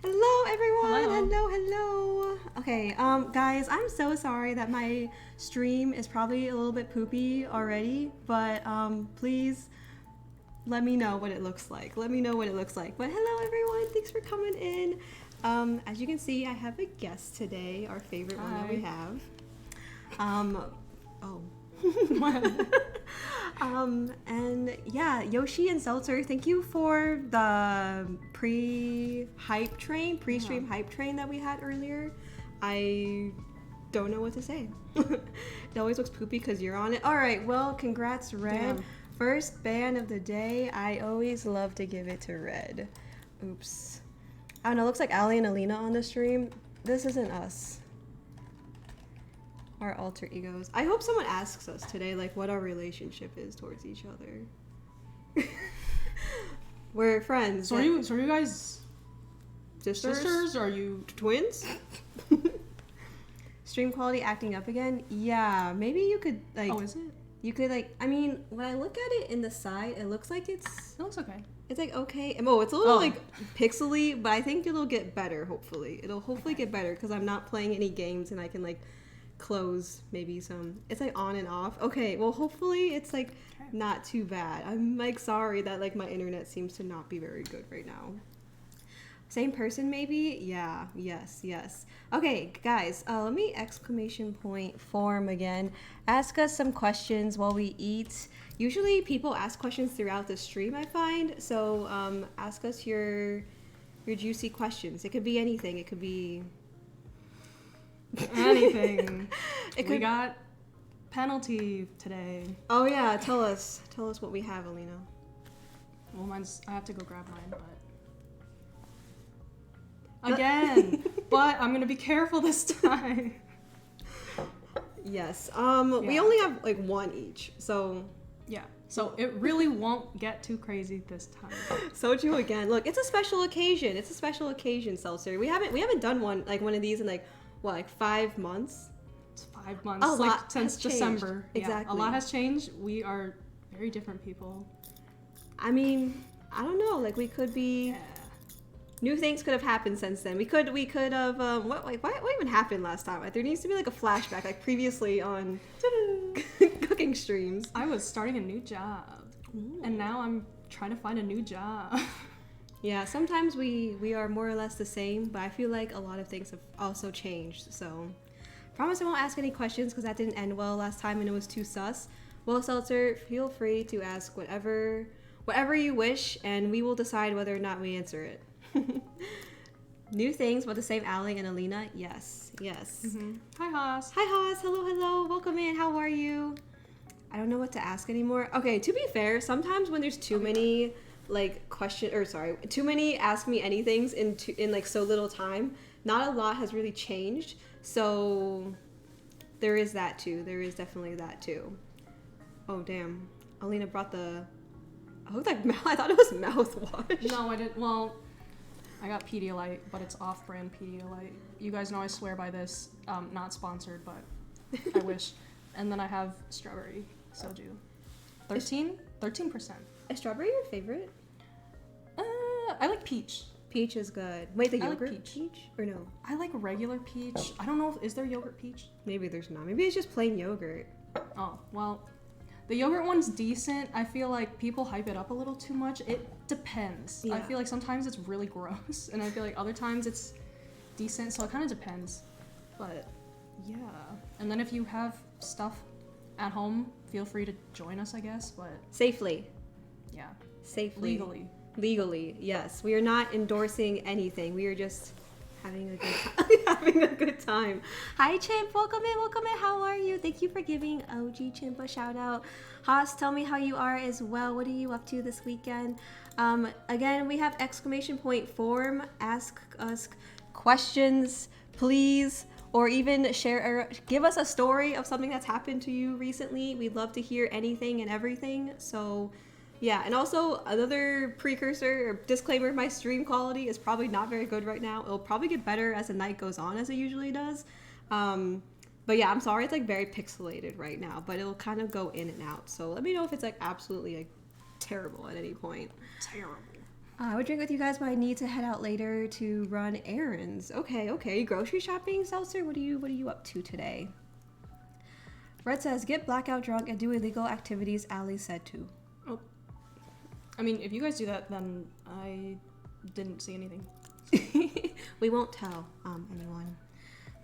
Hello everyone. Hello. Hello. Okay, guys, I'm so sorry that my stream is probably a little bit poopy already, but please let me know what it looks like. But hello everyone. Thanks for coming in. As you can see, I have a guest today, our favorite one that we have. And yeah, Yoshi and Seltzer, thank you for the pre-stream hype train that we had earlier. I don't know what to say. It always looks poopy because you're on it. All right, well, congrats, Red. Damn. First ban of the day. I always love to give it to Red. Oops. I don't know, looks like Ali and Alina on the stream. This isn't us. Our alter egos. I hope someone asks us today, like, what our relationship is towards each other. We're friends. So are you guys sisters? Or are you Twins? Stream quality acting up again? Yeah, maybe you could, like... Oh, is it? You could, like... I mean, when I look at it in the side, it looks like it's... It looks okay. It's, like, okay. Oh, it's a little, like, pixely, but I think it'll get better, hopefully. It'll hopefully get better, because I'm not playing any games, and I can, like... close maybe some. It's like on and off. Okay, well hopefully it's like not too bad. I'm like sorry that like my internet seems to not be very good right now. Same person maybe? Yeah, yes. Okay, guys, let me exclamation point form again. Ask us some questions while we eat. Usually people ask questions throughout the stream, I find. So ask us your juicy questions. It could be anything. It could be anything. We got penalty today. Oh yeah, tell us what we have, Alina. Well, I have to go grab mine, but again. But I'm gonna be careful this time. Yes. Yeah. We only have like one each, so yeah. So it really won't get too crazy this time. Soju again. Look, it's a special occasion. Seltzer. We haven't done one of these in like what, like 5 months? It's 5 months. A like lot since has changed. December. Exactly. Yeah, a lot has changed. We are very different people. I mean, I don't know. Like we could be. Yeah. New things could have happened since then. We could have. What even happened last time? There needs to be like a flashback, like previously on cooking streams. I was starting a new job, and now I'm trying to find a new job. Yeah, sometimes we are more or less the same, but I feel like a lot of things have also changed. So, promise I won't ask any questions because that didn't end well last time and it was too sus. Well, Seltzer, feel free to ask whatever you wish, and we will decide whether or not we answer it. New things, but the same Ali and Alina. Yes. Mm-hmm. Hi, Haas. Hi, Haas. Hello. Welcome in. How are you? I don't know what to ask anymore. Okay, to be fair, sometimes when there's too many too many ask me anythings in like so little time, not a lot has really changed, so there is that too. There is definitely that too. Oh damn, Alina brought the I thought it was mouthwash. No, I didn't. Well, I got Pedialyte, but it's off-brand Pedialyte. You guys know I swear by this. Not sponsored, but I wish. And then I have strawberry soju. 13%. Is strawberry your favorite? I like peach. Peach is good. Wait, the I like yogurt peach. Or no? I like regular peach. I don't know is there yogurt peach? Maybe there's not. Maybe it's just plain yogurt. Oh, well, the yogurt one's decent. I feel like people hype it up a little too much. It depends. Yeah. I feel like sometimes it's really gross, and I feel like other times it's decent, so it kind of depends. But yeah. And then if you have stuff at home, feel free to join us, I guess, but Safely. yeah. Safely. Legally, yes. We are not endorsing anything. We are just having a good time. Hi, Chimp. Welcome in. How are you? Thank you for giving OG Chimp a shout out. Haas, tell me how you are as well. What are you up to this weekend? Again, we have exclamation point form. Ask us questions, please. Or even give us a story of something that's happened to you recently. We'd love to hear anything and everything. So yeah, and also another precursor or disclaimer, my stream quality is probably not very good right now. It'll probably get better as the night goes on, as it usually does. But yeah, I'm sorry it's like very pixelated right now, but it'll kind of go in and out. So let me know if it's like absolutely like terrible at any point. terrible. I would drink with you guys, but I need to head out later to run errands. Okay. Grocery shopping, Seltzer? What are you up to today? Red says, get blackout drunk and do illegal activities, Ali said to. Oh. I mean, if you guys do that, then I didn't see anything. We won't tell anyone.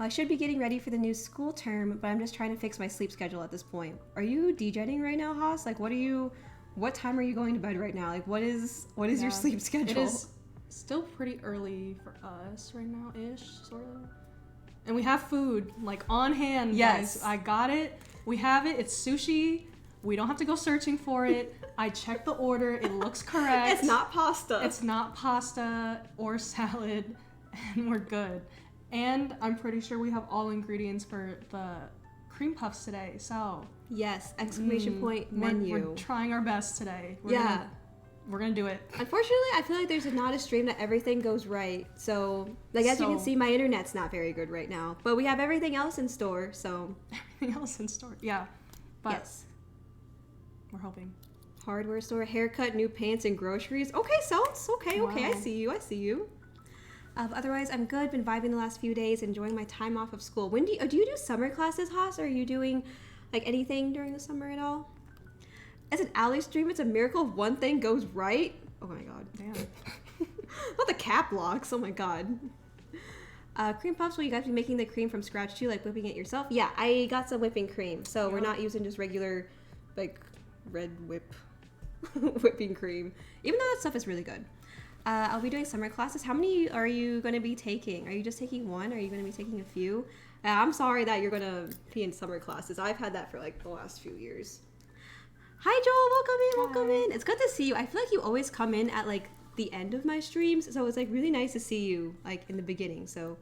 I should be getting ready for the new school term, but I'm just trying to fix my sleep schedule at this point. Are you dejetting right now, Haas? Like, what time are you going to bed right now? Like, what is your sleep schedule? It is still pretty early for us right now-ish, sort of. And we have food, like, on hand, yes. Guys. I got it. We have it. It's sushi. We don't have to go searching for it. I checked the order. It looks correct. It's not pasta. It's not pasta or salad, and we're good. And I'm pretty sure we have all ingredients for the cream puffs today, so... Yes, exclamation point menu. We're trying our best today. We're gonna do it. Unfortunately, I feel like there's not a stream that everything goes right. So, like, as you can see, my internet's not very good right now. But we have everything else in store, so... Everything else in store, yeah. But yes. We're hoping. Hardware store, haircut, new pants, and groceries. Okay, Seltz. Okay, wow. I see you. Otherwise, I'm good. Been vibing the last few days, enjoying my time off of school. When do you do summer classes, Haas? Or are you doing, like, anything during the summer at all? As an Ali stream, it's a miracle if one thing goes right. Oh my god. Damn. Not the cap locks. Oh my god. Cream puffs, will you guys be making the cream from scratch too, like whipping it yourself? Yeah, I got some whipping cream. So we're not using just regular, like, red whipping cream. Even though that stuff is really good. I'll be doing summer classes. How many are you going to be taking? Are you just taking one? Are you going to be taking a few? I'm sorry that you're going to be in summer classes. I've had that for, like, the last few years. Hi, Joel. Welcome in. It's good to see you. I feel like you always come in at, like, the end of my streams. So it's, like, really nice to see you, like, in the beginning. So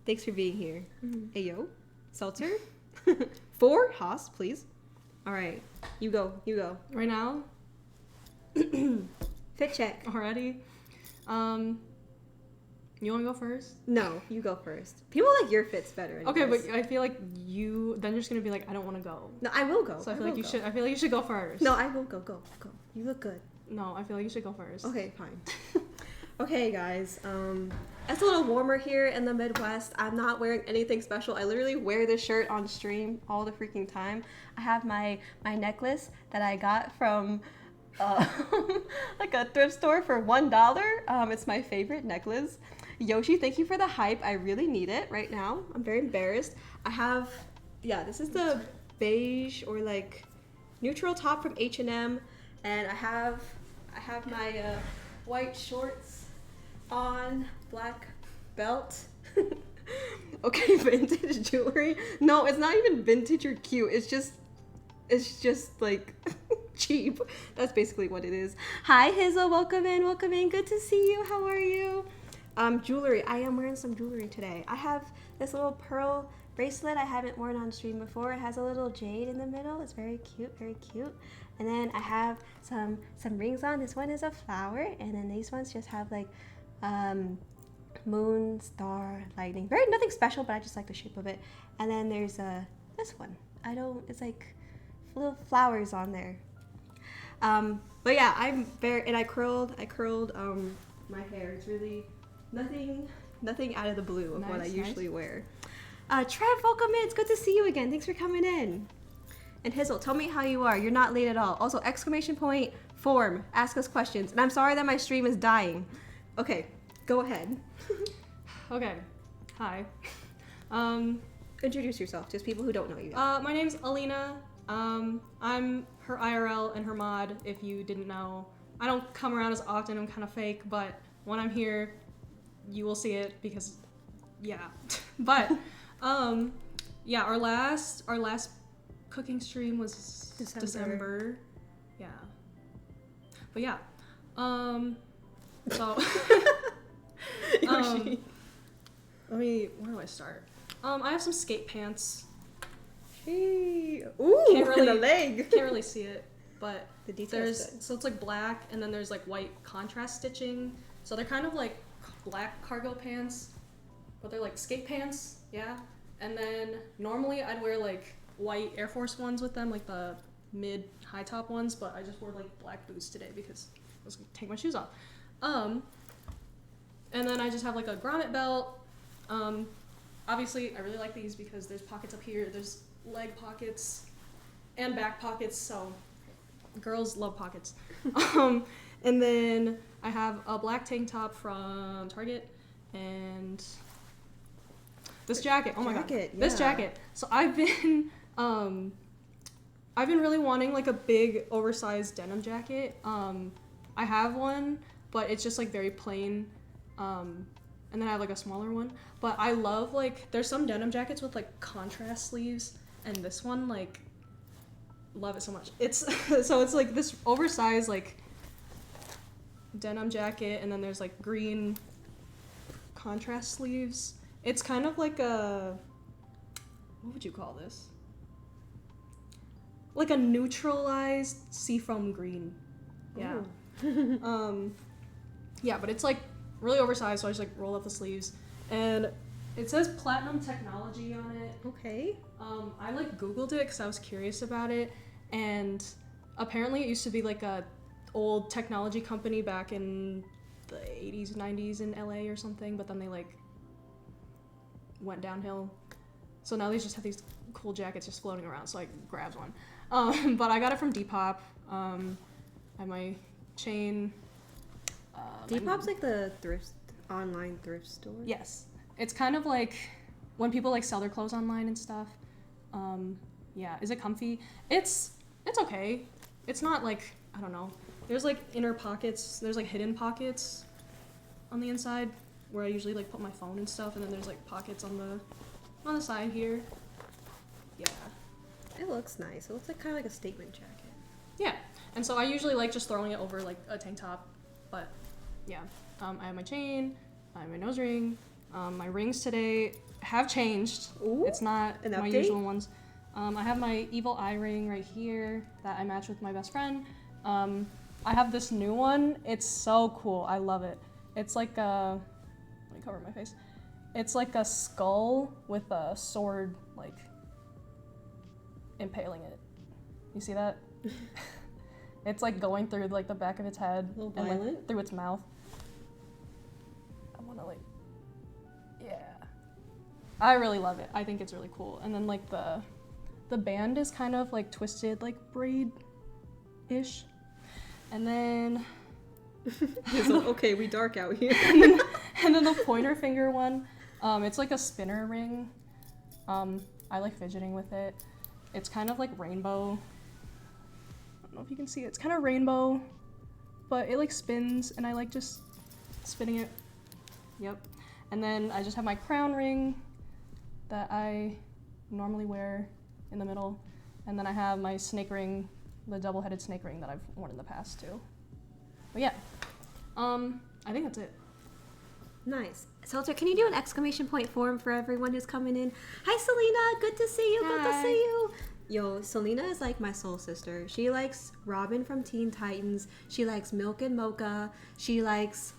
thanks for being here. Mm-hmm. Ayo. Seltzer. 4. Haas, please. All right. You go. Right now? Fit check. Already? You want to go first? No, you go first. People like your fits better. Anyways. Okay, but I feel like then you're just gonna be like, I don't want to go. No, I will go. So I feel like you should go first. No, I will go. Go. You look good. No, I feel like you should go first. Okay, fine. Okay, guys. It's a little warmer here in the Midwest. I'm not wearing anything special. I literally wear this shirt on stream all the freaking time. I have my necklace that I got from like a thrift store for $1. It's my favorite necklace. Yoshi, thank you for the hype. I really need it right now. I'm very embarrassed. I have, this is the beige or like neutral top from H&M, and I have my white shorts on, black belt. Okay, vintage jewelry. No, it's not even vintage or cute. It's just like cheap. That's basically what it is. Hi, Hazel. Welcome in. Good to see you. How are you? Jewelry. I am wearing some jewelry today. I have this little pearl bracelet I haven't worn on stream before. It has a little jade in the middle. It's very cute. And then I have some rings on. This one is a flower, and then these ones just have like moon, star, lightning. Nothing special, but I just like the shape of it. And then there's this one. It's like little flowers on there. But yeah, I curled my hair. It's really nothing out of the blue of what I usually wear. Trev, welcome in. It's good to see you again. Thanks for coming in. And Hazel, tell me how you are. You're not late at all. Also, exclamation point, form, ask us questions. And I'm sorry that my stream is dying. Okay, go ahead. Okay, hi. Introduce yourself, just people who don't know you yet. My name's Alina. I'm her IRL and her mod, if you didn't know. I don't come around as often, I'm kind of fake, but when I'm here, you will see it because, yeah. But, yeah, our last cooking stream was December. Yeah. But yeah. So, where do I start? I have some skate pants. Hey. Ooh, the leg. Can't really see it, but the details good. So it's like black, and then there's like white contrast stitching. So they're kind of like black cargo pants, but they're like skate pants, yeah. And then normally I'd wear like white Air Force Ones with them, like the mid high top ones, but I just wore like black boots today because I was gonna take my shoes off. And then I just have like a grommet belt. Obviously, I really like these because there's pockets up here. There's leg pockets and back pockets, so girls love pockets. And then I have a black tank top from Target and this jacket. Oh my god, this jacket. So I've been really wanting like a big oversized denim jacket. I have one, but it's just like very plain. And then I have like a smaller one. But I love like there's some denim jackets with like contrast sleeves, and this one like love it so much. It's so it's like this oversized like denim jacket, and then there's like green contrast sleeves. It's kind of like a, what would you call this? Like a neutralized seafoam green. Yeah. Yeah, but it's like really oversized, so I just like roll up the sleeves. And it says platinum technology on it. Okay. I like Googled it because I was curious about it, and apparently it used to be like a old technology company back in the 80s, 90s in LA or something, but then they like went downhill. So now they just have these cool jackets just floating around, so I grabbed one. But I got it from Depop. I have my chain. Depop's like the online thrift store? Yes. It's kind of like when people like sell their clothes online and stuff. Yeah. Is it comfy? It's okay. It's not like, I don't know. There's like inner pockets. There's like hidden pockets on the inside where I usually like put my phone and stuff, and then there's like pockets on the side here. Yeah. It looks nice. It looks like kind of like a statement jacket. Yeah. And so I usually like just throwing it over like a tank top, but yeah. I have my chain, I have my nose ring. My rings today have changed. Ooh, it's not an my update? usual ones. I have my evil eye ring right here that I match with my best friend. I have this new one. It's so cool. I love it. It's like a, let me cover my face. It's like a skull with a sword like impaling it. You see that? It's like going through like the back of its head A little and violent? like through its mouth. I want to like, yeah. I really love it. I think it's really cool. And then like the band is kind of like twisted like braid-ish. And then Okay, we dark out here. and then the pointer finger one, it's like a spinner ring. I like fidgeting with it. It's kind of like rainbow. I don't know if you can see it. It's kind of rainbow, but it like spins, and I like just spinning it. Yep. And then I just have my crown ring that I normally wear in the middle, and then I have my snake ring, the double-headed snake ring that I've worn in the past too. But yeah, I think that's it. Nice. Seltzer, can you do an exclamation point form for everyone who's coming in? Hi, Selena. Good to see you. Good to Hi. see you. Yo, Selena is like my soul sister. She likes Robin from Teen Titans. She likes Milk and Mocha. She likes...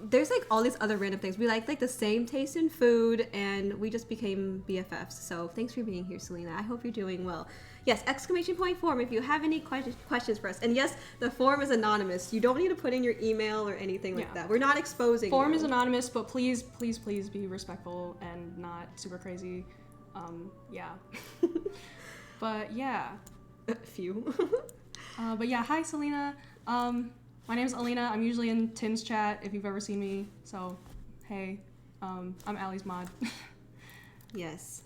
There's like all these other random things. We like the same taste in food, and we just became BFFs. So thanks for being here, Selena. I hope you're doing well. Yes, exclamation point form if you have any questions for us. And yes, the form is anonymous. You don't need to put in your email or anything like that. We're not exposing Form you. is anonymous, but please, please, please be respectful and not super crazy. Yeah. But yeah. Few. But yeah, hi Selena. My name's Alina. I'm usually in Tim's chat if you've ever seen me. So, hey, I'm Allie's mod. Yes.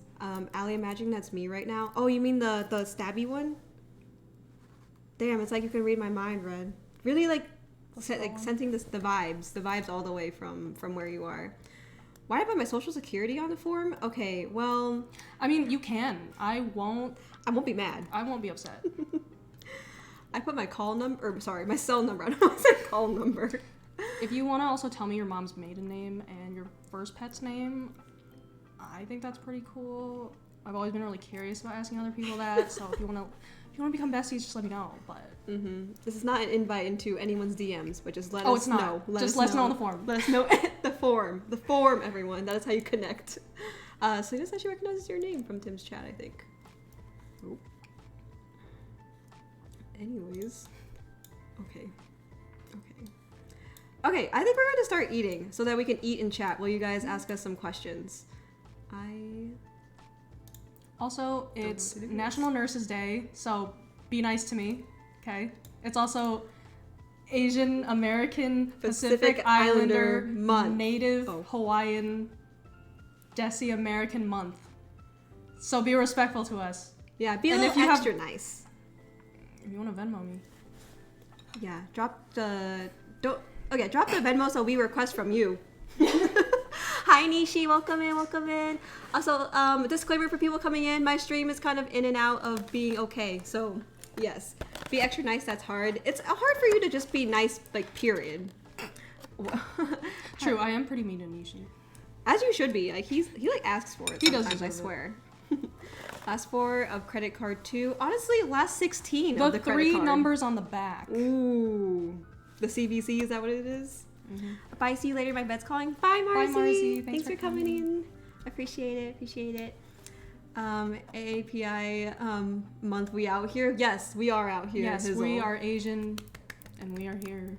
Allie, imagine that's me right now. Oh, you mean the stabby one? Damn, it's like you can read my mind, Red. Really sensing the vibes all the way from where you are. Why did I put my social security on the form? Okay, well... I mean, you can. I won't be mad. I won't be upset. I put my cell number. I don't know why I said call number. If you want to also tell me your mom's maiden name and your first pet's name, I think that's pretty cool. I've always been really curious about asking other people that. So if you want to become besties, just let me know. But this is not an invite into anyone's DMs, but just let us know. Oh, it's not. Let us know on the form. Let us know the form, everyone. That is how you connect. Selena says she recognizes your name from Tim's chat, I think. Oh. Anyways. Okay. Okay, I think we're going to start eating so that we can eat and chat while you guys ask us some questions. Also, it's know what to do National Nurses Day, so be nice to me, okay? It's also Asian American Pacific Islander Month. Native Oh. Hawaiian Desi American Month. So be respectful to us. Yeah, be a And little if you extra nice. If you want to Venmo me. Yeah, drop the Venmo so we request from you. Hi Nishi, welcome in, welcome in. Also, disclaimer for people coming in, my stream is kind of in and out of being okay. So, yes, be extra nice, that's hard. It's hard for you to just be nice, like, period. True, I am pretty mean to Nishi. As you should be. Like, he like asks for it He does sometimes, I deserve it. swear. Last 4 of credit card 2. Honestly, last 16 The of the credit 3 card. numbers on the back. Ooh. The CVC, is that what it is? Bye, see you later. My bed's calling. Bye, Marcy. Marcy. Thanks for coming in. Appreciate it. Appreciate it. AAPI month. We out here? Yes, we are out here. Yes, Hizzle. we are Asian, and we are here.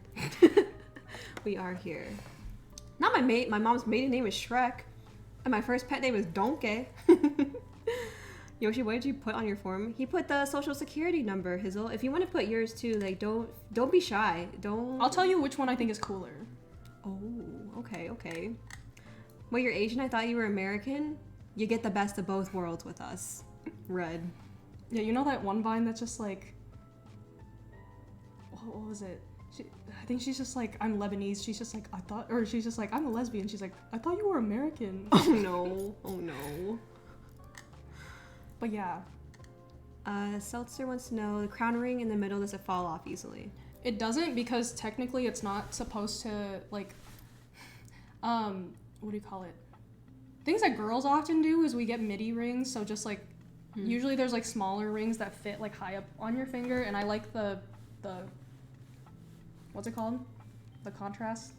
We are here. Not my mate. My mom's maiden name is Shrek, and my first pet name is Donkey. Yoshi, what did you put on your form? He put the social security number, Hizzle. If you want to put yours too, like don't be shy. Don't. I'll tell you which one I think is cooler. Oh, okay. Well, you're Asian. I thought you were American. You get the best of both worlds with us. Red. Yeah, you know that one Vine that's just like, what was it? I think she's just like, I'm Lebanese. She's just like, she's just like, I'm a lesbian. She's like, I thought you were American. Oh no. Oh no. But yeah. Seltzer wants to know, the crown ring in the middle, does it fall off easily? It doesn't, because technically it's not supposed to, like, what do you call it? Things that girls often do is we get midi rings, so just like, usually there's like smaller rings that fit like high up on your finger, and I like the what's it called? The contrast?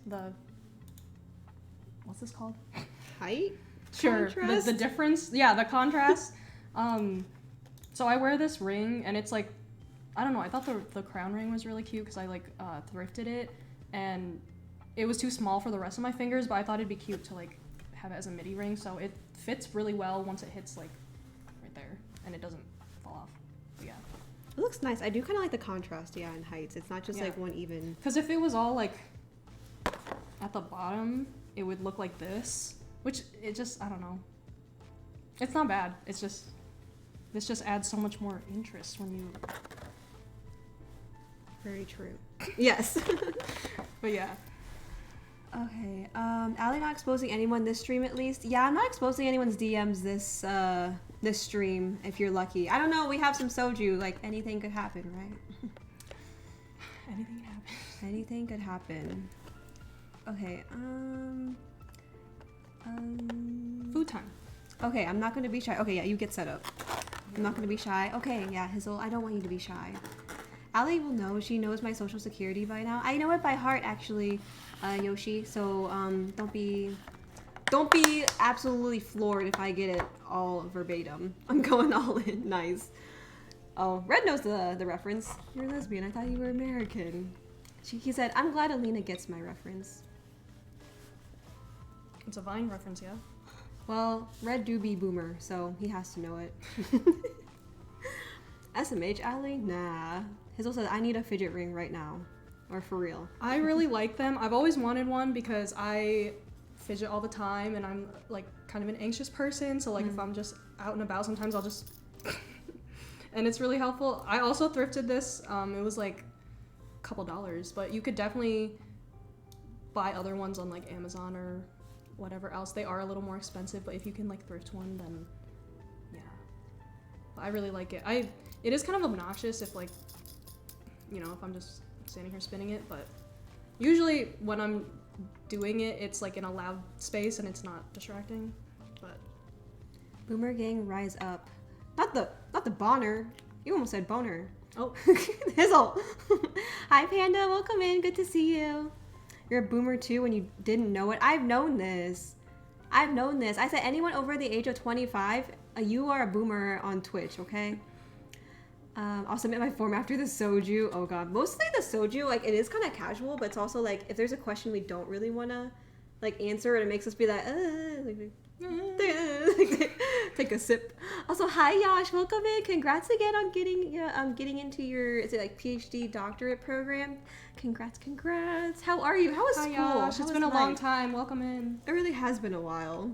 What's this called? Height? Sure, Contrast? the difference. Yeah, the contrast. So I wear this ring, and it's like, I don't know, I thought the crown ring was really cute because I like thrifted it, and it was too small for the rest of my fingers, but I thought it'd be cute to like have it as a midi ring, so it fits really well once it hits like right there, and it doesn't fall off. But yeah. It looks nice. I do kind of like the contrast, in heights. It's not just like one even. Because if it was all like at the bottom, it would look like this, which it just, I don't know. It's not bad. It's just, this just adds so much more interest when you. Very true. Yes. But yeah. Okay. Allie not exposing anyone this stream at least. Yeah, I'm not exposing anyone's DMs this stream if you're lucky. I don't know. We have some soju. Like anything could happen, right? Anything happens. Anything could happen. Okay. Food time. Okay, I'm not gonna be shy. Okay, yeah, you get set up. I'm not gonna be shy. Okay, yeah, Hizzle, I don't want you to be shy. Allie will know. She knows my social security by now. I know it by heart, actually, Yoshi. So don't be absolutely floored if I get it all verbatim. I'm going all in. Nice. Oh, Red knows the reference. You're a lesbian. I thought you were American. He said, I'm glad Alina gets my reference. It's a Vine reference, yeah? Well, Red do be boomer, so he has to know it. SMH Allie? Nah. Hizzle says, I need a fidget ring right now. Or for real. I really like them. I've always wanted one because I fidget all the time, and I'm like kind of an anxious person, so like if I'm just out and about, sometimes I'll just and it's really helpful. I also thrifted this. It was like a couple dollars, but you could definitely buy other ones on like Amazon or whatever else. They are a little more expensive, but if you can like thrift one, then yeah. But I really like it. It is kind of obnoxious if like, you know, if I'm just standing here spinning it, but usually when I'm doing it, it's like in a loud space and it's not distracting. But Boomer gang, rise up. Not the Bonner. You almost said boner. oh, Hizzle. Hi Panda, welcome in. Good to see you. You're a boomer too when you didn't know it. I've known this. I said anyone over the age of 25, you are a boomer on Twitch, okay? I'll submit my form after the soju. Oh god, mostly the soju, like it is kind of casual, but it's also like if there's a question we don't really want to like answer, and it makes us be like, take a sip. Also, hi Yash, welcome in. Congrats again on getting into your PhD doctorate program. Congrats. How are you? How was school? Yash, it's been a long time. Welcome in. It really has been a while.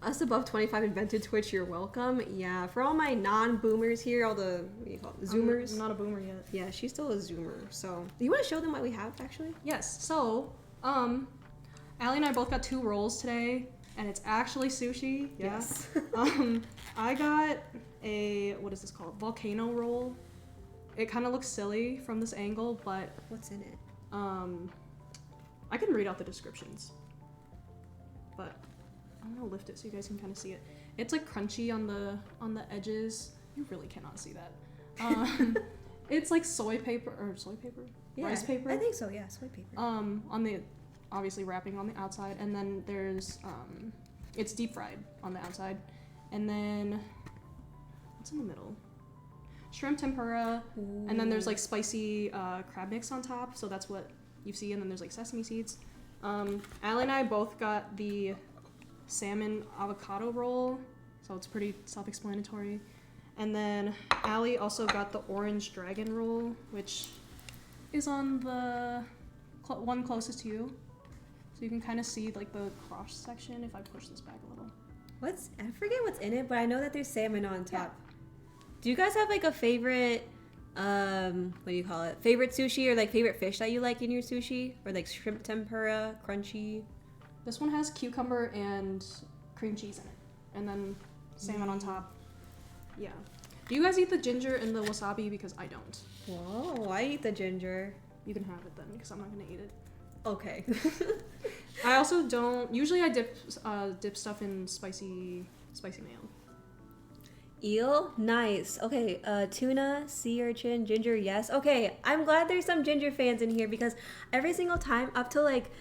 Us above 25 invented Twitch, you're welcome. Yeah, for all my non-boomers here, all the, what do you call it, Zoomers? I'm not a boomer yet. Yeah, she's still a Zoomer. So, do you want to show them what we have, actually? Yes, so, Allie and I both got 2 rolls today, and it's actually sushi. Yeah. Yes. I got a, what is this called? Volcano roll. It kind of looks silly from this angle, but... What's in it? I can read out the descriptions. But... I'm gonna lift it so you guys can kind of see it. It's like crunchy on the edges. You really cannot see that. It's like rice paper. I think so. Yeah, soy paper. On the obviously wrapping on the outside, and then there's it's deep fried on the outside, and then what's in the middle? Shrimp tempura, Ooh. and then there's like spicy crab mix on top. So that's what you see, and then there's like sesame seeds. Allie and I both got the salmon avocado roll, so it's pretty self-explanatory. And then Allie also got the orange dragon roll, which is on the one closest to you, so you can kind of see like the cross section if I push this back a little. I forget what's in it, but I know that there's salmon on top. Yeah. Do you guys have like a favorite what do you call it, favorite sushi, or like favorite fish that you like in your sushi, or like shrimp tempura, crunchy? This one has cucumber and cream cheese in it, and then salmon on top. Yeah. Do you guys eat the ginger and the wasabi? Because I don't. Whoa, I eat the ginger. You can have it then, because I'm not gonna eat it. Okay. I also don't. Usually, I dip stuff in spicy mayo. Eel, nice. Okay, tuna, sea urchin, ginger, yes. Okay, I'm glad there's some ginger fans in here, because every single time up to like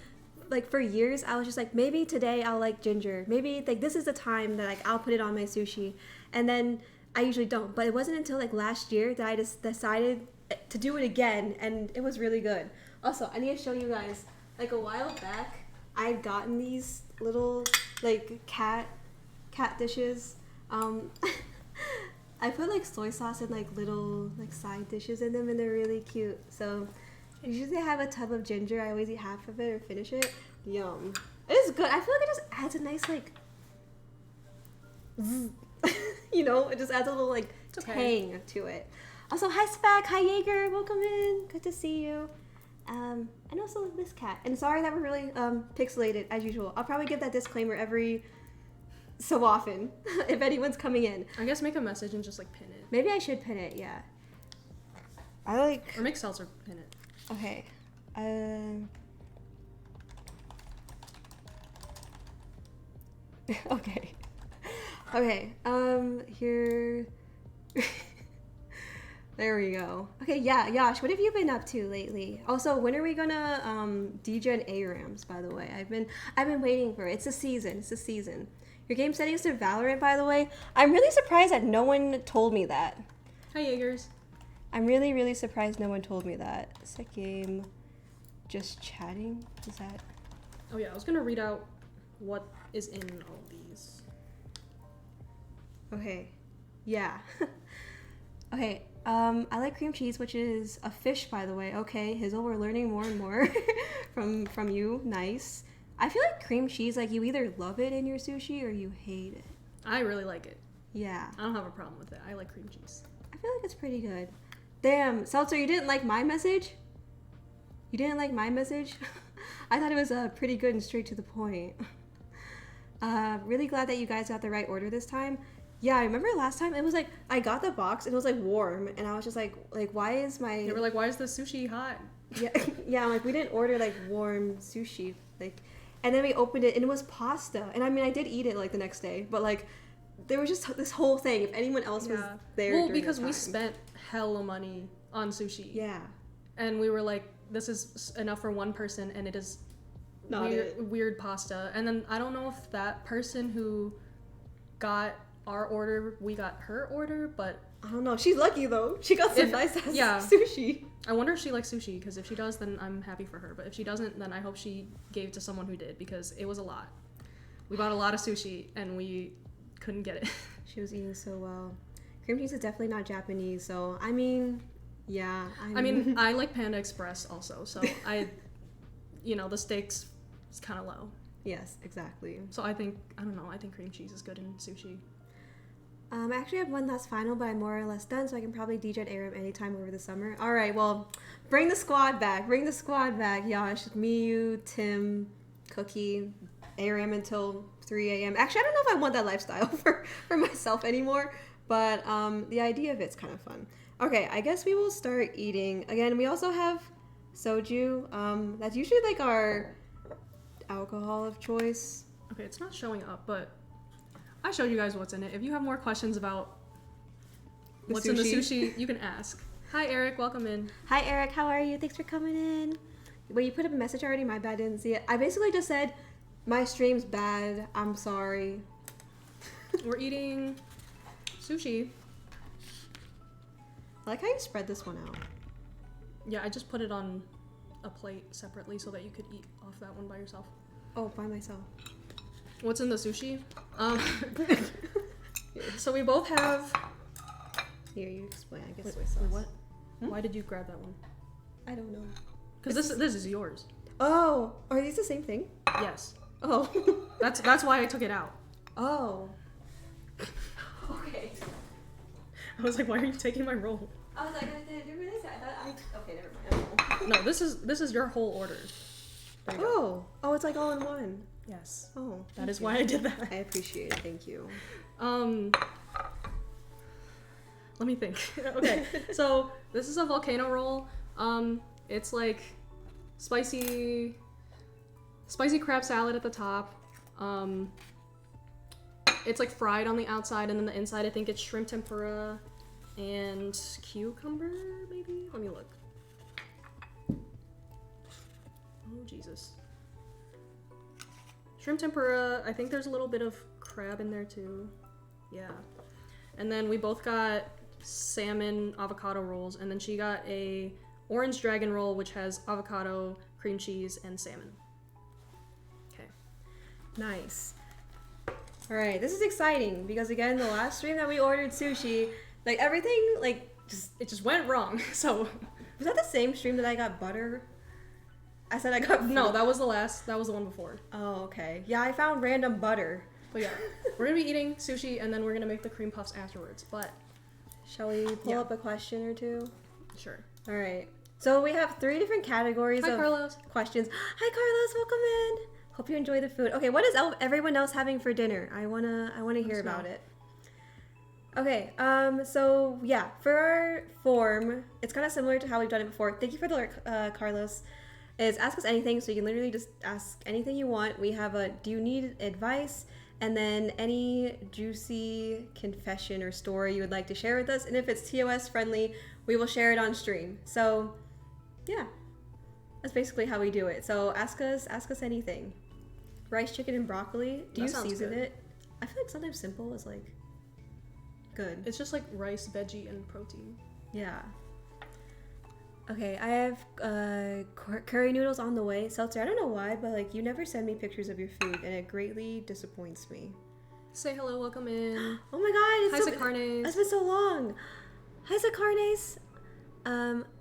for years, I was just like, maybe today I'll like ginger. Maybe like this is the time that like I'll put it on my sushi, and then I usually don't. But it wasn't until like last year that I just decided to do it again, and it was really good. Also, I need to show you guys. Like a while back, I'd gotten these little like cat dishes. I put like soy sauce and like little like side dishes in them, and they're really cute. So usually I have a tub of ginger. I always eat half of it or finish it. Yum. It is good. I feel like it just adds a nice like you know, it just adds a little like tang to it. Also, hi Spec, hi Jaeger, welcome in. Good to see you. And also this cat. And sorry that we're really pixelated as usual. I'll probably give that disclaimer every so often if anyone's coming in. I guess make a message and just like pin it. Maybe I should pin it, yeah. I like... Or make Seltzer pin it. Okay. Okay. Okay. Here... There we go. Okay, yeah, Yash, what have you been up to lately? Also, when are we gonna degen ARAMs, by the way? I've been waiting for it. It's the season. Your game settings to Valorant, by the way. I'm really surprised that no one told me that. Hi, Jaegers. I'm really, really surprised no one told me that. Set game, just chatting? Is that? Oh yeah, I was gonna read out what is in all these. Okay. Yeah. Okay. I like cream cheese, which is a fish, by the way. Okay, Hizzle, we're learning more and more from you. Nice. I feel like cream cheese, like you either love it in your sushi or you hate it. I really like it. Yeah. I don't have a problem with it. I like cream cheese. I feel like it's pretty good. Damn, Seltzer, you didn't like my message? You didn't like my message? I thought it was pretty good and straight to the point. Really glad that you guys got the right order this time. Yeah, I remember last time it was like I got the box and it was like warm, and I was just like why is my... You were like, why is the sushi hot? Yeah, yeah. I'm like, we didn't order like warm sushi, like, and then we opened it and it was pasta, and I mean I did eat it like the next day, but like there was just this whole thing. If anyone else was there, well, because we spent hella money on sushi. Yeah, and we were like, this is enough for one person, and it is weird pasta. And then I don't know if that person who got our order, we got her order, but I don't know. She's lucky though. She got some nice ass sushi. I wonder if she likes sushi, because if she does, then I'm happy for her. But if she doesn't, then I hope she gave to someone who did, because it was a lot. We bought a lot of sushi, and we couldn't get it. She was eating so well. Cream cheese is definitely not Japanese, so I mean, yeah. I mean, I like Panda Express also, so the stakes is kind of low. Yes, exactly. So I think cream cheese is good in sushi. I actually have one last final, but I'm more or less done, so I can probably DJ at ARAM anytime over the summer. All right, well, bring the squad back. Yash, me, you, Tim, Cookie, ARAM until 3 a.m. Actually, I don't know if I want that lifestyle for myself anymore, but the idea of it's kind of fun. Okay, I guess we will start eating. Again, we also have soju. That's usually like our alcohol of choice. Okay, it's not showing up, but I showed you guys what's in it. If you have more questions about what's in the sushi, you can ask. Hi, Eric. Welcome in. Hi, Eric. How are you? Thanks for coming in. Wait, you put up a message already? My bad. I didn't see it. I basically just said, my stream's bad. I'm sorry. We're eating sushi. I like how you spread this one out. Yeah, I just put it on a plate separately so that you could eat off that one by yourself. Oh, by myself. What's in the sushi? So we both have... Here, you explain. I guess wait, soy sauce. what? Why did you grab that one? I don't know. Because this is yours. Oh, are these the same thing? Yes. Oh. That's why I took it out. Oh. Okay. I was like, why are you taking my roll? I was like, I didn't realize that. Okay, never mind. No, this is your whole order. There you go. Oh, it's like all in one. Yes. Oh, that is why I did that. I appreciate it. Thank you. Let me think. Okay, so this is a volcano roll. It's like spicy crab salad at the top. It's like fried on the outside, and then the inside I think it's shrimp tempura and cucumber, maybe? Let me look. Oh, Jesus. Shrimp tempura, I think there's a little bit of crab in there too. Yeah. And then we both got salmon avocado rolls, and then she got a orange dragon roll, which has avocado, cream cheese, and salmon. Okay. Nice. All right, this is exciting because again, the last stream that we ordered sushi, like everything, like it just went wrong. So was that the same stream that I got butter? I said I got no, that was the one before. Oh, okay. Yeah, I found random butter. But yeah, we're gonna be eating sushi and then we're gonna make the cream puffs afterwards. But shall we pull up a question or two? Sure. All right. So we have 3 different categories of Carlos. questions. Hi, Carlos. Welcome in. Hope you enjoy the food. Okay, what is everyone else having for dinner? I wanna hear about it. Okay. So yeah, for our form, it's kind of similar to how we've done it before. Thank you for the alert, Carlos. Is ask us anything, so you can literally just ask anything you want. We have a do you need advice, and then any juicy confession or story you would like to share with us, and if it's TOS friendly, we will share it on stream. So yeah, that's basically how we do it. So ask us anything. Rice, chicken, and broccoli. Do you season it? I feel like sometimes simple is like good. It's just like rice, veggie, and protein. Yeah. Okay, I have curry noodles on the way. Seltzer, I don't know why, but like you never send me pictures of your food, and it greatly disappoints me. Say hello, welcome in. Oh my god, Hi, Zacarnes. It's been so long. Hi, Zacarnes.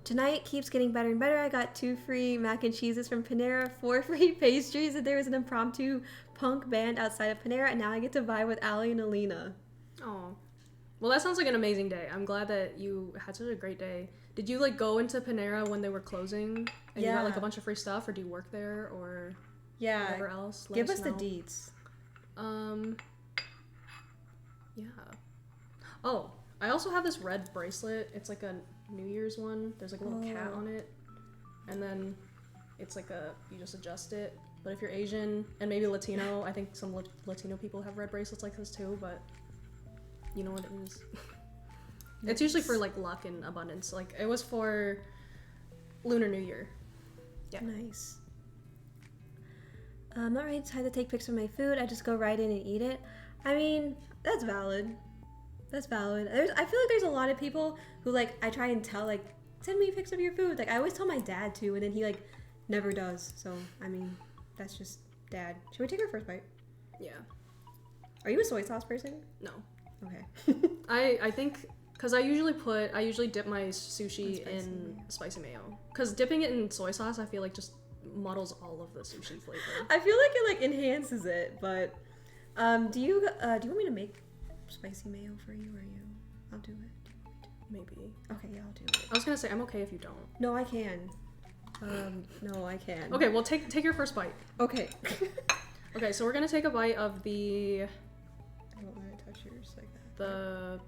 Tonight keeps getting better and better. I got 2 free mac and cheeses from Panera, 4 free pastries, and there was an impromptu punk band outside of Panera, and now I get to vibe with Allie and Alina. Oh. Well, that sounds like an amazing day. I'm glad that you had such a great day. Did you like go into Panera when they were closing and you got like a bunch of free stuff, or do you work there, or whatever else? Give us the deets. Yeah. Oh, I also have this red bracelet. It's like a New Year's one. There's like a little cat on it, and then it's like you just adjust it. But if you're Asian and maybe Latino, I think some Latino people have red bracelets like this too, but you know what it is. It's usually for like luck and abundance. Like it was for Lunar New Year. Yeah. Nice. I'm not really tired to take pics of my food. I just go right in and eat it. I mean, that's valid. That's valid. I feel like there's a lot of people who like I try and tell like send me pics of your food. Like I always tell my dad to, and then he like never does. So I mean, that's just dad. Should we take our first bite? Yeah. Are you a soy sauce person? No. Okay. I think because I usually dip my sushi in spicy mayo. Because dipping it in soy sauce, I feel like just muddles all of the sushi flavor. I feel like it like enhances it, but do you want me to make spicy mayo for you, or you? I'll do it. Maybe. Okay, yeah, I'll do it. I was gonna say I'm okay if you don't. No, I can. No, I can. Okay, well take your first bite. Okay. Okay, so we're gonna take a bite of the I don't want to touch yours like that.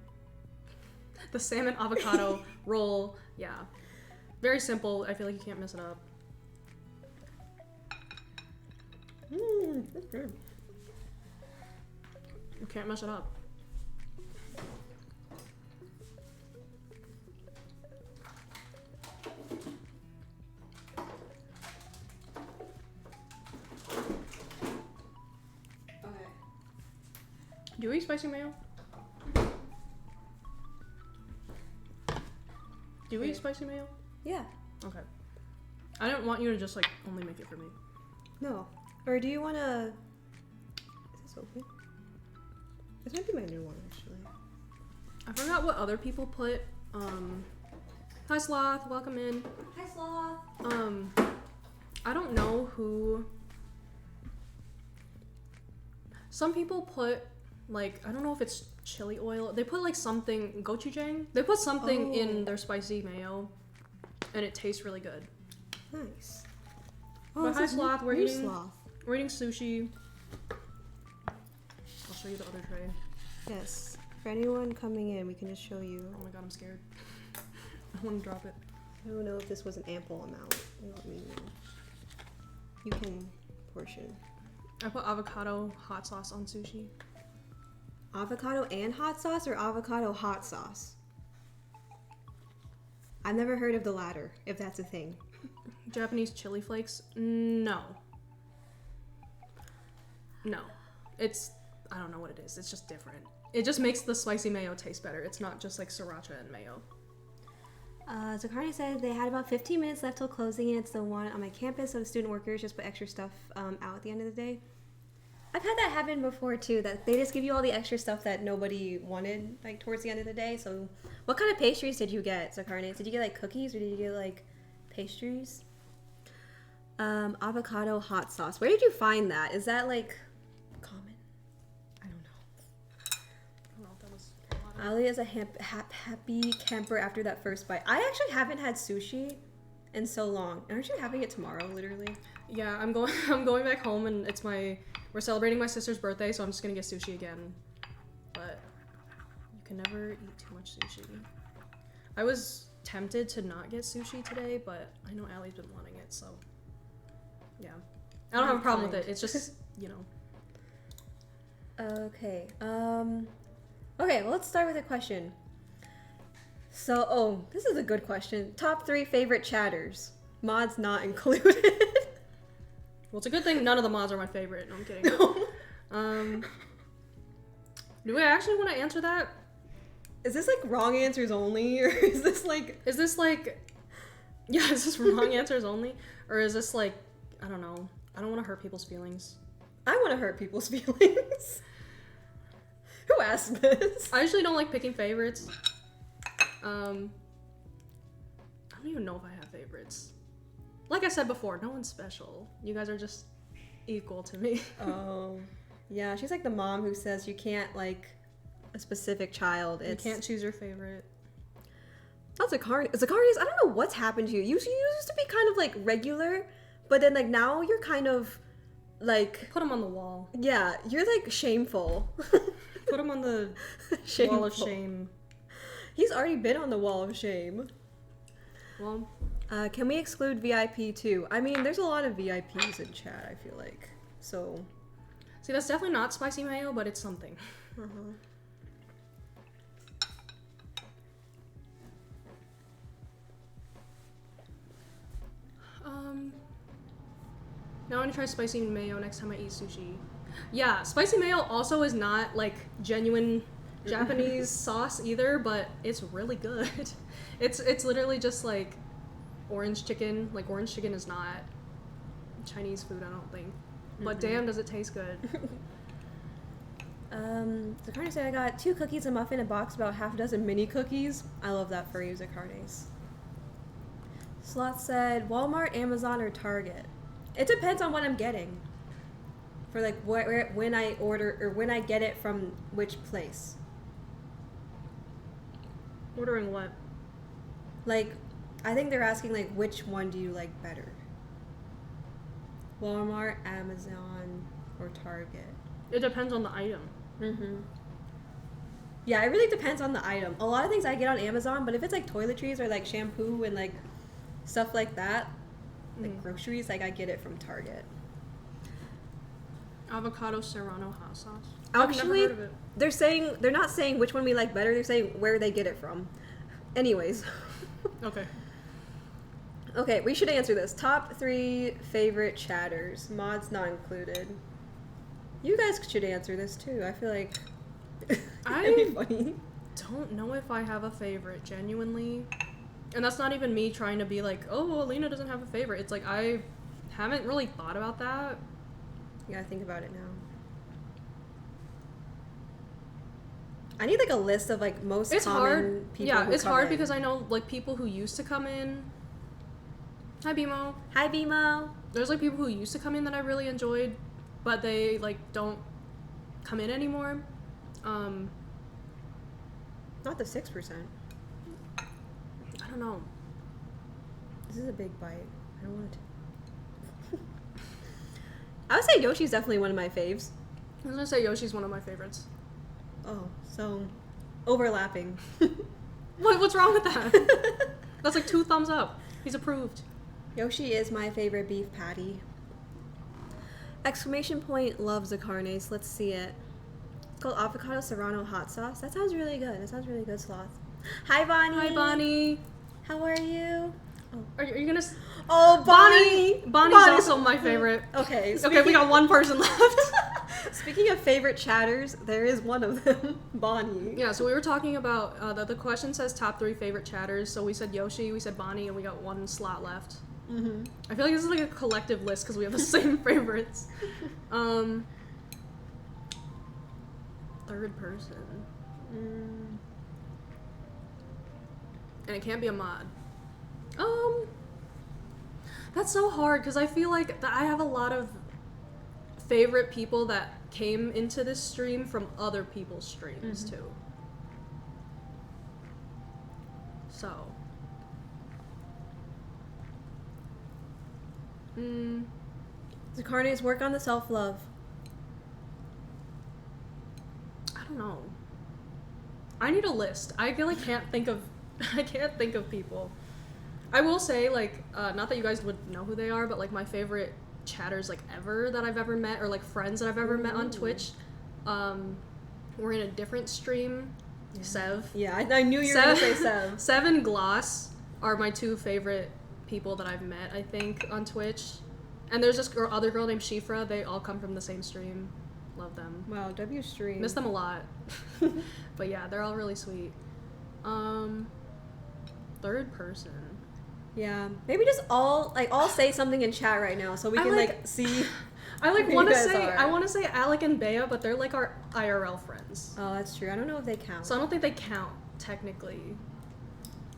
the salmon avocado roll. Yeah, very simple. I feel like you can't mess it up. That's good. You can't mess it up. Okay. Do you eat spicy mayo? Do you eat spicy mayo? Yeah. Okay. I didn't want you to just like only make it for me. No. Or do you want to... Is this open? This might be my new one, actually. I forgot what other people put. Hi Sloth, welcome in. Hi, Sloth. I don't know who. Some people put like, I don't know if it's chili oil. They put like something gochujang. They put something in their spicy mayo, and it tastes really good. Nice. But hi Sloth, we're eating Sloth. we're eating sushi. I'll show you the other tray. Yes. For anyone coming in, we can just show you. Oh my god, I'm scared. I want to drop it. I don't know if this was an ample amount. Let me know. You can portion. I put avocado hot sauce on sushi. Avocado and hot sauce, or avocado hot sauce? I've never heard of the latter, if that's a thing. Japanese chili flakes? No. No. It's, I don't know what it is. It's just different. It just makes the spicy mayo taste better. It's not just like sriracha and mayo. Zakarni said they had about 15 minutes left till closing, and it's the one on my campus, so the student workers just put extra stuff out at the end of the day. I've had that happen before too, that they just give you all the extra stuff that nobody wanted like towards the end of the day. So what kind of pastries did you get, Zakarni? Did you get like cookies, or did you get like pastries? Avocado hot sauce. Where did you find that? Is that like common? I don't know. I don't know if that was Ali is a happy camper after that first bite. I actually haven't had sushi in so long. Aren't you having it tomorrow, literally? Yeah, I'm going back home, and we're celebrating my sister's birthday, so I'm just gonna get sushi again. But you can never eat too much sushi. I was tempted to not get sushi today, but I know Allie's been wanting it, so yeah. I don't have a problem with it. It's just, you know. Okay. Okay, well, let's start with a question. So, this is a good question. Top 3 favorite chatters. Mods not included. Well, it's a good thing none of the mods are my favorite. No, I'm kidding. Do we actually want to answer that? Is this like wrong answers only, or is this like... Is this wrong answers only? Or is this like, I don't know. I don't want to hurt people's feelings. I want to hurt people's feelings. Who asked this? I usually don't like picking favorites. I don't even know if I have favorites. Like I said before, no one's special. You guys are just equal to me. Oh. Yeah, she's like the mom who says you can't like a specific child. You can't choose your favorite. That's Zakari's. I don't know what's happened to you. You used to be kind of like regular, but then like now you're kind of like... Put him on the wall. Yeah, you're like shameful. Put him on the wall of shame. He's already been on the wall of shame. Well... can we exclude VIP too? I mean, there's a lot of VIPs in chat, I feel like. So... See, that's definitely not spicy mayo, but it's something. Uh-huh. Now I'm gonna try spicy mayo next time I eat sushi. Yeah, spicy mayo also is not like genuine Japanese sauce either, but it's really good. It's literally just like orange chicken. Like orange chicken is not Chinese food, I don't think. But damn, does it taste good. Zacarne said I got 2 cookies, a muffin, a box, about half a dozen mini cookies. I love that for you, Zacarnes. Slot said Walmart, Amazon, or Target. It depends on what I'm getting. For like when I order or when I get it from which place. Ordering what? Like, I think they're asking like which one do you like better? Walmart, Amazon, or Target. It depends on the item. Yeah, it really depends on the item. A lot of things I get on Amazon, but if it's like toiletries or like shampoo and like stuff like that, like groceries, like I get it from Target. Avocado serrano hot sauce. Actually, I've never heard of it. they're not saying which one we like better. They're saying where they get it from. Anyways. Okay. Okay, we should answer this. Top 3 favorite chatters. Mods not included. You guys should answer this too. I feel like it'd be funny. Don't know if I have a favorite, genuinely. And that's not even me trying to be like, oh, well, Alina doesn't have a favorite. It's like I haven't really thought about that. You gotta think about it now. I need like a list of like most It's common hard. people. Yeah, who it's come hard in. because I know like people who used to come in. Hi, Bimo. Hi, Bimo. There's like people who used to come in that I really enjoyed, but they like don't come in anymore. Not the 6%. I don't know. This is a big bite. I don't want to. I would say Yoshi's definitely one of my faves. I was gonna say Yoshi's one of my favorites. Oh, so overlapping. What's wrong with that? That's like 2 thumbs up. He's approved. Yoshi is my favorite beef patty. Exclamation point loves Zacarnes. Let's see it. It's called avocado serrano hot sauce. That sounds really good. That sounds really good, Sloth. Hi, Bonnie. Hi, Bonnie. How are you? Oh, Are you gonna? oh Bonnie. Bonnie's also my favorite. Okay. Okay, we got one person left. Speaking of favorite chatters, there is one of them, Bonnie. Yeah, so we were talking about the question says top 3 favorite chatters. So we said Yoshi, we said Bonnie, and we got 1 slot left. I feel like this is like a collective list because we have the same favorites. Third person. And it can't be a mod. That's so hard because I feel like I have a lot of favorite people that came into this stream from other people's streams too. So. Zacarnes, work on the self-love. I don't know. I need a list. I really can't think of I can't think of people. I will say, like, not that you guys would know who they are, but like my favorite chatters like ever that I've ever met, or like friends that I've ever met on Twitch, were in a different stream. Yeah. Sev. Yeah, I knew you were gonna say Sev. Sev and Gloss are my 2 favorite people that I've met, I think, on Twitch. And there's this other girl named Shifra. They all come from the same stream. Love them. Wow, W stream. Miss them a lot. But yeah, they're all really sweet. Third person. Yeah, maybe just all say something in chat right now so we can like see. I like who want you to guys say are. I want to say Alec and Bea, but they're like our IRL friends. Oh, that's true. I don't know if they count. So I don't think they count technically,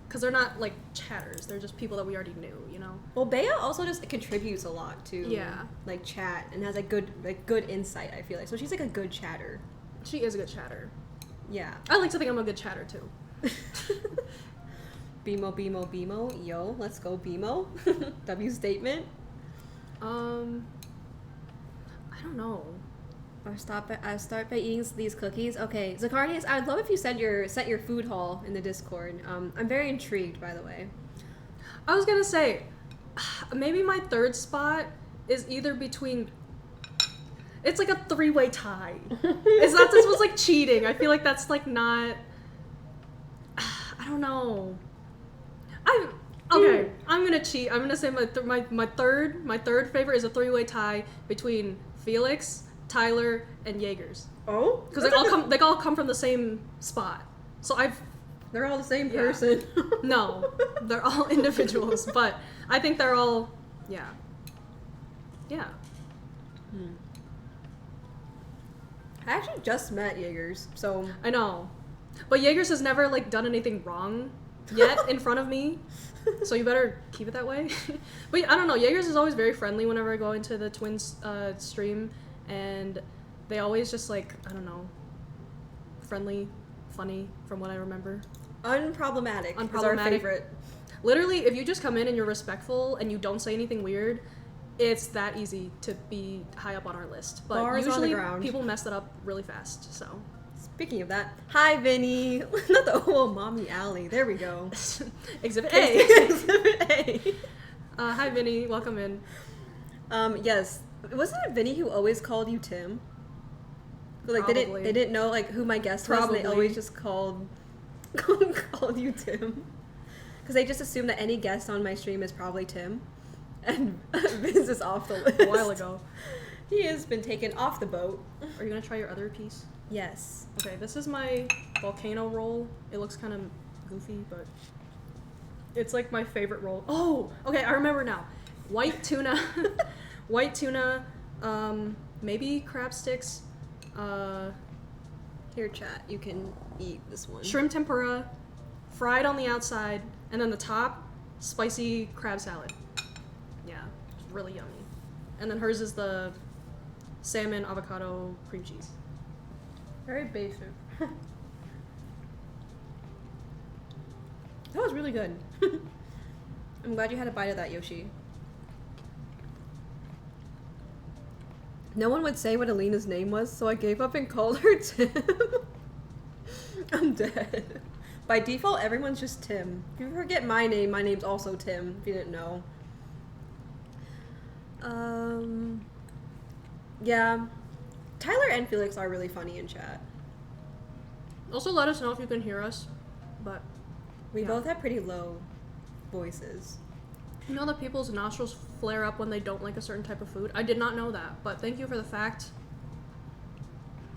because they're not like chatters. They're just people that we already knew, you know. Well, Bea also just contributes a lot to like chat and has good insight. I feel like so she's like a good chatter. She is a good chatter. Yeah. I like to think I'm a good chatter too. Bimo, Bimo, Bimo. Yo, let's go, Bimo. W statement. I don't know. Or start by eating these cookies. Okay, Zacarnes, I'd love if you set your food haul in the Discord. I'm very intrigued, by the way. I was gonna say, maybe my third spot is either between. It's like a 3-way tie. Is that this was like cheating? I feel like that's like not. I don't know. Okay. I'm gonna cheat. I'm gonna say my third favorite is a 3-way tie between Felix, Tyler, and Jaegers. Oh, Because they all come from the same spot. So they're all the same person. No, they're all individuals, but I think they're all, yeah. I actually just met Jaegers, so I know. But Jaegers has never, like, done anything wrong yet in front of me, so you better keep it that way. But I don't know, Jaegers is always very friendly whenever I go into the twins stream, and they always just, like, I don't know, friendly, funny, from what I remember. Unproblematic. Is our favorite. Literally, if you just come in and you're respectful and you don't say anything weird, it's that easy to be high up on our list. But Bars usually on the ground. people mess that up really fast, so. Speaking of that, hi Vinny. Not the mommy alley. There we go. Exhibit A. Exhibit A. Hi Vinny, welcome in. Yes. Wasn't it Vinny who always called you Tim? Like Probably. they didn't know like who my guest was, and they Probably. always just called you Tim. Because they just assume that any guest on my stream is probably Tim. And Vince is off the list. A while ago. He has been taken off the boat. Are you gonna try your other piece? Yes. Okay, this is my volcano roll. It looks kind of goofy, but it's like my favorite roll. Oh, okay, I remember now. White tuna, maybe crab sticks, Here, chat. You can eat this one. shrimp tempura, fried on the outside, and then the top, spicy crab salad. Yeah, it's really yummy. And then hers is the salmon avocado cream cheese. Very basic. That was really good. I'm glad you had a bite of that, Yoshi. No one would say what Alina's name was, so I gave up and called her Tim. I'm dead. By default, everyone's just Tim. If you forget my name's also Tim, if you didn't know. Yeah. Tyler and Felix are really funny in chat. Also, let us know if you can hear us. But We Yeah. both have pretty low voices. you know that people's nostrils flare up when they don't like a certain type of food? I did not know that, but thank you for the fact.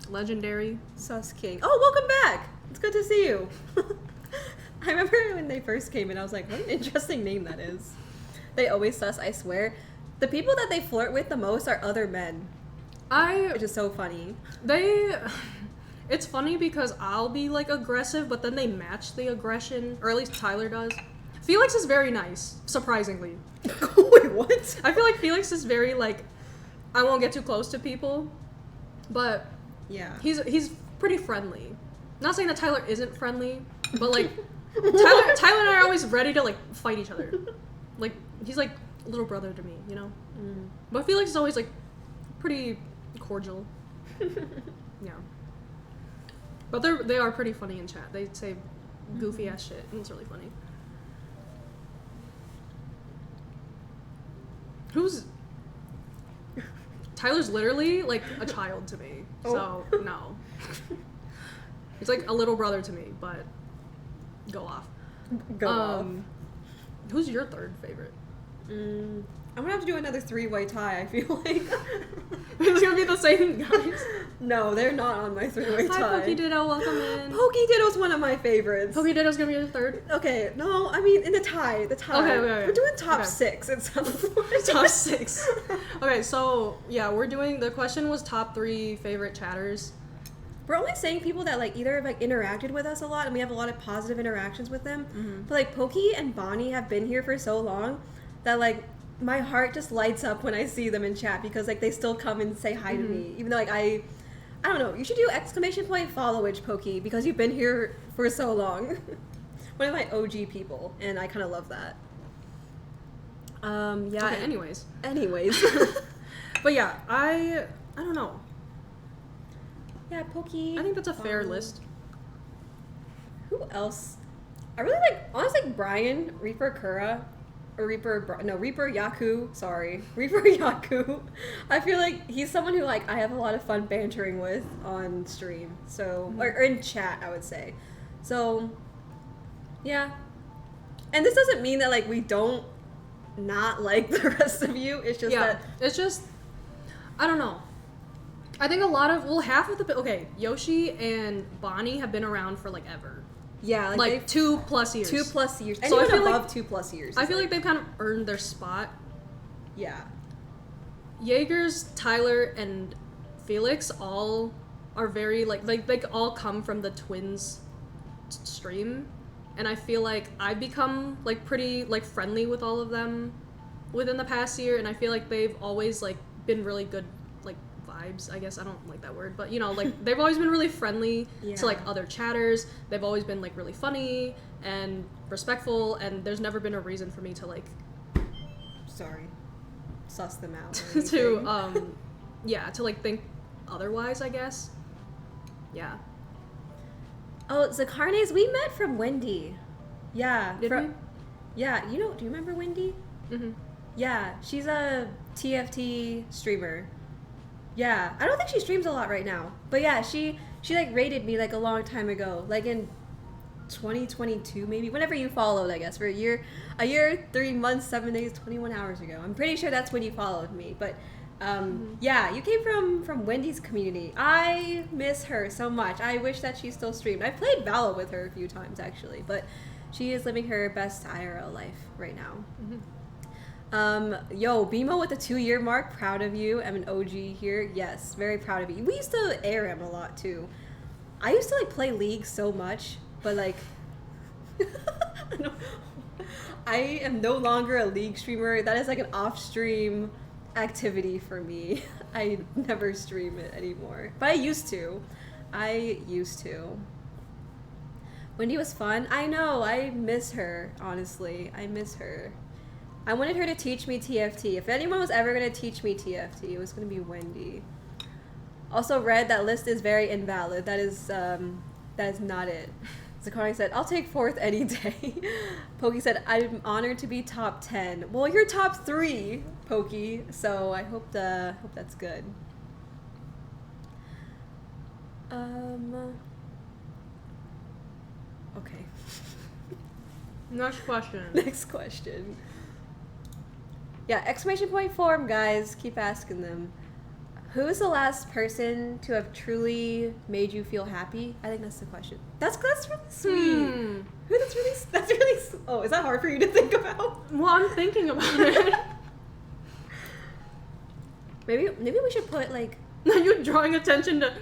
Legendary. Sus King. Oh, welcome back! It's good to see you. I remember when they first came in, I was like, what an interesting name that is. They always sus, I swear. The people that they flirt with the most are other men, which is so funny. It's funny because I'll be like aggressive, but then they match the aggression, or at least Tyler does. Felix is very nice, surprisingly. Wait, what? I feel like Felix is very like, I won't get too close to people, but Yeah. he's pretty friendly. Not saying that Tyler isn't friendly, but like Tyler and I are always ready to like fight each other. Like he's like a little brother to me, you know. But Felix is always like pretty cordial. Yeah. But they are pretty funny in chat. They say goofy ass shit, and it's really funny. Tyler's literally like a child to me. So no. He's like a little brother to me, but go off. Go off. Who's your third favorite? I'm gonna have to do another 3-way tie, I feel like. It's gonna be the same guys. No, they're not on my 3-way tie. Hi, Pokey Ditto, welcome in. Pokey Ditto's one of my favorites. Pokey Ditto's gonna be your third. Okay, no, I mean in the tie. Okay. We're doing top Okay. 6. It sounds like. Top 6. Okay, so yeah, the question was top 3 favorite chatters. We're only saying people that like either have like interacted with us a lot and we have a lot of positive interactions with them. But like Pokey and Bonnie have been here for so long that like my heart just lights up when I see them in chat because like they still come and say hi to me. Even though like I don't know, you should do ! Followage Pokey because you've been here for so long. One of my OG people, and I kinda love that. Yeah. Okay, anyways. But yeah, I don't know. Yeah, Pokey. I think that's a fair Bonnie. list. Who else? I really honestly like Brian, Reaper Kura, or Reaper Yaku. Sorry, Reaper Yaku. I feel like he's someone who like I have a lot of fun bantering with on stream. So or in chat, I would say. So yeah, and this doesn't mean that like we don't not like the rest of you. It's just that it's just I don't know. I think half of Yoshi and Bonnie have been around for like ever. Yeah, like 2+ years. 2+ years. So I feel above like 2+ years. I feel like they've kind of earned their spot. Yeah. Jaeger's, Tyler, and Felix all are very like all come from the twins stream, and I feel like I've become like pretty like friendly with all of them within the past year, and I feel like they've always like been really good like vibes. I guess I don't like that word, but you know, like they've always been really friendly to like other chatters. They've always been like really funny and respectful, and there's never been a reason for me to like suss them out to like think otherwise, I guess. Yeah. Oh, Zacarnes, we met from Wendy. Yeah. Did we? Yeah, do you remember Wendy? Mm-hmm. Yeah, she's a TFT streamer. Yeah, I don't think she streams a lot right now. But yeah, she like rated me like a long time ago, like in 2022 maybe, whenever you followed, I guess, for a year, 3 months, 7 days, 21 hours ago. I'm pretty sure that's when you followed me. But yeah, you came from Wendy's community. I miss her so much. I wish that she still streamed. I've played Valor with her a few times actually, but she is living her best IRL life right now. Yo, BMO with the 2-year mark, proud of you. I'm an OG here. Yes, very proud of you. We used to air him a lot too. I used to like play League so much, but like I am no longer a League streamer. That is like an off-stream activity for me. I never stream it anymore, but I used to. Wendy was fun. I know, I miss her, honestly. I miss her. I wanted her to teach me TFT. If anyone was ever going to teach me TFT, it was going to be Wendy. Also read that list is very invalid. That is not it. Zakari said, I'll take 4th any day. Pokey said, I'm honored to be top 10. Well, you're top 3, Pokey, so I hope that's good. Okay. Next question. Next question. Yeah, exclamation point form, guys. Keep asking them. Who is the last person to have truly made you feel happy? I think that's the question. That's really sweet. That's really. Oh, is that hard for you to think about? Well, I'm thinking about it. Maybe we should put like. You're drawing attention to.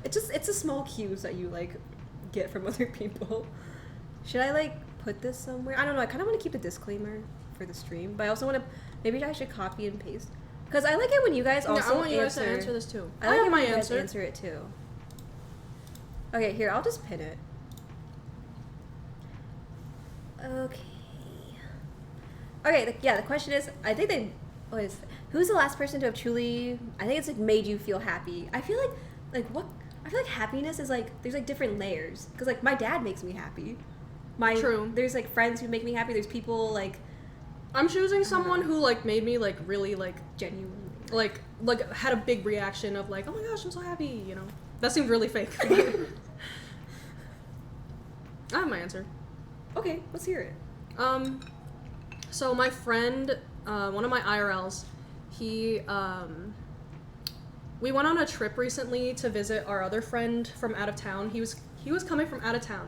It's a small cues that you like get from other people. Should I like put this somewhere? I don't know. I kind of want to keep a disclaimer for the stream, but I also want to. Maybe I should copy and paste. Because I like it when you guys also answer. I want you guys to answer this too. I like have it my when you guys answer. answer it too. Okay, here, I'll just pin it. Okay. Okay, the question is, I think who's the last person to have truly, I think it's like made you feel happy. I feel like happiness is like, there's like different layers. Because like my dad makes me happy. True. There's like friends who make me happy. There's people like, I'm choosing someone who like made me like really like genuinely like had a big reaction of like, oh my gosh, I'm so happy, you know. That seemed really fake. I have my answer. Okay, let's hear it. So my friend, one of my IRLs, we went on a trip recently to visit our other friend from out of town. He was coming from out of town.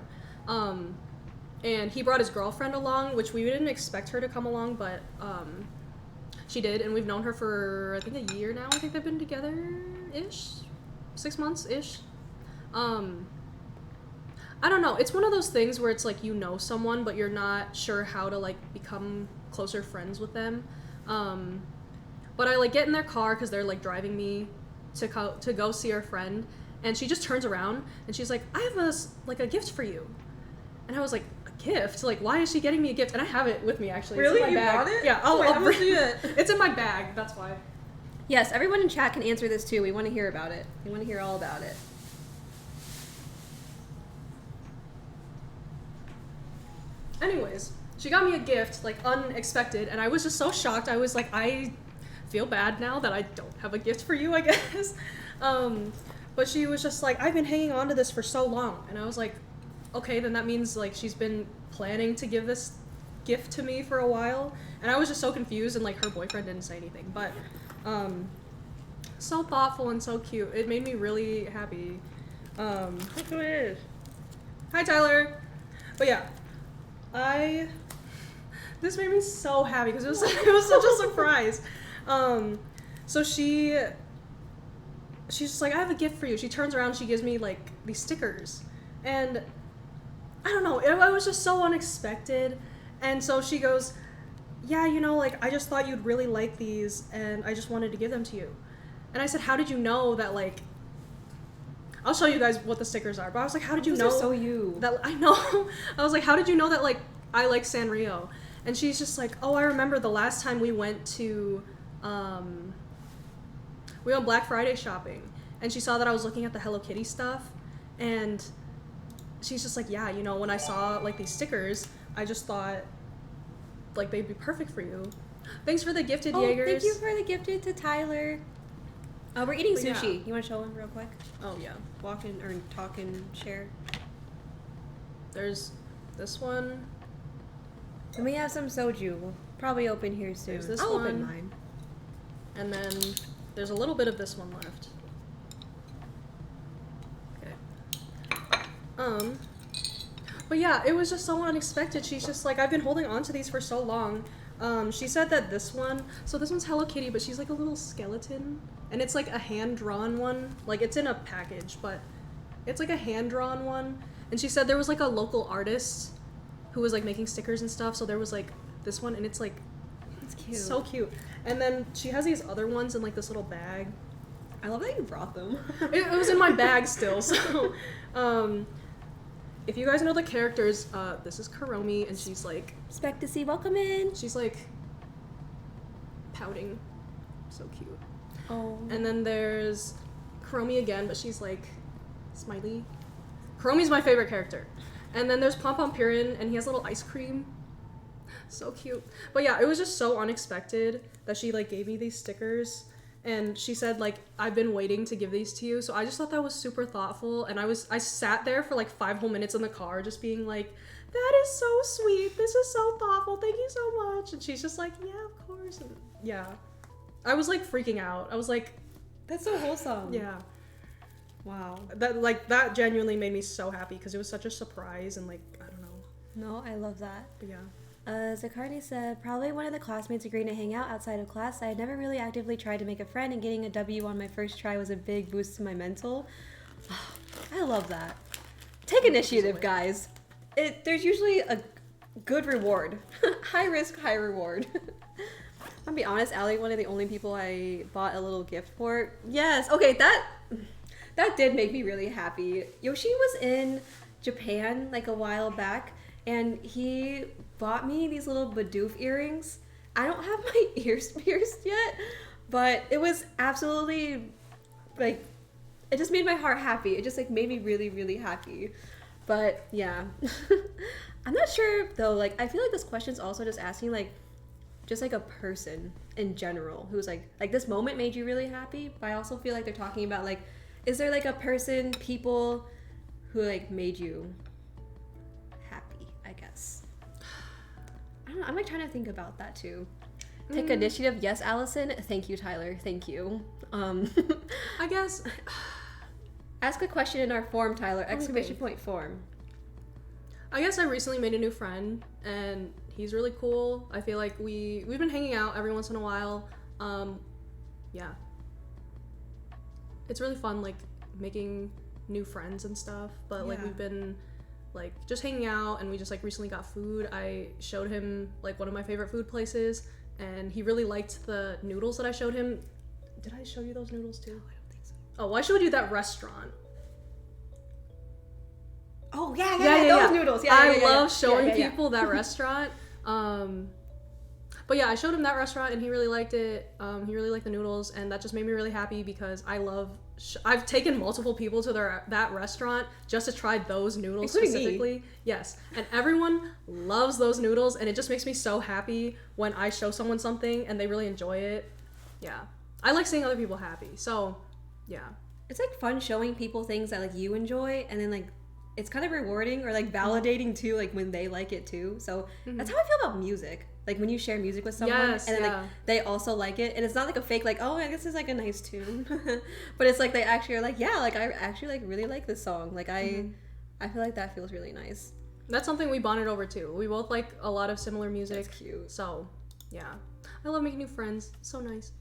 And he brought his girlfriend along, which we didn't expect her to come along, but she did, and we've known her for, I think, a year now. I think they've been together-ish? 6 months-ish? I don't know. It's one of those things where it's like you know someone, but you're not sure how to, like, become closer friends with them. But I, like, get in their car because they're, like, driving me to go see our friend, and she just turns around, and she's like, I have a gift for you. And I was like, gift? Like, why is she getting me a gift? And I have it with me, actually. Really? It's in my You bag. brought it? Yeah, I'll see it. It's in my bag, that's why. Yes, everyone in chat can answer this too. We want to hear about it. We want to hear all about it. Anyways, she got me a gift, like, unexpected, and I was just so shocked. I was like, I feel bad now that I don't have a gift for you, I guess. But she was just like, I've been hanging on to this for so long. And I was like, okay, then that means, like, she's been planning to give this gift to me for a while. And I was just so confused, and, like, her boyfriend didn't say anything. But so thoughtful and so cute. It made me really happy. Look who it is. Hi, Tyler. But yeah, this made me so happy because it was such a surprise. So she's just like, I have a gift for you. She turns around, she gives me like these stickers, and I don't know, it was just so unexpected. And so she goes, yeah, you know, like, I just thought you'd really like these, and I just wanted to give them to you. And I said, how did you know that, like, I'll show you guys what the stickers are, but I was like, how did you know? Those are so you. That, I know. I was like, how did you know that, like, I like Sanrio? And she's just like, oh, I remember the last time we went Black Friday shopping, and she saw that I was looking at the Hello Kitty stuff, and she's just like, yeah, you know, when I saw, like, these stickers, I just thought, like, they'd be perfect for you. Thanks for the gifted, Jaegers. Thank you for the gifted to Tyler. We're eating But sushi. yeah. You want to show him real quick? Oh, yeah. Walk in or talk and share. There's this one. And we have some soju. We'll probably open here soon. There's this I'll open one. mine. And then there's a little bit of this one left. Okay. But yeah, it was just so unexpected. She's just like, I've been holding on to these for so long. She said that this one's Hello Kitty, but she's like a little skeleton. And it's like a hand-drawn one. Like, it's in a package, but it's like a hand-drawn one. And she said there was like a local artist who was like making stickers and stuff. So there was like this one, and it's like, It's cute. so cute. And then she has these other ones in like this little bag. I love that you brought them. It was in my bag still. So, if you guys know the characters, this is Karomi, and she's like, Expect to see. Welcome in. she's like pouting. So cute. Oh. And then there's Karomi again, but she's like smiley. Karomi's my favorite character. And then there's Pom Pom Purin, and he has little ice cream. So cute. But yeah, it was just so unexpected that she like gave me these stickers, and she said like, I've been waiting to give these to you. So I just thought that was super thoughtful, and I sat there for like 5 whole minutes in the car just being like, that is so sweet, this is so thoughtful, thank you so much. And she's just like, yeah, of course. And yeah, I was like freaking out. I was like, That's so wholesome. yeah. Wow. That genuinely made me so happy because it was such a surprise, and like, I don't know. No, I love that. But yeah. Zakarni said, probably one of the classmates agreeing to hang out outside of class. I had never really actively tried to make a friend, and getting a W on my first try was a big boost to my mental. I love that. Take initiative, guys. There's usually a good reward. High risk, high reward. I'll be honest, Allie, one of the only people I bought a little gift for. Yes, okay, that did make me really happy. Yoshi was in Japan like a while back, and he bought me these little Bidoof earrings. I don't have my ears pierced yet, but it was absolutely, like, it just made my heart happy. It just, like, made me really, really happy. But, yeah. I'm not sure, though, like, I feel like this question's also just asking, like, just, like, a person in general who's, like, this moment made you really happy, but I also feel like they're talking about, like, is there, like, a person, people who, like, made you happy, I guess. I don't know, I'm like trying to think about that too. Take initiative, yes, Allison. Thank you, Tyler. Thank you. I guess. Ask a question in our form, Tyler. Exclamation point form. I guess I recently made a new friend, and he's really cool. I feel like we've been hanging out every once in a while. Yeah. It's really fun, like, making new friends and stuff, but like, we've been like just hanging out, and we just like recently got food. I showed him like one of my favorite food places, and he really liked the noodles that I showed him. Did I show you those noodles too? I don't think so. Oh, well, I showed you that restaurant. Oh yeah, those noodles. I love showing people that restaurant. But yeah, I showed him that restaurant, and he really liked it. He really liked the noodles, and that just made me really happy because I love. I've taken multiple people to that restaurant just to try those noodles, including specifically. Me. Yes, and everyone loves those noodles, and it just makes me so happy when I show someone something and they really enjoy it. Yeah, I like seeing other people happy. So, yeah, it's like fun showing people things that like you enjoy, and then like it's kind of rewarding or like validating too, like when they like it too. So that's how I feel about music. Like when you share music with someone and then like they also like it, and it's not like a fake like, oh, this is like a nice tune, but it's like they actually are like, yeah, like I actually like really like this song. Like I feel like that feels really nice. That's something we bonded over too. We both like a lot of similar music. That's cute. So yeah, I love making new friends. So nice.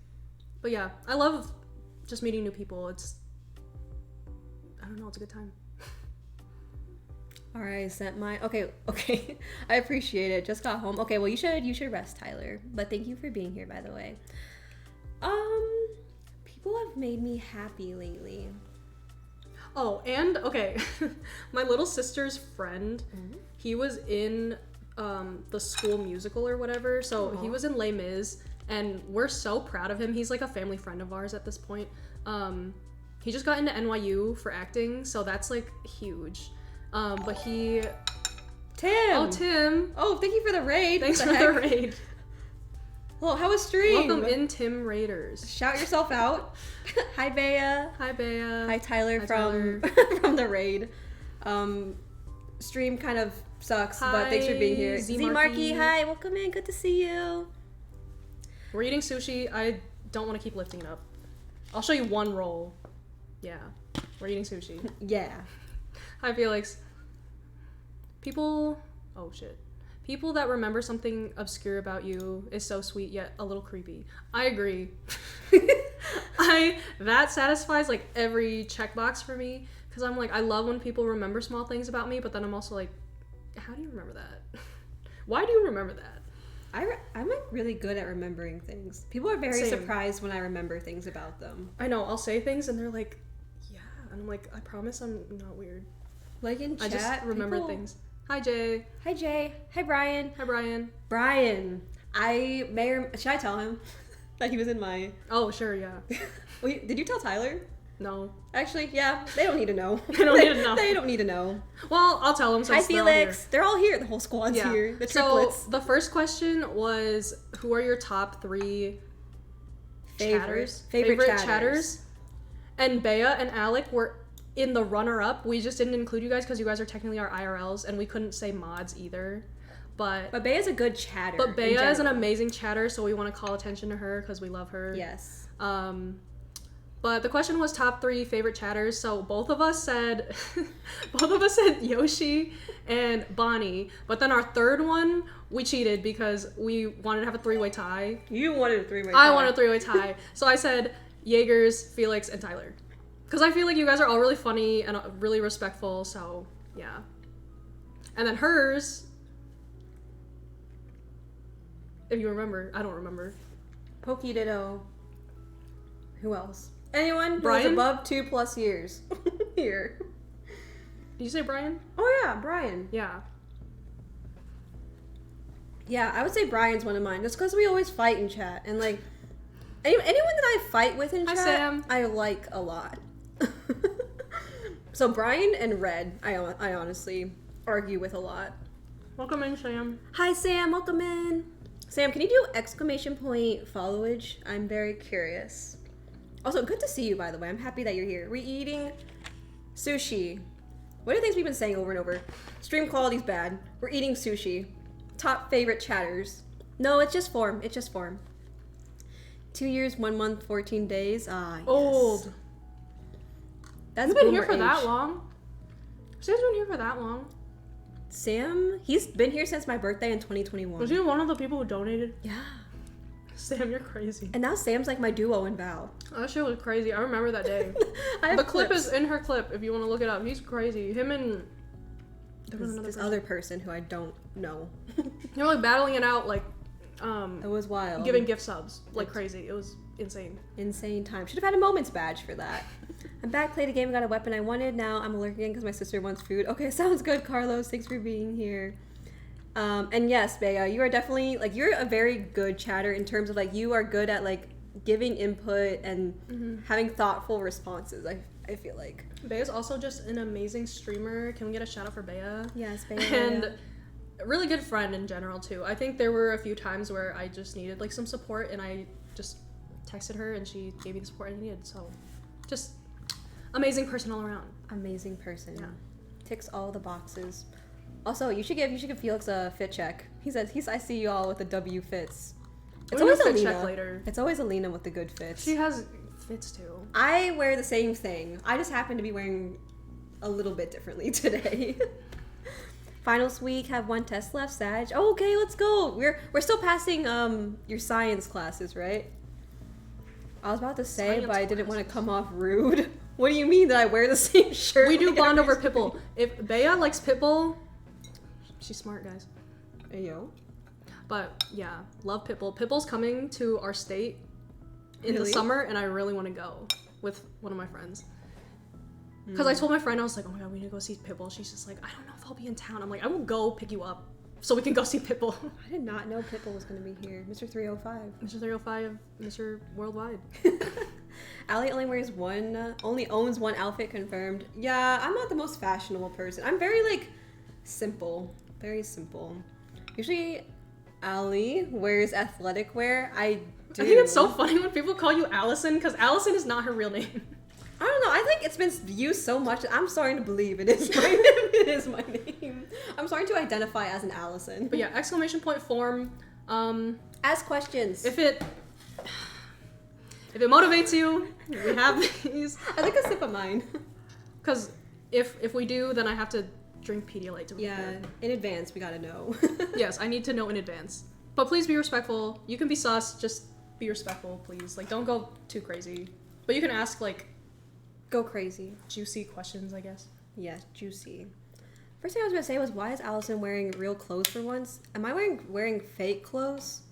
But yeah, I love just meeting new people. I don't know, it's a good time. All right, I sent my okay. I appreciate it. Just got home. Okay, well you should rest, Tyler. But thank you for being here, by the way. People have made me happy lately. Oh, and okay, my little sister's friend, he was in the school musical or whatever. So he was in Les Mis, and we're so proud of him. He's like a family friend of ours at this point. He just got into NYU for acting, so that's like huge. But he... Tim! Oh, Tim! Oh, thank you for the raid. Thanks for the raid. Well, how was stream? Welcome in, Tim Raiders. Shout yourself out. Hi, Bea. Hi, Bea. Hi, Tyler from the raid. Stream kind of sucks, but thanks for being here. Z-Marky, hi. Welcome in. Good to see you. We're eating sushi. I don't want to keep lifting it up. I'll show you one roll. Yeah. We're eating sushi. Yeah. Hi, Felix. People that remember something obscure about you is so sweet yet a little creepy. I agree. That satisfies like every checkbox for me, because I'm like, I love when people remember small things about me, but then I'm also like, how do you remember that? Why do you remember that? I'm like really good at remembering things. People are very surprised when I remember things about them. I know, I'll say things and they're like, yeah, and I'm like, I promise I'm not weird. Like in chat, I just remember things. Hi, Jay. Hi, Jay. Hi, Brian. Hi, Brian. Brian. Should I tell him that he was in my... Oh, sure, yeah. Wait, did you tell Tyler? No. Actually, yeah, they don't need to know. They don't need to know. They don't need to know. Well, I'll tell them. Hi, Felix. They're all here. The whole squad's here. The triplets. So, the first question was, who are your top 3 favorite chatters? And Bea and Alec were in the runner-up. We just didn't include you guys because you guys are technically our IRLs, and we couldn't say mods either. But Bea's a good chatter. But Bea is an amazing chatter, so we want to call attention to her because we love her. Yes. But the question was top 3 favorite chatters. So both of us said Yoshi and Bonnie. But then our third one, we cheated because we wanted to have a 3-way tie. You wanted a 3-way tie. I wanted a 3-way tie. So I said Jaegers, Felix, and Tyler. Because I feel like you guys are all really funny and really respectful, so yeah. And then hers, if you remember, I don't remember. Pokey Ditto. Who else? Anyone Brian? who's above 2+ years here. Did you say Brian? Oh yeah, Brian. Yeah. Yeah, I would say Brian's one of mine, just because we always fight in chat, and like anyone that I fight with in chat, Sam. I like a lot. So Brian and Red, I honestly argue with a lot. Welcome in, Sam. Hi Sam, welcome in. Sam, can you do !followage? I'm very curious. Also, good to see you, by the way. I'm happy that you're here. We're eating sushi. What are things we've been saying over and over? Stream quality's bad. We're eating sushi. Top favorite chatters. No, it's just form. 2 years, 1 month, 14 days. Ah, yes. Old. That's You've been here boomer for that age. long? Sam's been here for that long? Sam, he's been here since my birthday in 2021. Was he one of the people who donated? Yeah. Sam, you're crazy. And now Sam's like my duo in Val. Oh, that shit was crazy. I remember that day. The clip is in her clip if you want to look it up. He's crazy. Him and this other person who I don't know. They're like battling it out, like It was wild. giving gift subs like crazy. It was insane. Insane time. Should have had a moments badge for that. I'm back, played a game, got a weapon I wanted. Now I'm allergic again because my sister wants food. Okay, sounds good, Carlos. Thanks for being here. And yes, Bea, you are definitely, like, you're a very good chatter in terms of, like, you are good at, like, giving input and having thoughtful responses, I feel like. Bea is also just an amazing streamer. Can we get a shout out for Bea? Yes, Bea. And a really good friend in general, too. I think there were a few times where I just needed, like, some support, and I just texted her, and she gave me the support I needed. So, just amazing person all around. Amazing person. Yeah. Ticks all the boxes. Also, you should give Felix a fit check. I see you all with the W fits. It's always fit Alina. check later. It's always Alina with the good fits. She has fits too. I wear the same thing. I just happen to be wearing a little bit differently today. Finals week, have one test left, Sag. Oh, okay, let's go. We're still passing your science classes, right? I was about to say, Science but I didn't want to classes. come off rude. What do you mean that I wear the same shirt? We do like bond every over Pitbull. If Bea likes Pitbull, she's smart, guys. Hey, yo. But yeah, love Pitbull. Pitbull's coming to our state in the Really? summer, and I really want to go with one of my friends. Because I told my friend, I was like, oh my god, we need to go see Pitbull. She's just like, I don't know if I'll be in town. I'm like, I will go pick you up so we can go see Pitbull. I did not know Pitbull was going to be here. Mr. 305. Mr. 305, Mr. Worldwide. Allie only owns one outfit confirmed. Yeah, I'm not the most fashionable person. I'm very, like, simple. Very simple. Usually, Allie wears athletic wear. I do. I think it's so funny when people call you Allison, because Allison is not her real name. I don't know. I think it's been used so much that I'm starting to believe it is my it is my name. I'm starting to identify as an Allison. But yeah, exclamation point form. Ask questions. If it motivates you, we have these. I like a sip of mine. Because if we do, then I have to drink Pedialyte to Yeah, prepare. in advance, we gotta know. Yes, I need to know in advance. But please be respectful. You can be sus, just be respectful, please. Like, don't go too crazy. But you can ask, like, Go crazy. juicy questions, I guess. Yeah, juicy. First thing I was gonna say was, why is Allison wearing real clothes for once? Am I wearing fake clothes?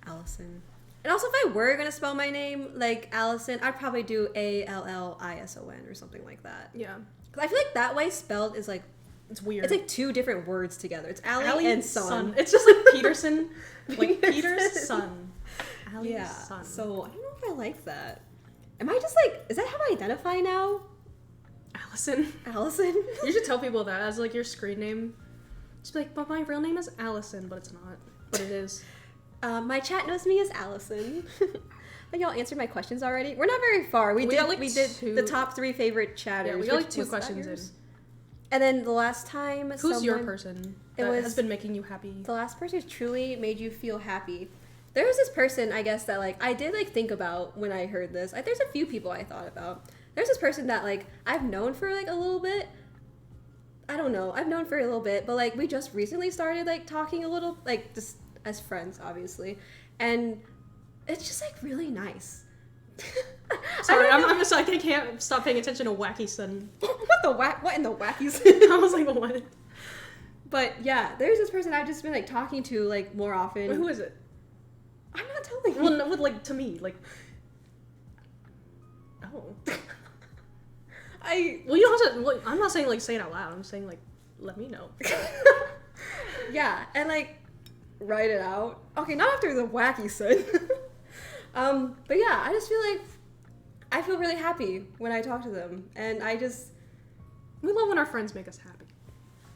Allison. And also, if I were gonna spell my name like Allison, I'd probably do Allison or something like that. Yeah. Because I feel like that way spelled is like, It's weird. it's like two different words together. It's Allie, Allie and son. It's just like Peterson. Like Peter's son. Allie's Yeah. son. So I don't know if I like that. Am I just like, is that how I identify now? Allison. Allison? You should tell people that as like your screen name. Just be like, but my real name is Allison, but it's not. But it is. My chat knows me as Allison. I think y'all answered my questions already. We're not very far. We got, like, did two. the top 3 favorite chatters. Yeah, we got like which 2 was that questions in. yours? And then the last time, Who's your person It that was- has been making you happy? the last person who truly made you feel happy. There was this person, I guess, that like I did like think about when I heard this. There's a few people I thought about. There's this person that like I've known for like a little bit. I don't know. I've known for a little bit, but like we just recently started like talking a little, like just as friends, obviously, and it's just like really nice. Sorry, I don't know. I'm sorry. I can't stop paying attention to Wacky Son. What in the wackies? I was like, what? But yeah, there's this person I've just been like talking to like more often. Wait, who is it? I'm not telling you. Well, no, with like to me, like. Oh. Well, you don't have to. Well, I'm not saying like say it out loud. I'm saying like let me know. Yeah, and like write it out. Okay, not after the wacky son. But yeah, I just feel like I feel really happy when I talk to them, and I just We love when our friends make us happy.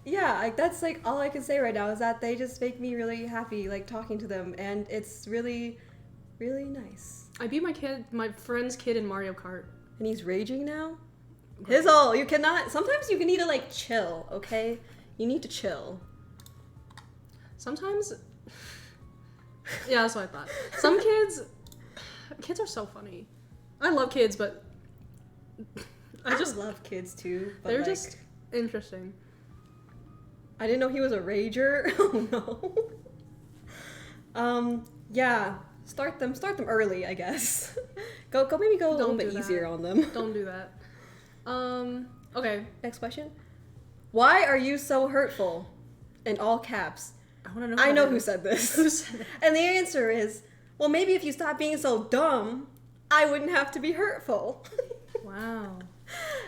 yeah, like that's like all I can say right now is that they just make me really happy, like talking to them, and it's really, really nice. I beat my friend's kid in Mario Kart. And he's raging now. Great. Hizzle, you cannot. Sometimes you need to like chill. Okay, you need to chill. Sometimes. Yeah, that's what I thought. Some kids are so funny. I love kids, but I just love kids too. But they're like, just interesting. I didn't know he was a rager. Oh no. Yeah. Start them early, I guess. Maybe go a little Don't bit do that. easier on them. Don't do that. Okay. Next question. Why are you so hurtful? In all caps. I want to know. I know who said this. Who said it? And the answer is, well, maybe if you stop being so dumb, I wouldn't have to be hurtful. Wow.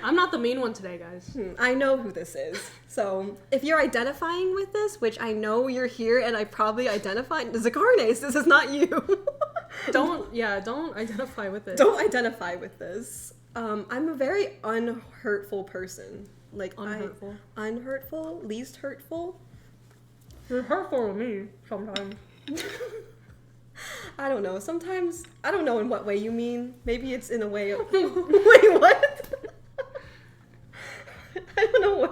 I'm not the mean one today, guys. I know who this is. So if you're identifying with this, which I know you're here and I probably identified, Zakarnes, this is not you. Don't identify with it. Don't identify with this. I'm a very unhurtful person. Like Unhurtful. Unhurtful, least hurtful. You're hurtful to me sometimes. I don't know. Sometimes I don't know in what way you mean. Maybe it's in a way of wait, what?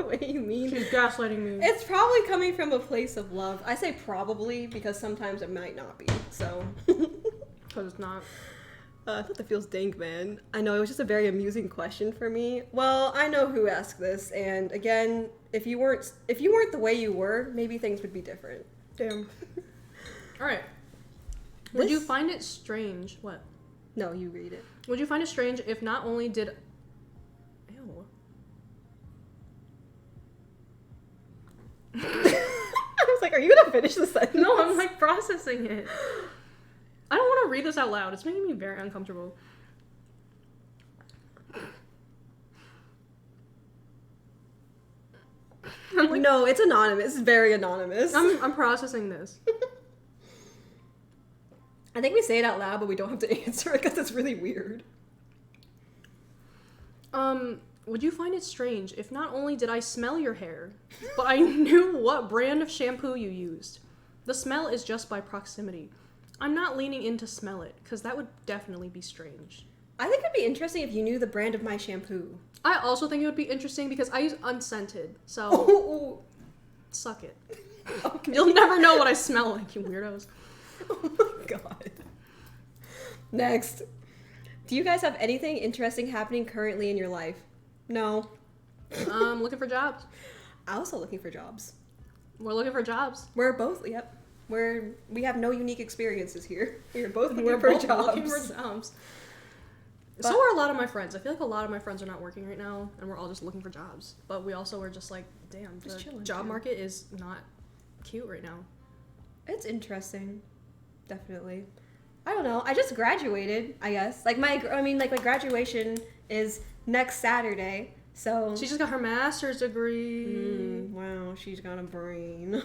way you mean. She's gaslighting me. It's probably coming from a place of love. I say probably because sometimes it might not be. So. Because it's not. I thought that feels dank, man. I know, it was just a very amusing question for me. Well, I know who asked this, and again, if you weren't the way you were, maybe things would be different. Damn. All right. Would you find it strange? What? No, you read it. Would you find it strange if not only did... Ew. I was like, are you gonna finish the sentence? No, I'm like processing it. I don't want to read this out loud. It's making me very uncomfortable. I'm like, No, it's anonymous. It's very anonymous. I'm processing this. I think we say it out loud, but we don't have to answer it because it's really weird. Would you find it strange if not only did I smell your hair, but I knew what brand of shampoo you used? The smell is just by proximity. I'm not leaning in to smell it, because that would definitely be strange. I think it'd be interesting if you knew the brand of my shampoo. I also think it would be interesting because I use unscented, so Oh, suck it. okay. You'll never know what I smell like, you weirdos. Oh my god. Next. Do you guys have anything interesting happening currently in your life? No. Looking for jobs. I'm also looking for jobs. We're looking for jobs. We're both, yep. We have no unique experiences here. We're both looking We're for both jobs. looking for jobs. But- So are a lot of my friends. I feel like a lot of my friends are not working right now, and we're all just looking for jobs. But we also were just like, damn, Just the chilling, job too. market is not cute right now. It's interesting. Definitely. I don't know. I just graduated, I guess. My graduation is next Saturday. So She just got her master's degree. wow, she's got a brain.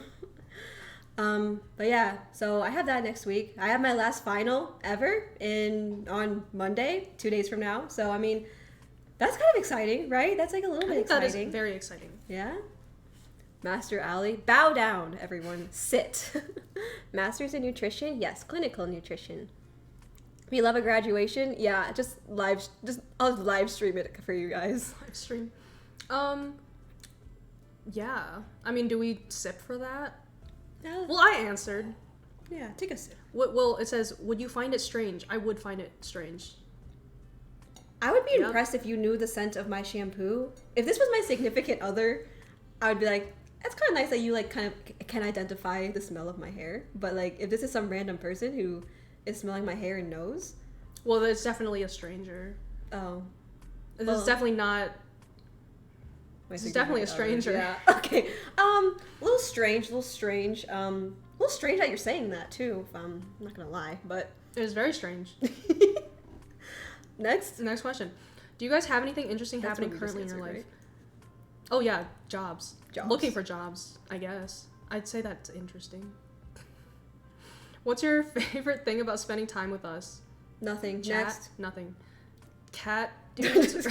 But yeah, so I have that next week. I have my last final ever on Monday, 2 days from now. So I mean, that's kind of exciting, right? That's like a little I bit think that exciting. is very exciting. Yeah. Master Ali, bow down, everyone. Sit. Masters in nutrition, yes. Clinical nutrition. We love a graduation, yeah. I'll live stream it for you guys. Live stream. Yeah. I mean, do we sip for that? Well, I answered. Yeah, take a sip. Well, it says, would you find it strange? I would find it strange. I would be Yep. impressed if you knew the scent of my shampoo. If this was my significant other, I would be like, that's kind of nice that you kind of can identify the smell of my hair. But if this is some random person who is smelling my hair and knows, Well, it's definitely a stranger. oh, This Well- is definitely not... my This is definitely a significant stranger. other. Yeah. Okay. A little strange. A little strange that you're saying that too. If I'm not gonna lie, but It is very strange. next. Next question. Do you guys have anything interesting That's happening what we just currently in your answered, life? Oh yeah, jobs. Jobs. Looking for jobs, I guess. I'd say that's interesting. What's your favorite thing about spending time with us? Nothing. Chat? Next. Nothing. Cat dudes.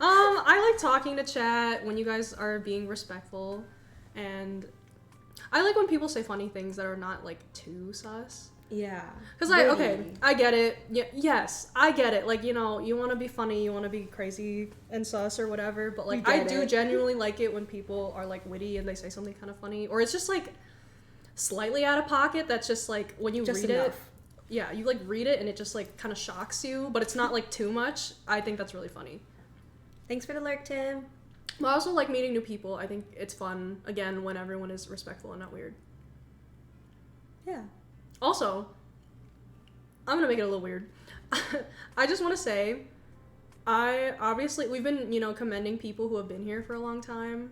I like talking to chat when you guys are being respectful, and I like when people say funny things that are not too sus. Yeah. Because Really. I get it. Yeah, yes, I get it. You want to be funny, you want to be crazy and sus or whatever. But We I get do it. genuinely like it when people are witty and they say something kind of funny, or it's just slightly out of pocket. That's just when you Just read enough. it. Yeah, you read it and it just kind of shocks you, but it's not too much. I think that's really funny. Thanks for the lurk, Tim. But I also like meeting new people. I think it's fun again when everyone is respectful and not weird. Yeah. Also, I'm gonna make it a little weird. I just want to say, we've been, commending people who have been here for a long time,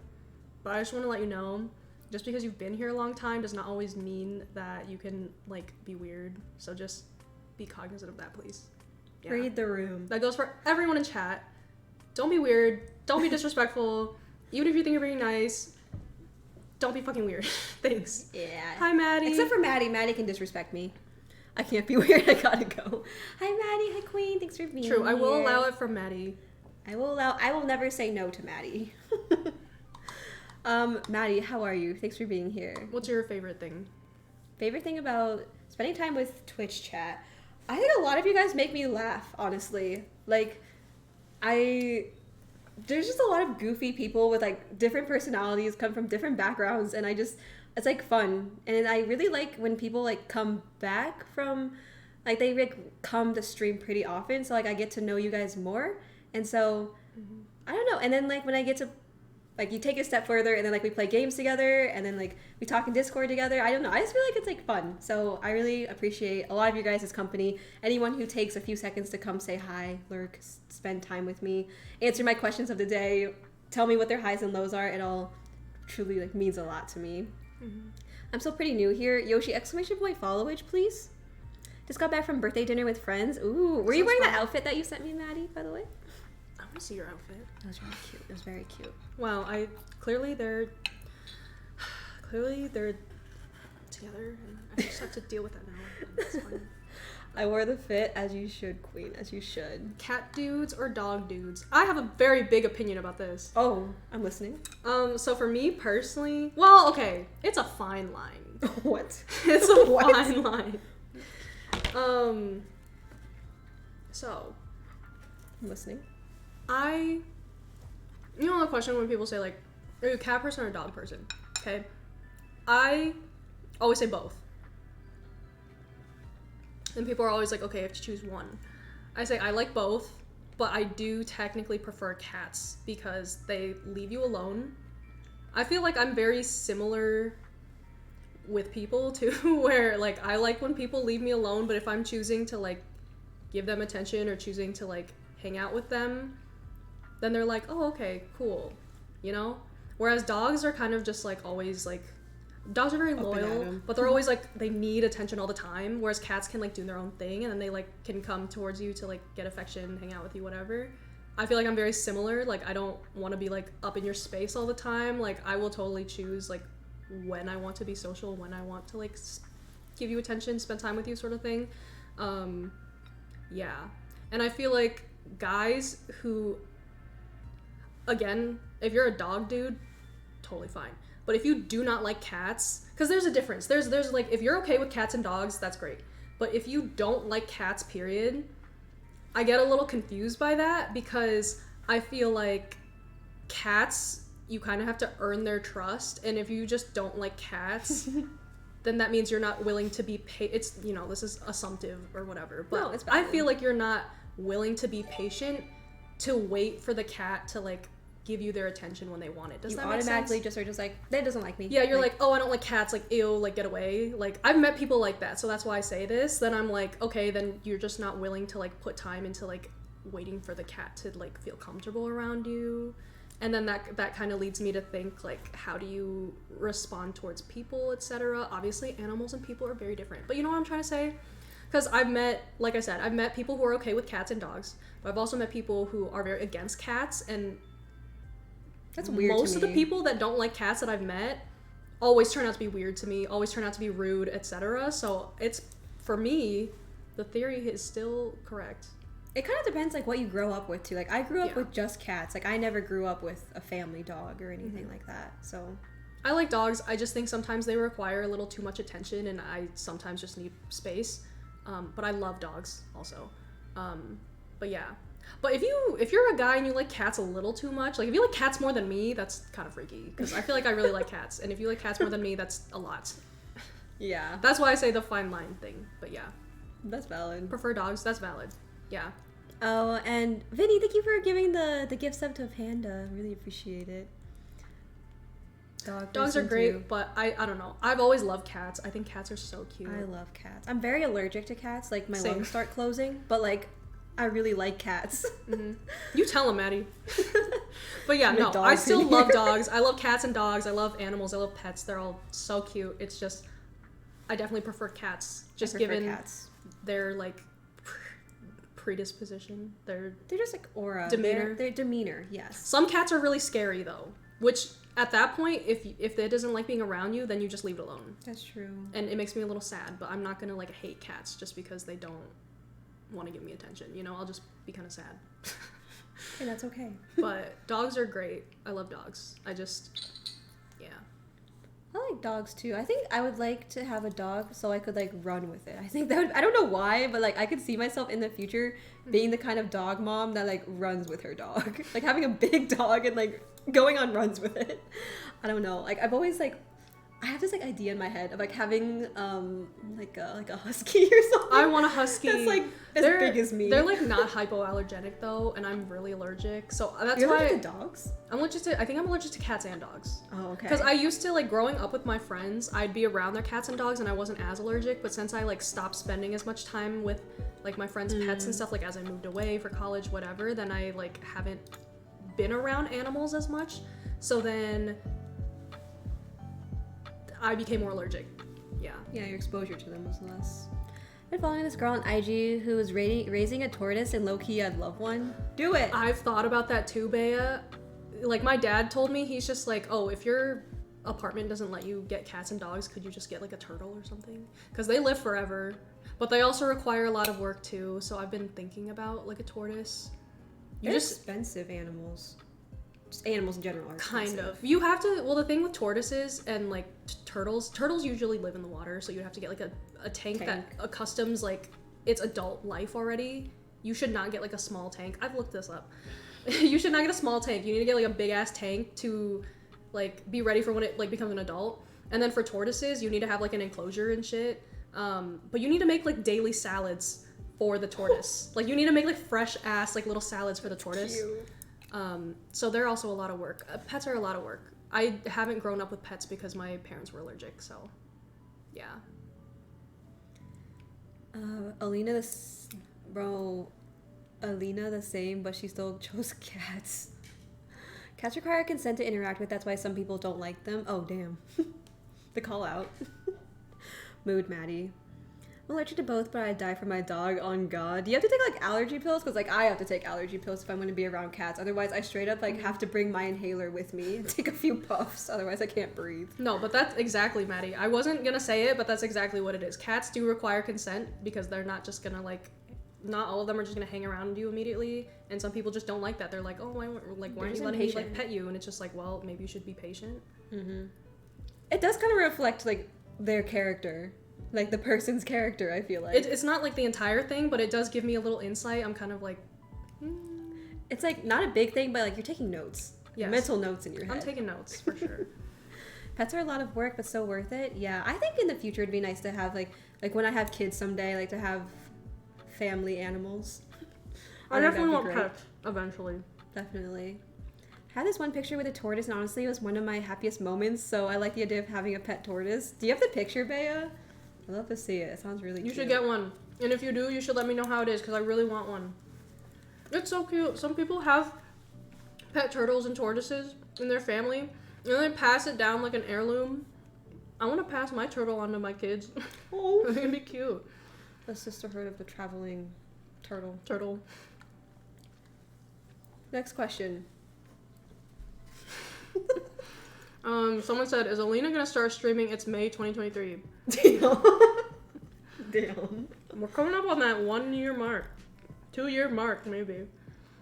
but I just want to let you know, just because you've been here a long time does not always mean that you can, be weird. So just be cognizant of that, please. Yeah. Read the room. That goes for everyone in chat. Don't be weird. Don't be disrespectful. Even if you think you're being nice, don't be fucking weird. Thanks. Yeah. Hi, Maddie. Except for Maddie. Maddie can disrespect me. I can't be weird. I gotta go. Hi, Maddie. Hi, Queen. Thanks for being True, I will here. allow it from Maddie. I will never say no to Maddie. Maddie, how are you? Thanks for being here. What's your favorite thing? Favorite thing about spending time with Twitch chat? I think a lot of you guys make me laugh, honestly. there's just a lot of goofy people with like different personalities, come from different backgrounds, and it's like fun. And I really like when people like come back from, like they like come to stream pretty often, so like I get to know you guys more. And so I don't know. And then like when I get to, like, you take a step further, and then like we play games together, and then like we talk in Discord together. I don't know, I just feel like it's like fun. So I really appreciate a lot of you guys' company. Anyone who takes a few seconds to come say hi, lurk, spend time with me, answer my questions of the day, tell me what their highs and lows are, it all truly like means a lot to me. I'm still pretty new here. Yoshi, exclamation point followage, please. Just got back from birthday dinner with friends. Ooh, were you wearing that outfit that you sent me, Maddie, by the way? I want to see your outfit. It was really cute. It was very cute. Wow, clearly they're together, and I just have to deal with that now. It's fine. I wore the fit, as you should, queen, as you should. Cat dudes or dog dudes? I have a very big opinion about this. Oh, I'm listening. So for me personally, well, okay, it's a fine line. What? It's a fine line. So, I'm listening. You know the question when people say like, are you a cat person or a dog person? Okay. I always say both. And people are always like, okay, I have to choose one. I say I like both, but I do technically prefer cats because they leave you alone. I feel like I'm very similar with people too, where like I like when people leave me alone, but if I'm choosing to like give them attention or choosing to like hang out with them, then they're like, oh, okay, cool, you know? Whereas dogs are kind of just like always like, dogs are very loyal, but they're always like, they need attention all the time, whereas cats can like do their own thing, and then they like can come towards you to like get affection, hang out with you, whatever. I feel like I'm very similar. Like I don't want to be like up in your space all the time. Like I will totally choose like when I want to be social, when I want to like give you attention, spend time with you, sort of thing. Yeah. And I feel like guys who, again, if you're a dog dude, totally fine. But if you do not like cats, because there's a difference. There's like, if you're okay with cats and dogs, that's great. But if you don't like cats, period, I get a little confused by that, because I feel like cats, you kind of have to earn their trust. And if you just don't like cats, then that means you're not willing to be it's, you know, this is assumptive or whatever. But no, it's I feel like you're not willing to be patient to wait for the cat to like give you their attention when they want it. Does that make sense? You automatically just are just like, that doesn't like me. Yeah, you're like, oh, I don't like cats, like, ew, like, get away. Like, I've met people like that, so that's why I say this. Then I'm like, okay, then you're just not willing to like put time into like waiting for the cat to like feel comfortable around you. And then that kind of leads me to think, like, how do you respond towards people, etc.? Obviously, animals and people are very different. But you know what I'm trying to say? Because I've met, like I said, I've met people who are okay with cats and dogs. But I've also met people who are very against cats. And that's weird most to me. Of the people that don't like cats that I've met always turn out to be weird to me, always turn out to be rude, etc. So it's, for me, the theory is still correct. It kind of depends, like, what you grow up with, too. Like, I grew up with just cats. Like, I never grew up with a family dog or anything like that, so. I like dogs. I just think sometimes they require a little too much attention, and I sometimes just need space. But I love dogs, also. But yeah. But if you're a guy and you like cats a little too much, like, if you like cats more than me, that's kind of freaky. Because I feel like I really like cats. And if you like cats more than me, that's a lot. Yeah. That's why I say the fine line thing. But yeah. That's valid. Prefer dogs. That's valid. Yeah. Oh, and Vinny, thank you for giving the gift sub to Panda. Really appreciate it. Dogs are great, too. But I don't know. I've always loved cats. I think cats are so cute. I love cats. I'm very allergic to cats. Like, my lungs start closing. But, like, I really like cats. You tell them, Maddie. But yeah, no, I still love dogs. I love cats and dogs. I love animals. I love pets. They're all so cute. It's just, I definitely prefer cats. Just given cats. Their, like, predisposition, they're just like aura, demeanor. Their demeanor, yes. Some cats are really scary though, which at that point, if it doesn't like being around you, then you just leave it alone. That's true. And it makes me a little sad, but I'm not gonna like hate cats just because they don't want to give me attention. You know, I'll just be kind of sad. And that's okay. But dogs are great. I love dogs. I just, yeah. I like dogs too. I think I would like to have a dog so I could like run with it. I think that would, I don't know why, but like I could see myself in the future being the kind of dog mom that like runs with her dog. Like having a big dog and like going on runs with it. I don't know. Like I've always like I have this like idea in my head of like having like a husky or something. I want a husky. That's like as big as me. They're like not hypoallergenic though, and I'm really allergic. So that's You're why allergic to dogs? I think I'm allergic to cats and dogs. Oh, okay. Because I used to like growing up with my friends, I'd be around their cats and dogs and I wasn't as allergic, but since I like stopped spending as much time with like my friends' pets and stuff, like as I moved away for college, whatever, then I like haven't been around animals as much. So then I became more allergic. Yeah. Yeah, your exposure to them was less. I've been following this girl on IG who is raising a tortoise, and low-key I'd love one. Do it! I've thought about that too, Bea. Like my dad told me, he's just like, oh, if your apartment doesn't let you get cats and dogs, could you just get like a turtle or something? Because they live forever, but they also require a lot of work too. So I've been thinking about like a tortoise. They're expensive animals. Just animals in general are expensive. Kind of. You have to, well, the thing with tortoises and like turtles usually live in the water, so you have to get like a tank that accustoms like its adult life already. You should not get like a small tank. I've looked this up. You should not get a small tank. You need to get like a big ass tank to like be ready for when it like becomes an adult. And then for tortoises, you need to have like an enclosure and shit. But you need to make like daily salads for the tortoise. Like you need to make like fresh ass like little salads for the tortoise. Cute. So they're also a lot of work. Pets are a lot of work. I haven't grown up with pets because my parents were allergic, so yeah. Alina the same, but she still chose cats. Cats require consent to interact with, that's why some people don't like them. Oh, damn. The call out. Mood Maddie. I'm allergic to both, but I die for my dog, on God. Do you have to take like allergy pills? Because like I have to take allergy pills if I'm going to be around cats. Otherwise I straight up like have to bring my inhaler with me and take a few puffs. Otherwise I can't breathe. No, but that's exactly, Maddie. I wasn't going to say it, but that's exactly what it is. Cats do require consent because they're not just going to like, not all of them are just going to hang around you immediately. And some people just don't like that. They're like, oh, why aren't you letting me like pet you? And it's just like, well, maybe you should be patient. Mm-hmm. It does kind of reflect like their character. Like the person's character, I feel like. It's not like the entire thing, but it does give me a little insight. I'm kind of like... It's like not a big thing, but like you're taking notes. Yes. Mental notes in your head. I'm taking notes, for sure. Pets are a lot of work, but so worth it. Yeah, I think in the future it'd be nice to have like when I have kids someday, like to have family animals. I definitely want pets, eventually. Definitely. I had this one picture with a tortoise, and honestly it was one of my happiest moments, so I like the idea of having a pet tortoise. Do you have the picture, Bea? I'd love to see it. It sounds really cute. You should get one. And if you do, you should let me know how it is, because I really want one. It's so cute. Some people have pet turtles and tortoises in their family, and they pass it down like an heirloom. I want to pass my turtle on to my kids. Oh. It'd be cute. The sisterhood of the traveling Turtle. Next question. Someone said, is Alina gonna start streaming? It's May 2023. Damn. We're coming up on that 1 year mark. 2 year mark, maybe.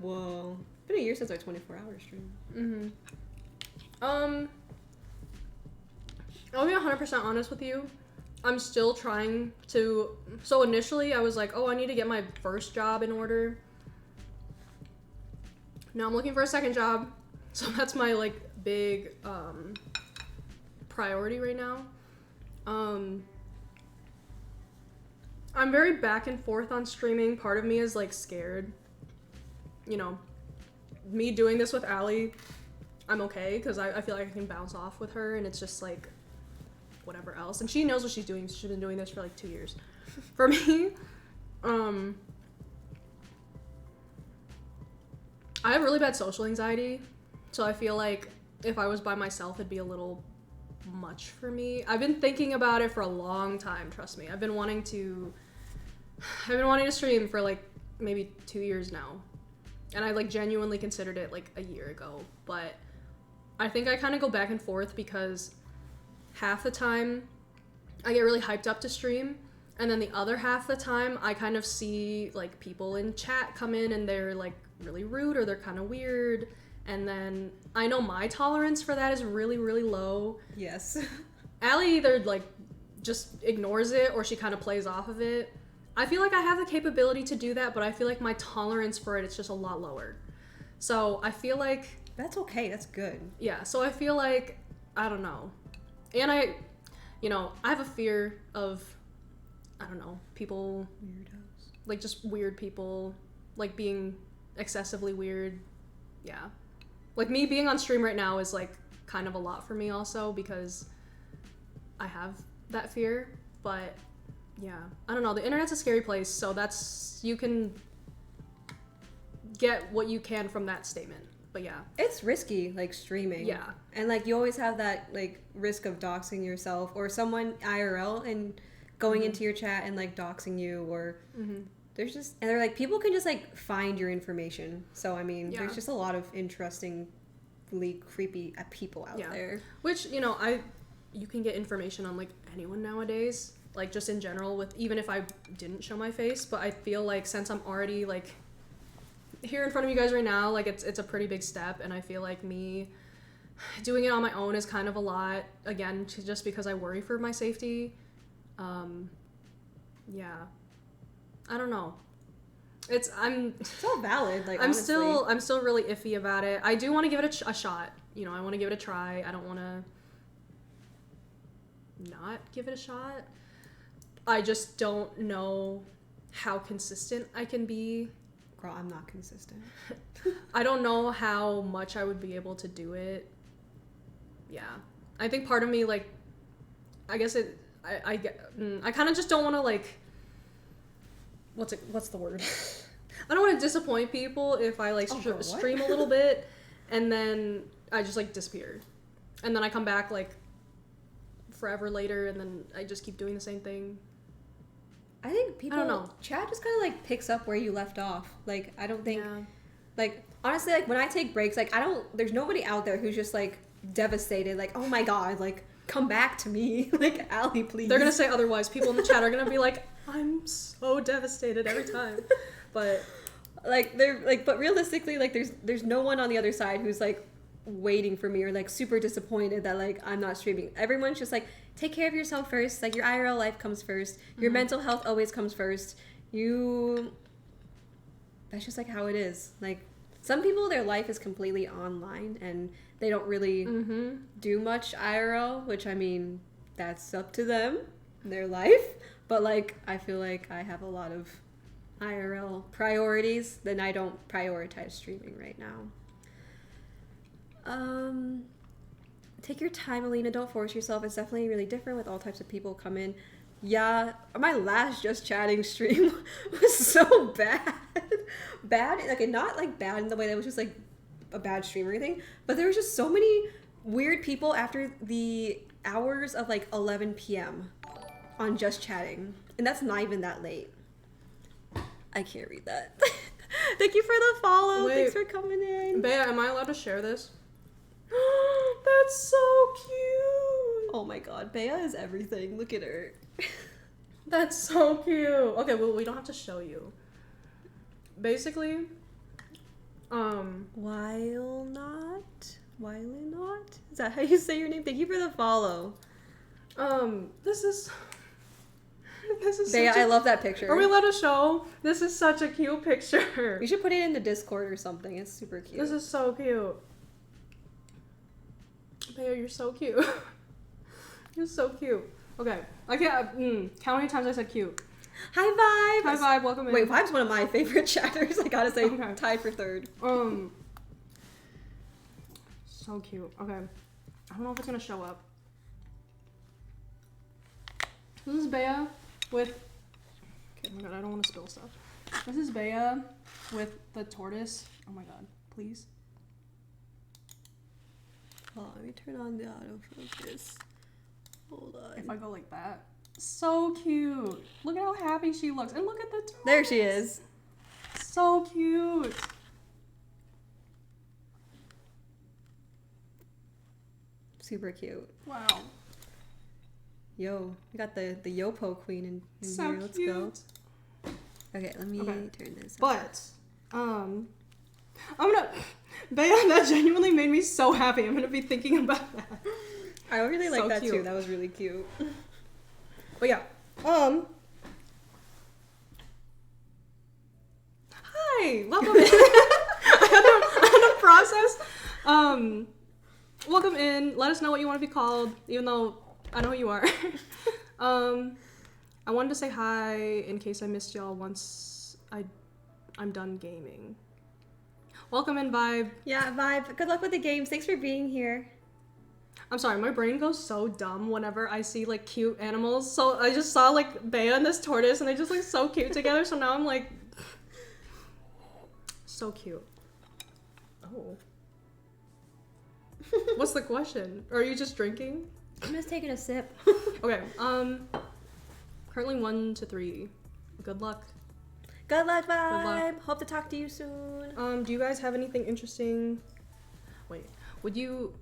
Whoa. It's been a year since our 24-hour stream. Mm-hmm. I'll be 100% honest with you. I'm still trying to... So initially, I was like, oh, I need to get my first job in order. Now I'm looking for a second job. So that's my, like, big priority right now. I'm very back and forth on streaming. Part of me is like scared. You know, me doing this with Allie, I'm okay because I feel like I can bounce off with her, and it's just like whatever else. And she knows what she's doing. She's been doing this for like 2 years. For me, I have really bad social anxiety, so I feel like if I was by myself, it'd be a little much for me. I've been thinking about it for a long time, trust me. I've been wanting to stream for like maybe 2 years now. And I like genuinely considered it like a year ago, but I think I kind of go back and forth because half the time I get really hyped up to stream, and then the other half the time I kind of see like people in chat come in and they're like really rude or they're kind of weird. And then I know my tolerance for that is really, really low. Yes. Allie either like just ignores it or she kind of plays off of it. I feel like I have the capability to do that, but I feel like my tolerance for it is just a lot lower. So I feel like That's okay. That's good. yeah. So I feel like I don't know, and I have a fear of I don't know people Weirdos. like just weird people like being excessively weird. Yeah, like me being on stream right now is like kind of a lot for me also because I have that fear, but yeah, I don't know. The internet's a scary place, so you can get what you can from that statement. But yeah, It's risky, like streaming. yeah, And like you always have that like risk of doxing yourself or someone IRL and going into your chat and like doxing you or there's just and they're like people can just like find your information. So I mean, Yeah. there's just a lot of interestingly creepy people out there. which you can get information on like anyone nowadays, like just in general with even if I didn't show my face. But I feel like since I'm already like here in front of you guys right now, like it's a pretty big step, and I feel like me doing it on my own is kind of a lot again just because I worry for my safety. Yeah, I don't know. It's all valid. Like I'm honestly. still really iffy about it. I do want to give it a shot. You know, I want to give it a try. I don't want to not give it a shot. I just don't know how consistent I can be. Girl, I'm not consistent. I don't know how much I would be able to do it. Yeah, I think part of me like, I guess I kind of just don't want to like. What's the word? I don't want to disappoint people if I like stream a little bit, and then I just like disappear, and then I come back like forever later, and then I just keep doing the same thing. I think people I don't know. chat just kind of like picks up where you left off. Like I don't think Yeah. like honestly like when I take breaks like there's nobody out there who's just like devastated like oh my god like come back to me like Allie please. They're gonna say otherwise. People in the chat are gonna be like, I'm so devastated every time. But like they're like but realistically like there's no one on the other side who's like waiting for me or like super disappointed that like I'm not streaming. Everyone's just like take care of yourself first. Like your IRL life comes first. Your mental health always comes first. That's just like how it is. Like some people their life is completely online and they don't really do much IRL, which I mean that's up to them, their life. But like I feel like I have a lot of IRL priorities, then I don't prioritize streaming right now. Take your time, Alina. Don't force yourself. It's definitely really different with all types of people come in. Yeah, my last Just Chatting stream was so bad. Bad, like not like bad in the way that it was just like a bad stream or anything, but there was just so many weird people after the hours of like 11 p.m. on Just Chatting. And that's not even that late. I can't read that. Thank you for the follow. Wait. Thanks for coming in. Bea, am I allowed to share this? That's so cute. Oh my god, Bea is everything. Look at her. That's so cute. Okay, well, we don't have to show you. Basically, While not? Is that how you say your name? Thank you for the follow. this is Bea, such I love that picture. Are we allowed to show? This is such a cute picture. We should put it in the Discord or something. It's super cute. This is so cute. Bea, you're so cute. You're so cute. Okay, I can't count how many times I said cute. Hi Vibe! Hi Vibe, welcome in. Wait, Vibe's one of my favorite chatters. I gotta say, Okay. tied for third. So cute. Okay, I don't know if it's gonna show up. This is Bea with. Okay, oh my god, I don't want to spill stuff. This is Bea with the tortoise. Oh my god, please. Oh, let me turn on the autofocus. Hold on. If I go like that. So cute. Look at how happy she looks. And look at the tortoise. There she is. So cute. Super cute. Wow. Yo, we got the Yopo queen in So here. Let's cute. go. Okay, let me turn this. But, I'm gonna, Bea, that genuinely made me so happy. I'm gonna be thinking about that. I really like So that cute. too. That was really cute. But yeah. Hi, welcome in. I had to process. Welcome in. Let us know what you want to be called, even though I know who you are. I wanted to say hi in case I missed y'all once I'm done gaming. Welcome in, Vibe. Yeah, Vibe. Good luck with the games. Thanks for being here. I'm sorry, my brain goes so dumb whenever I see like cute animals. So I just saw like Bea and this tortoise and they just look so cute together. So now I'm like, so cute. Oh. What's the question? Or are you just drinking? I'm just taking a sip. Okay. Currently 1 to 3. Good luck. Good luck, Vibe. Good luck. Hope to talk to you soon. Do you guys have anything interesting? Wait, would you?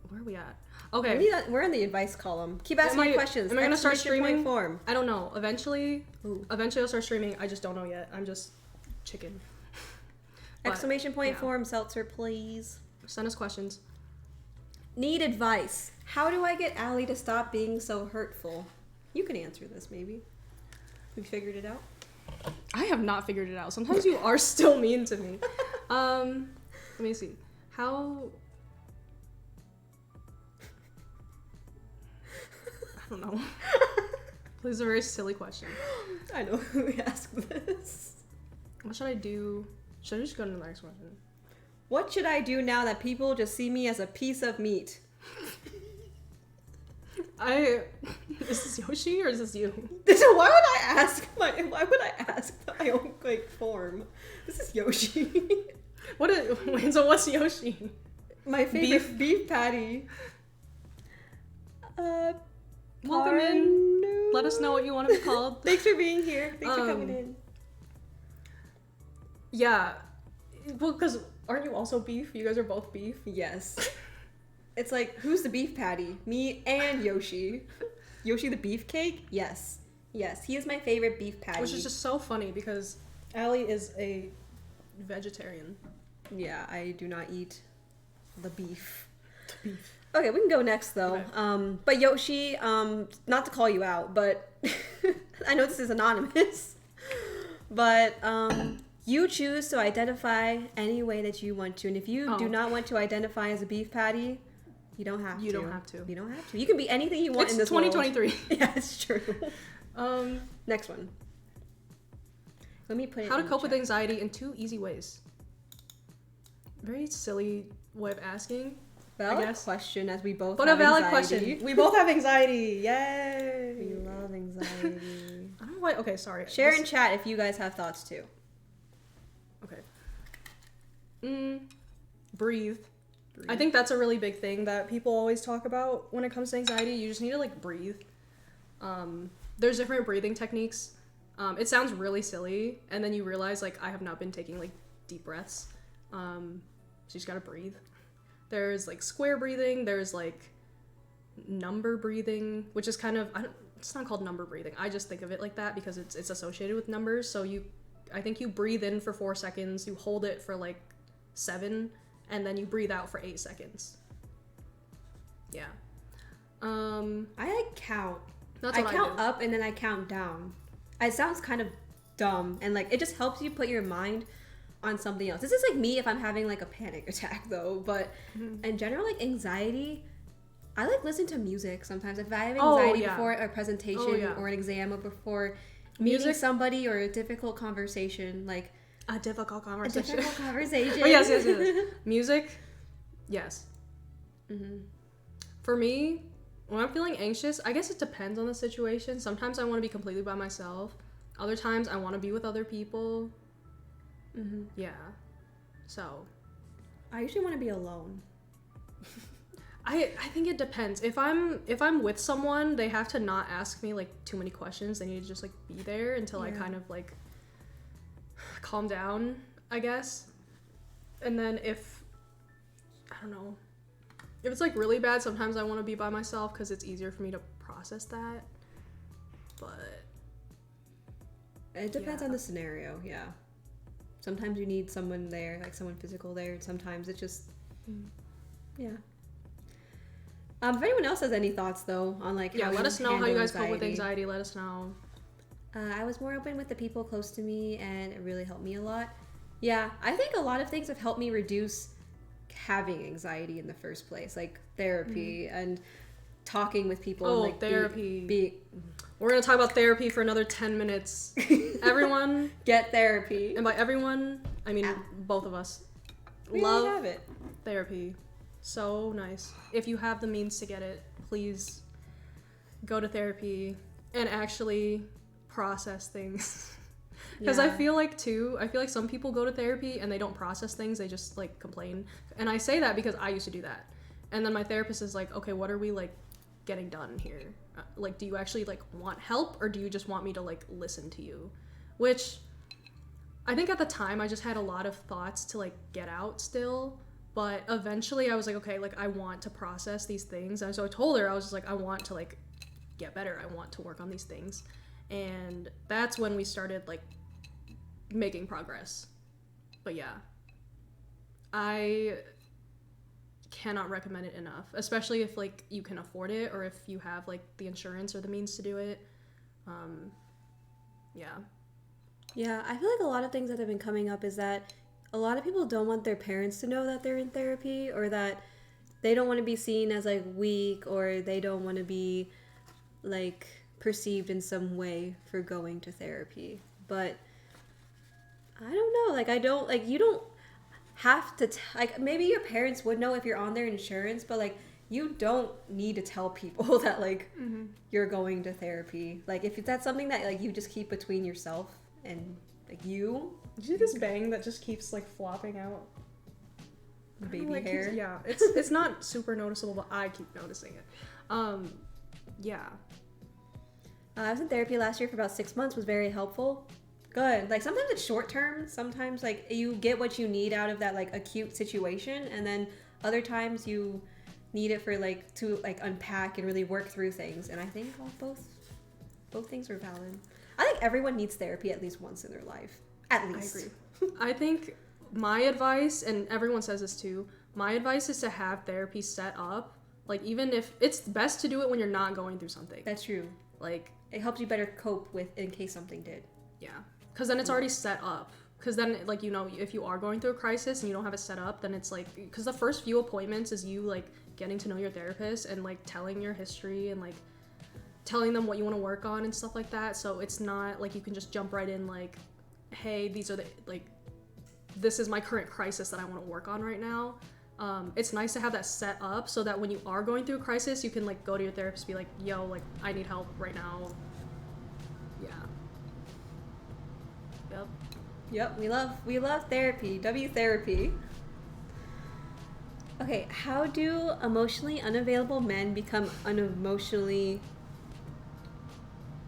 Where are we at? Okay. We're in the advice column. Keep asking me questions. Am I gonna start Exclamation point streaming? Form. I don't know. Eventually, Ooh. I'll start streaming. I just don't know yet. I'm just chicken. But, Exclamation point yeah. form, Seltzer, please. Send us questions. Need advice. How do I get Allie to stop being so hurtful? You can answer this, maybe. We figured it out. I have not figured it out. Sometimes you are still mean to me. Let me see. How? I don't know. This is a very silly question. I know who asked this. What should I do? Should I just go to the next question? What should I do now that people just see me as a piece of meat? Is this Yoshi or is this you? Why would I ask my own like form? This is Yoshi. Wait, so what's Yoshi? My favorite beef patty. Welcome in. Let us know what you want to be called. Thanks for being here. Thanks for coming in. Yeah. Well, because aren't you also beef? You guys are both beef. Yes. It's like, who's the beef patty? Me and Yoshi. Yoshi the beefcake? Yes. Yes, he is my favorite beef patty. Which is just so funny because Allie is a vegetarian. Yeah, I do not eat the beef. The beef. Okay, we can go next though. Okay. But Yoshi, not to call you out, but I know this is anonymous. But you choose to identify any way that you want to, and if you do not want to identify as a beef patty, you don't have to. You don't have to. You don't have to. You can be anything you want in this 2023. world. Yeah, it's true. Next one. Let me put it How to in cope the with chat. anxiety in 2 easy ways. Very silly way of asking. Valid guess. question, as we both But have a valid anxiety. question. We both have anxiety. Yay! We love anxiety. I don't know why. Okay, sorry. Share in chat if you guys have thoughts too. Okay. Breathe. I think that's a really big thing that people always talk about when it comes to anxiety. You just need to like breathe. There's different breathing techniques. It sounds really silly, and then you realize like I have not been taking like deep breaths. So you just gotta breathe. There's like square breathing. There's like number breathing, which is kind of it's not called number breathing. I just think of it like that because it's associated with numbers. So I think you breathe in for 4 seconds, you hold it for like 7, and then you breathe out for 8 seconds. Yeah. I like count. That's I what count do. up and then I count down. It sounds kind of dumb, and like it just helps you put your mind on something else. This is like me if I'm having like a panic attack though, but in general, like anxiety, I like listen to music sometimes. If I have anxiety before a presentation or an exam or before meeting somebody or a difficult conversation, like a difficult conversation. Oh, yes. Music, yes. For me, when I'm feeling anxious, I guess it depends on the situation. Sometimes I want to be completely by myself. Other times I want to be with other people. Yeah. So I usually want to be alone. I think it depends. If I'm with someone, they have to not ask me like too many questions. They need to just like be there until I kind of like calm down, I guess. And then if it's like really bad, sometimes I want to be by myself because it's easier for me to process that. But it depends on the scenario. Yeah. Sometimes you need someone there, like someone physical there. Sometimes it's just, yeah. If anyone else has any thoughts though on like Yeah, how let you us know how handle you guys cope with anxiety. anxiety. Let us know. I was more open with the people close to me, and it really helped me a lot. Yeah, I think a lot of things have helped me reduce having anxiety in the first place, like therapy and talking with people. Oh, And like therapy. We're gonna talk about therapy for another 10 minutes. Everyone, get therapy. and by everyone, I mean both of us, love have it. therapy. So nice. If you have the means to get it, please go to therapy and actually process things. Because I feel like some people go to therapy and they don't process things, they just like complain. And I say that because I used to do that. And then my therapist is like, okay, what are we like getting done here? Like, do you actually like want help, or do you just want me to like listen to you? Which I think at the time I just had a lot of thoughts to like get out still. But eventually I was like, okay, like I want to process these things. And so I told her, I was just like, I want to like get better. I want to work on these things. And that's when we started like making progress. But yeah, I cannot recommend it enough, especially if like you can afford it, or if you have like the insurance or the means to do it. Yeah, I feel like a lot of things that have been coming up is that a lot of people don't want their parents to know that they're in therapy, or that they don't want to be seen as like weak, or they don't want to be like perceived in some way for going to therapy. But I don't know, like I don't like you don't have to like maybe your parents would know if you're on their insurance, but like you don't need to tell people that like you're going to therapy. Like if that's something that like you just keep between yourself and like you. Did you see this bang that just keeps like flopping out? Baby like, hair. Yeah, it's not super noticeable, but I keep noticing it. Yeah. I was in therapy last year for about 6 months. Was very helpful. Good. Like sometimes it's short term. Sometimes like you get what you need out of that like acute situation, and then other times you need it for like to like unpack and really work through things. And I think both things are valid. I think everyone needs therapy at least once in their life. At least. I agree. I think my advice, and everyone says this too, my advice is to have therapy set up. Like even if it's best to do it when you're not going through something. That's true. Like it helps you better cope with in case something did. Yeah. Because then it's already set up. Because then, like, you know, if you are going through a crisis and you don't have it set up, then it's like, because the first few appointments is you, like, getting to know your therapist and, like, telling your history and, like, telling them what you want to work on and stuff like that. So it's not, like, you can just jump right in, like, hey, these are the, like, this is my current crisis that I want to work on right now. It's nice to have that set up so that when you are going through a crisis, you can, like, go to your therapist and be like, yo, like, I need help right now. Yeah. Yep, we love therapy. W therapy. Okay, how do emotionally unavailable men become unemotionally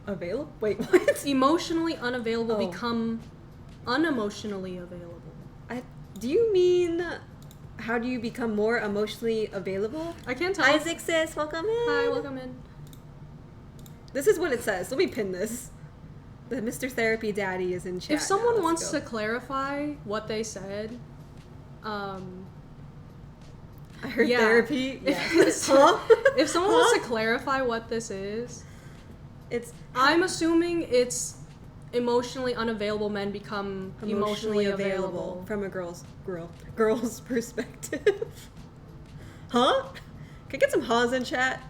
available? Wait, what? Emotionally unavailable Oh. become unemotionally available. Do you mean how do you become more emotionally available? I can't tell. Isaac sis, welcome in. Hi, welcome in. This is what it says. Let me pin this. The Mr. Therapy Daddy is in chat. If someone now. wants to clarify what they said, I heard yeah. therapy. If- Yes. Huh? if someone wants to clarify what this is, I'm assuming it's emotionally unavailable men become emotionally available. from a girl's perspective. Huh? Can I get some ha's in chat?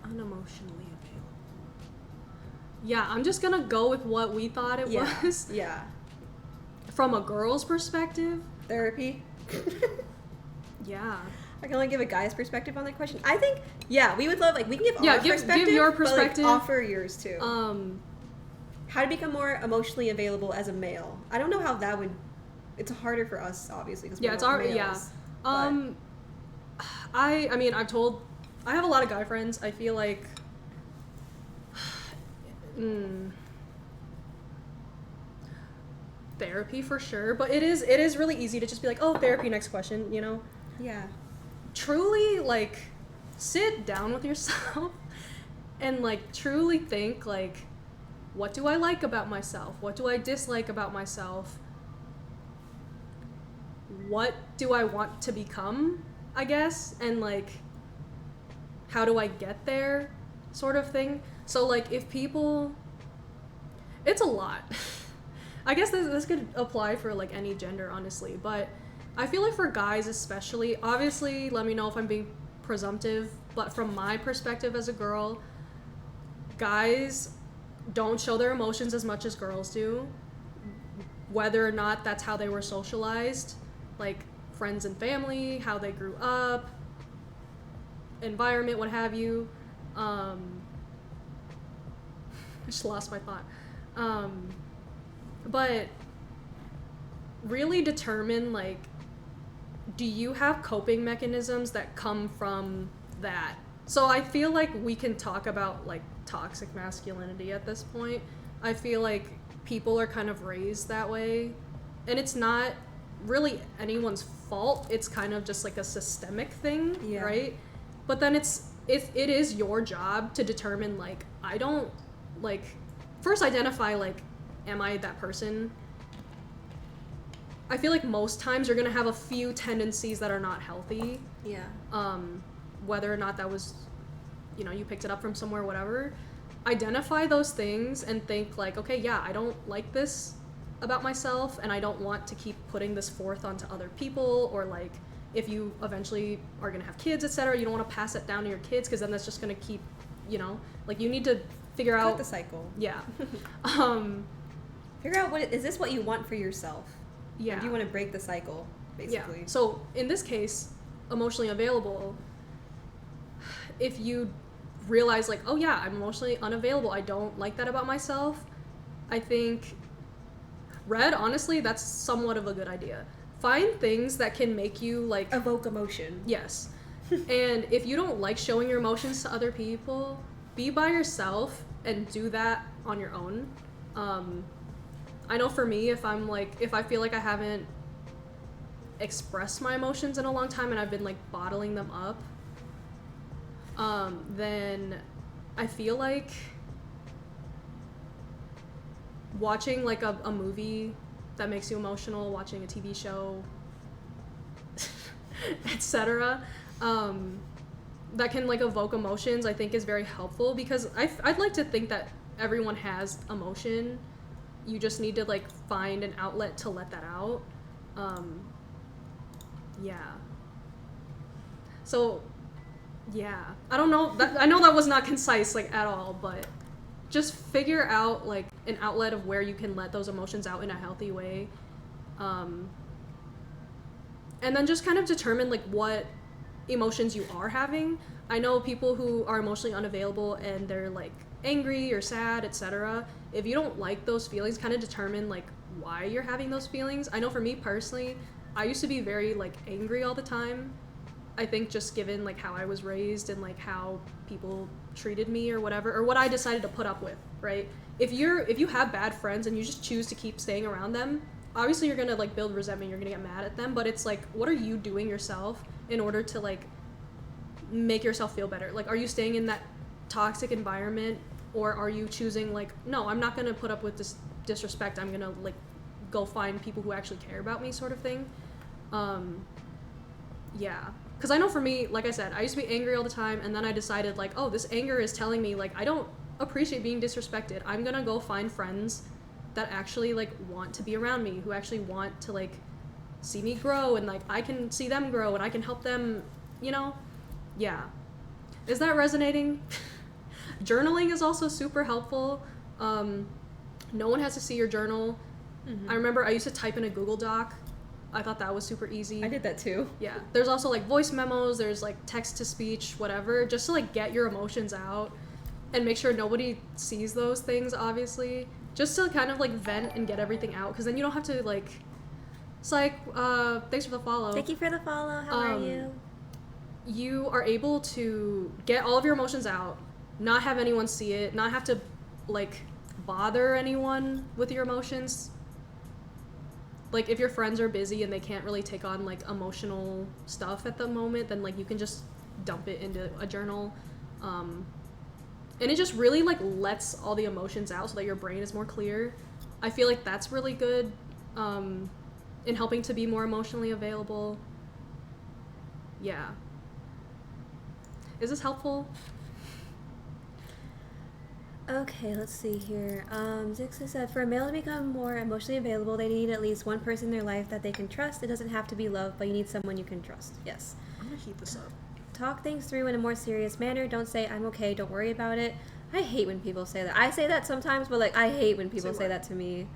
Unemotionally available. Yeah, I'm just gonna go with what we thought it was. Yeah. From a girl's perspective. Therapy. Yeah. I can only give a guy's perspective on that question. I think, yeah, we would love, like, we can give our give perspective. your but, like, perspective. offer yours too. How to become more emotionally available as a male. I don't know how that would. It's harder for us, obviously, because it's our males, I mean, I have a lot of guy friends. I feel like therapy for sure, but it is really easy to just be like, oh, therapy, next question, you know? Yeah. Truly, like, sit down with yourself and, like, truly think, like, what do I like about myself? What do I dislike about myself? What do I want to become, I guess? And, like, how do I get there sort of thing. So like if people, it's a lot. I guess this could apply for like any gender, honestly, but I feel like for guys especially, obviously, let me know if I'm being presumptive, but from my perspective as a girl, guys don't show their emotions as much as girls do, whether or not that's how they were socialized, like friends and family, how they grew up, environment, what have you. I just lost my thought. But really determine, like, do you have coping mechanisms that come from that? So I feel like we can talk about like toxic masculinity at this point. I feel like people are kind of raised that way, and it's not really anyone's fault. It's kind of just like a systemic thing, right? But then it is your job to determine, like, I don't, like, first identify, like, am I that person? I feel like most times you're gonna have a few tendencies that are not healthy. Yeah. Whether or not that was, you know, you picked it up from somewhere, whatever. Identify those things and think like, okay, yeah, I don't like this about myself, and I don't want to keep putting this forth onto other people, or like if you eventually are gonna have kids, etc., you don't want to pass it down to your kids, because then that's just gonna keep, you know, like you need to figure out the cycle. Yeah. Figure out is this what you want for yourself? Yeah. Or do you want to break the cycle, basically? Yeah. So in this case, emotionally available, if you realize like, oh yeah, I'm emotionally unavailable, I don't like that about myself, I think honestly, that's somewhat of a good idea. Find things that can make you like evoke emotion. Yes. And if you don't like showing your emotions to other people, be by yourself and do that on your own. I know for me, if I feel like I haven't expressed my emotions in a long time and I've been like bottling them up, then I feel like watching like a movie that makes you emotional, watching a TV show, etc., that can like evoke emotions, I think is very helpful, because I'd like to think that everyone has emotion. You just need to like find an outlet to let that out. Yeah. So, yeah. I don't know. I know that was not concise like at all, but just figure out like an outlet of where you can let those emotions out in a healthy way. And then just kind of determine like what emotions you are having. I know people who are emotionally unavailable and they're like angry or sad, etc. If you don't like those feelings, kind of determine like why you're having those feelings. I know for me personally, I used to be very like angry all the time. I think just given like how I was raised and like how people treated me or whatever, or what I decided to put up with, right? If you have bad friends and you just choose to keep staying around them, obviously you're gonna like build resentment, you're gonna get mad at them, but it's like, what are you doing yourself in order to like make yourself feel better? Like, are you staying in that toxic environment, or are you choosing like, no, I'm not gonna put up with this disrespect, I'm gonna like go find people who actually care about me, sort of thing. Yeah, because I know for me, like I said, I used to be angry all the time, and then I decided like, oh, this anger is telling me like I don't appreciate being disrespected. I'm gonna go find friends that actually like want to be around me, who actually want to like see me grow, and like I can see them grow and I can help them, you know? Yeah. Is that resonating? Journaling is also super helpful. No one has to see your journal. Mm-hmm. I remember I used to type in a Google Doc. I thought that was super easy. I did that too. Yeah. There's also like voice memos, there's like text to speech, whatever, just to like get your emotions out and make sure nobody sees those things, obviously. Just to kind of like vent and get everything out, because then you don't have to like, it's like, thanks for the follow. Thank you for the follow. How are you? You are able to get all of your emotions out, not have anyone see it, not have to like bother anyone with your emotions. Like if your friends are busy and they can't really take on like emotional stuff at the moment, then like you can just dump it into a journal. And it just really like lets all the emotions out so that your brain is more clear. I feel like that's really good in helping to be more emotionally available. Yeah. Is this helpful? Okay, let's see here. Zixa said, for a male to become more emotionally available, they need at least one person in their life that they can trust. It doesn't have to be love, but you need someone you can trust. Yes. I'm gonna heat this up. Talk things through in a more serious manner. Don't say, I'm okay, don't worry about it. I hate when people say that. I say that sometimes, but, like, I hate when people say that to me.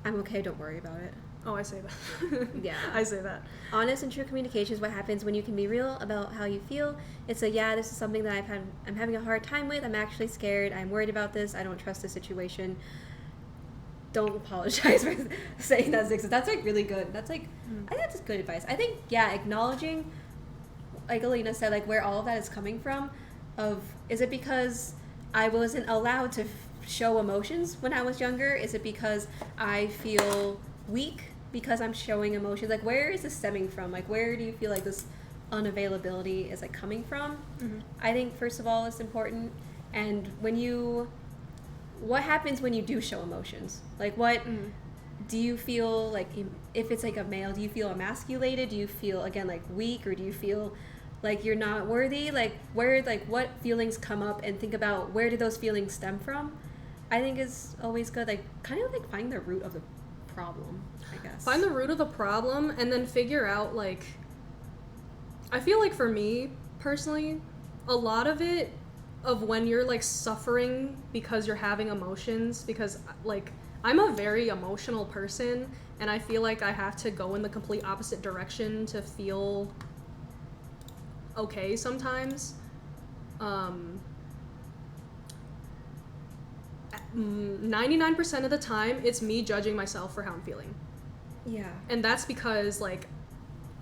I'm okay, don't worry about it. Oh, I say that. Yeah. I say that. Honest and true communication is what happens when you can be real about how you feel. It's a, yeah, this is something that I'm having a hard time with. I'm actually scared. I'm worried about this. I don't trust the situation. Don't apologize for saying that, Zix. That's, like, really good. That's, like, I think that's good advice. I think, yeah, acknowledging, like Alina said, like, where all of that is coming from, is it because I wasn't allowed to show emotions when I was younger? Is it because I feel weak because I'm showing emotions? Like, where is this stemming from? Like, where do you feel like this unavailability is, like, coming from? Mm-hmm. I think, first of all, it's important. And what happens when you do show emotions? Like, what do you feel, like, if it's, like, a male, do you feel emasculated? Do you feel, again, like, weak? Or do you feel like you're not worthy? Like, what feelings come up, and think about where do those feelings stem from? I think is always good. Like, kind of like find the root of the problem, I guess. Find the root of the problem and then figure out, like, I feel like for me personally, a lot of it, of when you're, like, suffering because you're having emotions, because, like, I'm a very emotional person, and I feel like I have to go in the complete opposite direction to feel okay sometimes. 99% of the time, it's me judging myself for how I'm feeling. Yeah. And that's because, like,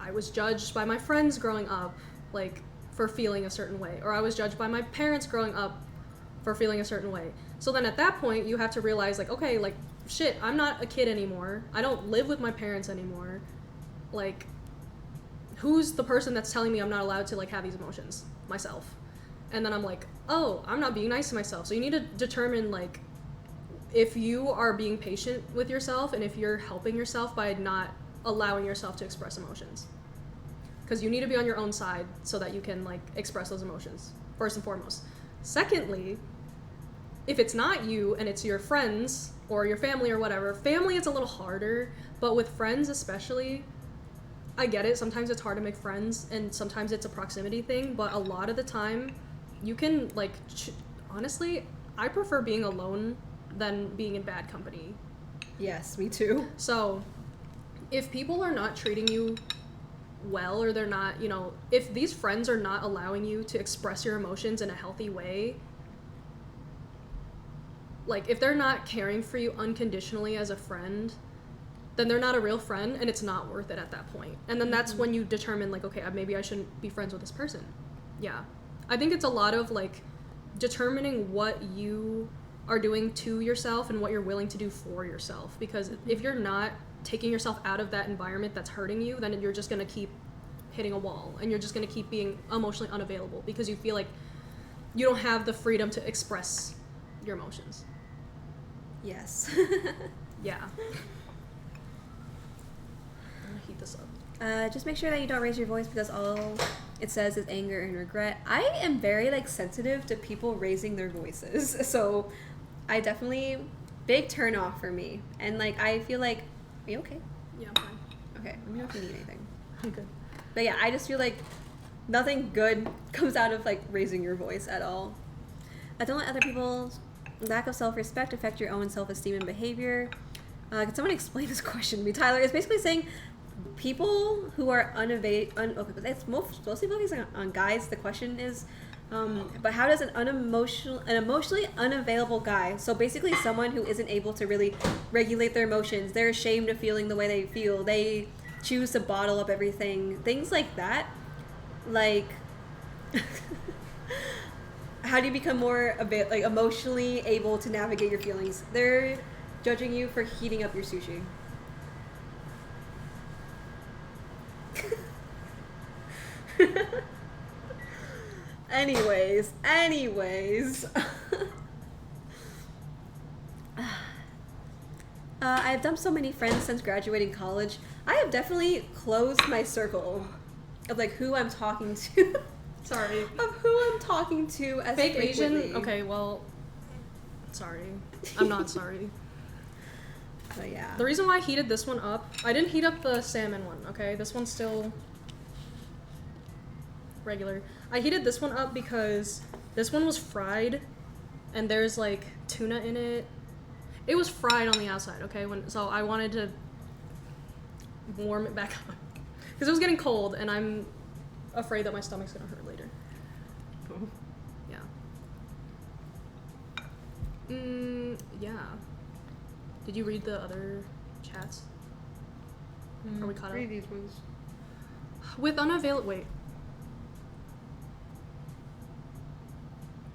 I was judged by my friends growing up, like, for feeling a certain way. Or I was judged by my parents growing up for feeling a certain way. So then at that point, you have to realize, like, okay, like, shit, I'm not a kid anymore. I don't live with my parents anymore. Like, who's the person that's telling me I'm not allowed to, like, have these emotions? Myself. And then I'm like, oh, I'm not being nice to myself. So you need to determine, like, if you are being patient with yourself and if you're helping yourself by not allowing yourself to express emotions. Because you need to be on your own side so that you can, like, express those emotions, first and foremost. Secondly, if it's not you and it's your friends or your family or whatever, family it's a little harder, but with friends especially, I get it, sometimes it's hard to make friends and sometimes it's a proximity thing, but a lot of the time you can, like, honestly, I prefer being alone than being in bad company. Yes, me too. So if people are not treating you well, or they're not, you know, if these friends are not allowing you to express your emotions in a healthy way, like, if they're not caring for you unconditionally as a friend, then they're not a real friend, and it's not worth it at that point. And then that's when you determine, like, okay, maybe I shouldn't be friends with this person. Yeah. I think it's a lot of, like, determining what you are doing to yourself and what you're willing to do for yourself. Because if you're not taking yourself out of that environment that's hurting you, then you're just going to keep hitting a wall, and you're just going to keep being emotionally unavailable because you feel like you don't have the freedom to express your emotions. Yes. Yeah. I'm gonna heat this up. Just make sure that you don't raise your voice, because all it says is anger and regret. I am very, like, sensitive to people raising their voices, so I definitely, big turn off for me. And, like, I feel like, are you okay? Yeah, I'm fine. Okay, let me know if you need anything. I'm good. But yeah, I just feel like nothing good comes out of, like, raising your voice at all. Don't let other people's lack of self-respect affect your own self-esteem and behavior. Can someone explain this question to me? Tyler, it's basically saying people who are okay, it's mostly focusing on guys, the question is, but how does an emotionally unavailable guy, so basically someone who isn't able to really regulate their emotions, they're ashamed of feeling the way they feel, they choose to bottle up everything, things like that, like, how do you become more like emotionally able to navigate your feelings? They're judging you for heating up your sushi. Anyways. I've dumped so many friends since graduating college. I have definitely closed my circle of, like, who I'm talking to. Sorry. Of who I'm talking to as Fake frequently. Asian? Okay, well, sorry. I'm not sorry. So yeah. The reason why I heated this one up, I didn't heat up the salmon one, okay? This one's still regular. I heated this one up because this one was fried and there's like tuna in it. It was fried on the outside, okay? So I wanted to warm it back up because it was getting cold and I'm afraid that my stomach's gonna hurt later. Yeah. Yeah. Did you read the other chats? Are we caught up? Read these ones. With unavailable. Wait.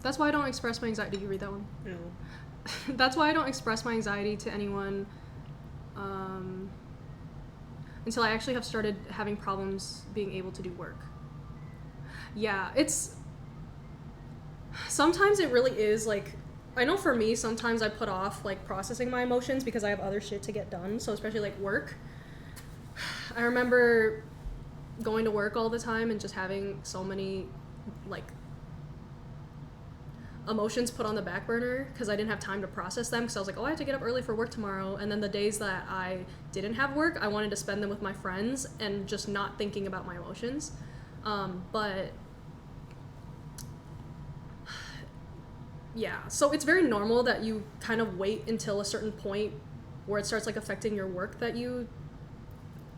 That's why I don't express my anxiety. Did you read that one? No. That's why I don't express my anxiety to anyone until I actually have started having problems being able to do work. Yeah, it's... Sometimes it really is, like... I know for me, sometimes I put off, like, processing my emotions because I have other shit to get done, so especially, like, work. I remember going to work all the time and just having so many, like, emotions put on the back burner because I didn't have time to process them because I was like, oh, I have to get up early for work tomorrow. And then the days that I didn't have work, I wanted to spend them with my friends and just not thinking about my emotions. But yeah, so it's very normal that you kind of wait until a certain point where it starts like affecting your work that you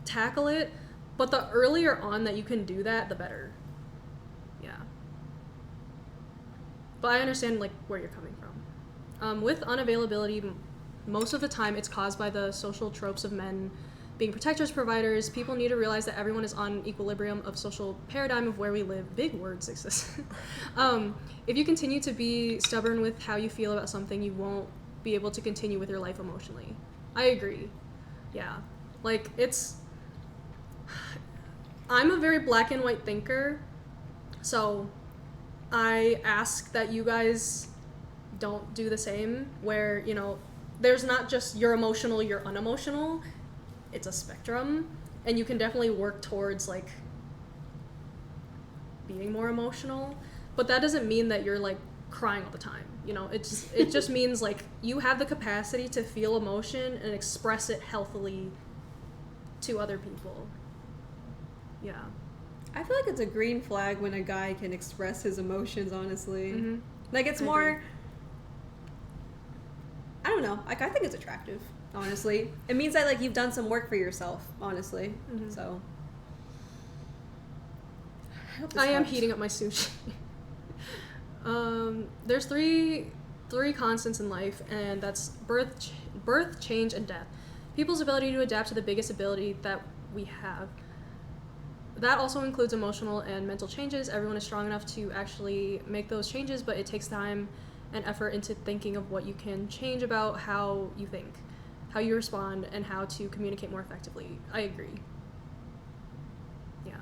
tackle it. But the earlier on that you can do that, the better. Yeah. But I understand like where you're coming from. With unavailability, most of the time it's caused by the social tropes of men being protectors, providers. People need to realize that everyone is on equilibrium of social paradigm of where we live. Big words exist. If you continue to be stubborn with how you feel about something, you won't be able to continue with your life emotionally. I agree. Yeah. Like, it's... I'm a very black and white thinker, so I ask that you guys don't do the same, where, you know, there's not just you're emotional, you're unemotional. It's a spectrum, and you can definitely work towards, like, being more emotional, but that doesn't mean that you're, like, crying all the time, you know? It just means, like, you have the capacity to feel emotion and express it healthily to other people. Yeah. I feel like it's a green flag when a guy can express his emotions, honestly. Mm-hmm. Like, it's more... I don't know. Like, I think it's attractive, honestly. It means that, like, you've done some work for yourself, honestly. Mm-hmm. So... I am heating up my sushi. There's three constants in life, and that's birth, change, and death. People's ability to adapt to the biggest ability that we have. That also includes emotional and mental changes. Everyone is strong enough to actually make those changes, but it takes time and effort into thinking of what you can change about how you think, how you respond, and how to communicate more effectively. I agree. Yeah.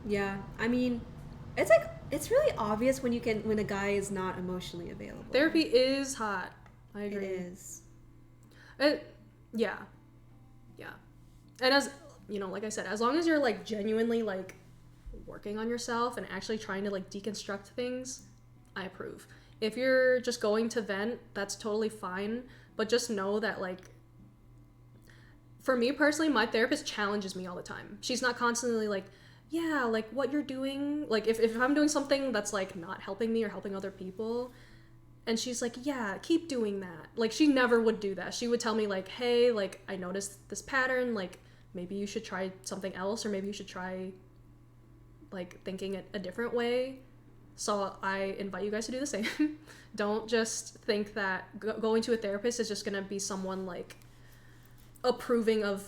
Yeah, I mean, it's like, it's really obvious when when a guy is not emotionally available. Therapy is hot. I agree. It is. Yeah. And as, you know, like I said, as long as you're, like, genuinely, like, working on yourself and actually trying to, like, deconstruct things, I approve. If you're just going to vent, that's totally fine, but just know that, like, for me personally, my therapist challenges me all the time. She's not constantly like, yeah, like, what you're doing, like, if I'm doing something that's, like, not helping me or helping other people, and she's like, yeah, keep doing that. Like, she never would do that. She would tell me, like, hey, like, I noticed this pattern, like, maybe you should try something else, or maybe you should try, like, thinking it a different way. So I invite you guys to do the same. Don't just think that going to a therapist is just gonna be someone, like, approving of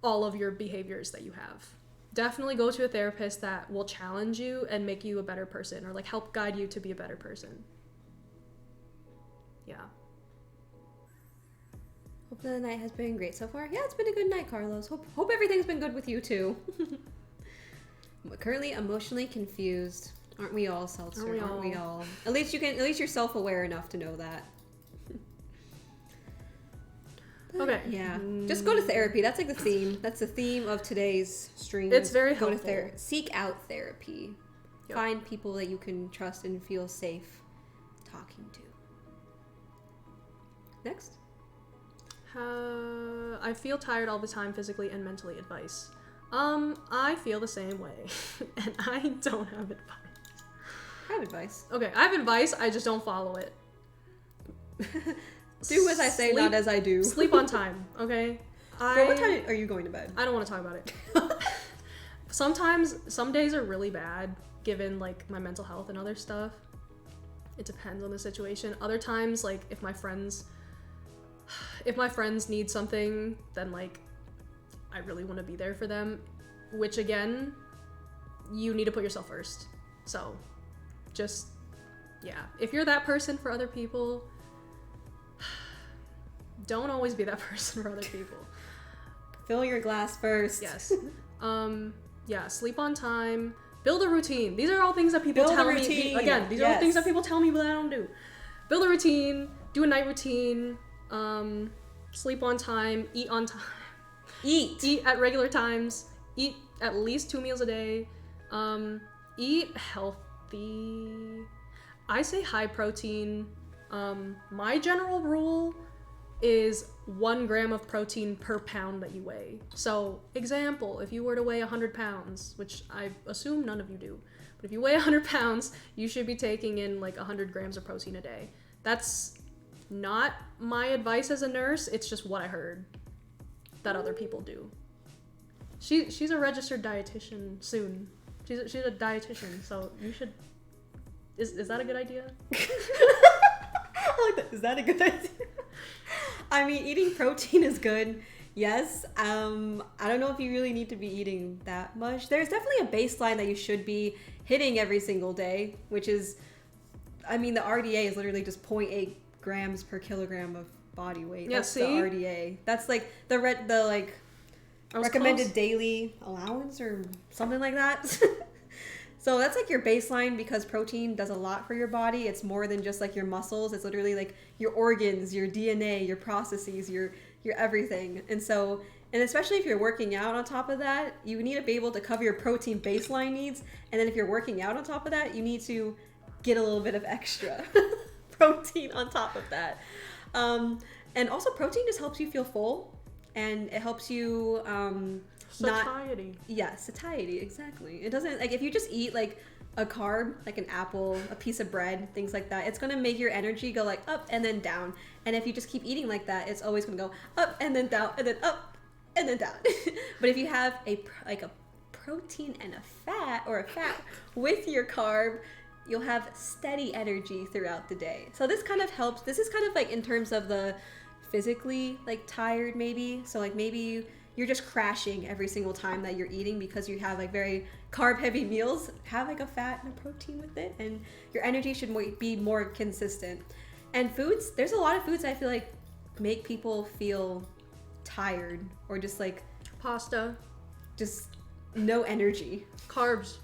all of your behaviors that you have. Definitely go to a therapist that will challenge you and make you a better person, or, like, help guide you to be a better person. Yeah. Hope the night has been great so far. Yeah, it's been a good night, Carlos. Hope everything's been good with you too. I'm currently emotionally confused. Aren't we all, Seltzer? Aren't we all? At least you're self-aware enough to know that. Okay. Yeah. Just go to therapy. That's like the theme. That's the theme of today's stream. It's very go helpful. to seek out therapy. Yep. Find people that you can trust and feel safe talking to. Next. I feel tired all the time, physically and mentally. Advice. I feel the same way, and I don't have advice. I have advice. Okay, I have advice. I just don't follow it. Do as I say, not as I do. Sleep on time. Okay. Girl, what time are you going to bed? I don't want to talk about it. Sometimes, some days are really bad, given like my mental health and other stuff. It depends on the situation. Other times, like if my friends need something, then like I really want to be there for them, which again, you need to put yourself first. So just, yeah, if you're that person for other people, don't always be that person for other people. Fill your glass first. Yes. Yeah, sleep on time, build a routine. These are all things that people tell me. Again, these are all things that people tell me, but I don't do. Build a routine, do a night routine, sleep on time, eat on time. Eat at regular times, eat at least 2 meals a day, eat healthy. I say high protein. My general rule is 1 gram of protein per pound that you weigh. So, example, if you were to weigh 100 pounds, which I assume none of you do, but if you weigh 100 pounds, you should be taking in like 100 grams of protein a day. That's not my advice as a nurse, it's just what I heard that other people do. She's a registered dietitian soon. She's a dietitian, so you should. Is that a good idea? I like that. Is that a good idea? I mean, eating protein is good. Yes. I don't know if you really need to be eating that much. There's definitely a baseline that you should be hitting every single day, which is, I mean, the RDA is literally just 0.8 grams per kilogram of body weight. Yeah, That's see? the RDA. That's like the recommended close. daily allowance or something like that. So that's like your baseline, because protein does a lot for your body. It's more than just like your muscles. It's literally like your organs, your DNA, your processes, your everything. And so, and especially if you're working out on top of that, you need to be able to cover your protein baseline needs. And then if you're working out on top of that, you need to get a little bit of extra protein on top of that. And also protein just helps you feel full, and it helps you Satiety. Satiety, exactly. It doesn't, like, if you just eat like a carb, like an apple, a piece of bread, things like that, it's gonna make your energy go like up and then down. And if you just keep eating like that, it's always gonna go up and then down and then up and then down. But if you have a protein and a fat with your carb, you'll have steady energy throughout the day. So this kind of helps. This is kind of like in terms of the physically like tired maybe. So like maybe you're just crashing every single time that you're eating because you have like very carb heavy meals. Have like a fat and a protein with it, and your energy should be more consistent. And foods, there's a lot of foods I feel like make people feel tired or just like Pasta. just no energy. Carbs.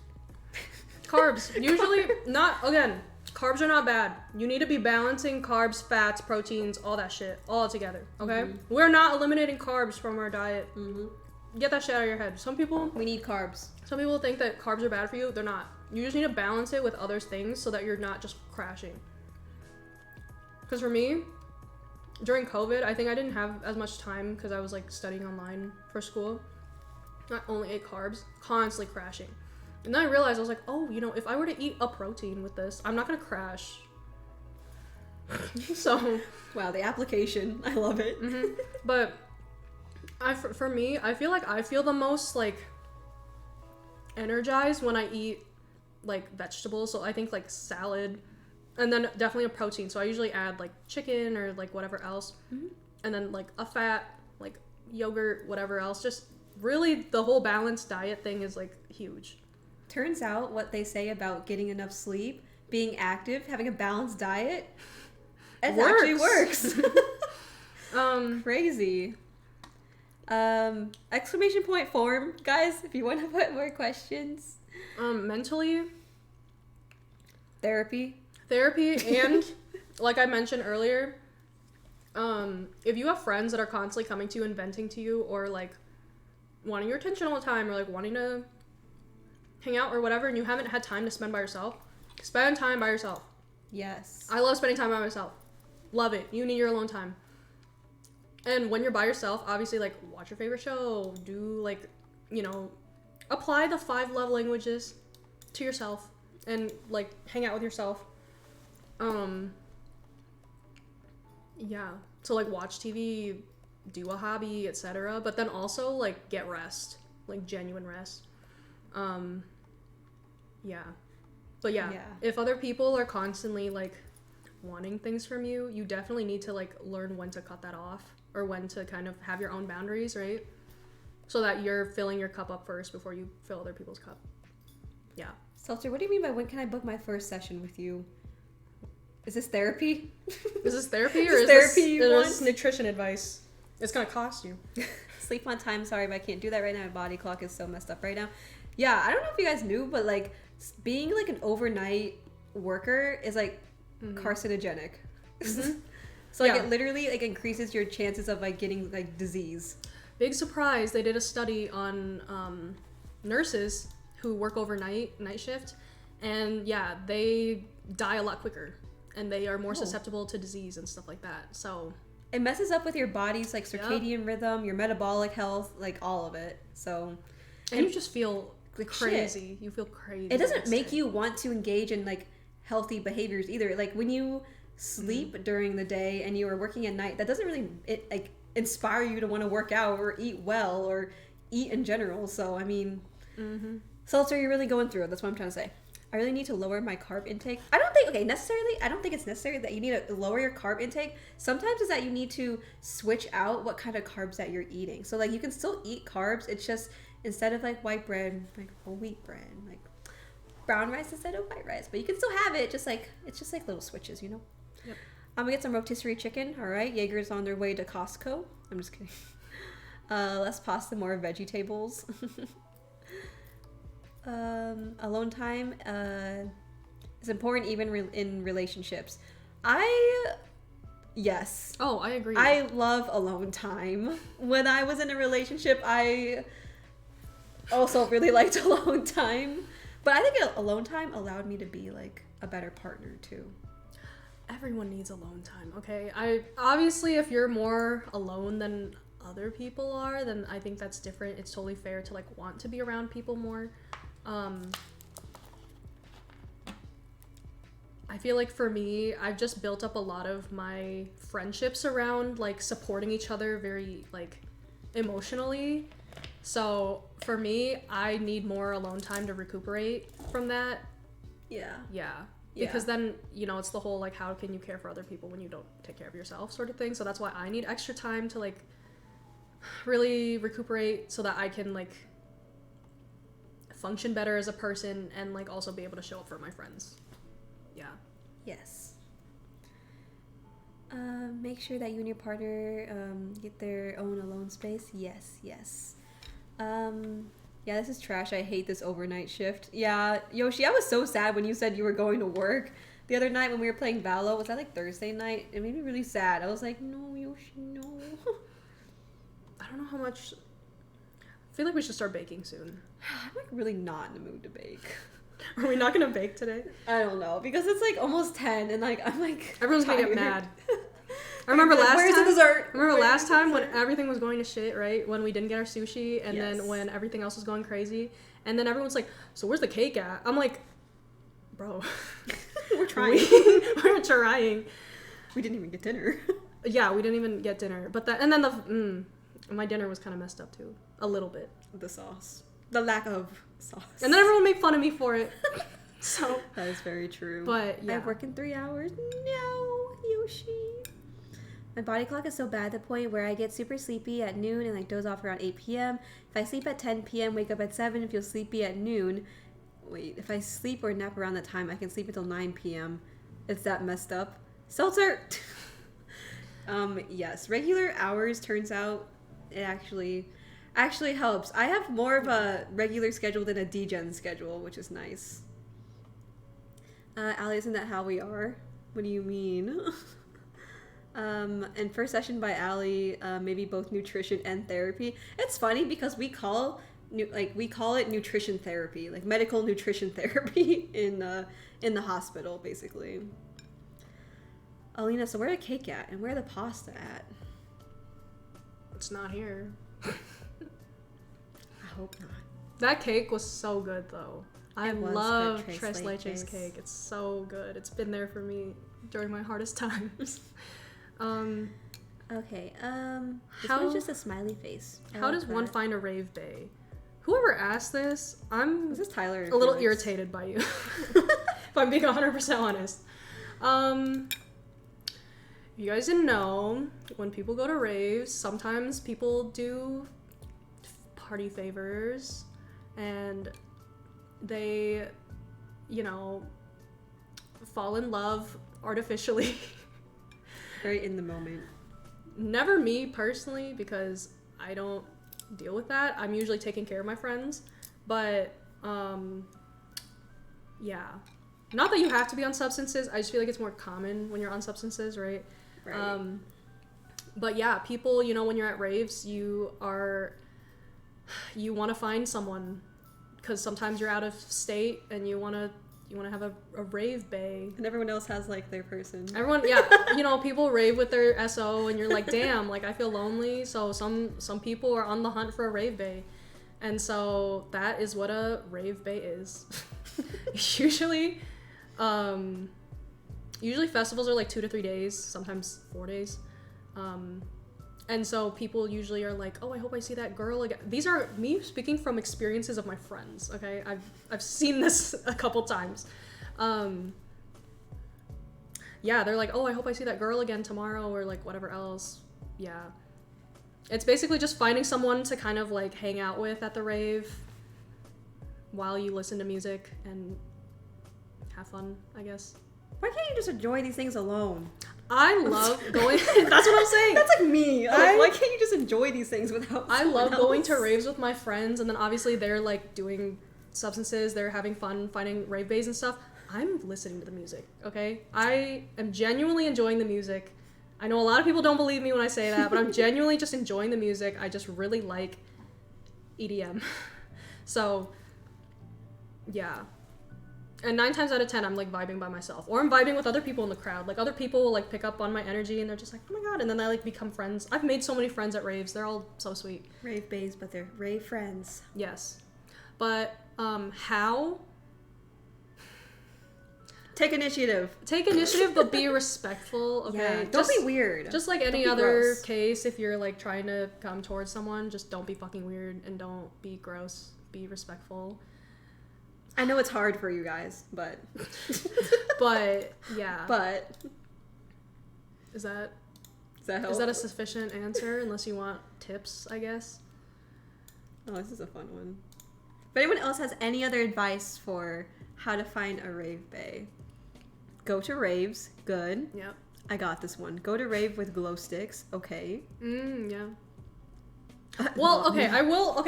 Usually not, again, carbs are not bad. You need to be balancing carbs, fats, proteins, all that shit, all together, okay? Mm-hmm. We're not eliminating carbs from our diet. Mm-hmm. Get that shit out of your head. We need carbs. Some people think that carbs are bad for you. They're not. You just need to balance it with other things so that you're not just crashing. Because for me, during COVID, I think I didn't have as much time because I was like studying online for school. I only ate carbs, constantly crashing. And then I realized, I was like, oh, you know, if I were to eat a protein with this, I'm not going to crash. So. Wow, the application. I love it. Mm-hmm. But for me, I feel like I feel the most, like, energized when I eat, like, vegetables. So I think, like, salad. And then definitely a protein. So I usually add, like, chicken or, like, whatever else. Mm-hmm. And then, like, a fat, like, yogurt, whatever else. Just really the whole balanced diet thing is, like, huge. Turns out what they say about getting enough sleep, being active, having a balanced diet, it actually works. Crazy. Exclamation point form, guys, if you want to put more questions. Mentally. Therapy, and like I mentioned earlier, if you have friends that are constantly coming to you and venting to you, or like wanting your attention all the time, or like wanting to hang out or whatever, and you haven't had time to spend by yourself, spend time by yourself. Yes. I love spending time by myself. Love it. You need your alone time. And when you're by yourself, obviously, like, watch your favorite show. Do, like, you know, apply the 5 love languages to yourself. And, like, hang out with yourself. Yeah. So, like, watch TV, do a hobby, etc. But then also, like, get rest. Like, genuine rest. Yeah. But yeah, if other people are constantly, like, wanting things from you, you definitely need to, like, learn when to cut that off. Or when to kind of have your own boundaries, right? So that you're filling your cup up first before you fill other people's cup. Yeah. Seltzer, what do you mean by when can I book my first session with you? Is this therapy? Is this therapy or is this nutrition advice? It's gonna cost you. Sleep on time. Sorry, but I can't do that right now. My body clock is so messed up right now. Yeah, I don't know if you guys knew, but like being like an overnight worker is like carcinogenic. So like it literally like increases your chances of like getting like disease. Big surprise! They did a study on nurses who work overnight, night shift, and yeah, they die a lot quicker, and they are more susceptible to disease and stuff like that. So it messes up with your body's like circadian rhythm, your metabolic health, like all of it. So and you just feel like crazy. Shit. You feel crazy. It doesn't make you want to engage in like healthy behaviors either. Like when you sleep during the day and you are working at night, that doesn't really like inspire you to want to work out or eat well or eat in general. So I mean, Seltzer, you're really going through it. That's what I'm trying to say. I really need to lower my carb intake. I don't think it's necessary that you need to lower your carb intake. Sometimes it's that you need to switch out what kind of carbs that you're eating. So like you can still eat carbs. It's just instead of like white bread, like whole wheat bread, like brown rice instead of white rice. But you can still have it. Just like it's just like little switches, you know. Yep. I'm gonna get some rotisserie chicken. All right, Jaeger's on their way to Costco. I'm just kidding. Less pasta, more vegetables. Alone time is important even in relationships. Yes. Oh, I agree. I love alone time. When I was in a relationship, I also really liked alone time. But I think alone time allowed me to be like a better partner too. Everyone needs alone time, okay? Obviously, if you're more alone than other people are, then I think that's different. It's totally fair to like want to be around people more. I feel like for me, I've just built up a lot of my friendships around like supporting each other very like emotionally. So for me, I need more alone time to recuperate from that. Yeah. Because then, you know, it's the whole like how can you care for other people when you don't take care of yourself sort of thing. So that's why I need extra time to like really recuperate so that I can like function better as a person and like also be able to show up for my friends. Yeah. Yes. Make sure that you and your partner get their own alone space. Yes. Yeah, this is trash. I hate this overnight shift. Yeah, Yoshi, I was so sad when you said you were going to work the other night when we were playing Valo. Was that like Thursday night? It made me really sad. I was like, no, Yoshi, no. I don't know how much. I feel like we should start baking soon. I'm like really not in the mood to bake. Are we not gonna bake today? I don't know, because it's like almost 10 and like I'm like everyone's gonna get mad. I remember last time when everything was going to shit, right? When we didn't get our sushi and then when everything else was going crazy. And then everyone's like, so where's the cake at? I'm like, bro. We're trying. We're trying. We didn't even get dinner. Yeah, we didn't even get dinner. But that, and then my dinner was kind of messed up too. A little bit. The sauce. The lack of sauce. And then everyone made fun of me for it. So. That is very true. But yeah. I work in 3 hours. No, Yoshi. My body clock is so bad at the point where I get super sleepy at noon and like doze off around 8 p.m. If I sleep at 10 p.m., wake up at 7, feel sleepy at noon. Wait, if I sleep or nap around that time, I can sleep until 9 p.m. It's that messed up. Seltzer! Yes, regular hours turns out it actually helps. I have more of a regular schedule than a degen schedule, which is nice. Allie, isn't that how we are? What do you mean? And first session by Allie, maybe both nutrition and therapy. It's funny because we call it nutrition therapy, like medical nutrition therapy in the hospital, basically. Alina, so where the cake at and where the pasta at? It's not here. I hope not. That cake was so good though. I love good, Tres Leches cake. It's so good. It's been there for me during my hardest times. Okay. This one's just a smiley face. How does one find a rave bay? Whoever asked this, Is this Tyler? a little irritated by you. If I'm being 100% honest. You guys didn't know, when people go to raves, sometimes people do party favors and they, fall in love artificially. Very in the moment. Never me personally, because I don't deal with that. I'm usually taking care of my friends, but yeah, not that you have to be on substances. I just feel like it's more common when you're on substances, right? But yeah, people, when you're at raves, you want to find someone, because sometimes you're out of state and you want to have a rave bae. And everyone else has, like, their person. Everyone, yeah. People rave with their SO and you're like, damn, like, I feel lonely. So some people are on the hunt for a rave bae. And so that is what a rave bae is. Usually festivals are like 2 to 3 days, sometimes 4 days. And so people usually are like, oh, I hope I see that girl again. These are me speaking from experiences of my friends, okay? I've seen this a couple times. Yeah, they're like, oh, I hope I see that girl again tomorrow, or like whatever else. Yeah. It's basically just finding someone to kind of like hang out with at the rave while you listen to music and have fun, I guess. Why can't you just enjoy these things alone? I love going. That's what I'm saying. That's like me. Why can't you just enjoy these things without? I love going to raves with my friends, and then obviously they're like doing substances. They're having fun, finding rave bays and stuff. I'm listening to the music. Okay, I am genuinely enjoying the music. I know a lot of people don't believe me when I say that, but I'm genuinely just enjoying the music. I just really like EDM. So, yeah. And 9 times out of 10, I'm like vibing by myself, or I'm vibing with other people in the crowd. Like, other people will like pick up on my energy, and they're just like, "Oh my god!" And then I like become friends. I've made so many friends at raves. They're all so sweet. Rave bays, but they're rave friends. Yes, but how? Take initiative. Take initiative, but be respectful. Okay, Yeah, don't be weird. Just like any other case, if you're like trying to come towards someone, just don't be fucking weird and don't be gross. Be respectful. I know it's hard for you guys, but but yeah. But is that help? Is that a sufficient answer? Unless you want tips, I guess. Oh, this is a fun one. If anyone else has any other advice for how to find a rave bae, go to raves. Good. Yep. I got this one. Go to rave with glow sticks. Okay. Yeah. Well, okay. I will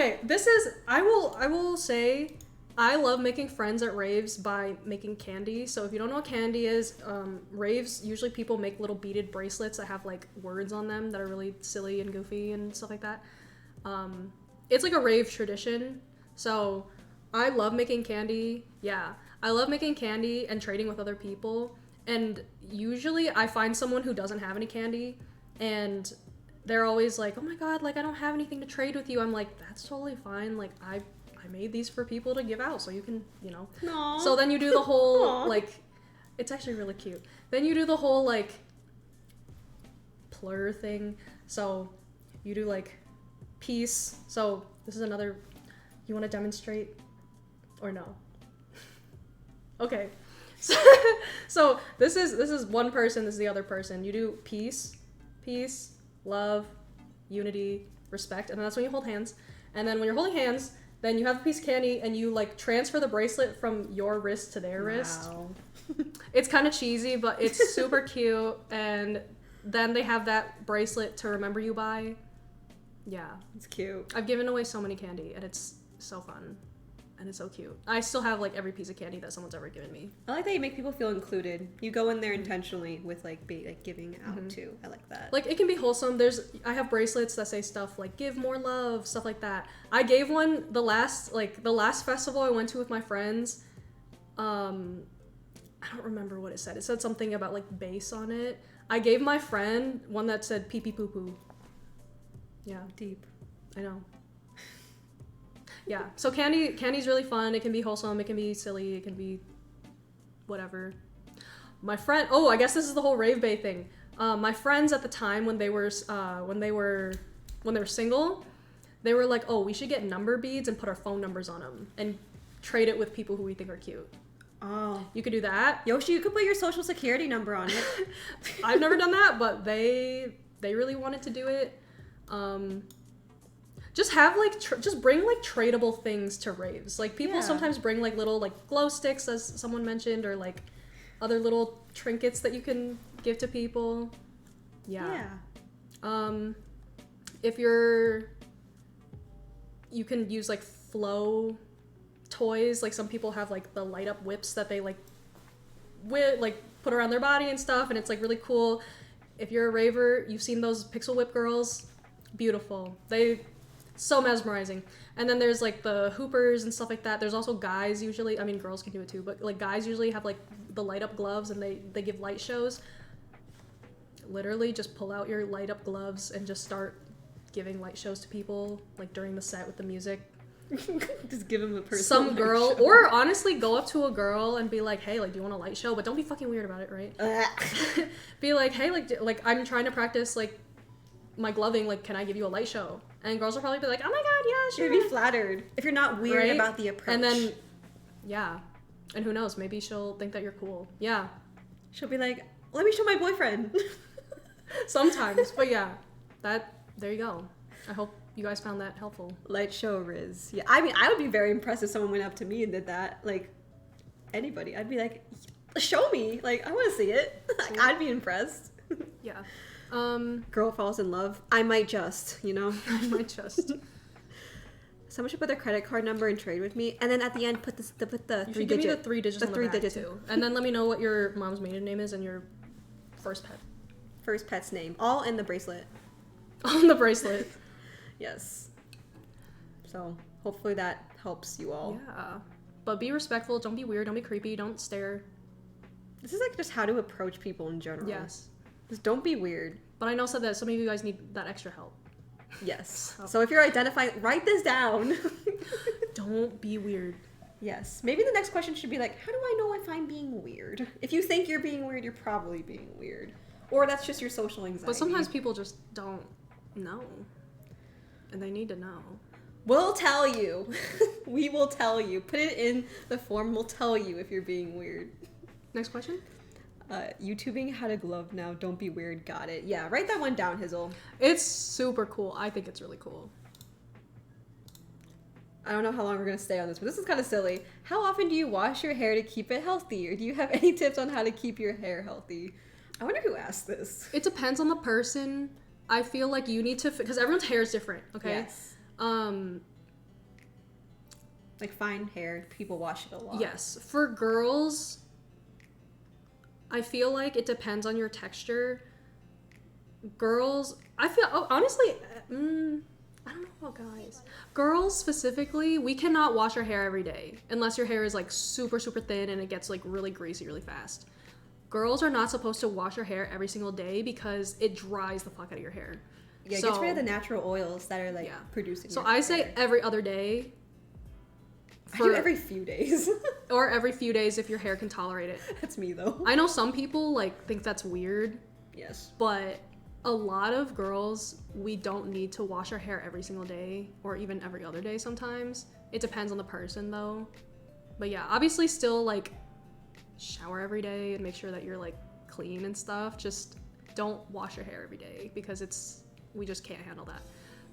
say, I love making friends at raves by making candy. So if you don't know what candy is, raves, usually people make little beaded bracelets that have like words on them that are really silly and goofy and stuff like that. It's like a rave tradition. So I love making candy. Yeah, I love making candy and trading with other people. And usually I find someone who doesn't have any candy, and they're always like, oh my god, like I don't have anything to trade with you. I'm like, that's totally fine. Like I made these for people to give out, so you can, Aww. So then you do the whole like, it's actually really cute. Then you do the whole like plur thing. So you do like peace. So this is another. You want to demonstrate or no? Okay. So this is one person. This is the other person. You do peace, love, unity, respect, and that's when you hold hands. And then when you're holding hands, then you have a piece of candy and you like transfer the bracelet from your wrist to their wrist. It's kind of cheesy, but it's super cute. And then they have that bracelet to remember you by. Yeah. It's cute. I've given away so many candy and it's so fun. and it's so cute. I still have like every piece of candy that someone's ever given me. I like that you make people feel included. You go in there intentionally with like giving out too. I like that. Like it can be wholesome. I have bracelets that say stuff like "give more love," stuff like that. I gave one the last festival I went to with my friends. I don't remember what it said. It said something about like bass on it. I gave my friend one that said "pee pee poo poo." Yeah, Deep. I know. Yeah, so candy's really fun. It can be wholesome, it can be silly, it can be whatever. My friend, I guess this is the whole rave bay thing. My friends at the time when they were single, they were like, "Oh, we should get number beads and put our phone numbers on them and trade it with people who we think are cute." Oh, You could do that. Yoshi, you could put your social security number on it. I've never done that, but they really wanted to do it. Just have like just bring like tradable things to raves. Like people sometimes bring like little like glow sticks, as someone mentioned, or like other little trinkets that you can give to people. Yeah. If you can use like flow toys. Like some people have like the light up whips that they like put around their body and stuff, and it's like really cool. If you're a raver, you've seen those pixel whip girls. Beautiful. So mesmerizing. And then there's like the hoopers and stuff like that. There's also guys usually, I mean girls can do it too, but like guys usually have like the light up gloves, and they give light shows. Literally just pull out your light up gloves and just start giving light shows to people like during the set with the music. Just give them a person. Some girl, or honestly go up to a girl and be like, "Hey, like do you want a light show?" But don't be fucking weird about it, right? Be like, "Hey, like I'm trying to practice like my gloving, like can I give you a light show?" And girls will probably be like, "Oh my god, yeah, sure." You'd be flattered if you're not weird Right? about the approach. And then yeah. And who knows, maybe she'll think that you're cool. Yeah. she'll be like, "Let me show my boyfriend." Sometimes. But yeah. There you go. I hope you guys found that helpful. Light show Riz. Yeah, I mean, I would be very impressed if someone went up to me and did that. Like, anybody. I'd be like, "Show me. Like, I want to see it." Like, I'd be impressed. Yeah. Girl falls in love. I might just, I might just. Someone should put their credit card number and trade with me, and then at the end put the You 3 should give me digit. the 3 digits on the back too. And then let me know what your mom's maiden name is and your first pet. First pet's name. All in the bracelet. On the bracelet. Yes. So hopefully that helps you all. Yeah. But be respectful, don't be weird, don't be creepy, don't stare. This is like just how to approach people in general. Yes. Just don't be weird. But I know said that some of you guys need that extra help. Yes. So if you're identifying, write this down. Don't be weird. Yes. Maybe the next question should be like, how do I know if I'm being weird? If you think you're being weird, you're probably being weird. Or that's just your social anxiety. But sometimes people just don't know. And they need to know. We'll tell you. We will tell you. Put it in the form. We'll tell you if you're being weird. Next question? YouTubing how to glove now. Don't be weird. Got it. Yeah, write that one down, Hizzle. It's super cool. I think it's really cool. I don't know how long we're going to stay on this, but this is kind of silly. How often do you wash your hair to keep it healthy? Or do you have any tips on how to keep your hair healthy? I wonder who asked this. It depends on the person. I feel like you need to... Because everyone's hair is different, okay? Yes. Like fine hair, people wash it a lot. Yes. For girls... I feel like it depends on your texture. Girls, I feel, honestly, I don't know about guys. Girls specifically, we cannot wash our hair every day unless your hair is like super, super thin and it gets like really greasy really fast. Girls are not supposed to wash their hair every single day because it dries the fuck out of your hair. Yeah, it gets rid of the natural oils that are like producing. So I say every other day. I do every few days. Or every few days if your hair can tolerate it. That's me though. I know some people like think that's weird. Yes. But a lot of girls, we don't need to wash our hair every single day or even every other day sometimes. It depends on the person though. But yeah, obviously still like shower every day and make sure that you're like clean and stuff. Just don't wash your hair every day because we just can't handle that.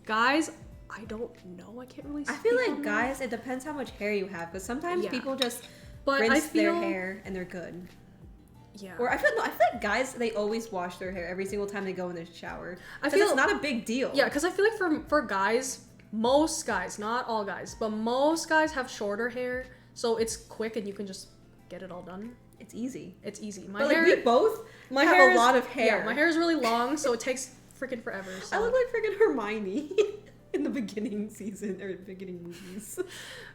Guys, I don't know. I can't really. I feel like guys, it depends how much hair you have, because sometimes people just rinse their hair and they're good. Yeah. Or I feel like guys, they always wash their hair every single time they go in the shower. I feel it's not a big deal. Yeah, because I feel like for guys, most guys, not all guys, but most guys have shorter hair, so it's quick and you can just get it all done. It's easy. It's easy. My But hair, like we both my have hair a lot of hair. Yeah, my hair is really long, so it takes freaking forever. So. I look like freaking Hermione in the beginning season or beginning movies.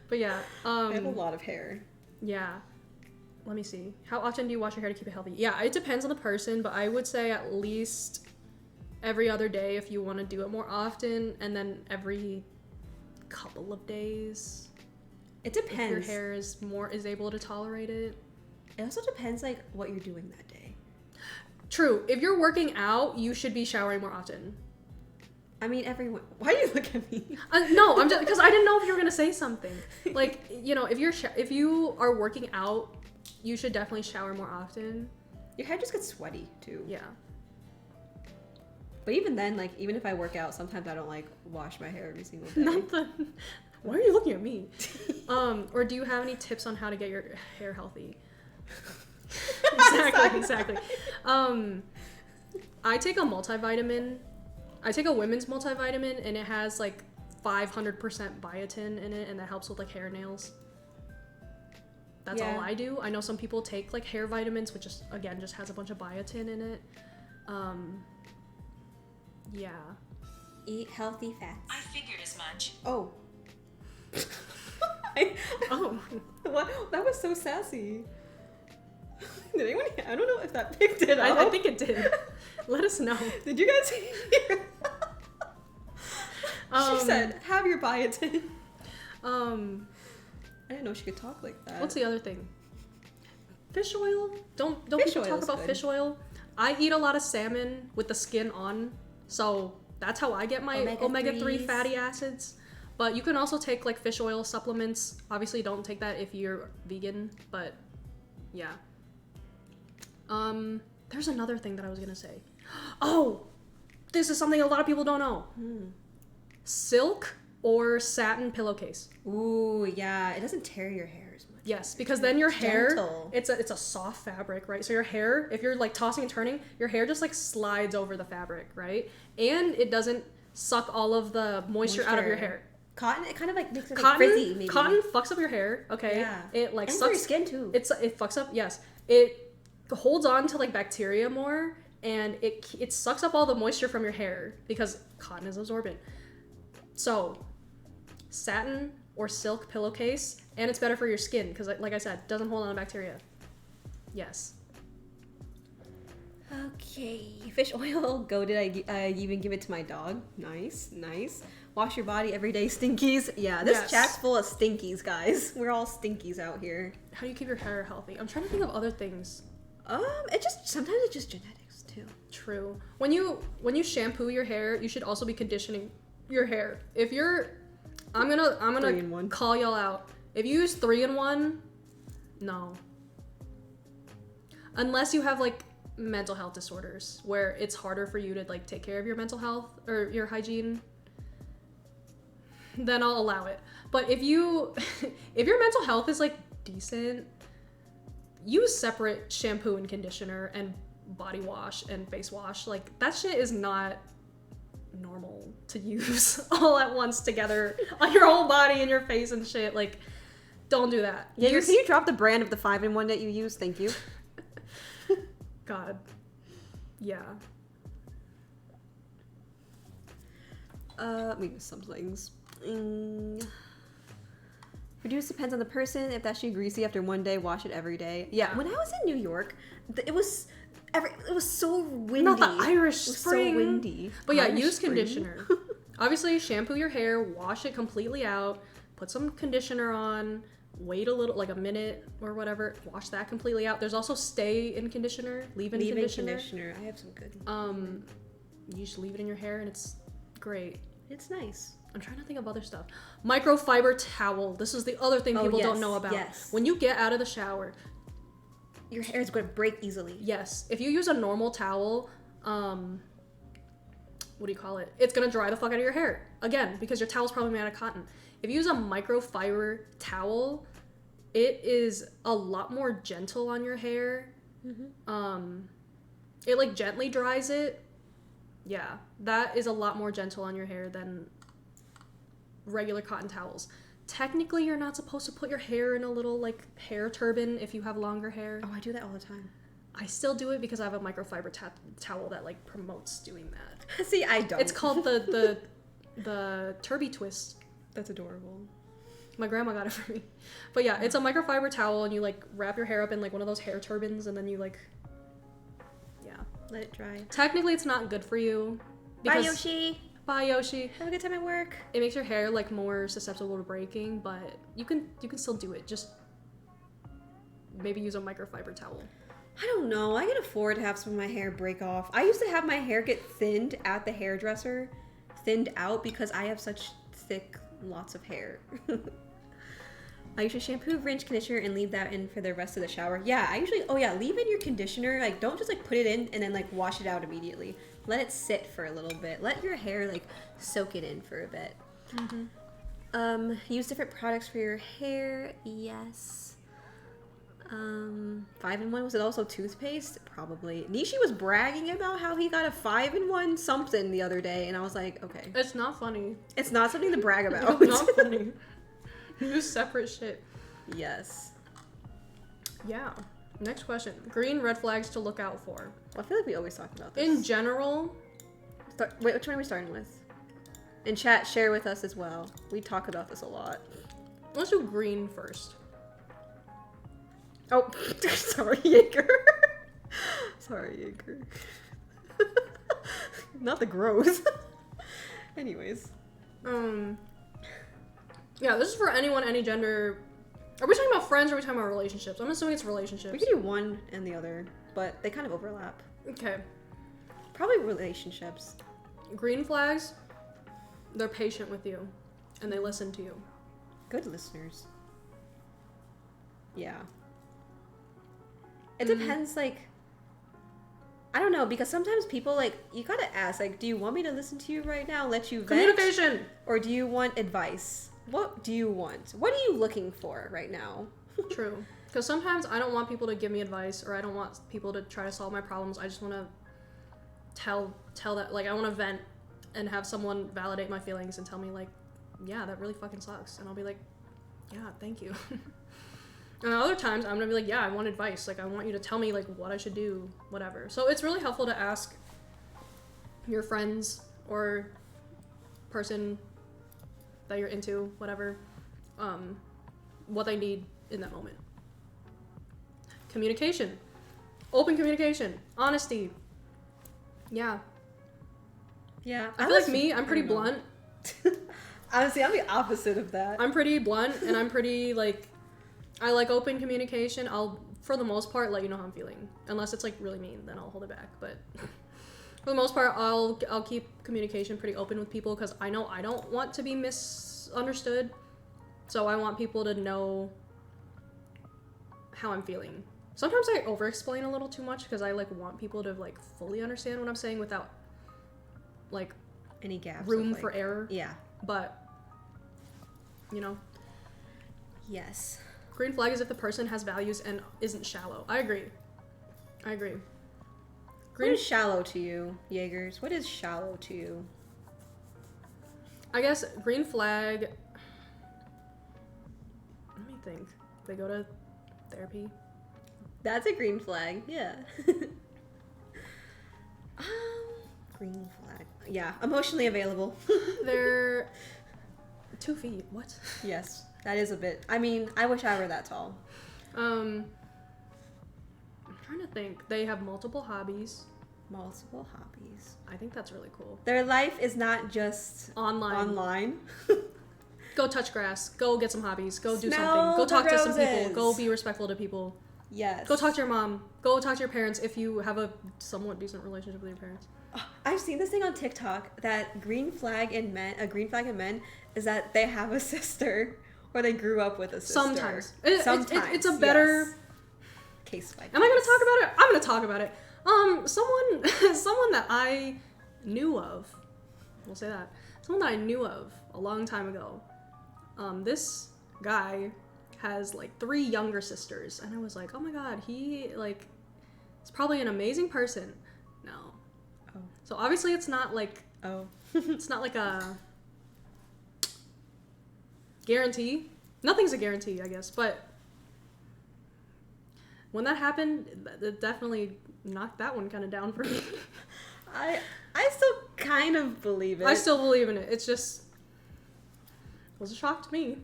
But yeah, I have a lot of hair. Yeah. Let me see. How often do you wash your hair to keep it healthy? Yeah, it depends on the person, but I would say at least every other day if you want to do it more often, and then every couple of days. It depends. If your hair is able to tolerate it. It also depends like what you're doing that day. True. If you're working out, you should be showering more often. I mean, everyone. Why do you look at me? No, I'm just because I didn't know if you were gonna say something. Like, you know, if you are working out, you should definitely shower more often. Your hair just gets sweaty too. Yeah. But even then, like, even if I work out, sometimes I don't like wash my hair every single day. Not the. Why are you looking at me? Or do you have any tips on how to get your hair healthy? Exactly. I take a multivitamin. I take a women's multivitamin, and it has like 500% biotin in it, and that helps with like hair nails. That's all I do. I know some people take like hair vitamins, which just has a bunch of biotin in it. Yeah. Eat healthy fats. I figured as much. Oh. Oh. What? That was so sassy. Did anyone? I don't know if that picked it up. I think it did. Let us know. Did you guys hear? She said, "Have your biotin." I didn't know she could talk like that. What's the other thing? Fish oil. Don't Fish people talk oil's about good. fish oil? I eat a lot of salmon with the skin on, so that's how I get my omega-3 fatty acids. But you can also take like fish oil supplements. Obviously, don't take that if you're vegan, but yeah. There's another thing that I was gonna say. Oh, this is something a lot of people don't know. Silk or satin pillowcase. Ooh, yeah. It doesn't tear your hair as much. Yes, because then your hair, gentle. it's a soft fabric, right? So your hair, if you're like tossing and turning, your hair just like slides over the fabric, right? And it doesn't suck all of the moisture out of your hair. Cotton, it kind of like makes it like frizzy, maybe. Cotton fucks up your hair, okay? Yeah. It like and sucks for your skin too. It fucks up, yes. It holds on to like bacteria more, and it sucks up all the moisture from your hair because cotton is absorbent. So, satin or silk pillowcase, and it's better for your skin because like I said, it doesn't hold on to bacteria. Yes. Okay, fish oil. I even give it to my dog. Nice. Wash your body every day, stinkies. Yeah, this chat's full of stinkies, guys. We're all stinkies out here. How do you keep your hair healthy? I'm trying to think of other things. Sometimes it's just genetics too. True. When you shampoo your hair, you should also be conditioning your hair. If you're, I'm gonna 3-in-1. call y'all out. If you use 3-in-1, no. Unless you have like mental health disorders where it's harder for you to like take care of your mental health or your hygiene, then I'll allow it. But if your mental health is like decent, use separate shampoo and conditioner and body wash and face wash. Like that shit is not normal to use all at once together on your whole body and your face and shit. Like, don't do that. Yeah, can you drop the brand of the 5-in-1 that you use? Thank you. God. Yeah. We missed some things. Reduce depends on the person. If that's too greasy after one day, wash it every day. Yeah. When I was in New York, it was so windy. Not the Irish it was Spring. so windy. But yeah, Irish use Spring. conditioner. Obviously, shampoo your hair, wash it completely out, put some conditioner on, wait a little, like a minute or whatever, wash that completely out. There's also leave-in conditioner. I have some good. You just leave it in your hair and it's great. It's nice. I'm trying to think of other stuff. Microfiber towel. This is the other thing people don't know about. Yes. When you get out of the shower, Your hair is going to break easily. yes, if you use a normal towel, what do you call it? It's gonna dry the fuck out of your hair. Again, because your towel's probably made out of cotton. If you use a microfiber towel, it is a lot more gentle on your hair. It like gently dries it. Yeah, that is a lot more gentle on your hair than regular cotton towels. Technically, you're not supposed to put your hair in a little like hair turban if you have longer hair. Oh, I do that all the time. I still do it because I have a microfiber towel that like promotes doing that. See, I don't. It's called the Turby Twist. That's adorable. My grandma got it for me. But yeah, it's a microfiber towel, and you like wrap your hair up in like one of those hair turbans, and then you like, yeah. Let it dry. Technically, it's not good for you. Bye, Yoshi. Bye, Yoshi. Have a good time at work. It makes your hair like more susceptible to breaking, but you can still do it. Just maybe use a microfiber towel. I don't know. I can afford to have some of my hair break off. I used to have my hair get thinned at the hairdresser, thinned out because I have such thick, lots of hair. I usually shampoo, rinse, conditioner, and leave that in for the rest of the shower. Yeah, I usually, leave in your conditioner. Like, don't just like put it in and then like wash it out immediately. Let it sit for a little bit. Let your hair like soak it in for a bit. Mm-hmm. Use different products for your hair. Yes. 5-in-1, was it also toothpaste? Probably. Nishi was bragging about how he got a 5-in-1 something the other day, and I was like, okay. It's not funny. It's not something to brag about. It's not funny. Use separate shit. Yes. Yeah. Next question. Green red flags to look out for. Well, I feel like we always talk about this. In general. Wait, which one are we starting with? In chat, share with us as well. We talk about this a lot. Let's do green first. Oh, sorry, Jaeger. Sorry, Jaeger. Not the gross. Anyways. Yeah, this is for anyone, any gender. Are we talking about friends or are we talking about relationships? I'm assuming it's relationships. We can do one and the other, but they kind of overlap. Okay. Probably relationships. Green flags, they're patient with you and they listen to you. Good listeners. Yeah. It depends, like, I don't know, because sometimes people, like, you gotta ask, like, do you want me to listen to you right now, let you vent? Communication! Or do you want advice? What do you want? What are you looking for right now? True. Because sometimes I don't want people to give me advice, or I don't want people to try to solve my problems. I just want to tell that, like, I want to vent and have someone validate my feelings and tell me, like, yeah, that really fucking sucks. And I'll be like, yeah, thank you. And other times I'm gonna be like, yeah, I want advice. Like, I want you to tell me, like, what I should do, whatever. So it's really helpful to ask your friends or person that you're into, whatever, what they need in that moment. Communication. Open communication. Honesty. Yeah. Yeah. I feel like me, I'm pretty blunt. Honestly, I'm the opposite of that. I'm pretty blunt, and I'm pretty, like, I like open communication. I'll, for the most part, let you know how I'm feeling. Unless it's, like, really mean, then I'll hold it back. But for the most part, I'll keep communication pretty open with people because I know I don't want to be misunderstood. So I want people to know how I'm feeling. Sometimes I over-explain a little too much because I, like, want people to, like, fully understand what I'm saying without, like, any gaps. Room for error. Yeah. But, you know. Yes. Green flag is if the person has values and isn't shallow. I agree. Green. What is shallow to you, Jaegers? What is shallow to you? I guess green flag. Let me think. They go to therapy. That's a green flag. Yeah. Green flag. Yeah, emotionally available. They're 2 feet. What? Yes, that is a bit. I mean, I wish I were that tall. I'm trying to think. They have multiple hobbies. Multiple hobbies. I think that's really cool. Their life is not just online. Go touch grass. Go get some hobbies. Go do Smell something. Go talk the to some people. roses. Go be respectful to people. Yes. Go talk to your mom. Go talk to your parents if you have a somewhat decent relationship with your parents. I've seen this thing on TikTok that a green flag in men is that they have a sister or they grew up with a sister. Sometimes. Sometimes. It's a better case by case. Am I going to talk about it? I'm going to talk about it. Someone that I knew of, we'll say that, someone that I knew of a long time ago, this guy has, like, 3 younger sisters, and I was like, oh my god, he, like, is probably an amazing person. No. Oh. So obviously it's not, like, it's not like a guarantee. Nothing's a guarantee, I guess, but when that happened, it definitely knocked that one kind of down for me. I still kind of believe it. I still believe in it. It's just, it was a shock to me.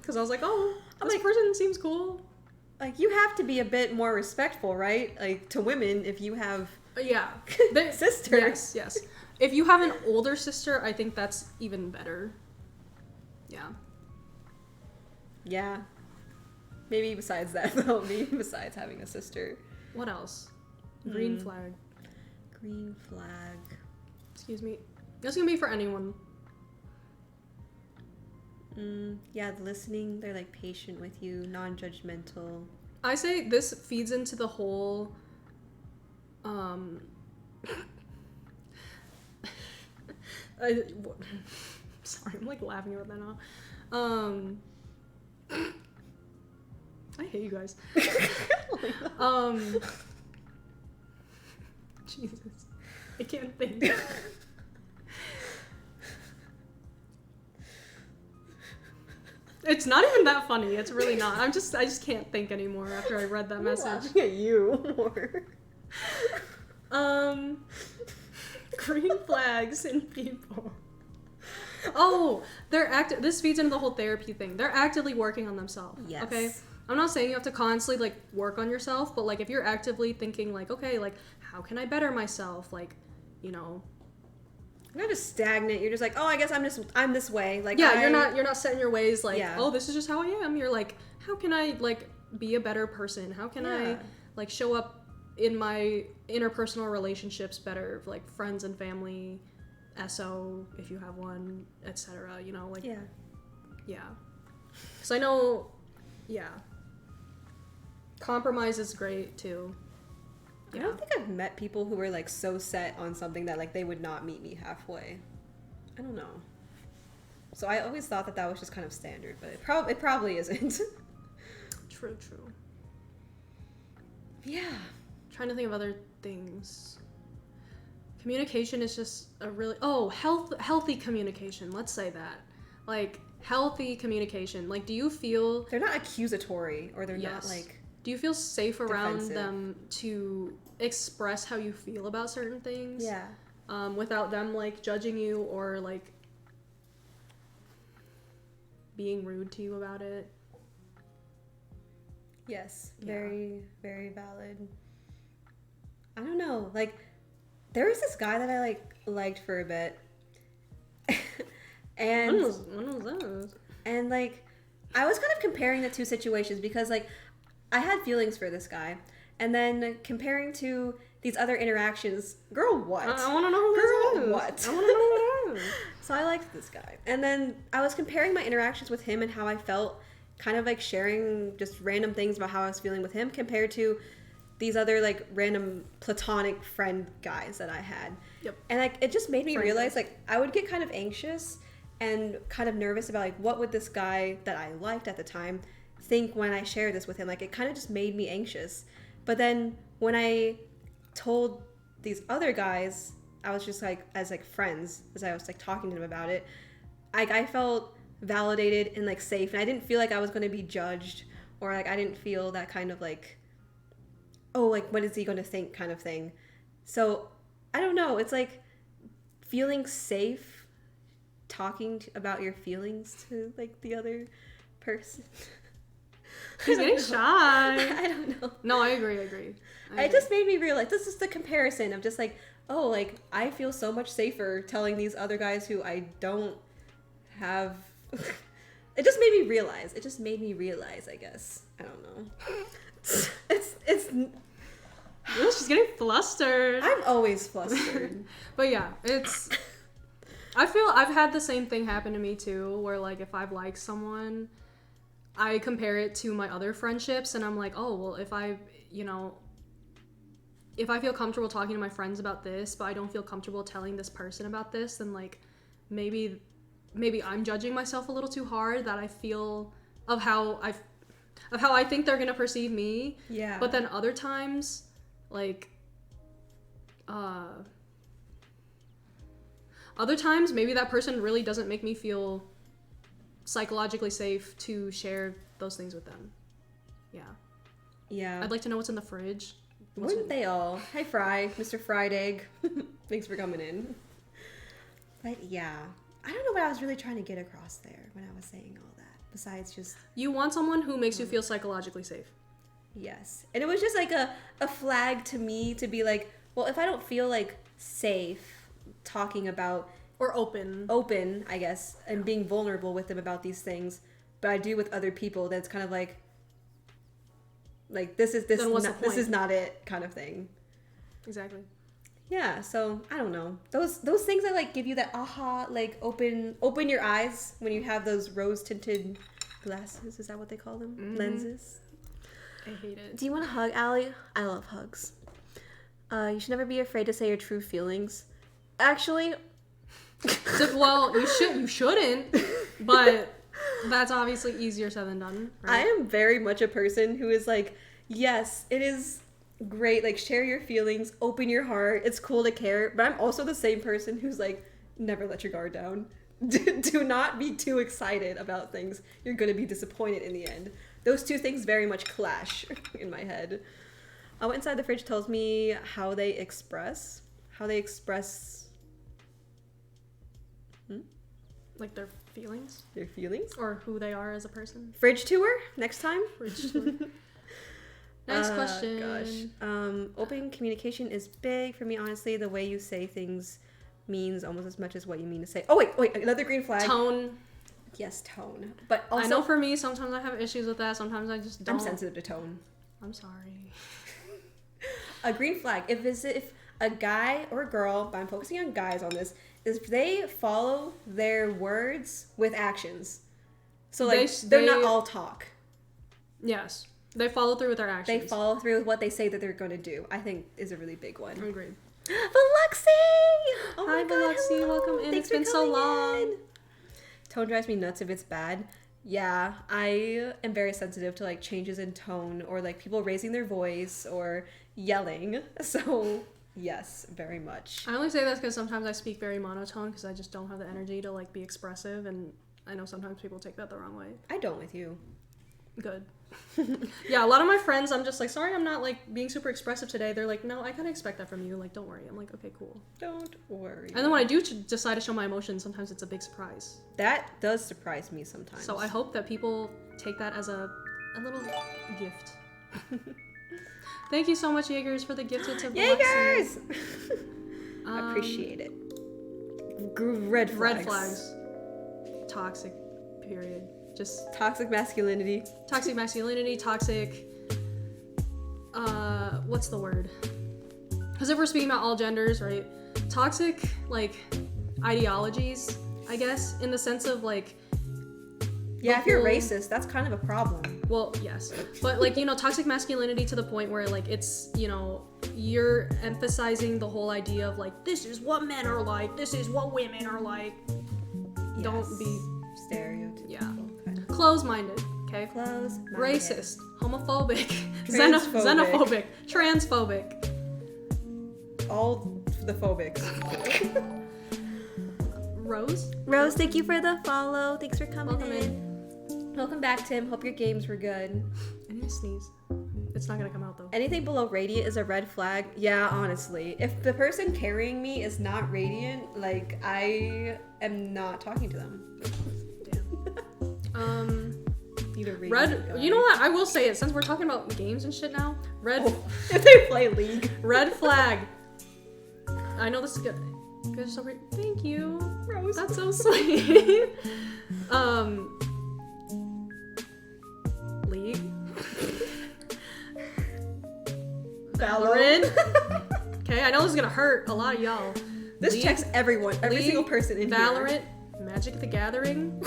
Because I was like, oh, this person seems cool. Like, you have to be a bit more respectful, right? Like, to women, if you have Yeah. sisters. Yes. If you have an older sister, I think that's even better. Yeah. Yeah. Maybe besides that, though. Maybe besides having a sister. What else? Green flag. Green flag. Excuse me. That's gonna be for anyone. Yeah, listening. They're, like, patient with you, non-judgmental. I say this feeds into the whole, sorry, I'm, like, laughing about that now. I hate you guys. Jesus. I can't think. It's not even that funny. It's really not. I just can't think anymore after I read that message. Laughing at you more. Green flags in people. Oh, this feeds into the whole therapy thing. They're actively working on themselves. Yes. Okay? I'm not saying you have to constantly, like, work on yourself, but, like, if you're actively thinking, like, okay, like, how can I better myself? Like, you know. You're not just stagnant. You're just like, oh, I guess I'm this way. Like, yeah, you're not set in your ways, like, Yeah. oh, this is just how I am. You're like, how can I, like, be a better person? How can I, like, show up in my interpersonal relationships better, like friends and family, SO if you have one, etc. You know, like, yeah. Because I know, compromise is great too. I don't think I've met people who were, like, so set on something that, like, they would not meet me halfway. I don't know. So I always thought that was just kind of standard, but it probably isn't. True. Yeah. Trying to think of other things. Communication is just a really healthy communication. Let's say that, like, healthy communication. Like, do you feel they're not accusatory, or they're not, like, do you feel safe around defensive. them to express how you feel about certain things? Yeah. Without them, like, judging you or, like, being rude to you about it. Yes. Very, very valid. I don't know. Like, there was this guy that I, liked for a bit. And When was that? And, like, I was kind of comparing the two situations because, like, I had feelings for this guy, and then comparing to these other interactions, girl, what? I want to know who this is. What? I want to know who it is. So I liked this guy. And then I was comparing my interactions with him and how I felt, kind of, like, sharing just random things about how I was feeling with him compared to these other, like, random platonic friend guys that I had. Yep. And, like, it just made me realize, like, I would get kind of anxious and kind of nervous about, like, what would this guy that I liked at the time think when I shared this with him. Like, it kind of just made me anxious. But then when I told these other guys, I was just, like, as, like, friends, as I was, like, talking to them about it, I felt validated and, like, safe, and I didn't feel like I was going to be judged, or, like, I didn't feel that kind of, like, oh, like, what is he going to think kind of thing. So I don't know, it's like feeling safe talking about your feelings to, like, the other person. He's getting shy. I don't know. No, I agree. It just made me realize, this is the comparison of just, like, oh, like, I feel so much safer telling these other guys who I don't have. It just made me realize, I guess. I don't know. It's She's getting flustered. I'm always flustered. But yeah, I feel I've had the same thing happen to me too, where, like, if I've liked someone, I compare it to my other friendships, and I'm like, oh, well, if I feel comfortable talking to my friends about this, but I don't feel comfortable telling this person about this, then, like, maybe I'm judging myself a little too hard, that I feel of how I think they're gonna perceive me. Yeah. But then other times, like, other times maybe that person really doesn't make me feel psychologically safe to share those things with them. Yeah. Yeah. I'd like to know what's in the fridge. Wouldn't they all? Hi, Fry. Mr. Fried Egg. Thanks for coming in. But yeah, I don't know what I was really trying to get across there when I was saying all that. Besides just... You want someone who makes you feel psychologically safe. Yes. And it was just like a flag to me to be like, well, if I don't feel like safe talking about... Or open. Open, I guess, and being vulnerable with them about these things, but I do with other people, then it's kind of like this is not it kind of thing. Exactly. Yeah, so I don't know. Those things that like give you that aha, like open your eyes when you have those rose tinted glasses. Is that what they call them? Mm-hmm. Lenses. I hate it. Do you want a hug, Allie? I love hugs. You should never be afraid to say your true feelings. Actually, well, you shouldn't, but that's obviously easier said than done. Right? I am very much a person who is like, yes, it is great, like share your feelings, open your heart, it's cool to care, but I'm also the same person who's like, never let your guard down. Do not be too excited about things. You're going to be disappointed in the end. Those two things very much clash in my head. What inside the fridge tells me how they express like their feelings or who they are as a person. Fridge tour next time. Fridge tour. Next question. Gosh. Open communication is big for me, honestly. The way you say things means almost as much as what you mean to say. Oh, wait, another green flag. Tone. Yes, tone. But also... I know for me, sometimes I have issues with that. Sometimes I just don't. I'm sensitive to tone. I'm sorry. A green flag. If a guy or a girl, but I'm focusing on guys on this, is they follow their words with actions. So, like, they're not all talk. Yes. They follow through with their actions. They follow through with what they say that they're going to do. I think is a really big one. Agreed. Biloxi! Oh Hi, my God, Biloxi. hello. Welcome in. Thanks It's been so long. in. Tone drives me nuts if it's bad. Yeah, I am very sensitive to, like, changes in tone or, like, people raising their voice or yelling. So, yes, very much. I only say that because sometimes I speak very monotone because I just don't have the energy to, like, be expressive, and I know sometimes people take that the wrong way. I don't with you. Good. Yeah, a lot of my friends, I'm just like, sorry I'm not, like, being super expressive today. They're like, no, I kind of expect that from you. Like, don't worry. I'm like, okay, cool. Don't worry. And then when I do decide to show my emotions, sometimes it's a big surprise. That does surprise me sometimes. So I hope that people take that as a little gift. Thank you so much, Jaegers, for the gifted to Jaegers! Appreciate it. Red flags. Red flags. Toxic, period. Just toxic masculinity. Toxic masculinity, toxic... what's the word? Because if we're speaking about all genders, right? Toxic, like, ideologies, I guess, in the sense of, like... Yeah, if you're racist, that's kind of a problem. Well, yes. But, like, you know, toxic masculinity to the point where, like, it's, you know, you're emphasizing the whole idea of, like, this is what men are like, this is what women are like. Yes. Don't be... stereotypical. Yeah. Close-minded, okay? Close-minded. Racist, homophobic, xenophobic, transphobic. All the phobics. Rose, thank you for the follow. Thanks for coming in. Welcome back, Tim. Hope your games were good. I need to sneeze. It's not gonna come out though. Anything below radiant is a red flag. Yeah, honestly. If the person carrying me is not radiant, like, I am not talking to them. Either red. You know what? I will say it since we're talking about games and shit now. Red. Oh, if they play League. Red flag. I know this is good. Good. So thank you, Rose. That's so sweet. League. Valorant. Okay, I know this is gonna hurt a lot of y'all. This checks everyone, every single person in Valorant, here. Magic the Gathering.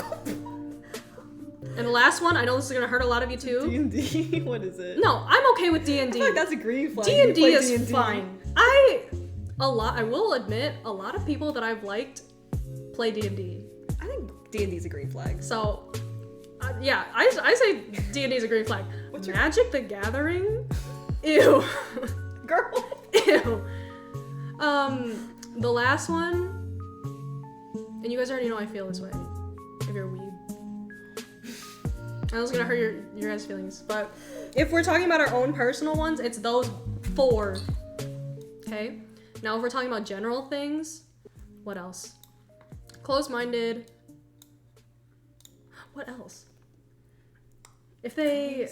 And the last one, I know this is gonna hurt a lot of you too. D&D? What is it? No, I'm okay with D&D. I feel like that's a green flag. D&D is fine. I will admit, a lot of people that I've liked play D&D. I think D&D is a green flag. So, yeah, I say D&D is a green flag. What's Magic the Gathering? Ew. Girl. Ew. The last one, and you guys already know I feel this way, if you're a weeb. I was gonna hurt your guys' feelings, but if we're talking about our own personal ones, it's those 4. Okay? Now if we're talking about general things, what else? Closed-minded. What else? If they're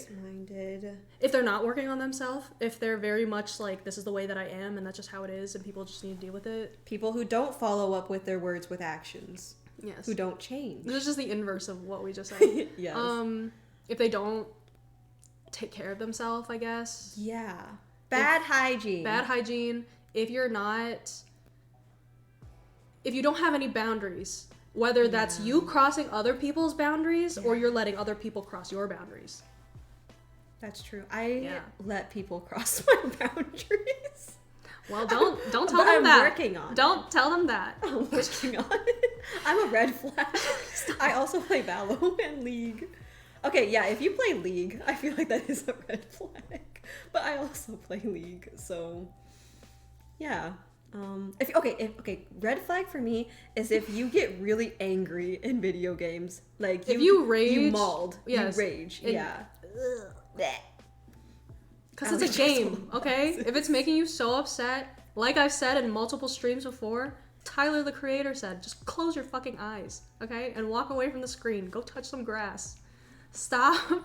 not working on themselves, if they're very much like, this is the way that I am and that's just how it is and people just need to deal with it. People who don't follow up with their words with actions. Yes. Who don't change. This is just the inverse of what we just said. Yes. If they don't take care of themselves, I guess. Yeah. Bad hygiene. If you don't have any boundaries, whether that's you crossing other people's boundaries or you're letting other people cross your boundaries. That's true. I let people cross my boundaries. Well, don't tell them that. I'm working on Don't tell them that. I'm working on it. I'm a red flag. I also play Valo and League. Okay, yeah, if you play League, I feel like that is a red flag. But I also play League, so yeah. Red flag for me is if you get really angry in video games. Like if you rage, you mauled. Yes, you rage. Yeah. Because it's a game, okay? If it's making you so upset, like I've said in multiple streams before, Tyler the creator said, just close your fucking eyes, okay? And walk away from the screen. Go touch some grass. Stop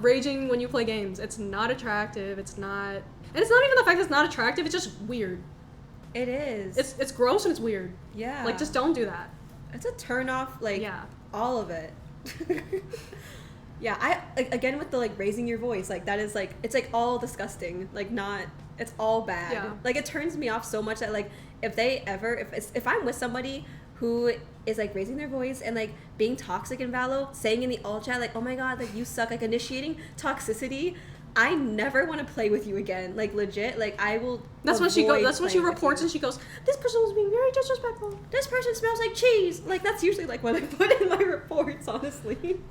raging when you play games. It's not attractive. And it's not even the fact that it's not attractive, it's just weird. It is. It's gross and it's weird. Yeah. Like, just don't do that. It's a turn off, like, all of it. Yeah, again with the, like, raising your voice, like, that is, like, it's, like, all disgusting. Like, it's all bad. Yeah. Like, it turns me off so much that, like, if I'm with somebody who is, like, raising their voice and, like, being toxic in Valo, saying in the all chat, like, oh my god, like, you suck, like, initiating toxicity, I never want to play with you again. Like, legit, like, I will. That's when she goes. That's when she reports and she goes, "This person was being very disrespectful. This person smells like cheese." Like, that's usually like what I put in my reports, honestly.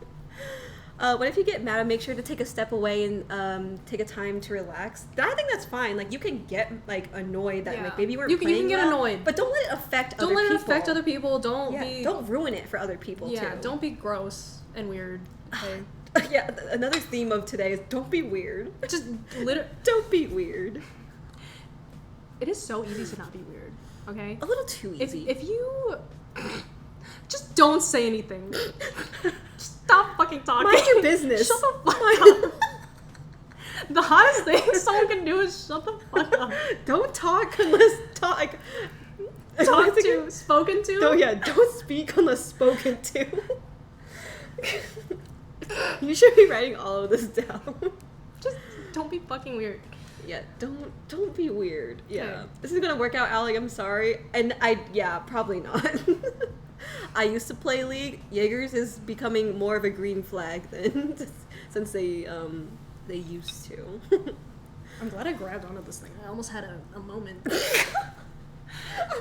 But if you get mad, make sure to take a step away and take a time to relax. I think that's fine. Like, you can get like annoyed that like maybe you weren't playing you can get annoyed, but don't let it affect other people. Don't let it affect other people. Don't ruin it for other people too. Yeah, don't be gross and weird. Okay. Yeah, another theme of today is don't be weird. Just don't be weird. It is so easy to not be weird, okay? A little too easy. If you just don't say anything. Just stop fucking talking. Mind your business. Shut the fuck up. The hottest thing someone can do is shut the fuck up. Don't talk unless spoken to. Don't speak unless spoken to. You should be writing all of this down. Just don't be fucking weird. Yeah, don't be weird. Yeah. Okay. This is gonna work out, Allie, I'm sorry. And probably not. I used to play League. Jaegers is becoming more of a green flag than since they used to. I'm glad I grabbed onto this thing. I almost had a moment.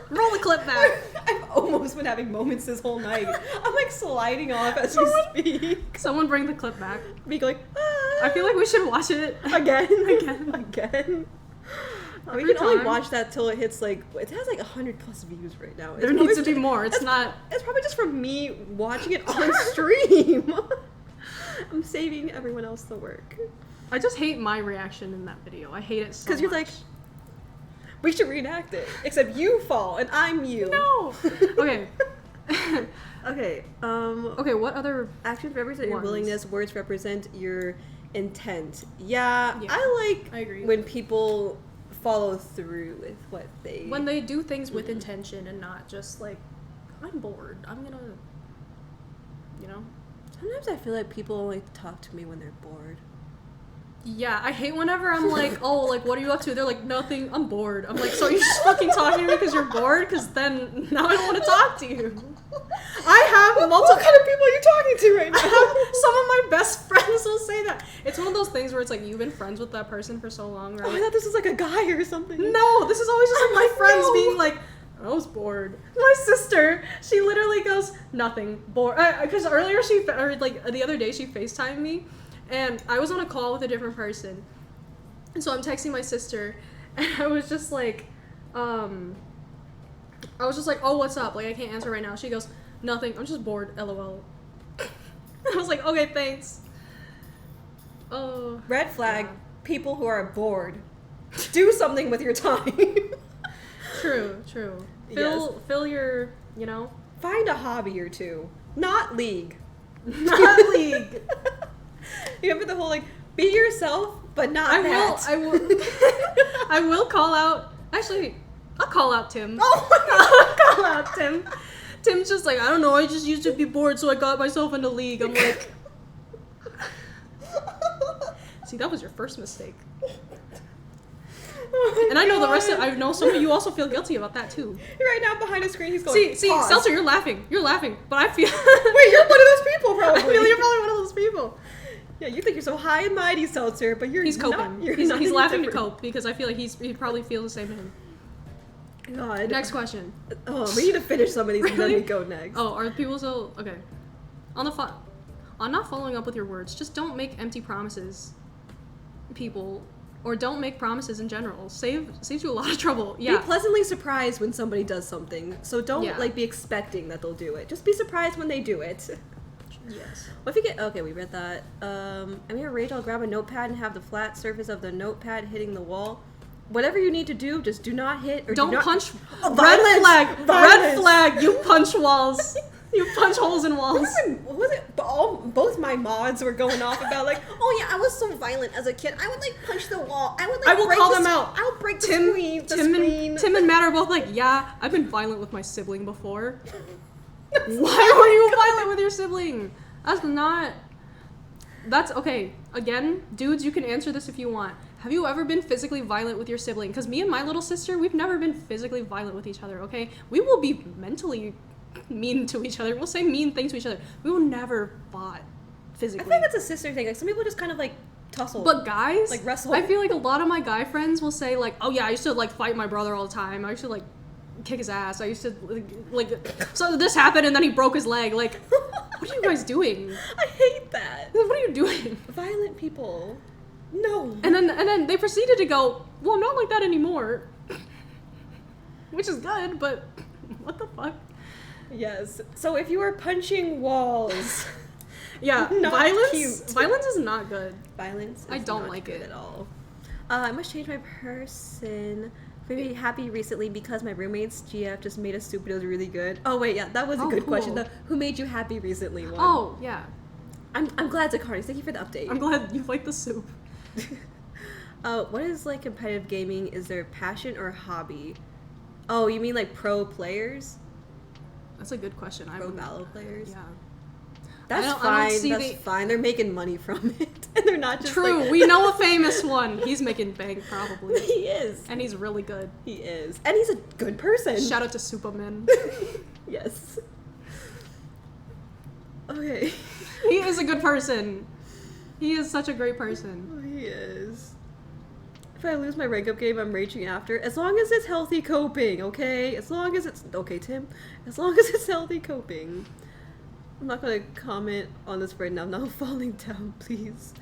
Roll the clip back. I've almost been having moments this whole night. I'm like sliding off as we speak. Someone bring the clip back. Me going, I feel like we should watch it again. We can only watch that till it hits like, it has like 100+ views right now. There needs to be more. It's probably just from me watching it on stream. I'm saving everyone else the work. I just hate my reaction in that video. I hate it so much. Because you're like, we should reenact it. Except you fall and I'm you. No. Okay. Okay. Okay. What other actions represent your willingness? Words represent your intent. Yeah. I agree. When people follow through with what when they do things with intention and not just like, I'm bored. I'm gonna. Sometimes I feel like people only talk to me when they're bored. Yeah, I hate whenever I'm like, oh, like, what are you up to? They're like, nothing, I'm bored. I'm like, so you're just fucking talking to me because you're bored? Because then now I don't want to talk to you. I have multiple... What kind of people are you talking to right now? Some of my best friends will say that. It's one of those things where it's like, you've been friends with that person for so long, right? Oh, I thought this was like a guy or something. No, this is always just like my friends being like, I was bored. My sister, she literally goes, nothing, bored. Because earlier the other day she FaceTimed me. And I was on a call with a different person. And so I'm texting my sister. And I was just like, oh, what's up? Like, I can't answer right now. She goes, nothing. I'm just bored, LOL. I was like, okay, thanks. Oh. Red flag, Yeah. people who are bored. Do something with your time. True. Fill your, you know. Find a hobby or two. Not League. Not League. You remember the whole like, be yourself, but not that. I will call out. Actually, I'll call out Tim. Oh I'll call out Tim. Tim's just like, I don't know. I just used to be bored, so I got myself into League. I'm like, see, that was your first mistake. Oh And I know the rest God. I know some of you also feel guilty about that too. Right now behind the screen he's going, See, pause. Seltzer, you're laughing, but I feel. Wait, you're one of those people probably. I feel you're probably one of those people. Yeah, you think you're so high and mighty, Seltzer, but you're He's coping. not. You're he's not he's any laughing to different. cope because I feel like he probably feels the same to him. God. Next question. Oh, we need to finish some of these and then Really? we go next. Oh, are people so okay? On not following up with your words, just don't make empty promises, people, or don't make promises in general. Saves you a lot of trouble. Yeah. Be pleasantly surprised when somebody does something. So don't Yeah. like be expecting that they'll do it. Just be surprised when they do it. Yes. What if you get okay, we read that. I'm gonna rage, I'll grab a notepad and have the flat surface of the notepad hitting the wall. Whatever you need to do, just do not hit or Don't do not punch. Oh, Red violence! flag. Red Violence! flag. You punch walls. You punch holes in walls. What was it? Both my mods were going off about like, oh yeah, I was so violent as a kid. I would like punch the wall. I would like. I will break call the them s- out. I would break the Tim, screen. The Tim, screen. and, Tim and Matt are both like, yeah, I've been violent with my sibling before. Why were you violent with your sibling? That's not. That's okay. Again, dudes, you can answer this if you want. Have you ever been physically violent with your sibling? Because me and my little sister, we've never been physically violent with each other, okay? We will be mentally mean to each other. We'll say mean things to each other. We will never fought I physically. feel like that's a sister thing. Like some people just kind of like tussle. But guys, Like wrestle. I feel like a lot of my guy friends will say like, "Oh yeah, I used to like fight my brother all the time. I used to like kick his ass. I used to like so this happened and then he broke his leg." Like, what are you guys doing? I hate that. What are you doing? Violent people. No. And then they proceeded to go, "Well, I'm not like that anymore," which is good, but what the fuck? Yes. So if you are punching walls, Yeah, Not violence. cute. Violence is not good. violence. I is don't not like good it. at all. I must change my person. Very happy recently because my roommate's GF just made a soup. It was really good. Oh wait, yeah, that was a Oh, good question. cool. The who made you happy recently one. Oh yeah, I'm glad, Zakari. Thank you for the update. I'm glad you like the soup. What is like competitive gaming? Is there passion or hobby? Oh, you mean like pro players? That's a good question. Pro battle players? Yeah. That's I don't fine. see That's the- fine. They're making money from it, and they're not just True. like- We know a famous one. He's making bank probably, he is. and he's really good. He is, and he's a good person. Shout out to Superman. Yes. Okay. He is a good person. He is such a great person. Oh, he is. If I lose my rank up game, I'm raging after. As long as it's healthy coping, okay? As long as it's okay, Tim. As long as it's healthy coping. I'm not gonna comment on this right now. I'm not falling down, please.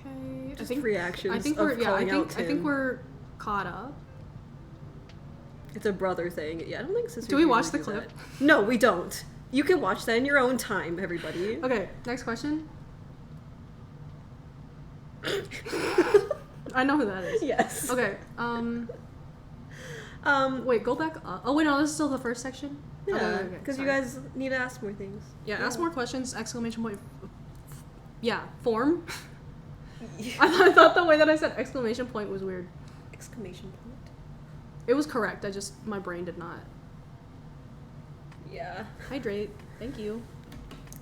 Okay. Just reactions I think of we're calling out I think Tim. we're caught up. It's a brother saying it. Yeah, I don't think sisters Do we usually watch the do clip? that. No, we don't. You can watch that in your own time, everybody. Okay. Next question. I know who that is. Yes. Okay. Wait. Go back up. Oh wait, no. This is still the first section. Yeah, Okay, because you sorry. guys need to ask more things. Yeah, ask more questions, exclamation point. Yeah, form. I thought the way that I said exclamation point was weird. Exclamation point. It was correct, my brain did not. Yeah. Hydrate. Thank you.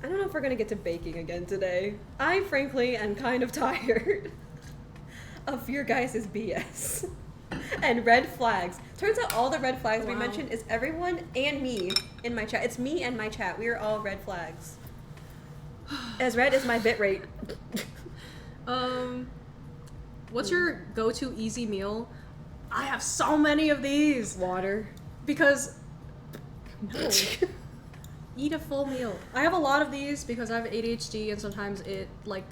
I don't know if we're gonna get to baking again today. I frankly am kind of tired of your guys' BS. And red flags. Turns out all the red flags we Wow. mentioned is everyone and me in my chat. It's me and my chat. We are all red flags. As red as my bit rate. What's your go-to easy meal? I have so many of these Water. because no. Eat a full meal. I have a lot of these because I have ADHD and sometimes it like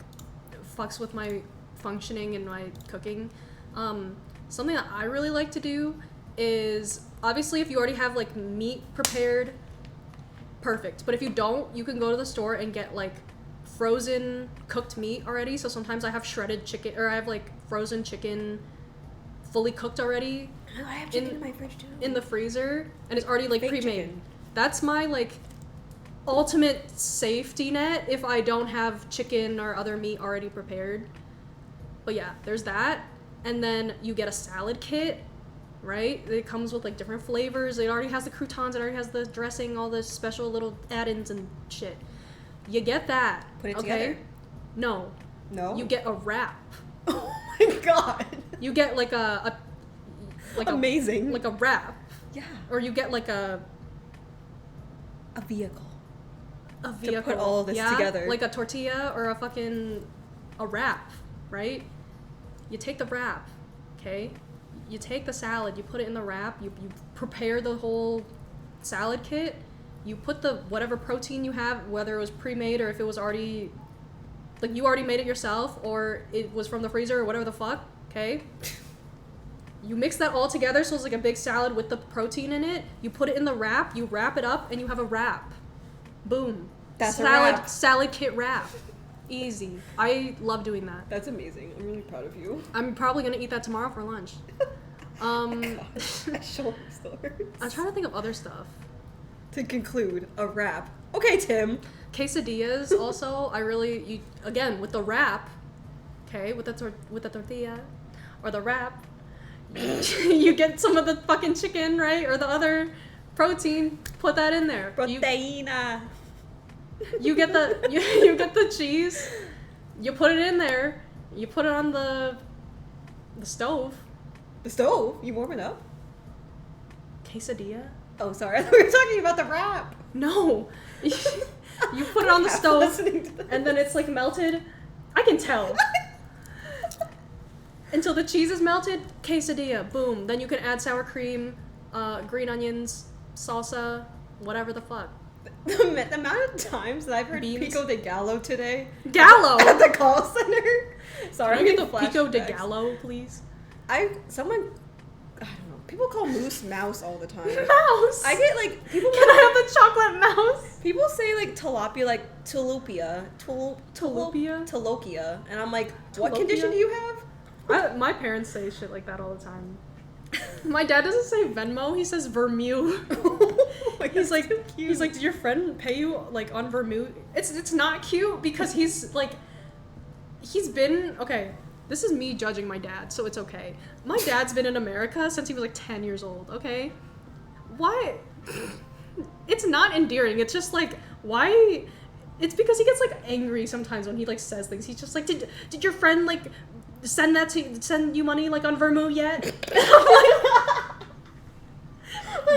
fucks with my functioning and my cooking. Something that I really like to do is obviously if you already have like meat prepared, perfect. But if you don't, you can go to the store and get like frozen cooked meat already. So sometimes I have shredded chicken, or I have like frozen chicken fully cooked already. Oh, I have chicken in my fridge too. In the freezer, and it's already like Fake pre-made. chicken. That's my like ultimate safety net if I don't have chicken or other meat already prepared. But yeah, there's that. And then you get a salad kit, right? It comes with like different flavors. It already has the croutons, it already has the dressing, all the special little add-ins and shit. You get that. Put it together? No. No? You get a wrap. Oh my god. You get like a amazing. like a wrap. Yeah. Or you get like a vehicle. A vehicle. To put all of this together. Like a tortilla or a wrap, right? You take the wrap, okay? You take the salad, you put it in the wrap, you prepare the whole salad kit, you put the whatever protein you have, whether it was pre-made or if it was already, like you already made it yourself or it was from the freezer or whatever the fuck, okay? You mix that all together so it's like a big salad with the protein in it. You put it in the wrap, you wrap it up, and you have a wrap. Boom. That's a wrap. Salad kit wrap. Easy. I love doing that. That's amazing. I'm really proud of you. I'm probably gonna eat that tomorrow for lunch. My shoulder still hurts. I'm trying to think of other stuff. To conclude, a wrap. Okay, Tim. Quesadillas also, again, with the wrap, okay, with the tortilla, or the wrap, you get some of the fucking chicken, right, or the other protein, put that in there. Proteína. You get the you get the cheese, you put it in there, you put it on the stove. The stove? You warm it up? Quesadilla? Oh, sorry. I thought we were talking about the wrap. No. You put it on the stove, and then it's like melted. I can tell. Until the cheese is melted, quesadilla, boom. Then you can add sour cream, green onions, salsa, whatever the fuck. The amount of times that I've heard Beans. Pico de Gallo today. Gallo! At the call center. Sorry, Can I get the I'm getting pico de flashbacks. gallo, please? I don't know. People call moose mouse all the time. Mouse! I get like people. Can I have the chocolate mouse? People say like tilapia, like tilapia, Tilapia? tilokia, and I'm like, what Tilapia? condition do you have? My parents say shit like that all the time. My dad doesn't say Venmo, he says Vermew. He's like, did your friend pay you like on Vermew? It's not cute because he's been, okay, this is me judging my dad, so it's okay. My dad's been in America since he was like 10 years old, okay? Why? It's not endearing, it's just like, why? It's because he gets like angry sometimes when he like says things. He's just like, did your friend like send you money like on Vermew yet?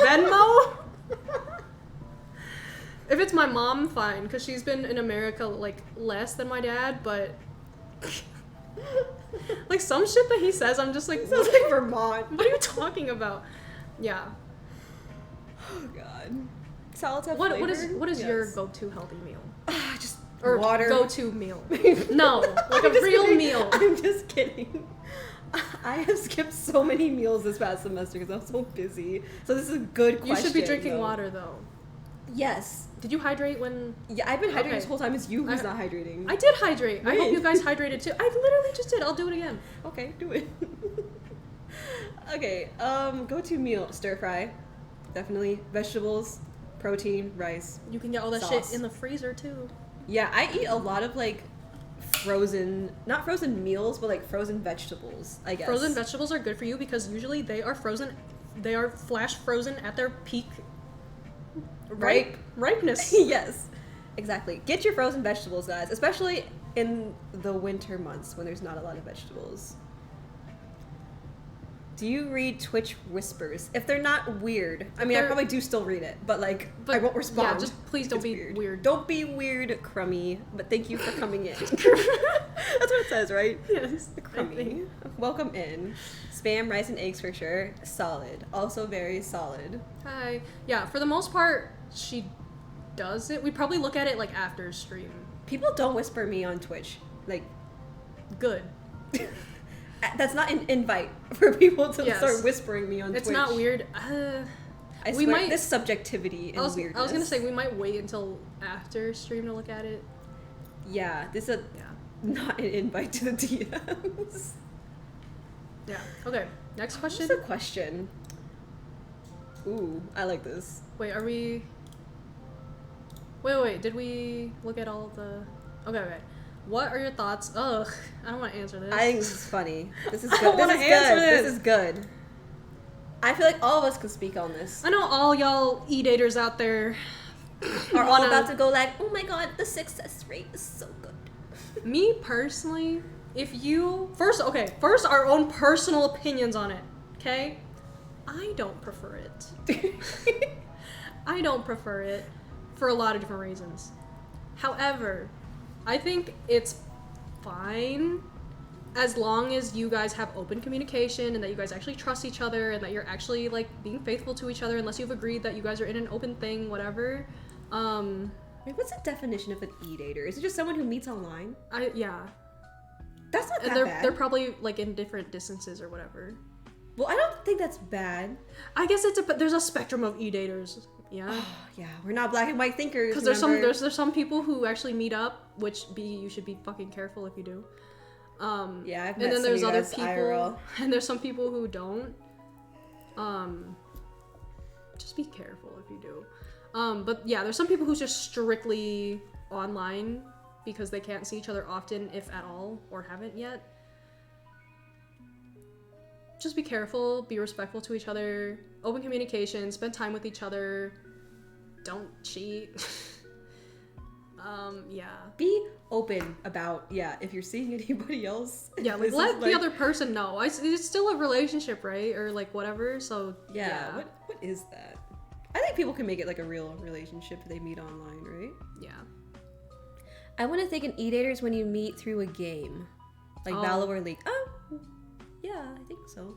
Venmo? If it's my mom, fine, because she's been in America like less than my dad, but like some shit that he says, I'm just like, It sounds like Vermont. what are you talking about? Yeah. Oh god. Salads have What flavor? is your Yes. go-to healthy meal? Just Or water. go-to meal? No, like a I'm just real kidding. meal. I'm just kidding. I have skipped so many meals this past semester because I'm so busy. So this is a good question. You should be drinking though. water though. Yes. Did you hydrate when? Yeah, I've been hydrating Okay. this whole time. It's you who's not hydrating. I did hydrate. I hope When? you guys hydrated too. I literally just did. I'll do it again. Okay, do it. Okay, go-to meal, stir fry. Definitely. Vegetables, protein, rice. You can get all that Sauce. shit in the freezer too. Yeah, I eat a lot of like not frozen meals, but like frozen vegetables, I guess. Frozen vegetables are good for you because usually they are frozen. They are flash frozen at their peak ripeness. Yes, exactly. Get your frozen vegetables, guys, especially in the winter months when there's not a lot of vegetables. Do you read Twitch whispers? If they're not weird, I mean, I probably do still read it, but like, I won't respond. Yeah, just please don't It's be weird. Don't be weird, Crummy. But thank you for coming in. That's what it says, right? Yes, Crummy. Welcome in. Spam, rice, and eggs for sure. Solid. Also very solid. Hi. Yeah, for the most part, she does it. We probably look at it like after stream. People don't whisper me on Twitch. Like, Good. That's not an invite for people to start whispering me on Twitch. It's not weird. I swear, this subjectivity and weirdness. I was gonna say we might wait until after stream to look at it. Yeah, this is not an invite to the DMs. Yeah. Okay. Next question. What's the question? Ooh, I like this. Wait, are we? Wait. Did we look at all the? Okay. What are your thoughts? Ugh, I don't want to answer this. I think this is funny. This is good. I don't want to answer this. This is good. I feel like all of us could speak on this. I know all y'all e-daters out there are all about to go like, oh my god, the success rate is so good. Me personally, if you first our own personal opinions on it. Okay, I don't prefer it. I don't prefer it for a lot of different reasons. However, I think it's fine as long as you guys have open communication and that you guys actually trust each other and that you're actually like being faithful to each other, unless you've agreed that you guys are in an open thing, whatever. Wait, what's the definition of an e-dater? Is it just someone who meets online? Yeah. That's not that bad. They're probably like in different distances or whatever. Well, I don't think that's bad. I guess there's a spectrum of e-daters. Yeah. Oh, yeah, we're not black and white thinkers. Because there's some people who actually meet up, which you should be fucking careful if you do. Yeah, I've met and then there's some other of you people, guys IRL. And there's some people who don't. Just be careful if you do. But yeah, there's some people who's just strictly online because they can't see each other often, if at all, or haven't yet. Just be careful, be respectful to each other, open communication, spend time with each other, don't cheat. Yeah. Be open about, if you're seeing anybody else. Yeah, like let the other person know. It's still a relationship, right? Or like whatever, so yeah. What is that? I think people can make it like a real relationship if they meet online, right? Yeah. I want to think an e-dater is when you meet through a game. Like Valor or League. Oh, yeah, I think so.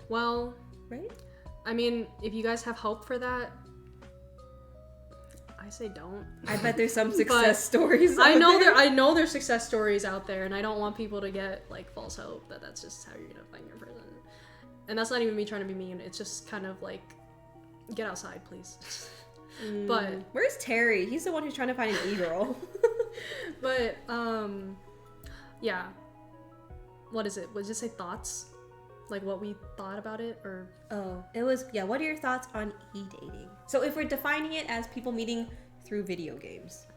Well, right? I mean, if you guys have hope for that, I say don't. I bet there's some success stories. I know there's success stories out there, and I don't want people to get like false hope that that's just how you're gonna find your person. And that's not even me trying to be mean. It's just kind of like, get outside, please. But where's Terry? He's the one who's trying to find an e-girl. But yeah. What is it? Was it say thoughts? Like what we thought about it, or it was what are your thoughts on e-dating? So if we're defining it as people meeting through video games,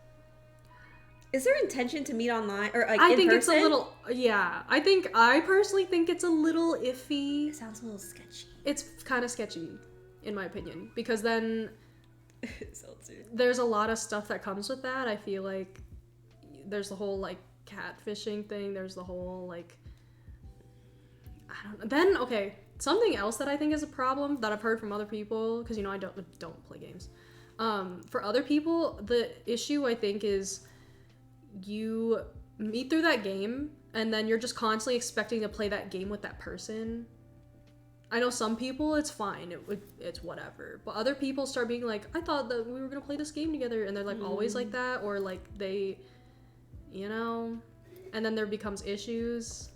is there intention to meet online or like in person? It's a little I personally think it's a little iffy. It sounds a little sketchy. It's kind of sketchy in my opinion, because then there's a lot of stuff that comes with that. I feel like there's the whole like catfishing thing, there's the whole like something else that I think is a problem that I've heard from other people, because I don't play games. For other people, the issue I think is you meet through that game and then you're just constantly expecting to play that game with that person. I know some people it's fine, it's whatever, but other people start being like, I thought that we were gonna play this game together, and they're like always like that, or like they, and then there becomes issues.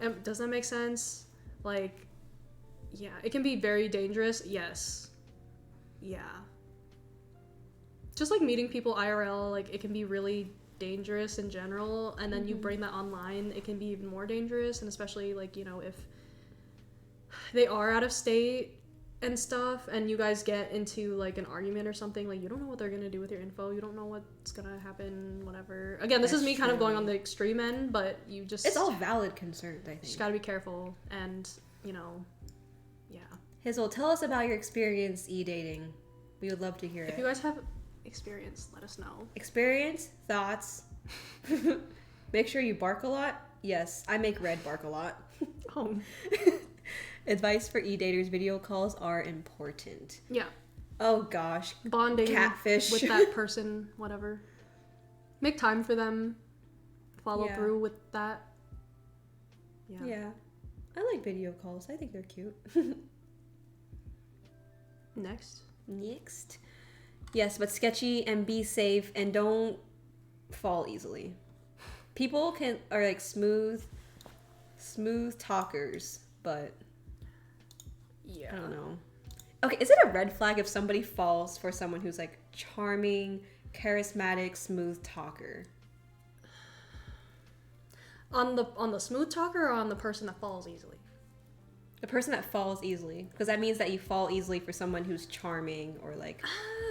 And does that make sense? Like, yeah, it can be very dangerous. Yes. Yeah. Just like meeting people IRL, like it can be really dangerous in general, and then you bring that online, it can be even more dangerous, and especially like, if they are out of state and stuff, and you guys get into like an argument or something, like you don't know what they're gonna do with your info, you don't know what's gonna happen, whatever. Again, this is me kind of going on the extreme end, but it's all valid concerns. I think just gotta be careful, and yeah. Hazel, tell us about your experience e-dating. We would love to hear it. If you guys have experience, let us know. Experience, thoughts. Make sure you bark a lot. Yes, I make Red bark a lot. Advice for e-daters: video calls are important. Yeah. Oh gosh. Bonding. Catfish. With that person, whatever. Make time for them. Follow through with that. Yeah. Yeah. I like video calls. I think they're cute. Next. Yes, but sketchy, and be safe, and don't fall easily. People are like smooth smooth talkers, but Yeah. I don't know. Okay, is it a red flag if somebody falls for someone who's like charming, charismatic, smooth talker? On the smooth talker or on the person that falls easily? The person that falls easily, because that means that you fall easily for someone who's charming or like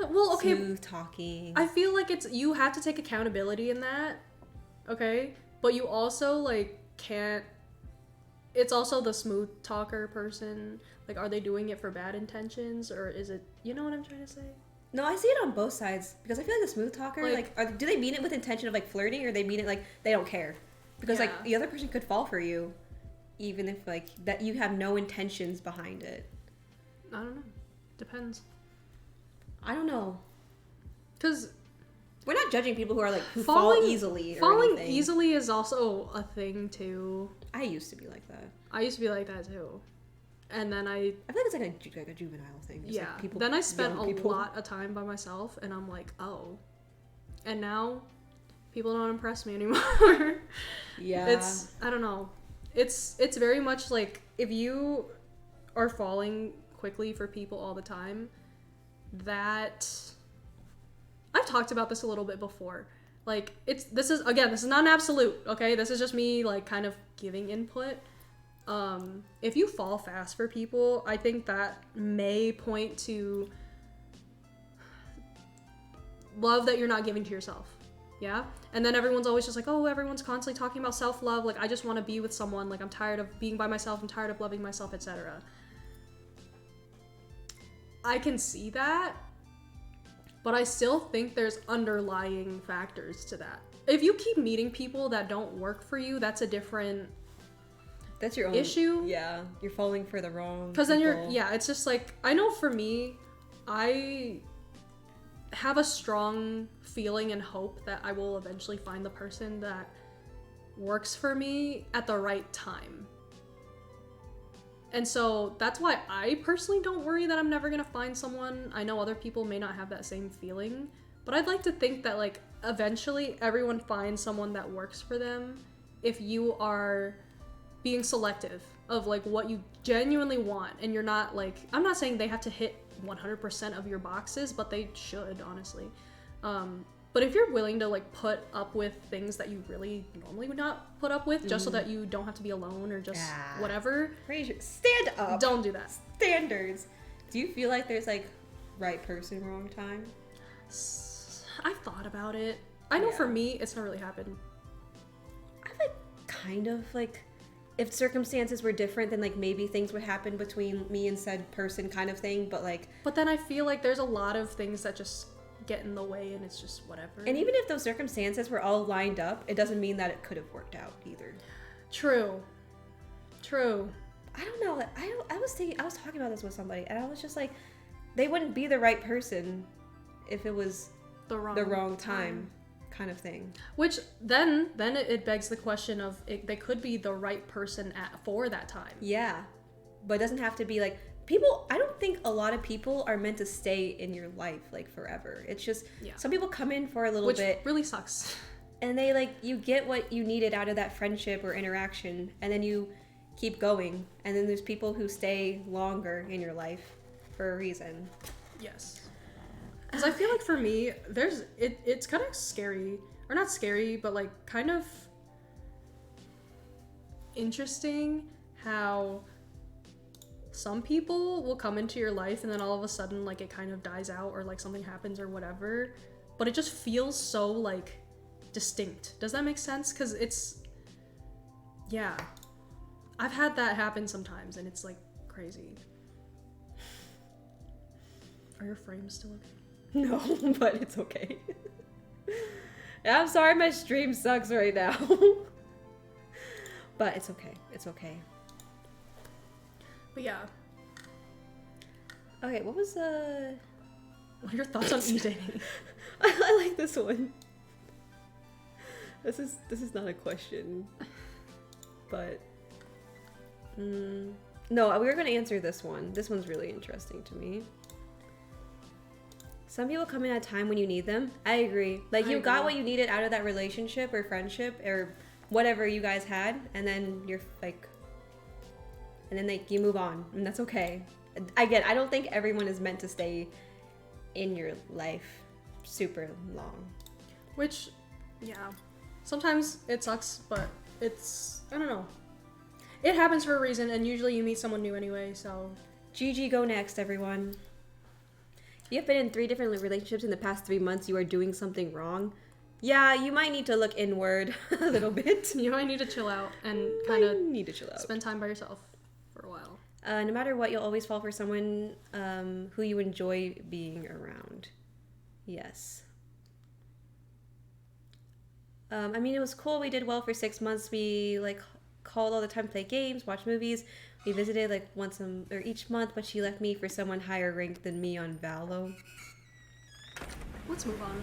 Well, okay. smooth talking. I feel like you have to take accountability in that, okay? But you also like can't. It's also the smooth talker person. Like, are they doing it for bad intentions, or is it? You know what I'm trying to say? No, I see it on both sides because I feel like the smooth talker, do they mean it with intention of like flirting, or they mean it like they don't care? Because like the other person could fall for you, even if like that you have no intentions behind it. I don't know. Depends. I don't know. Because we're not judging people who are like who fall easily. Falling anything. easily is also a thing too. I used to be like that. I used to be like that too, and then I feel like it's like a juvenile thing. Just like people, then I spent a lot of time by myself, and I'm like, oh, and now people don't impress me anymore. Yeah, I don't know. It's very much like if you are falling quickly for people all the time, that I've talked about this a little bit before. Like this is not an absolute, okay? This is just me like kind of giving input. If you fall fast for people, I think that may point to love that you're not giving to yourself. Yeah? And then everyone's always just like, oh, everyone's constantly talking about self-love. Like, I just want to be with someone. Like, I'm tired of being by myself. I'm tired of loving myself, etc. I can see that, but I still think there's underlying factors to that. If you keep meeting people that don't work for you, that's a different... That's your own issue. Yeah, you're falling for the wrong because then it's just like, I know for me, I have a strong feeling and hope that I will eventually find the person that works for me at the right time. And so that's why I personally don't worry that I'm never gonna find someone. I know other people may not have that same feeling, but I'd like to think that like eventually everyone finds someone that works for them if you are being selective of like what you genuinely want, and you're not like, I'm not saying they have to hit 100% of your boxes, but they should, honestly. But if you're willing to like put up with things that you really normally would not put up with, just so that you don't have to be alone or just whatever, stand up. Don't do that. Standards. Do you feel like there's like right person, wrong time? I've thought about it. I know for me, it's not really happened. I like kind of like, if circumstances were different, then like maybe things would happen between me and said person kind of thing, but like... But then I feel like there's a lot of things that just get in the way, and it's just whatever. And even if those circumstances were all lined up, it doesn't mean that it could have worked out either. True. I don't know. I was talking about this with somebody, and I was just like, they wouldn't be the right person if it was the wrong time. Kind of thing. Which then it begs the question of they could be the right person for that time. Yeah, but it doesn't have to be like people. I don't think a lot of people are meant to stay in your life like forever. It's just some people come in for a little bit, which really sucks. And they like, you get what you needed out of that friendship or interaction, and then you keep going. And then there's people who stay longer in your life for a reason. Yes. Because I feel like for me, it's kind of scary, or not scary, but like kind of interesting how some people will come into your life and then all of a sudden like it kind of dies out, or like something happens or whatever, but it just feels so like distinct. Does that make sense? Because I've had that happen sometimes, and it's like crazy. Are your frames still okay? No, but it's okay. I'm sorry my stream sucks right now. But it's okay. It's okay. But yeah. Okay, what was what are your thoughts on e-dating? I like this one. This is not a question. But no, we were going to answer this one. This one's really interesting to me. Some people come in at a time when you need them. I agree. Like, you got what you needed out of that relationship or friendship or whatever you guys had, and then you're like, and then like you move on, and that's okay. Again, I don't think everyone is meant to stay in your life super long. Which, yeah, sometimes it sucks, but it's, I don't know. It happens for a reason, and usually you meet someone new anyway, so. GG, go next, everyone. You have been in 3 different relationships in the past 3 months. You are doing something wrong. Yeah, you might need to look inward a little bit. You might need to chill out and kind of need to chill out. Spend time by yourself for a while. No matter what, you'll always fall for someone who you enjoy being around. Yes. I mean, it was cool. We did well for 6 months. We like called all the time, play games, watch movies. We visited like once or each month, but she left me for someone higher ranked than me on Valo. Let's move on.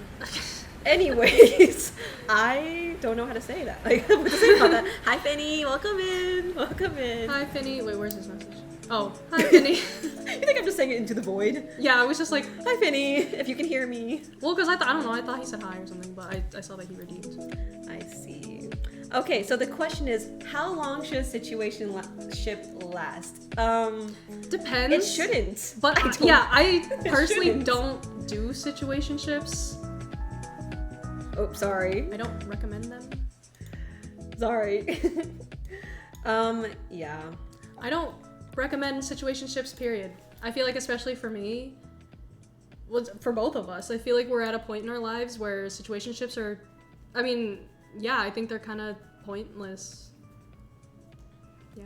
Anyways, I don't know how to say that. Like, what to say about that? Hi, Finny. Welcome in. Welcome in. Hi, Finny. Wait, where's his message? Oh, hi, Finny. You think I'm just saying it into the void? Yeah, I was just like, hi, Finny. If you can hear me. Well, because I don't know. I thought he said hi or something, but I saw that he redeemed. I see. Okay, so the question is, how long should a situationship last? Depends. It shouldn't. But I personally shouldn't. don't do situationships. Oh, sorry. I don't recommend them. Sorry. Yeah. I don't recommend situationships, period. I feel like, especially for me, well, for both of us, I feel like we're at a point in our lives where situationships are, I mean, yeah, I think they're kind of pointless. Yeah.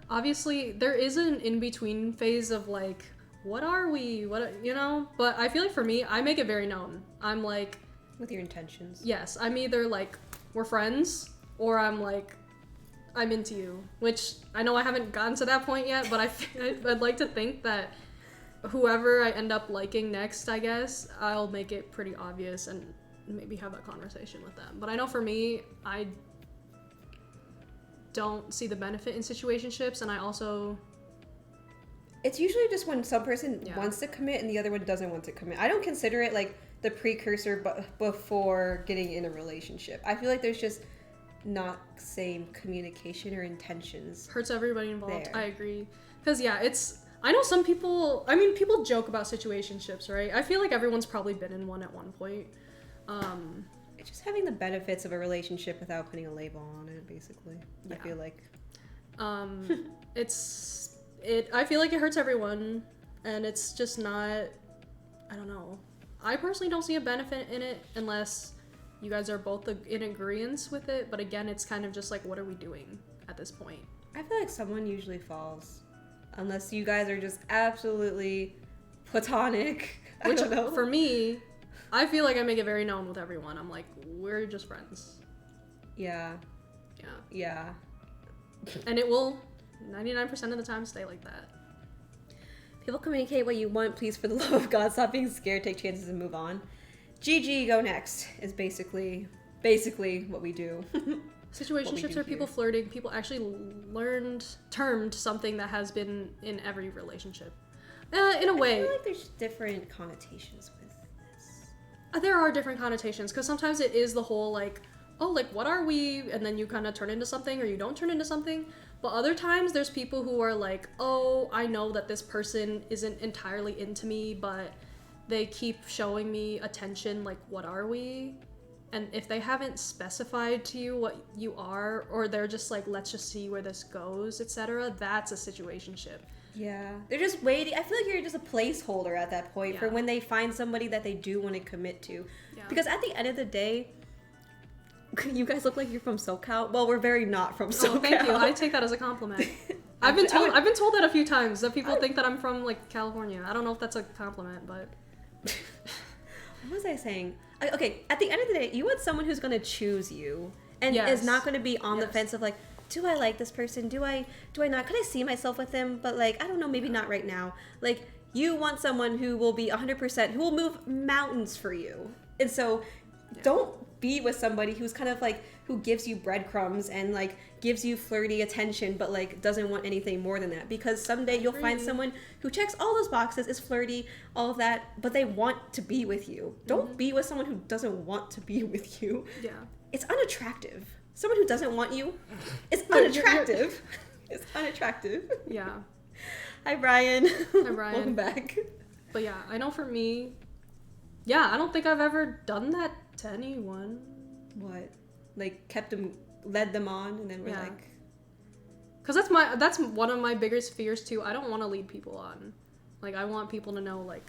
Obviously, there is an in-between phase of like, what are we? You know? But I feel like for me, I make it very known. I'm like... With your intentions. Yes, I'm either like, we're friends, or I'm like, I'm into you. Which, I know I haven't gotten to that point yet, but I'd like to think that whoever I end up liking next, I guess, I'll make it pretty obvious and maybe have that conversation with them. But I know for me, I don't see the benefit in situationships, and I also... It's usually just when some person wants to commit and the other one doesn't want to commit. I don't consider it like the precursor before getting in a relationship. I feel like there's just not same communication or intentions. Hurts everybody involved. There. I agree. Because, yeah, it's... I know some people... I mean, people joke about situationships, right? I feel like everyone's probably been in one at one point. It's just having the benefits of a relationship without putting a label on it, basically. Yeah. I feel like. I feel like it hurts everyone, and it's just not... I don't know. I personally don't see a benefit in it unless you guys are both in agreement with it, but again, it's kind of just like, what are we doing at this point? I feel like someone usually falls. Unless you guys are just absolutely platonic. Which, I don't know. for me, I feel like I make it very known with everyone. I'm like, we're just friends. Yeah. Yeah. Yeah. And it will 99% of the time stay like that. People communicate what you want. Please, for the love of God, stop being scared, take chances, and move on. GG, go next is basically what we do. Situationships are people flirting. People actually termed something that has been in every relationship. In a way. I feel like there's different connotations with this. There are different connotations, because sometimes it is the whole like, oh, like, what are we? And then you kind of turn into something, or you don't turn into something. But other times there's people who are like, oh, I know that this person isn't entirely into me, but they keep showing me attention, like, what are we? And if they haven't specified to you what you are, or they're just like, let's just see where this goes, etc., that's a situationship. Yeah. They're just waiting. I feel like you're just a placeholder at that point for when they find somebody that they do want to commit to. Yeah. Because at the end of the day, you guys look like you're from SoCal. Well, we're very not from SoCal. Oh, thank you. I take that as a compliment. I've been told that a few times, that people think that I'm from like California. I don't know if that's a compliment, but what was I saying? Okay, at the end of the day, you want someone who's going to choose you and is not going to be on the fence of like, do I like this person? Do I not? Could I see myself with them? But like, I don't know, maybe not right now. Like, you want someone who will be 100%, who will move mountains for you. And so don't be with somebody who's kind of like, who gives you breadcrumbs and like gives you flirty attention, but like doesn't want anything more than that. Because someday you'll find someone who checks all those boxes, is flirty, all of that, but they want to be with you. Don't be with someone who doesn't want to be with you. Yeah. it's unattractive. Someone who doesn't want you is unattractive. It's unattractive. Yeah. Hi, Brian. Hi, Brian. Welcome back. But yeah, I know for me, yeah, I don't think I've ever done that to anyone. What? Like, led them on, and then we're like... Because that's one of my biggest fears, too. I don't want to lead people on. Like, I want people to know, like,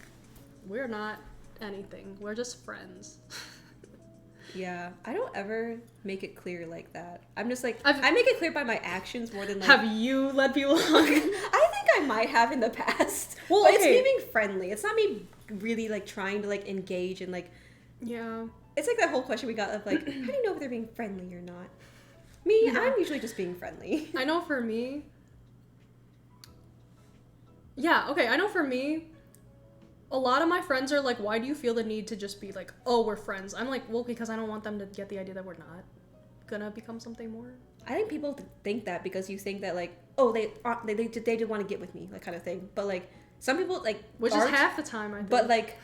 we're not anything. We're just friends. Yeah, I don't ever make it clear like that. I'm just like, I make it clear by my actions more than like... Have you led people on? I think I might have in the past. Well, but okay. It's me being friendly. It's not me really like trying to like engage and like... Yeah. It's like that whole question we got of like, how do you know if they're being friendly or not? Me, yeah. I'm usually just being friendly. I know for me... Yeah, okay, I know for me... A lot of my friends are like, why do you feel the need to just be like, oh, we're friends? I'm like, well, because I don't want them to get the idea that we're not gonna become something more. I think people think that because you think that like, oh, they did want to get with me, like kind of thing. But like, some people like, which is half the time, I think. But like,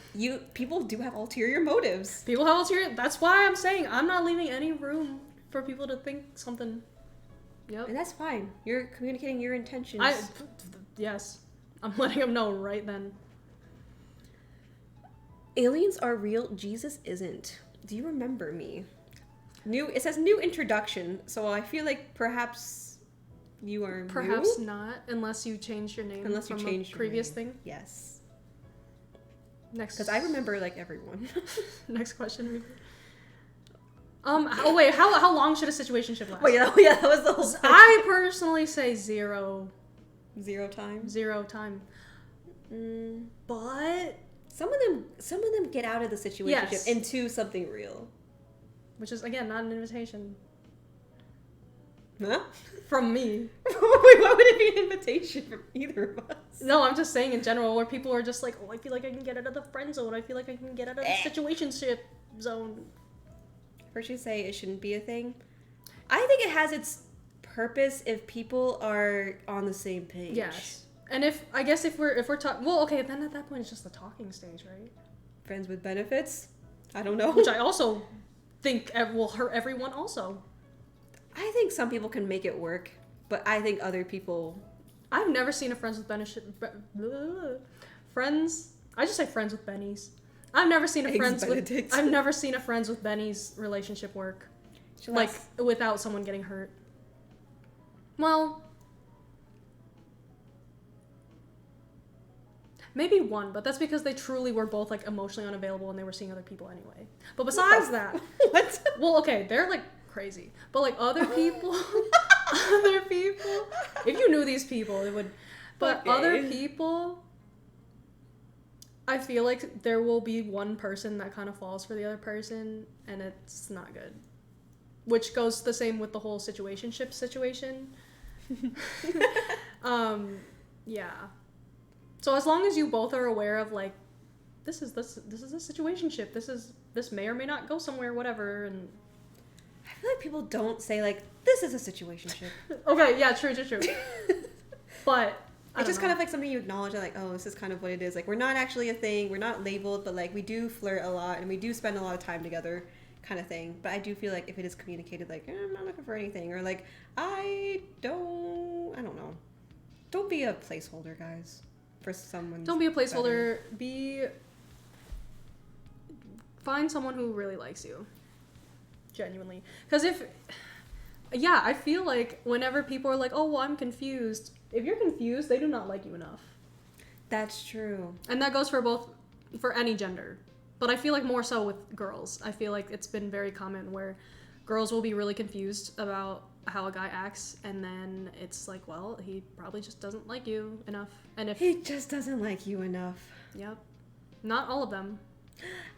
people do have ulterior motives. People have ulterior. That's why I'm saying I'm not leaving any room for people to think something. Yep. And that's fine. You're communicating your intentions. Yes, I'm letting them know right then. Aliens are real, Jesus isn't. Do you remember me? It says new introduction, so I feel like perhaps you are Perhaps new? not, unless you changed your name unless you from changed a previous your name. thing. Yes. Next. Because I remember like everyone. Next question. Oh wait, how long should a situationship last? Wait, yeah, that was the whole question. I personally say 0. 0 time? 0 time. But... Some of them get out of the situationship into something real. Which is, again, not an invitation. Huh? From me. Wait, why would it be an invitation from either of us? No, I'm just saying in general, where people are just like, oh, I feel like I can get out of the friend zone. I feel like I can get out of the situationship zone. First you say it shouldn't be a thing. I think it has its purpose if people are on the same page. Yes. And if we're talking, well, okay, then at that point it's just the talking stage, right? Friends with benefits? I don't know. Which I also think will hurt everyone also. I think some people can make it work, but I think other people... I've never seen a friends with benefits... Friends... I just say friends with bennies. I've never seen a friends with bennies relationship work. Like, without someone getting hurt. Well... Maybe one, but that's because they truly were both like emotionally unavailable and they were seeing other people anyway. But besides that, what? Well, okay, they're like crazy, but like other people, if you knew these people, it would. But other people, I feel like there will be one person that kind of falls for the other person, and it's not good. Which goes the same with the whole situationship situation. Yeah. So as long as you both are aware of like, this is a situationship. This may or may not go somewhere, whatever. And I feel like people don't say like, this is a situationship. Okay, yeah, true. But it's just kind of like something you acknowledge that like, oh, this is kind of what it is. Like, we're not actually a thing. We're not labeled, but like we do flirt a lot and we do spend a lot of time together, kind of thing. But I do feel like if it is communicated like, I'm not looking for anything, or like, I don't know. Don't be a placeholder, guys. For someone. Don't be a placeholder. Find someone who really likes you. Genuinely. Because I feel like whenever people are like, oh, well, I'm confused. If you're confused, they do not like you enough. That's true. And that goes for any gender. But I feel like more so with girls. I feel like it's been very common where girls will be really confused about how a guy acts, and then it's like, well, he probably just doesn't like you enough. And if he just doesn't like you enough. Yep. Not all of them.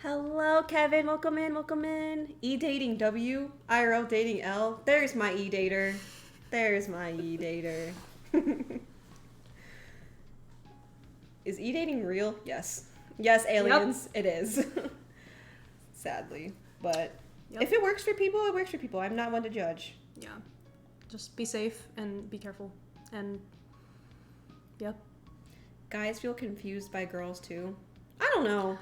Hello, Kevin. Welcome in. E-dating W, IRL dating L. There's my E-dater. Is e-dating real? Yes. Yes, aliens. Yep. It is. Sadly. But if it works for people, it works for people. I'm not one to judge. Yeah. Just be safe and be careful. And, yep. Guys feel confused by girls, too. I don't know.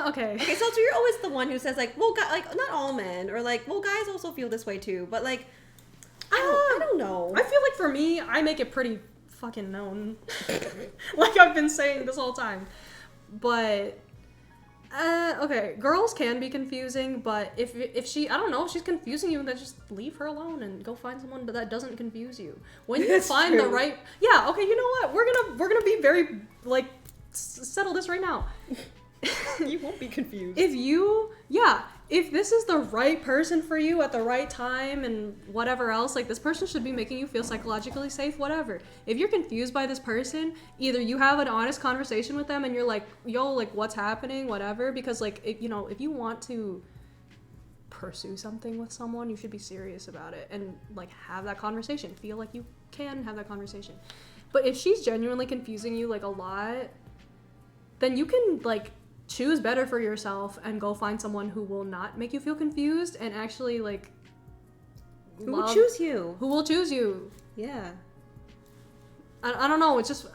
Okay. Okay, so you're always the one who says like, well, like not all men, or like, well, guys also feel this way too, but like, I don't know. I feel like for me, I make it pretty fucking known, like I've been saying this whole time. But okay, girls can be confusing, but if she, I don't know, if she's confusing you, then just leave her alone and go find someone that doesn't confuse you. When you That's find true. the right, yeah, okay, you know what? We're gonna be very like settle this right now. You won't be confused. If this is the right person for you at the right time and whatever else, like this person should be making you feel psychologically safe, whatever. If you're confused by this person, either you have an honest conversation with them and you're like, yo, like what's happening, whatever, because like, if you want to pursue something with someone, you should be serious about it and like have that conversation. Feel like you can have that conversation. But if she's genuinely confusing you like a lot, then you can like choose better for yourself and go find someone who will not make you feel confused and actually like Who will choose you? Who will choose you? Yeah. I don't know. It's just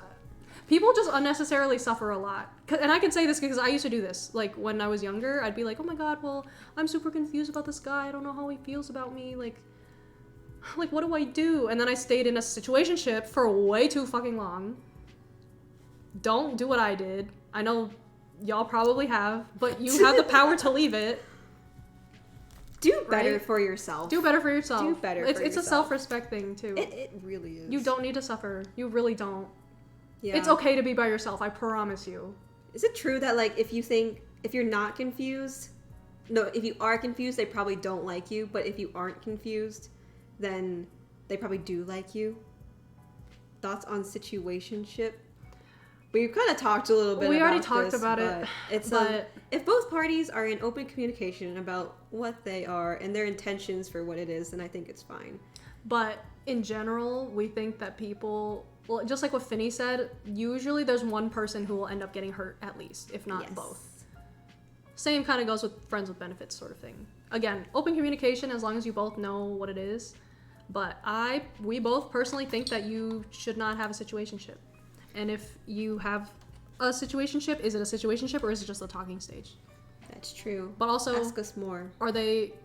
people just unnecessarily suffer a lot. And I can say this because I used to do this. Like when I was younger, I'd be like, oh my god, well, I'm super confused about this guy. I don't know how he feels about me. Like what do I do? And then I stayed in a situationship for way too fucking long. Don't do what I did. I know y'all probably have, but you have the power to leave it. Do better for yourself. Do better for yourself. Do better for It's yourself. a self-respect thing too. It really is. You don't need to suffer. You really don't. Yeah. It's okay to be by yourself. I promise you. Is it true that like if you're not confused, if you are confused, they probably don't like you, but if you aren't confused, then they probably do like you? Thoughts on situationship? We've kind of talked a little bit We about already talked this, about it, It's but if both parties are in open communication about what they are and their intentions for what it is, then I think it's fine. But in general, we think that people, well, just like what Finney said, usually there's one person who will end up getting hurt at least, if not Yes. both. Same kind of goes with friends with benefits sort of thing. Again, open communication as long as you both know what it is. But we both personally think that you should not have a situationship. And if you have a situationship, is it a situationship or is it just a talking stage? That's true. But also, ask us more.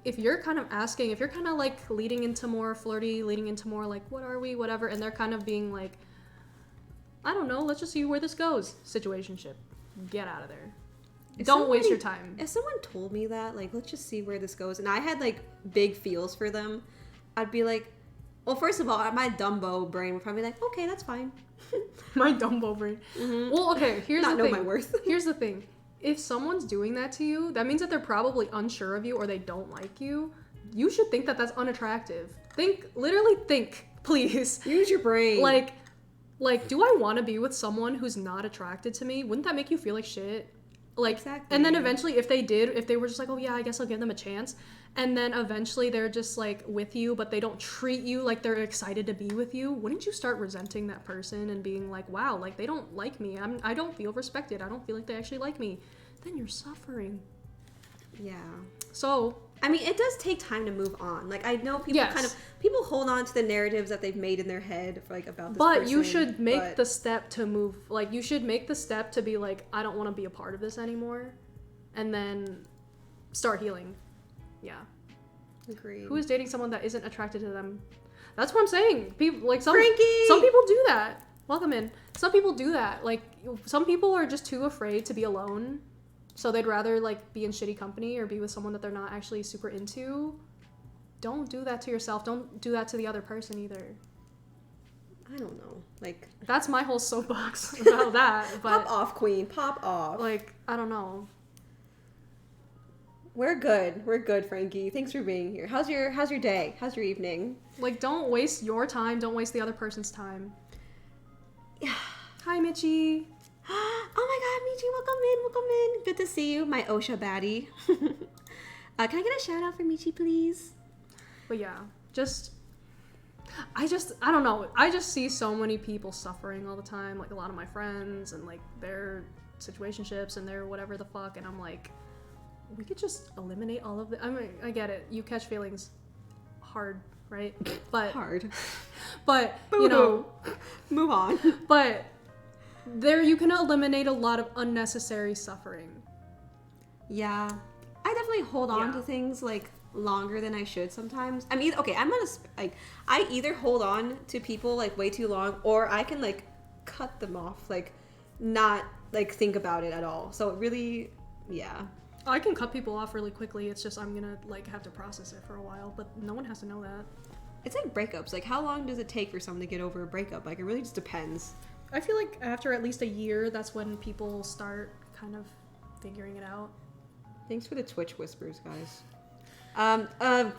if you're kind of like leading into more flirty, leading into more like, what are we, whatever, and they're kind of being like, I don't know, let's just see where this goes, situationship. Get out of there. Don't waste your time. If someone told me that, like, let's just see where this goes, and I had like big feels for them, I'd be like, well, first of all, my Dumbo brain would probably be like, okay, that's fine. My Dumbo brain. Mm-hmm. Well, okay, here's the thing. Not know my worth. Here's the thing. If someone's doing that to you, that means that they're probably unsure of you or they don't like you. You should think that that's unattractive. Literally think, please. Use your brain. Like, do I want to be with someone who's not attracted to me? Wouldn't that make you feel like shit? Like, exactly. And then eventually, if they were just like, oh yeah, I guess I'll give them a chance. And then eventually they're just like with you, but they don't treat you like they're excited to be with you. Wouldn't you start resenting that person and being like, wow, like they don't like me. I don't feel respected. I don't feel like they actually like me. Then you're suffering. Yeah. So, I mean, it does take time to move on. Like, I know people people hold on to the narratives that they've made in their head for, like, about this person. But you should make the step to move. Like, you should make the step to be like, I don't want to be a part of this anymore. And then start healing. Yeah. Agreed. Who is dating someone that isn't attracted to them? That's what I'm saying. People like some Frankie! Some people do that. Welcome in. Some people do that. Like some people are just too afraid to be alone. So they'd rather like be in shitty company or be with someone that they're not actually super into. Don't do that to yourself. Don't do that to the other person either. I don't know. Like, that's my whole soapbox about that. But pop off, queen. Pop off. Like, I don't know. We're good, Frankie. Thanks for being here. How's your day? How's your evening? Like, don't waste your time. Don't waste the other person's time. Yeah. Hi, Mitchie. Oh my god, Michi, welcome in. Good to see you, my OSHA baddie. Can I get a shout out for Michi, please? But yeah, I don't know. I just see so many people suffering all the time. Like a lot of my friends and like their situationships and their whatever the fuck. And I'm like, we could just eliminate all of it. I mean, I get it. You catch feelings hard, right? But hard. But Boo-hoo. you know, move on. But there you can eliminate a lot of unnecessary suffering. Yeah. I definitely hold on Yeah. to things like longer than I should sometimes. I mean, okay, I'm gonna like I either hold on to people like way too long, or I can like cut them off, like not like think about it at all. So it really, yeah. I can cut people off really quickly. It's just I'm gonna like have to process it for a while, but no one has to know that. It's like breakups. Like, how long does it take for someone to get over a breakup? Like, it really just depends. I feel like after at least a year, that's when people start kind of figuring it out. Thanks for the Twitch whispers, guys.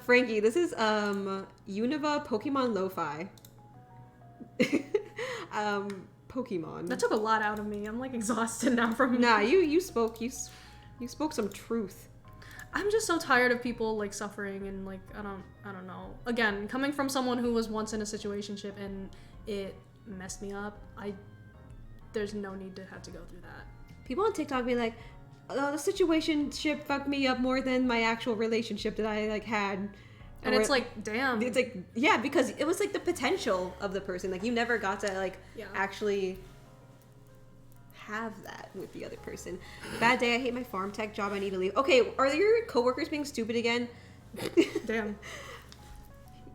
Frankie, this is Univa Pokemon Lo-Fi. Pokemon. That took a lot out of me. I'm like exhausted now from. Nah, you spoke some truth. I'm just so tired of people like suffering and like I don't know. Again, coming from someone who was once in a situationship and it messed me up, there's no need to have to go through that. People on TikTok be like, "Oh, the situationship fucked me up more than my actual relationship that I like had." And it's like, damn. It's like, yeah, because it was like the potential of the person. Like, you never got to like actually have that with the other person. Bad day, I hate my farm tech job, I need to leave. Okay, are your coworkers being stupid again? Damn.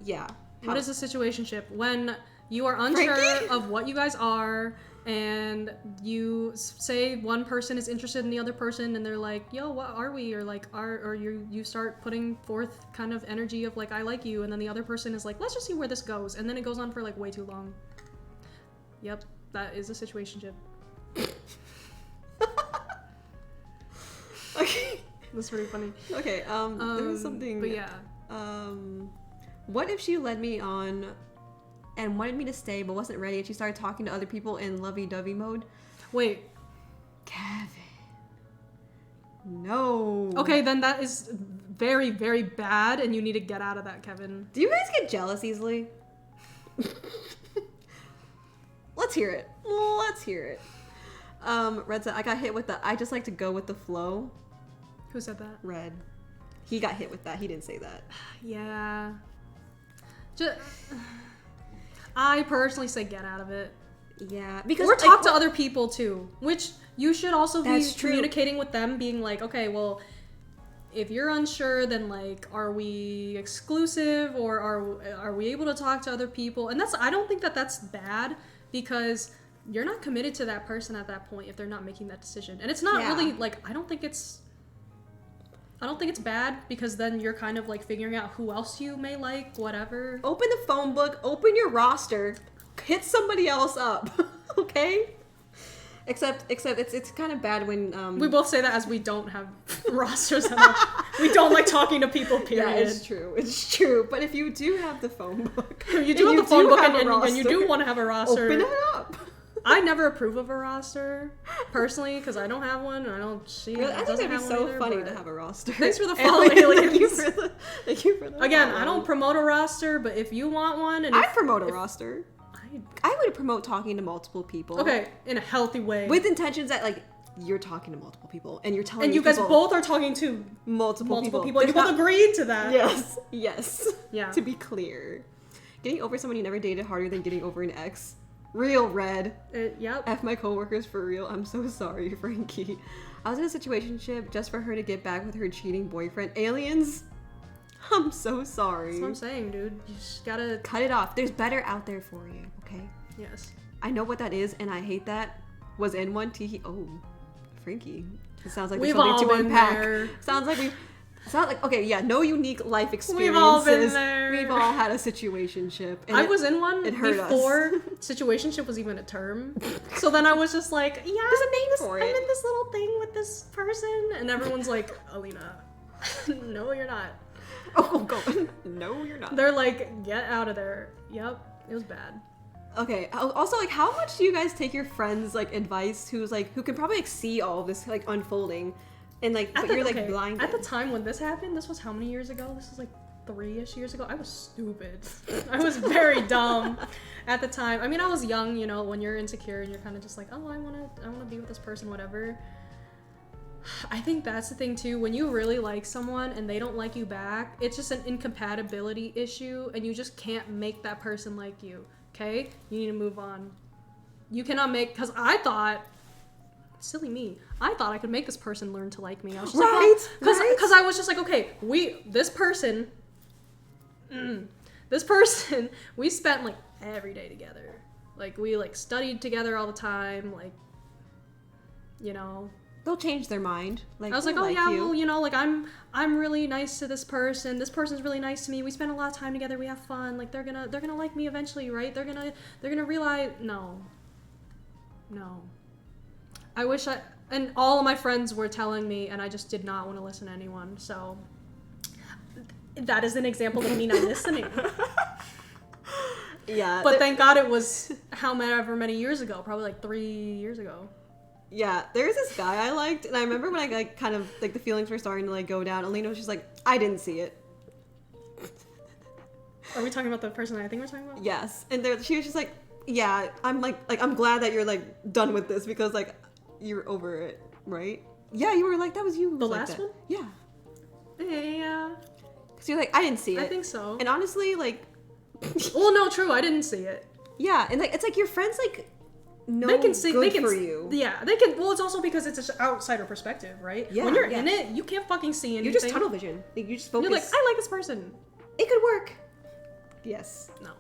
Yeah. What is a situationship? When you are unsure Frankie? of what you guys are, and you say one person is interested in the other person, and they're like, "Yo, what are we?" Or like, or you start putting forth kind of energy of like, "I like you," and then the other person is like, "Let's just see where this goes," and then it goes on for like way too long. Yep, that is a situationship. Okay. That's pretty funny. Okay, there was something. But yeah. What if she led me on and wanted me to stay but wasn't ready, and she started talking to other people in lovey-dovey mode? Wait. Kevin. No. Okay, then that is very, very bad, and you need to get out of that, Kevin. Do you guys get jealous easily? Let's hear it. Let's hear it. Red said, I got hit with the I just like to go with the flow. Who said that? Red. He got hit with that. He didn't say that. Yeah. I personally say get out of it. Yeah. Because or talk to other people too, which you should also be true. communicating with them, being like, okay, well, if you're unsure, then like, are we exclusive, or are we able to talk to other people? And I don't think that that's bad, because you're not committed to that person at that point if they're not making that decision. And it's not really like, I don't think it's bad, because then you're kind of like figuring out who else you may like, whatever. Open the phone book, open your roster, hit somebody else up. Okay? Except it's kind of bad when we both say that as we don't have rosters. We don't like talking to people, period. Yeah, it's true. But if you do have the phone book, you do have the phone book, and you do roster, want to have a roster, open it up. I never approve of a roster, personally, because I don't have one, and I don't see. Really? I think doesn't that'd be have one so either, funny but to have a roster. Thanks for the follow, aliens. Thank you for the Again, follow. I don't promote a roster, but if you want one, and I promote a roster. I would promote talking to multiple people. Okay, in a healthy way. With intentions that like you're talking to multiple people and you're telling and you guys both are talking to multiple people. And you both agreed to that. Yes. Yeah. To be clear. Getting over someone you never dated harder than getting over an ex. Real red. Yep. F my coworkers for real. I'm so sorry, Frankie. I was in a situationship just for her to get back with her cheating boyfriend. Aliens? I'm so sorry. That's what I'm saying, dude. You just gotta cut it off. There's better out there for you, okay? Yes. I know what that is, and I hate that. Was in one teeheeee. Oh, Frankie. It sounds like there's something to unpack. Sounds like okay, yeah, no unique life experiences. We've all been there. We've all had a situationship. I was in one before us. situationship was even a term. So then I was just like, yeah, there's a name for it. I'm in this little thing with this person, and everyone's like, Alina, no, you're not. Oh, go. No, you're not. They're like, get out of there. Yep, it was bad. Okay. Also, like, how much do you guys take your friends' like advice, who can probably like see all of this like unfolding, and like, but you're like blind. At the time when this happened, this was how many years ago? This was like 3-ish years ago. I was stupid. I was very dumb at the time. I mean, I was young, you know, when you're insecure and you're kind of just like, oh, I wanna be with this person, whatever. I think that's the thing too. When you really like someone and they don't like you back, it's just an incompatibility issue, and you just can't make that person like you. Okay? You need to move on. You cannot make, because I thought, silly me, I thought I could make this person learn to like me. I was just because I was just like, okay, this person, we spent like every day together. Like we like studied together all the time. Like, you know, they'll change their mind. Like I was like, oh yeah, well, you know, like I'm really nice to this person. This person's really nice to me. We spend a lot of time together. We have fun. Like they're gonna like me eventually, right? They're gonna realize no. I wish and all of my friends were telling me, and I just did not want to listen to anyone. So that is an example of me not listening. Yeah. But thank God it was however many years ago, probably like 3 years ago. Yeah, there's this guy I liked, and I remember when I like kind of like the feelings were starting to like go down. Alina was just like, I didn't see it. Are we talking about the person I think we're talking about? Yes, and she was just like, yeah, I'm like I'm glad that you're like done with this because like you're over it, right? Yeah, you were like that was you. The last one? Yeah. Yeah. Because you're like I didn't see it. I think so. And honestly, like. Well, no, true. I didn't see it. Yeah, and like it's like your friends like. No, they can see. Good they can for you. Yeah, they can. Well, it's also because it's an outsider perspective, right? Yeah. When you're in it, you can't fucking see anything. You're just tunnel vision. You just focus. You're like, I like this person. It could work. Yes. No.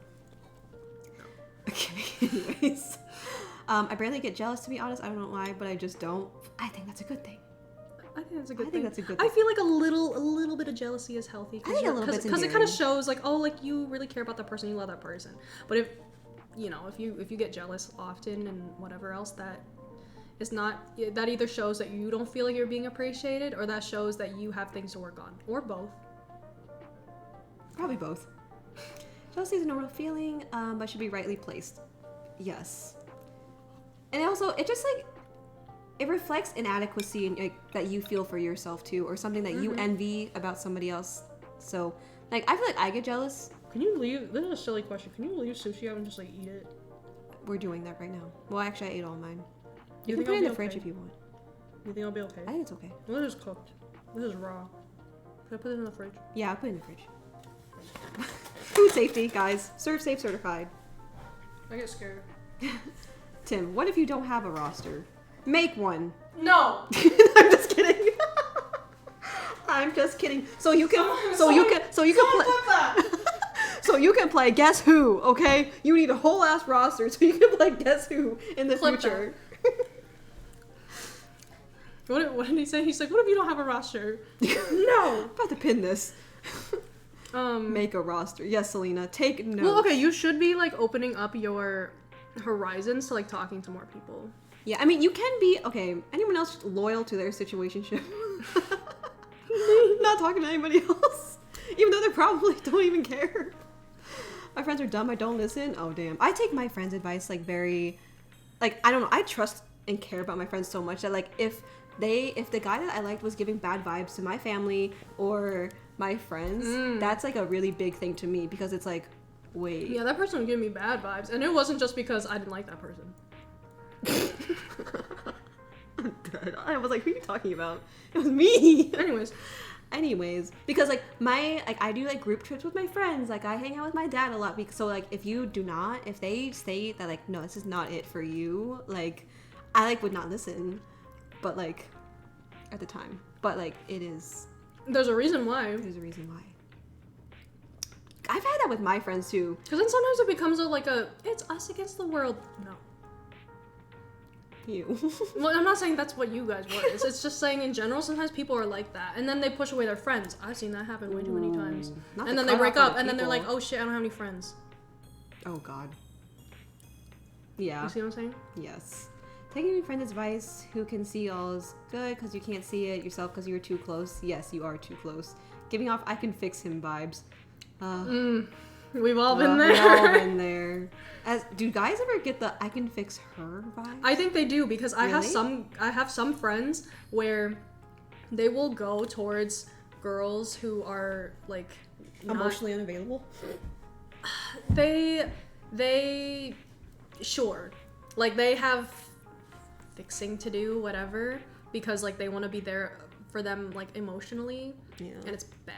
Okay. Anyways, I barely get jealous to be honest. I don't know why, but I just don't. I think that's a good thing. I think that's a good thing. I think that's a good thing. I feel like a little bit of jealousy is healthy. I think a little bit's because it kind of shows like, oh, like you really care about that person, you love that person. But if you know, if you get jealous often and whatever else, that is not, that either shows that you don't feel like you're being appreciated, or that shows that you have things to work on, or both. Probably both. Jealousy is a normal feeling, but should be rightly placed. Yes. And also, it just like it reflects inadequacy and like that you feel for yourself too, or something that you envy about somebody else. So, like, I feel like I get jealous. Can you leave? This is a silly question. Can you leave sushi out and just like eat it? We're doing that right now. Well, actually, I ate all mine. You think can put it in I'll the be fridge okay? if you want. You think I'll be okay? I think it's okay. Well, this is cooked. This is raw. Can I put it in the fridge? Yeah, I'll put it in the fridge. Food safety, guys. Serve Safe certified. I get scared. Tim, what if you don't have a roster? Make one. No. I'm just kidding. I'm just kidding. So you can play Guess Who, okay? You need a whole ass roster so you can play Guess Who in the Flip future. What did he say? He's like, what if you don't have a roster? No. I'm about to pin this. Um, Make a roster. Yes, Selena. Take notes. Well, okay, you should be like opening up your horizons to like talking to more people. Yeah, I mean, you can be, okay, anyone else loyal to their situationship? Not talking to anybody else. Even though they probably don't even care. My friends are dumb, I don't listen. Oh, damn. I take my friends' advice, like, very, like, I don't know, I trust and care about my friends so much that, like, if the guy that I liked was giving bad vibes to my family or my friends, that's, like, a really big thing to me because it's like, wait. Yeah, that person was giving me bad vibes, and it wasn't just because I didn't like that person. I'm dead. I was like, who are you talking about? It was me. Anyways, because like I do like group trips with my friends. Like I hang out with my dad a lot. So like if they say that like no, this is not it for you, like I like would not listen. But like at the time, but like it is. There's a reason why. There's a reason why. I've had that with my friends too. Because then sometimes it becomes it's us against the world. No. You. Well, I'm not saying that's what you guys were. It's just saying in general, sometimes people are like that. And then they push away their friends. I've seen that happen way too many times. And then they break up, and then they're like, oh shit, I don't have any friends. Oh god. Yeah. You see what I'm saying? Yes. Taking your friend's advice who can see all is good because you can't see it yourself because you were too close. Yes, you are too close. Giving off I can fix him vibes. We've all been there. We've all been there. Do guys ever get the I can fix her vibe? I think they do because really? I have some friends where they will go towards girls who are like emotionally unavailable. They sure. Like they have fixing to do, whatever, because like they want to be there for them like emotionally. Yeah. And it's bad.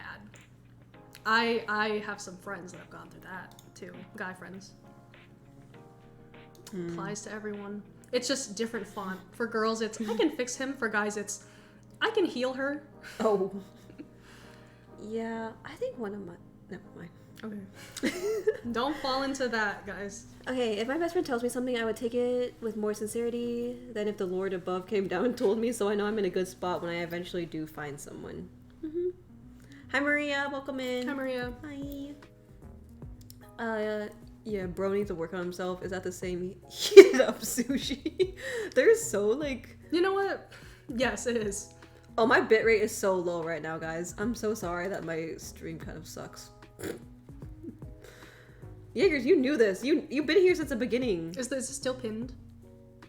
I have some friends that have gone through that too. Guy friends. applies to everyone. It's just different font. For girls, it's I can fix him. For guys, it's I can heal her. Oh. Yeah, I think one of my... Never mind. Okay. Don't fall into that, guys. Okay, if my best friend tells me something, I would take it with more sincerity than if the Lord above came down and told me, so I know I'm in a good spot when I eventually do find someone. Mm-hmm. Hi, Maria. Welcome in. Hi, Maria. Hi. Yeah, bro needs to work on himself. Is that the same heated up sushi? They're so, like... You know what? Yes, it is. Oh, my bitrate is so low right now, guys. I'm so sorry that my stream kind of sucks. Jaegers, you knew this. You've been here since the beginning. Is this still pinned?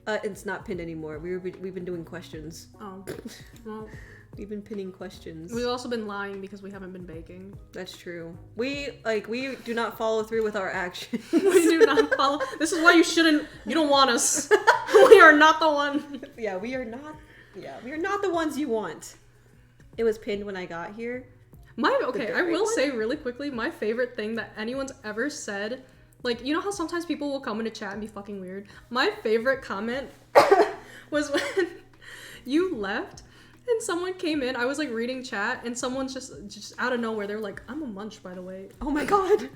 It's not pinned anymore. We've been doing questions. Oh, well... We've been pinning questions. We've also been lying because we haven't been baking. That's true. We do not follow through with our actions. We do not follow. This is why you shouldn't. You don't want us. We are not the one. Yeah, we are not. Yeah, we are not the ones you want. It was pinned when I got here. I will say really quickly, my favorite thing that anyone's ever said, like, you know how sometimes people will come into chat and be fucking weird? My favorite comment was when you left and someone came in. I was like reading chat and someone's just out of nowhere, they're like, I'm a munch, by the way. Oh my god.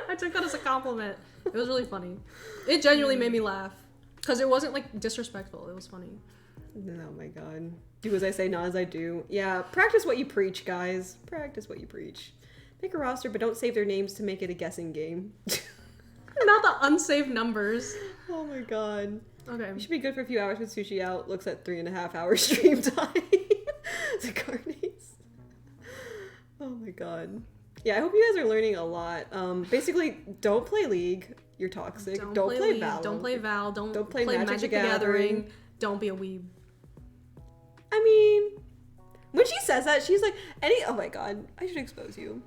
I took that as a compliment. It was really funny. It genuinely made me laugh because it wasn't like disrespectful. It was funny. Oh my god. Do as I say, not as I do. Yeah, practice what you preach, guys. Practice what you preach. Make a roster, but don't save their names to make it a guessing game. Not the unsaved numbers. Oh my god. Okay. You should be good for a few hours with sushi out. Looks at 3.5 hours stream time. The carnies. Oh my god. Yeah, I hope you guys are learning a lot. Basically, don't play League. You're toxic. Don't play League. Val. Don't play Val. Don't play Magic the Gathering. Don't be a weeb. I mean, when she says that, she's like, oh my god, I should expose you.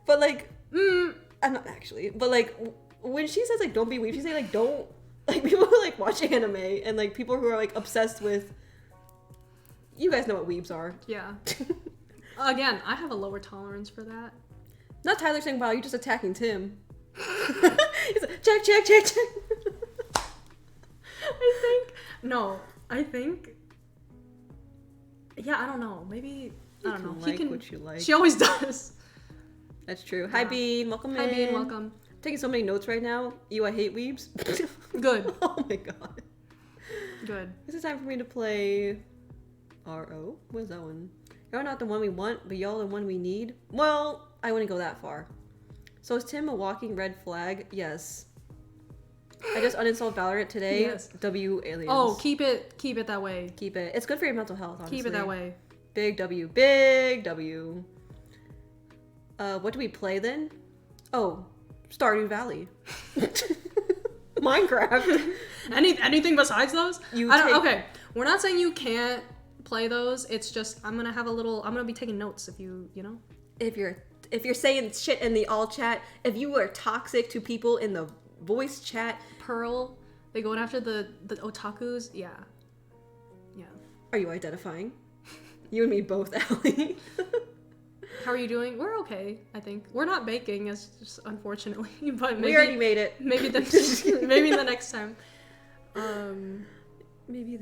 But like, I'm not actually. But like, when she says like, don't be weeb, she's saying like, don't, like people who like watch anime and like people who are like obsessed with, you guys know what weebs are. Yeah. Again, I have a lower tolerance for that. Not Tyler saying, wow, you're just attacking Tim. He's like, check. I think, yeah, I don't know. Maybe, I don't know. He can what you like. She always does. That's true. Yeah. Hi, Bean. Welcome in. Hi, Bean. Welcome. I'm taking so many notes right now. I hate weebs. Good. Oh my god. Good. This is time for me to play RO. What is that one? Y'all not the one we want, but y'all the one we need. Well, I wouldn't go that far. So is Tim a walking red flag? Yes. I just uninstalled Valorant today. Yes. W aliens. Oh, keep it that way. Keep it. It's good for your mental health, honestly. Keep it that way. Big W. Big W. What do we play then? Oh, Stardew Valley. Minecraft. Anything besides those? Okay. We're not saying you can't play those. It's just I'm gonna be taking notes if you know. If you're saying shit in the all chat, if you are toxic to people in the voice chat, Pearl, they going after the otakus. Yeah. Are you identifying? You and me both, Allie. How are you doing? We're okay, I think. We're not baking, as just unfortunately, but maybe we already made it. Maybe the next time. Maybe the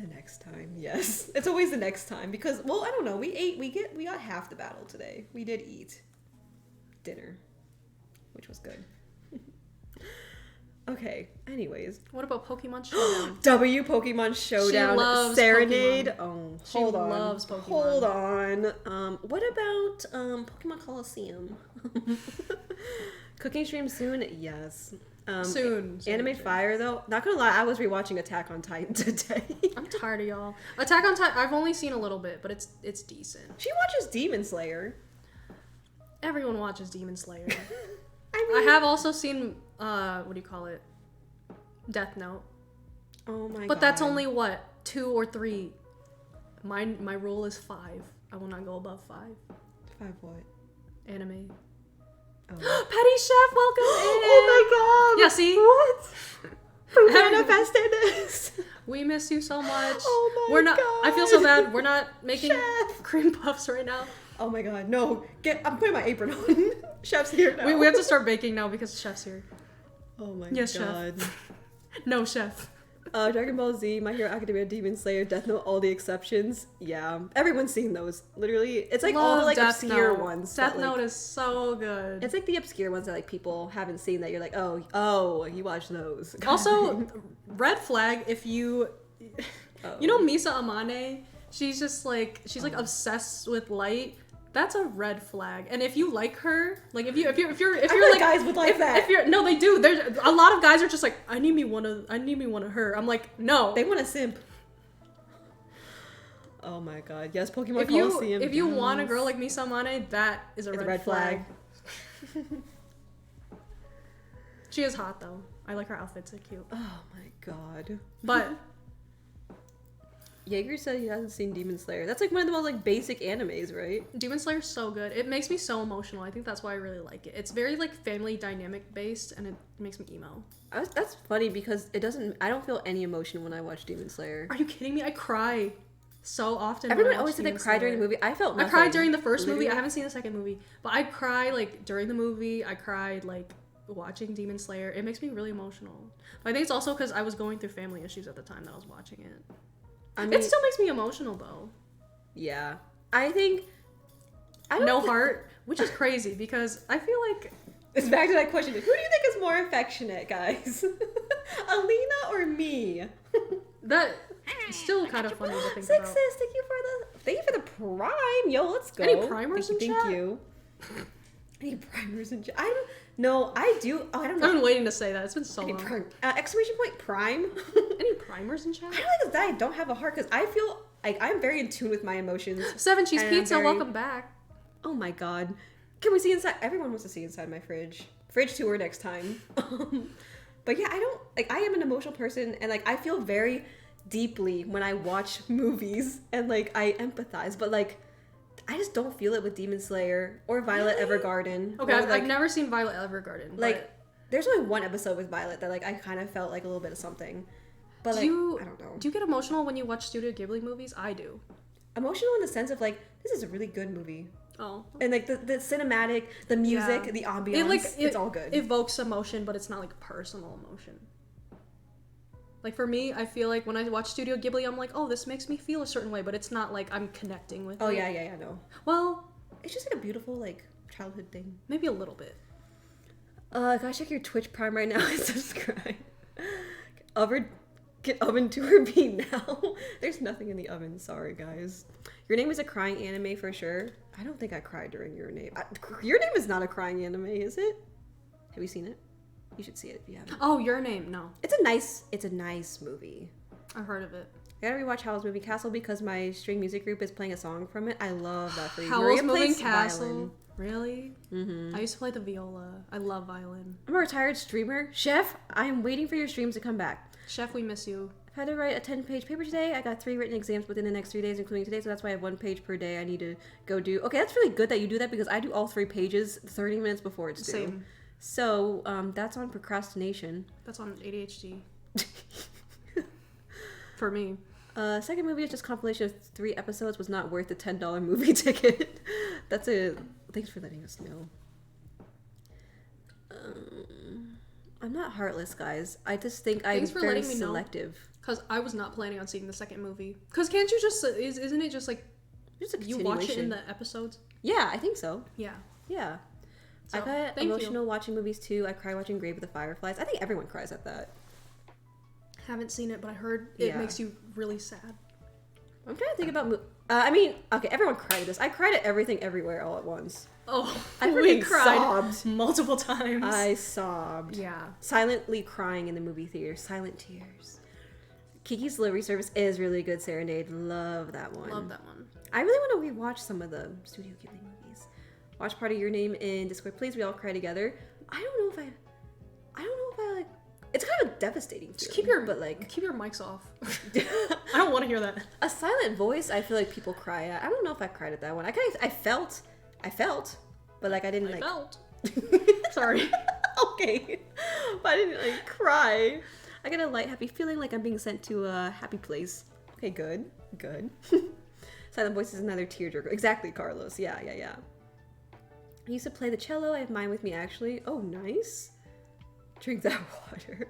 next time. Yes, it's always the next time because I don't know. We got half the battle today. We did eat dinner, which was good. Okay, anyways. What about Pokemon Showdown? Pokemon Showdown. She loves Serenade. Pokemon. Oh, she loves Pokemon. Hold on. What about Pokemon Coliseum? Cooking stream soon? Yes. Soon. Anime Fire, though. Not gonna lie, I was rewatching Attack on Titan today. I'm tired of y'all. Attack on Titan, I've only seen a little bit, but it's decent. She watches Demon Slayer. Everyone watches Demon Slayer. I have also seen, what do you call it? Death Note. Oh my god. But that's only, 2 or 3. My rule is 5. I will not go above 5. 5 what? Anime. Oh. Petty Chef, welcome in! Oh my god! Yeah, see? What? We manifested this! We miss you so much. Oh my god! I feel so bad. We're not making Chef. cream puffs right now. Oh my god, no. I'm putting my apron on. Chef's here now. We have to start baking now because Chef's here. Oh my yes, god. Chef. No, chef. Dragon Ball Z, My Hero Academia, Demon Slayer, Death Note, all the exceptions. Yeah, everyone's seen those. Literally, it's like all the like Death obscure Note. ones. Death that, like, Note is so good. It's like the obscure ones that like people haven't seen that you're like, oh, you watch those. Also, red flag if you, Oh. you know Misa Amane. She's just like obsessed with light. That's a red flag. And if you like her, like if you're like guys would like that. If you're no, they do. There's a lot of guys are just like, I need me one of her. I'm like, no. They want a simp. Oh my god. Yes, Pokemon If you Coliseum. if you want a girl like Misa Amane, that is a red flag. She is hot though. I like her outfits, they're cute. Oh my god. But Jaeger said he hasn't seen Demon Slayer. That's like one of the most like basic animes, right? Demon Slayer is so good. It makes me so emotional. I think that's why I really like it. It's very like family dynamic based, and it makes me emo. That's funny because it doesn't. I don't feel any emotion when I watch Demon Slayer. Are you kidding me? I cry so often. Everyone always said they cry during the movie. I felt nothing. I cried during the first movie. Literally. I haven't seen the second movie, but I cry like during the movie. I cried like watching Demon Slayer. It makes me really emotional. But I think it's also because I was going through family issues at the time that I was watching it. I mean, It still makes me emotional though. Yeah, I think. No heart, which is crazy because I feel like It's back to that question. Who do you think is more affectionate, guys? Alina or me? that is still kind of funny to think Sixes, about. thank you for the prime. Yo, let's go. Any primers in Thank chat? you. Any primers in chat? I don't know. I do. Oh, I don't know. I've been waiting to say that. It's been so Any long. prime, exclamation point prime. Any primers in chat? I don't like that I don't have a heart because I feel like I'm very in tune with my emotions. 7 Cheese And I'm Pizza, very- welcome back. Oh my god. Can we see inside? Everyone wants to see inside my fridge. Fridge tour next time. But yeah, I am an emotional person and like I feel very deeply when I watch movies and like I empathize, but like I just don't feel it with Demon Slayer or Violet Evergarden. Okay, or, I've never seen Violet Evergarden. like there's only one episode with Violet that like I kind of felt like a little bit of something. But like I don't know. Do you get emotional when you watch Studio Ghibli movies? I do. Emotional in the sense of like this is a really good movie. Oh. And like the cinematic, the music, Yeah. the ambiance, it's all good. Evokes emotion, but it's not like personal emotion. Like for me, I feel like when I watch Studio Ghibli, I'm like, oh, this makes me feel a certain way, but it's not like I'm connecting with it. yeah, no. Well, It's just like a beautiful like childhood thing. maybe a little bit. Can I check your Twitch Prime right now and subscribe? Get oven to her bean now. There's nothing in the oven. Sorry, guys. Your Name is a crying anime for sure. I don't think I cried during Your Name. Your Name is not a crying anime, is it? Have you seen it? You should see it if you haven't. Oh, Your Name, no. It's a nice movie. I've heard of it. I gotta rewatch Howl's Moving Castle because my string music group is playing a song from it. I love that for you. Howl's Maria Moving plays Castle. violin. Really? Mm-hmm. I used to play the viola. I love violin. I'm a retired streamer. Chef, I am waiting for your streams to come back. Chef, we miss you. I've had to write a 10-page paper today. I got 3 written exams within the next 3 days, including today, so that's why I have 1 page per day I need to go do. Okay, that's really good that you do that because I do all 3 pages 30 minutes before it's due. Same. So, that's on procrastination. That's on ADHD. For me. Second movie is just compilation of 3 episodes was not worth the $10 movie ticket. That's a... Thanks for letting us know. I'm not heartless, guys. I just think I'm Thanks for very letting me know. selective. Because I was not planning on seeing the second movie. Because can't you just... Isn't it just like... Just a You watch it continuation. in the episodes? Yeah, I think so. Yeah. Yeah. So, I got thank emotional you. watching movies too. I cry watching Grave of the Fireflies. I think everyone cries at that. Haven't seen it, but I heard it Yeah. makes you really sad. I'm trying to think about... I mean, okay, everyone cried at this. I cried at Everything Everywhere all at once. Oh, I we freaking cried sobbed. multiple times. I sobbed. Yeah. Silently crying in the movie theater. Silent tears. Kiki's Delivery Service is really good. Serenade. Love that one. Love that one. I really want to rewatch some of the Studio Ghibli movies. Watch part of Your Name in Discord, please. We all cry together. I don't know if I like... It's kind of a devastating feeling. Just keep your mics off. I don't want to hear that. A silent voice, I feel like people cry at. I don't know if I cried at that one. I felt, but like I didn't I like... felt. Sorry. Okay. But I didn't like cry. I get a light, happy feeling like I'm being sent to a happy place. Okay, good. Silent voice is another tearjerker. Exactly, Carlos. Yeah. I used to play the cello. I have mine with me, actually. Oh, nice. Drink that water.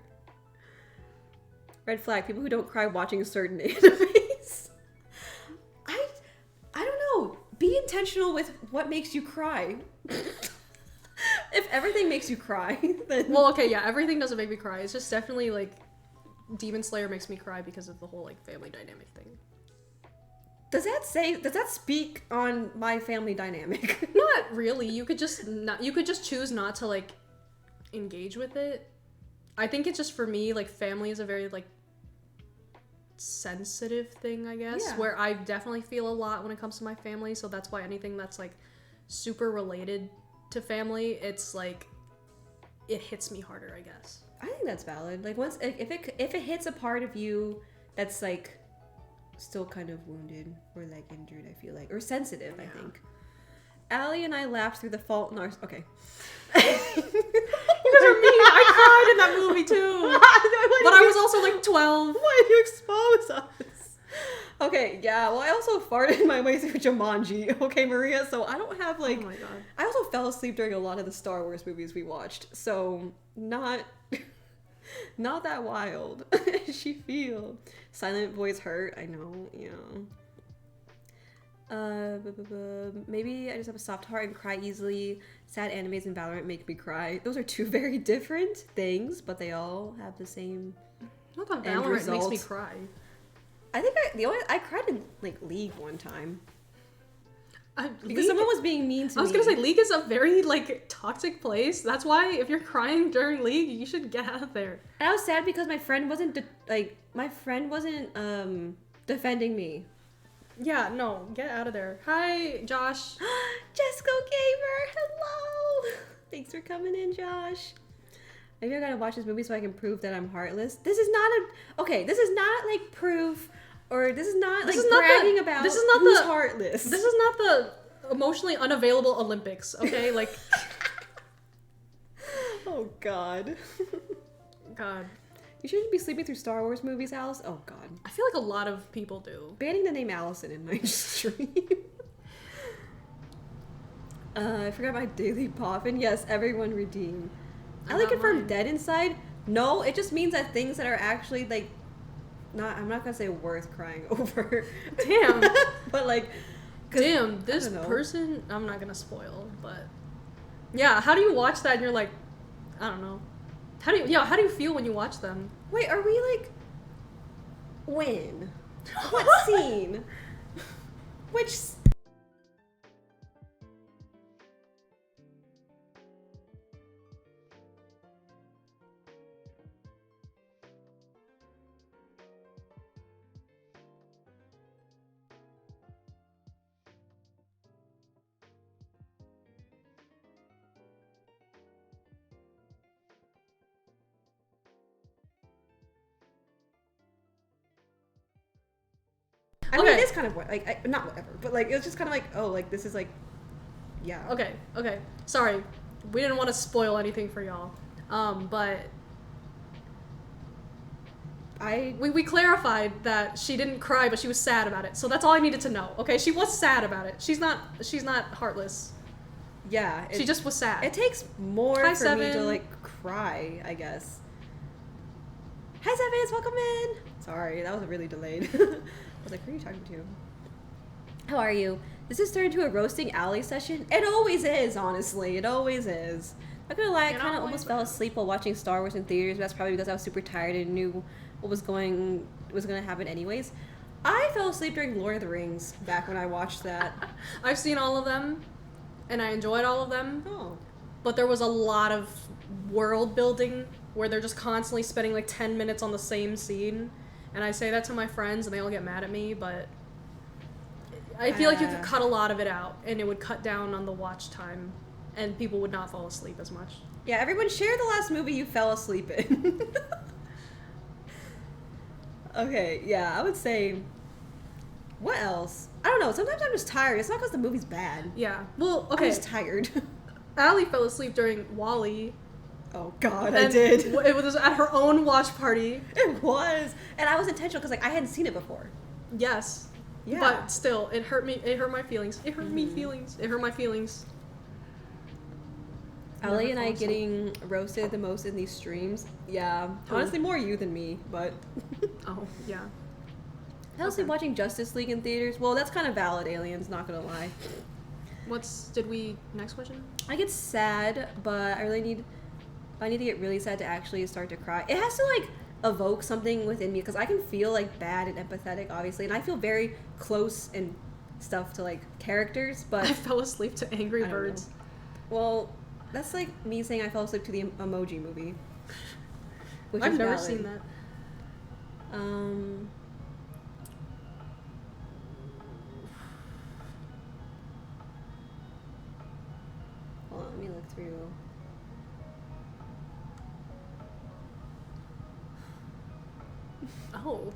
Red flag. People who don't cry watching certain animes. I don't know. Be intentional with what makes you cry. If everything makes you cry, then... Well, okay, yeah, everything doesn't make me cry. It's just definitely, like, Demon Slayer makes me cry because of the whole, like, family dynamic thing. Does that speak on my family dynamic? Not really. You could just choose not to, like, engage with it. I think it's just, for me, like, family is a very, like, sensitive thing, I guess, Yeah. where I definitely feel a lot when it comes to my family, so that's why anything that's, like, super related to family, it's like it hits me harder, I guess. I think that's valid. Like, once if it hits a part of you that's like still kind of wounded or like injured, I feel like, or sensitive, yeah. I think. Allie and I laughed through The Fault in Our... Okay. You guys are mean. I cried in that movie too. But I was also like 12. Why did you expose us? Okay, yeah, well, I also farted my way through Jumanji, okay, Maria? So I don't have, like... Oh my god. I also fell asleep during a lot of the Star Wars movies we watched, so not that wild. She feel. Silent voice hurt, I know, yeah. Maybe I just have a soft heart and cry easily. Sad animes and Valorant make me cry. Those are two very different things, but they all have the same Not that Valorant makes me cry. I think I cried in like League one time. Because League, someone was being mean to me. I was gonna say League is a very like toxic place. That's why if you're crying during League, you should get out of there. And I was sad because my friend wasn't defending me. Yeah, no, get out of there. Hi, Josh. Jesco Gamer, hello. Thanks for coming in, Josh. Maybe I gotta watch this movie so I can prove that I'm heartless. This is not like proof. Or this is not bragging about who's heartless. This is not the emotionally unavailable Olympics, okay? Like, oh god. God. You shouldn't be sleeping through Star Wars movies, Alice. Oh god. I feel like a lot of people do. Banning the name Allison in my stream. I forgot my daily poffin. Yes, everyone redeem. I like confirmed dead inside. No, it just means that things that are actually like I'm not gonna say worth crying over. Damn. But like, damn, this person, I'm not gonna spoil, but yeah, how do you watch that and you're like, I don't know. How do you feel when you watch them? Wait, are we like, when? What scene? Which... I mean, it is kind of like, not whatever, but like, it was just kind of like, oh, like, this is like, yeah. Okay. Sorry. We didn't want to spoil anything for y'all. But we clarified that she didn't cry, but she was sad about it. So that's all I needed to know. Okay, she was sad about it. She's not heartless. Yeah. She just was sad. It takes more Hi, for me to like cry, I guess. Hi, Sevens, welcome in. Sorry, that was really delayed. I was like, who are you talking to? How are you? This has turned into a roasting alley session. It always is, honestly. It always is. I'm not gonna lie, I kind of almost fell asleep while watching Star Wars in theaters, but that's probably because I was super tired and knew what was gonna happen anyways. I fell asleep during Lord of the Rings back when I watched that. I've seen all of them, and I enjoyed all of them. Oh. But there was a lot of world building where they're just constantly spending like 10 minutes on the same scene. And I say that to my friends and they all get mad at me, but I feel like you could cut a lot of it out and it would cut down on the watch time and people would not fall asleep as much. Yeah, everyone share the last movie you fell asleep in. Okay, yeah, I would say, what else? I don't know, sometimes I'm just tired. It's not because the movie's bad. Yeah, well, okay. I'm just tired. Allie fell asleep during WALL-E. Oh god, I did. It was at her own watch party. It was. And I was intentional because like I hadn't seen it before. Yes. Yeah. But still, it hurt me. It hurt my feelings. It hurt me feelings. It hurt my feelings. Ellie and fall I asleep. getting roasted the most in these streams. Yeah. Honestly, more you than me, but Oh, yeah. I fell asleep Okay. watching Justice League in theaters. Well, that's kind of valid, aliens, not gonna lie. Next question? I get sad, but I need to get really sad to actually start to cry. It has to like evoke something within me because I can feel like bad and empathetic, obviously, and I feel very close and stuff to like characters, but I fell asleep to Angry I don't Birds. know. Well, that's like me saying I fell asleep to the Emoji Movie. Which I've is never valid. seen that. Hold on, let me look through. Oh.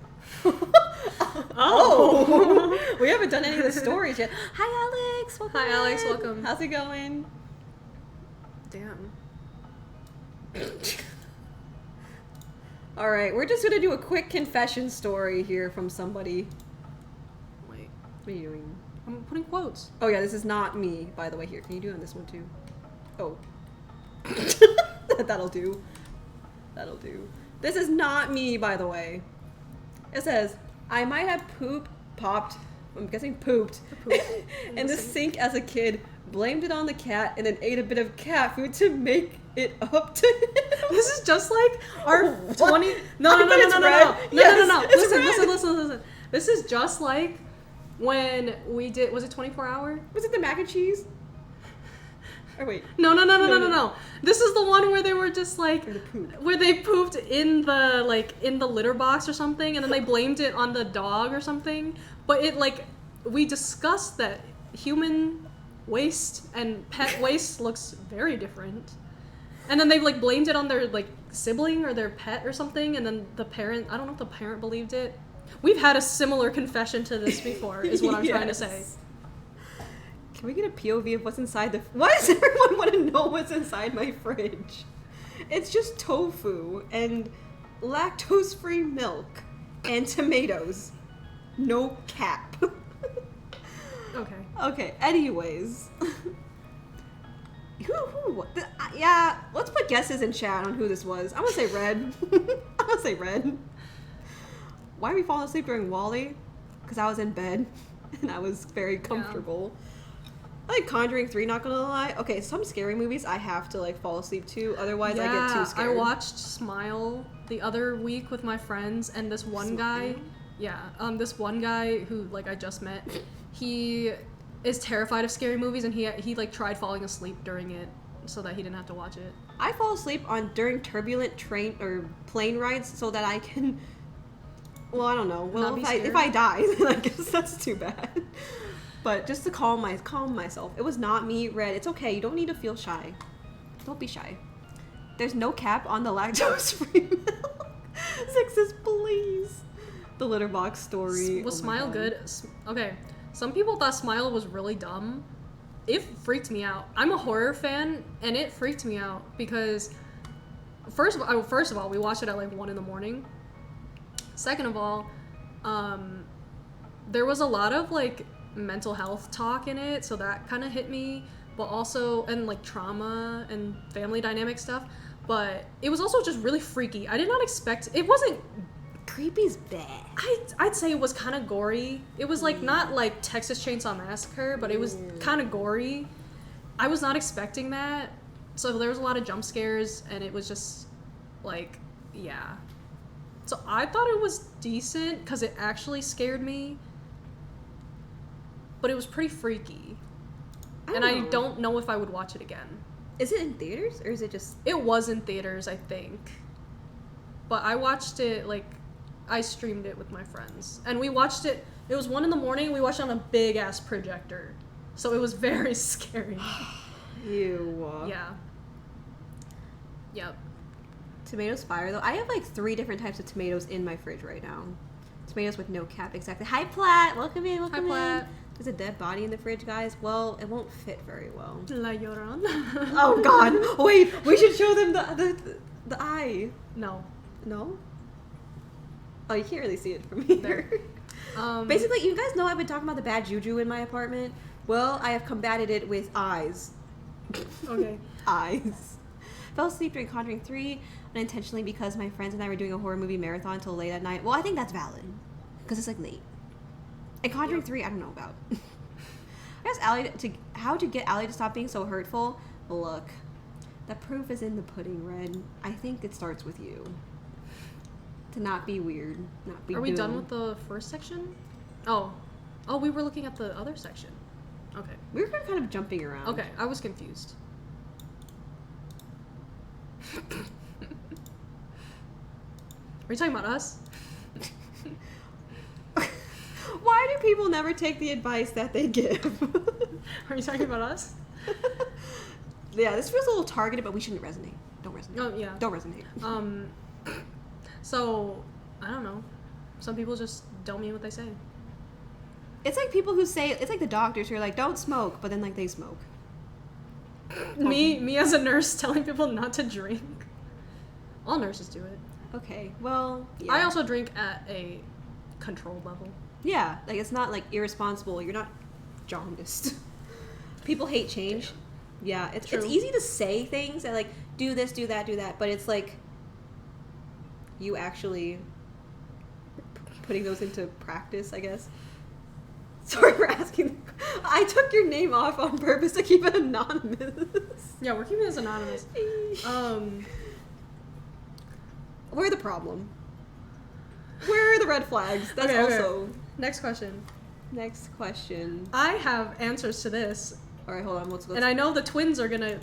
Oh, we haven't done any of the stories yet. Hi, Alex. Welcome Hi, Alex. in. Welcome. How's it going? Damn. All right, we're just gonna do a quick confession story here from somebody. Wait. What are you doing? I'm putting quotes. Oh yeah, this is not me, by the way. Here, can you do it on this one too? Oh, that'll do. That'll do. This is not me, by the way. It says, I might have popped, I'm guessing pooped, in the sink as a kid, blamed it on the cat, and then ate a bit of cat food to make it up to him. This is just like our What? 20. No. I bet it's red. Yes, it's Listen. This is just like when we did. Was it 24 hour? Was it the mac and cheese? Or wait. No. This is the one where they were just like, Or the poop. where they pooped in the litter box or something, and then they blamed it on the dog or something. But it we discussed that human waste and pet waste looks very different. And then they blamed it on their sibling or their pet or something, and then the parent, I don't know if the parent believed it. We've had a similar confession to this before, is what I'm trying to say. Can we get a POV of what's inside the... Why does everyone want to know what's inside my fridge? It's just tofu and lactose-free milk and tomatoes. No cap. Okay. Okay, anyways. Yeah, let's put guesses in chat on who this was. I'm gonna say Red. I'm gonna say Red. Why are we falling asleep during Wall-E? Because I was in bed and I was very comfortable. I like Conjuring 3, not gonna lie. Okay, some scary movies I have to fall asleep to, otherwise I get too scared. I watched Smile the other week with my friends, and this one guy, this one guy who I just met, he is terrified of scary movies, and he tried falling asleep during it so that he didn't have to watch it. I fall asleep during turbulent train or plane rides so that I can. Well, I don't know. Well, if I die, then I guess that's too bad. But just to calm myself. It was not me, Red. It's okay. You don't need to feel shy. Don't be shy. There's no cap on the lactose-free milk. Sixes, please. The litter box story. Was Oh my Smile God. good? Okay. Some people thought Smile was really dumb. It freaked me out. I'm a horror fan, and it freaked me out because first of all, we watched it at 1 a.m. Second of all, there was a lot of mental health talk in it, so that kind of hit me, but also and trauma and family dynamic stuff, but it was also just really freaky. I did not expect it. Wasn't creepy's bad. I'd say it was kind of gory. It was not like Texas Chainsaw Massacre, but it was kind of gory. I was not expecting that, so there was a lot of jump scares, and it was just yeah. So I thought it was decent because it actually scared me, but it was pretty freaky, I don't know if I would watch it again. Is it in theaters or is it just? It was in theaters, I think, but I watched it I streamed it with my friends, and we watched it. It was 1 a.m. We watched it on a big ass projector, so it was very scary. Ew. Yeah. Yep. Tomatoes fire though. I have 3 different types of tomatoes in my fridge right now. Tomatoes with no cap, exactly. Hi Platt, welcome in, welcome in. Platt. There's a dead body in the fridge, guys. Well, it won't fit very well. La Llorona. Oh God! Wait, we should show them the eye. No. No. Oh, you can't really see it from here. Basically, you guys know I've been talking about the bad juju in my apartment. Well, I have combated it with eyes. Okay. Eyes. Fell asleep during Conjuring 3 unintentionally because my friends and I were doing a horror movie marathon until late at night. Well, I think that's valid. Because it's like late. And Conjuring 3, I don't know about. I asked Allie how to get Allie to stop being so hurtful. Look, the proof is in the pudding, Red. I think it starts with you. To not be weird. Not be Are we done doom. with the first section? Oh, we were looking at the other section. Okay. We were kind of jumping around. Okay, I was confused. Are you talking about us? Why do people never take the advice that they give? Are you talking about us? Yeah, this feels a little targeted, but we shouldn't resonate. Don't resonate. Oh, yeah. Don't resonate. So, I don't know. Some people just don't mean what they say. It's like people who say, it's like the doctors who are like, don't smoke, but then like they smoke. Me as a nurse telling people not to drink. All nurses do it. Okay, well, yeah. I also drink at a controlled level. Yeah, like it's not like irresponsible. You're not jaundiced. People hate change. Yeah, it's True. easy to say things that like, do this, do that, but it's like you actually putting those into practice, I guess. Sorry for asking. I took your name off on purpose to keep it anonymous. Yeah, we're keeping this anonymous. We're the problem. Where are the red flags? That's Okay, okay. also... Next question. Next question. I have answers to this, Alright, hold on. Let's and I know the twins are gonna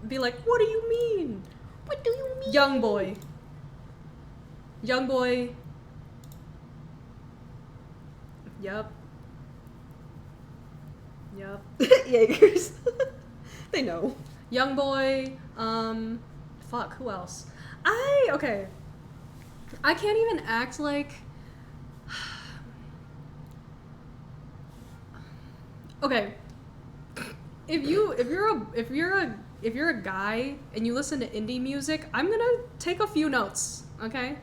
be like, what do you mean? What do you mean? Young boy. Young boy. Yup. Yup. Jaegers. They know. Young boy. Fuck, who else? Okay. I can't even act like... Okay. If you're a guy and you listen to indie music, I'm gonna take a few notes, okay?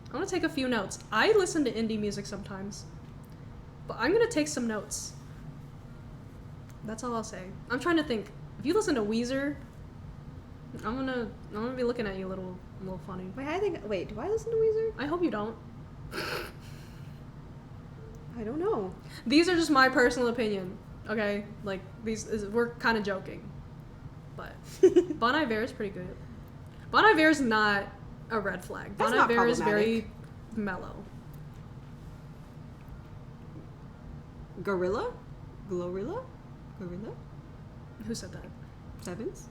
I'm gonna take a few notes. I listen to indie music sometimes, but I'm gonna take some notes. That's all I'll say. I'm trying to think. If you listen to Weezer, I'm gonna be looking at you a little funny. Wait, do I listen to Weezer? I hope you don't. I don't know. These are just my personal opinion, okay? Like, we're kind of joking. But Bon Iver is pretty good. Bon Iver is not a red flag. That's Bon not Iver is problematic. very mellow. Gorilla? Glorilla? Gorilla? Who said that? Sevens?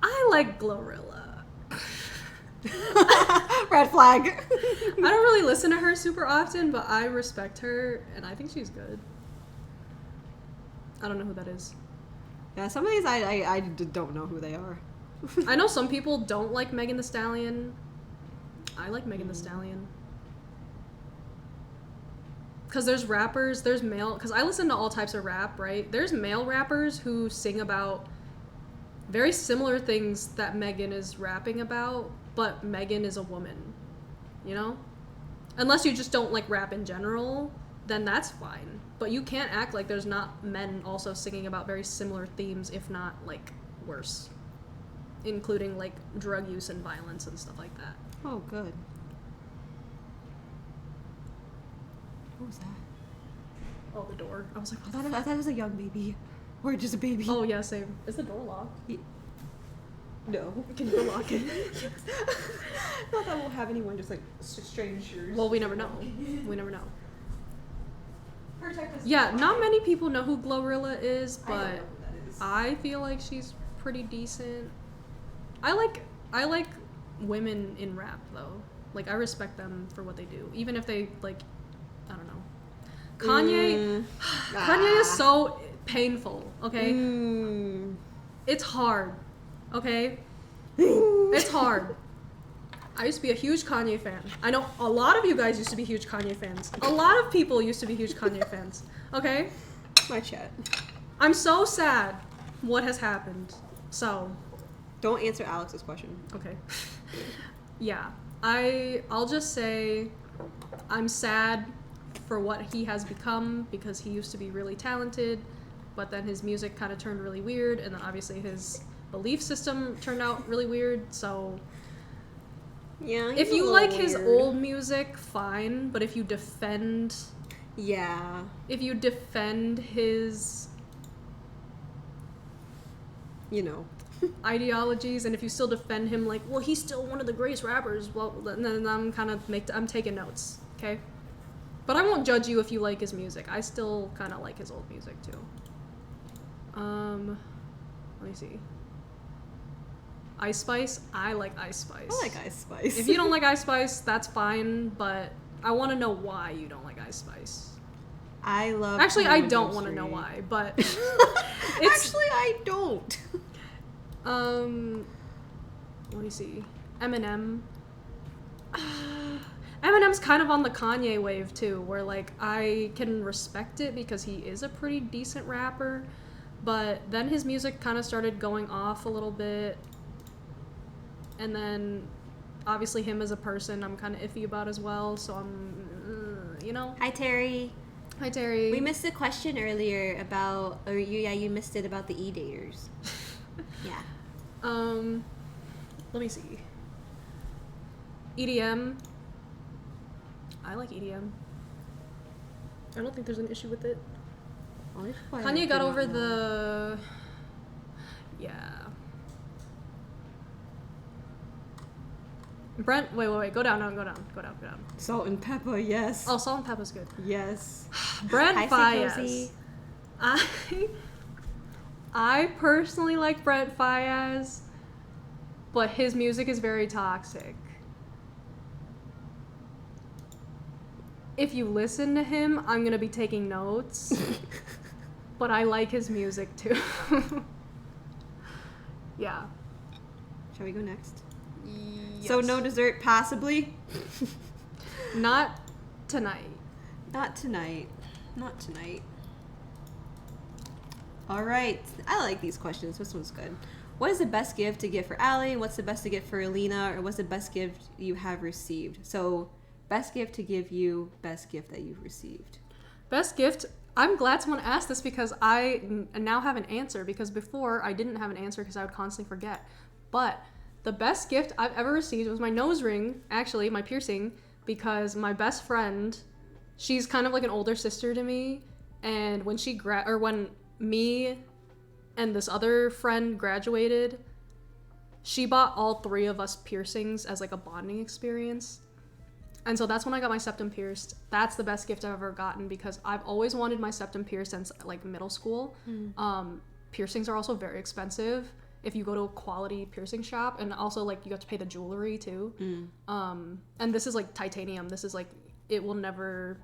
I like Glorilla. Red flag. I don't really listen to her super often, but I respect her, and I think she's good. I don't know who that is. Yeah, some of these I don't know who they are. I know some people don't like Megan Thee Stallion. I like Megan Thee Stallion. Because there's rappers, there's male... Because I listen to all types of rap, right? There's male rappers who sing about very similar things that Megan is rapping about, but Megan is a woman. You know? Unless you just don't like rap in general, then that's fine. But you can't act like there's not men also singing about very similar themes, if not, like, worse. Including, like, drug use and violence and stuff like that. Oh, good. What was that? Oh, the door. I was like, I thought it was a young baby. Or just a baby. oh, yeah, same. Is the door locked? No. Can you lock it? Not that we'll have anyone just like strangers. Well, we never know. We never know. Protect us. Yeah, not many people know who Glorilla is, I don't know but who that is. I feel like she's pretty decent. I like women in rap though. Like, I respect them for what they do, even if they like, I don't know. Kanye, Kanye is so painful. Okay, it's hard. Okay, it's hard. I used to be a huge Kanye fan. I know a lot of you guys used to be huge Kanye fans. A lot of people used to be huge Kanye fans. Okay? My chat. I'm so sad what has happened. So, Don't answer Alex's question. okay. Yeah. I'll just say I'm sad for what he has become because he used to be really talented but then his music kind of turned really weird, and then obviously his belief system turned out really weird. So Yeah. if you like his old music, fine, but if you defend his ideologies, and if you still defend him like, well, he's still one of the greatest rappers, well, then I'm taking notes, okay? But I won't judge you if you like his music. I still kind of like his old music too. Let me see. Ice Spice. I like Ice Spice. I like Ice Spice. If you don't like Ice Spice, that's fine, but I want to know why you don't like Ice Spice. I love. Actually, I don't want to know why, but actually, I don't. Let me see. Eminem. Eminem's kind of on the Kanye wave too, where like I can respect it because he is a pretty decent rapper, but then his music kind of started going off a little bit, and then obviously him as a person I'm kind of iffy about as well, so I'm, Hi, Terry. Hi, Terry. We missed a question earlier about, you missed it about the E-daters. Yeah. Let me see. EDM. I like EDM. I don't think there's an issue with it. Kanye got over the... Yeah. Brent, wait, go down. Salt and pepper, yes. Oh, Salt and Pepper's good. Yes. Brent Hi, Faiyaz. I personally like Brent Faiyaz, but his music is very toxic. If you listen to him, I'm gonna be taking notes, but I like his music too. Yeah. Shall we go next? Yes. So no dessert, possibly? Not tonight. Not tonight. All right. I like these questions. This one's good. What is the best gift to get for Allie? What's the best to get for Alina? Or what's the best gift you have received? So, best gift to give you, best gift that you've received. Best gift. I'm glad someone asked this because I now have an answer, because before I didn't have an answer because I would constantly forget. But the best gift I've ever received was my nose ring, actually, my piercing, because my best friend, she's kind of like an older sister to me, and when when me and this other friend graduated, she bought all three of us piercings as like a bonding experience. And so that's when I got my septum pierced. That's the best gift I've ever gotten because I've always wanted my septum pierced since like middle school. Piercings are also very expensive if you go to a quality piercing shop, and also like you have to pay the jewelry too. And this is like titanium. This is like, it will never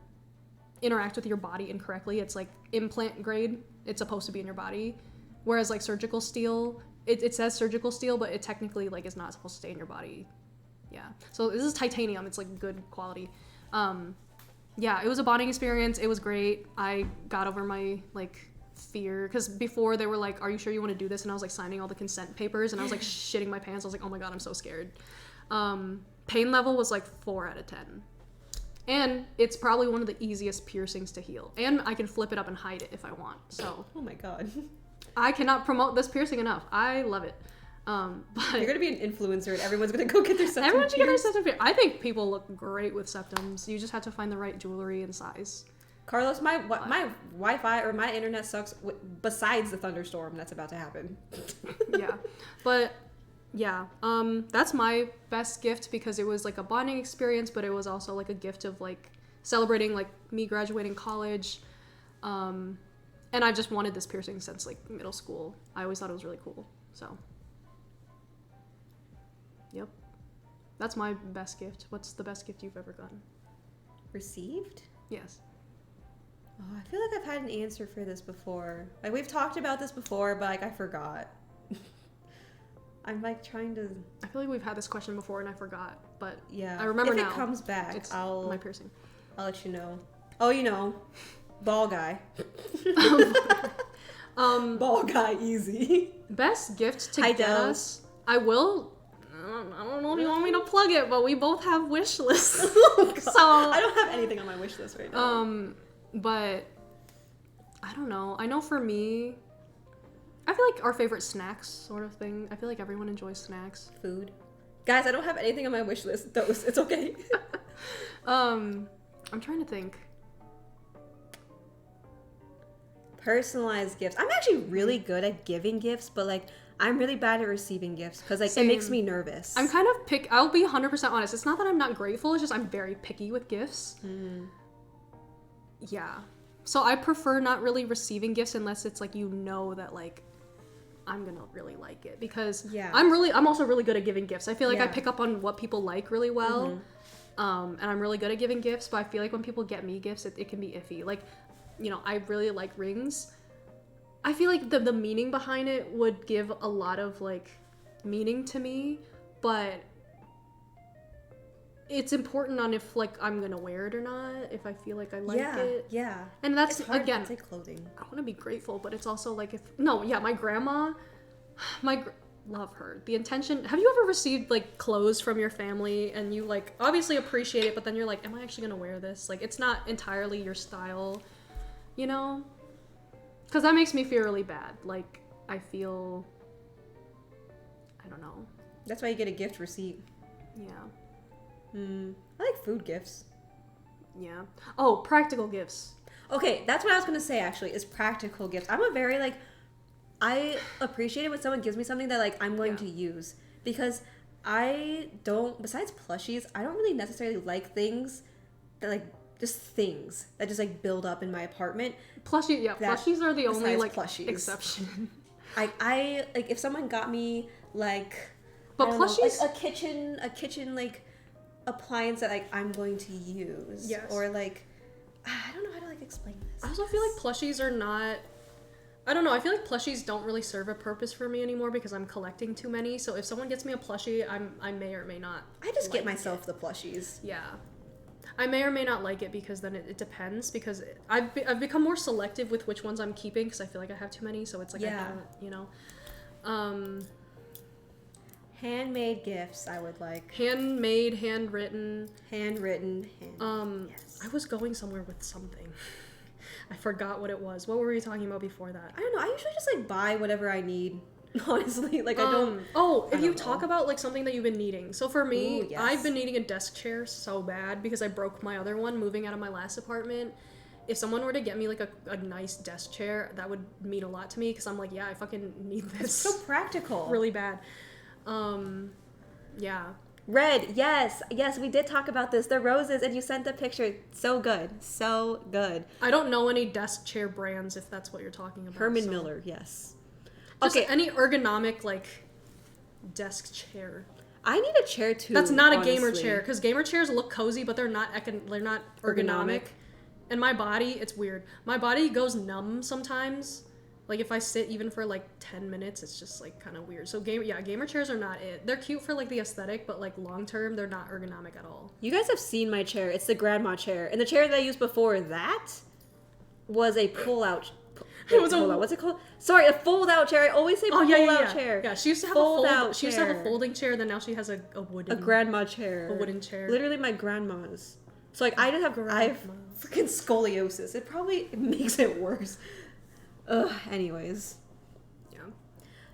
interact with your body incorrectly. It's like implant grade. It's supposed to be in your body. Whereas like surgical steel, it says surgical steel, but it technically like is not supposed to stay in your body. Yeah. So this is titanium. It's like good quality. Yeah, it was a bonding experience. It was great. I got over my like fear, because before they were like, are you sure you want to do this? And I was like signing all the consent papers, and I was like shitting my pants. I was like, oh my god, I'm so scared. Pain level was like 4 out of 10. And it's probably one of the easiest piercings to heal. And I can flip it up and hide it if I want. So Oh my god. I cannot promote this piercing enough. I love it. But You're gonna be an influencer and everyone's gonna go get their septum everyone should get their pierced. septum pierced. I think people look great with septums. You just have to find the right jewelry and size. Carlos, my Wi-Fi or my internet sucks besides the thunderstorm that's about to happen. Yeah. But yeah, that's my best gift because it was like a bonding experience, but it was also like a gift of like celebrating like me graduating college. And I just wanted this piercing since like middle school. I always thought it was really cool. So yep. That's my best gift. What's the best gift you've ever gotten? Received? Yes. Oh, I feel like I've had an answer for this before. Like we've talked about this before, but like I forgot. I'm like trying to. I feel like we've had this question before and I forgot, but yeah, I remember now. If it comes back, it's I'll my piercing. I'll let you know. Oh, you know, ball guy. Ball guy, easy. Best gift to Hi, get Dels. us. I will. I don't know if you want me to plug it, but we both have wish lists. Oh, God. So I don't have anything on my wish list right now. But I don't know. I know for me, I feel like our favorite snacks sort of thing. I feel like everyone enjoys snacks. Food. Guys, I don't have anything on my wish list. Those. It's okay. I'm trying to think. Personalized gifts. I'm actually really good at giving gifts, but like I'm really bad at receiving gifts because like it makes me nervous. I'm kind of I'll be 100% honest. It's not that I'm not grateful. It's just I'm very picky with gifts. Yeah. So I prefer not really receiving gifts unless it's like, you know, that like I'm gonna really like it, because I'm also really good at giving gifts. I feel like I pick up on what people like really well. And I'm really good at giving gifts, but I feel like when people get me gifts, it can be iffy. Like, you know, I really like rings. I feel like the meaning behind it would give a lot of like meaning to me, but it's important on if like I'm gonna wear it or not, if I feel like I like it. Yeah. And that's it's hard again, to take clothing. I want to be grateful, but it's also like my grandma, love her. The intention. Have you ever received like clothes from your family and you like obviously appreciate it, but then you're like, am I actually gonna wear this? Like, it's not entirely your style, you know? Because that makes me feel really bad. Like, I don't know. That's why you get a gift receipt. Yeah. I like food gifts. Yeah. Oh, practical gifts. Okay, that's what I was gonna say actually, is practical gifts. I'm a very like, I appreciate it when someone gives me something that like I'm going to use, because I don't, besides plushies, I don't really necessarily like things that like, just things that just like build up in my apartment. Plushies are the only like plushies. exception. I like if someone got me like, but I don't know, plushies, like a kitchen like appliance that like I'm going to use. Yes. Or like, I don't know how to like explain this. I also feel like plushies are not, I don't know, I feel like plushies don't really serve a purpose for me anymore because I'm collecting too many. So if someone gets me a plushie, I may or may not. I just get myself the plushies. Yeah. I may or may not like it, because then it depends, because I've become more selective with which ones I'm keeping, because I feel like I have too many, so it's like, I haven't, you know. Handmade gifts I would like. Handmade, handwritten. Yes. I was going somewhere with something. I forgot what it was. What were we talking about before that? I don't know. I usually just like buy whatever I need. Honestly, like I don't. If you talk about like something that you've been needing. So for me, yes. I've been needing a desk chair so bad because I broke my other one moving out of my last apartment. If someone were to get me like a nice desk chair, that would mean a lot to me, because I'm like, yeah, I fucking need this. It's so practical. Really bad. Yeah. Red, yes, we did talk about this. The roses, and you sent the picture. So good. I don't know any desk chair brands, if that's what you're talking about. Herman Miller, yes. Just any ergonomic like desk chair. I need a chair too. That's not a gamer chair, because gamer chairs look cozy, but they're not ergonomic. And my body, it's weird. My body goes numb sometimes. Like if I sit even for like 10 minutes, it's just like kind of weird. So gamer chairs are not it. They're cute for like the aesthetic, but like long term, they're not ergonomic at all. You guys have seen my chair. It's the grandma chair, and the chair that I used before that was a pull-out. What's it called? Sorry, a fold-out chair. I always say pull-out chair. Yeah, she used to have She used to have a folding chair. Then now she has a wooden. A grandma chair. A wooden chair. Literally my grandma's. So like I have freaking scoliosis. It probably makes it worse. Anyways.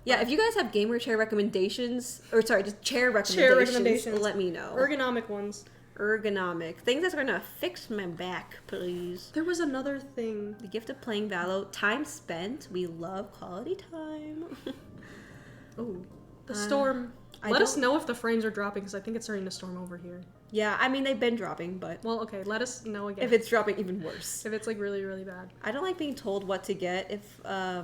Yeah. If you guys have gamer chair recommendations, or sorry, just chair recommendations, let me know. Ergonomic ones. Ergonomic things that's gonna fix my back, please. There was another thing. The gift of playing Valo. Time spent. We love quality time. Oh, the storm. Let us know if the frames are dropping, because I think it's starting to storm over here. Yeah, I mean they've been dropping, but well, okay. Let us know again if it's dropping even worse. If it's like really, really bad. I don't like being told what to get. If I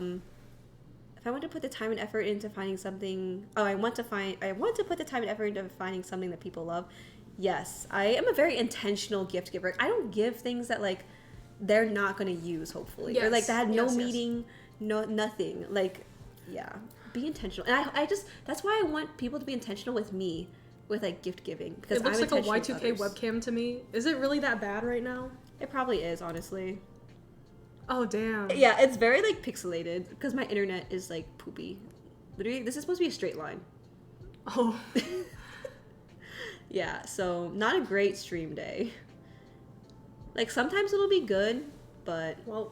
want to put the time and effort into finding something. I want to put the time and effort into finding something that people love. Yes, I am a very intentional gift giver. I don't give things that like they're not going to use, hopefully. Or like that had no meaning, nothing. Like, yeah, be intentional. And I just, that's why I want people to be intentional with me with like gift giving, because it looks like a Y2K webcam to me. Is it really that bad right now? It probably is, honestly. Oh, damn. Yeah, it's very like pixelated because my internet is like poopy. Literally, this is supposed to be a straight line. Oh. Yeah, so not a great stream day. Like sometimes it'll be good, but well,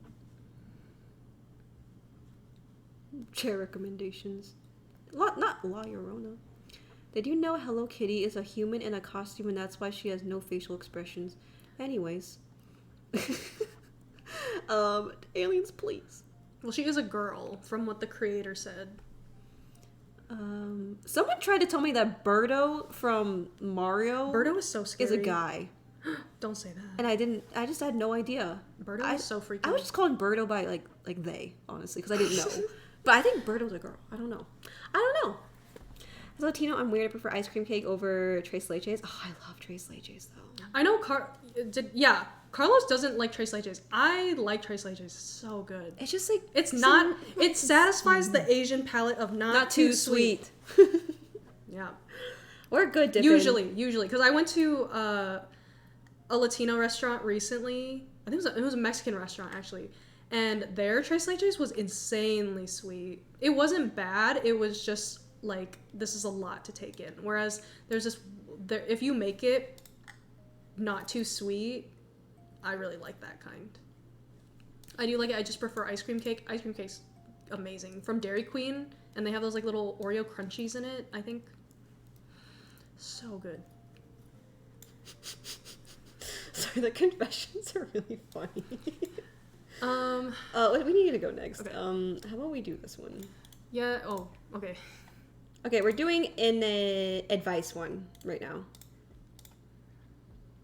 Chair recommendations. Not La Llorona. Did you know Hello Kitty is a human in a costume and that's why she has no facial expressions? Anyways. Aliens, please. Well, she is a girl, from what the creator said. Someone tried to tell me that Birdo from Mario Birdo is so scary. is a guy. Don't say that. And I just had no idea. Birdo is so freaky. I was just calling Birdo by like they, honestly, because I didn't know. But I think Birdo's a girl. I don't know. As a Latino, I'm weird. I prefer ice cream cake over Tres Leches. Oh, I love Tres Leches though. I know Carlos doesn't like Tres Leches. I like Tres Leches. It's so good. It's just like It satisfies the Asian palate of not too sweet. Yeah. Or good dipping. Usually, because I went to a Latino restaurant recently. I think it was a Mexican restaurant actually, and their Tres Leches was insanely sweet. It wasn't bad. It was just like, this is a lot to take in. Whereas if you make it not too sweet, I really like that kind. I do like it. I just prefer ice cream cake. Ice cream cake's amazing. From Dairy Queen, and they have those like little Oreo crunchies in it, I think. So good. Sorry, the confessions are really funny. We need to go next. Okay. How about we do this one? Yeah, oh, okay. Okay, we're doing an advice one right now.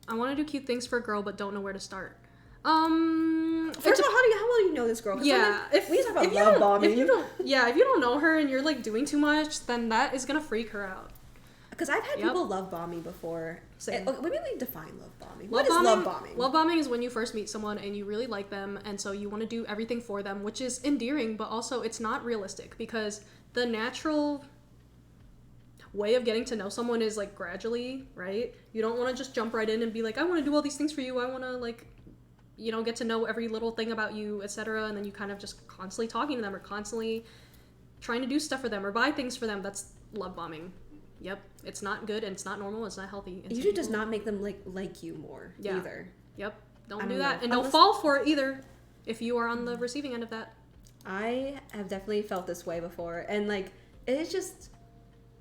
I want to do cute things for a girl, but don't know where to start. First of all, how will you know this girl? Yeah, we talk about love bombing. If you don't know her and you're like doing too much, then that is gonna freak her out. Because I've had people love bomb me before. Same. Okay, maybe we define love bombing. What is love bombing? Love bombing is when you first meet someone and you really like them, and so you want to do everything for them, which is endearing, but also it's not realistic because the natural way of getting to know someone is like gradually, right? You don't want to just jump right in and be like, I want to do all these things for you. I want to like, get to know every little thing about you, etc. And then you kind of just constantly talking to them or constantly trying to do stuff for them or buy things for them. That's love bombing. Yep, it's not good and it's not normal. It's not healthy. It usually does not make them like you more either. Yep, don't do that, and Unless... don't fall for it either. If you are on the receiving end of that, I have definitely felt this way before, and like it is just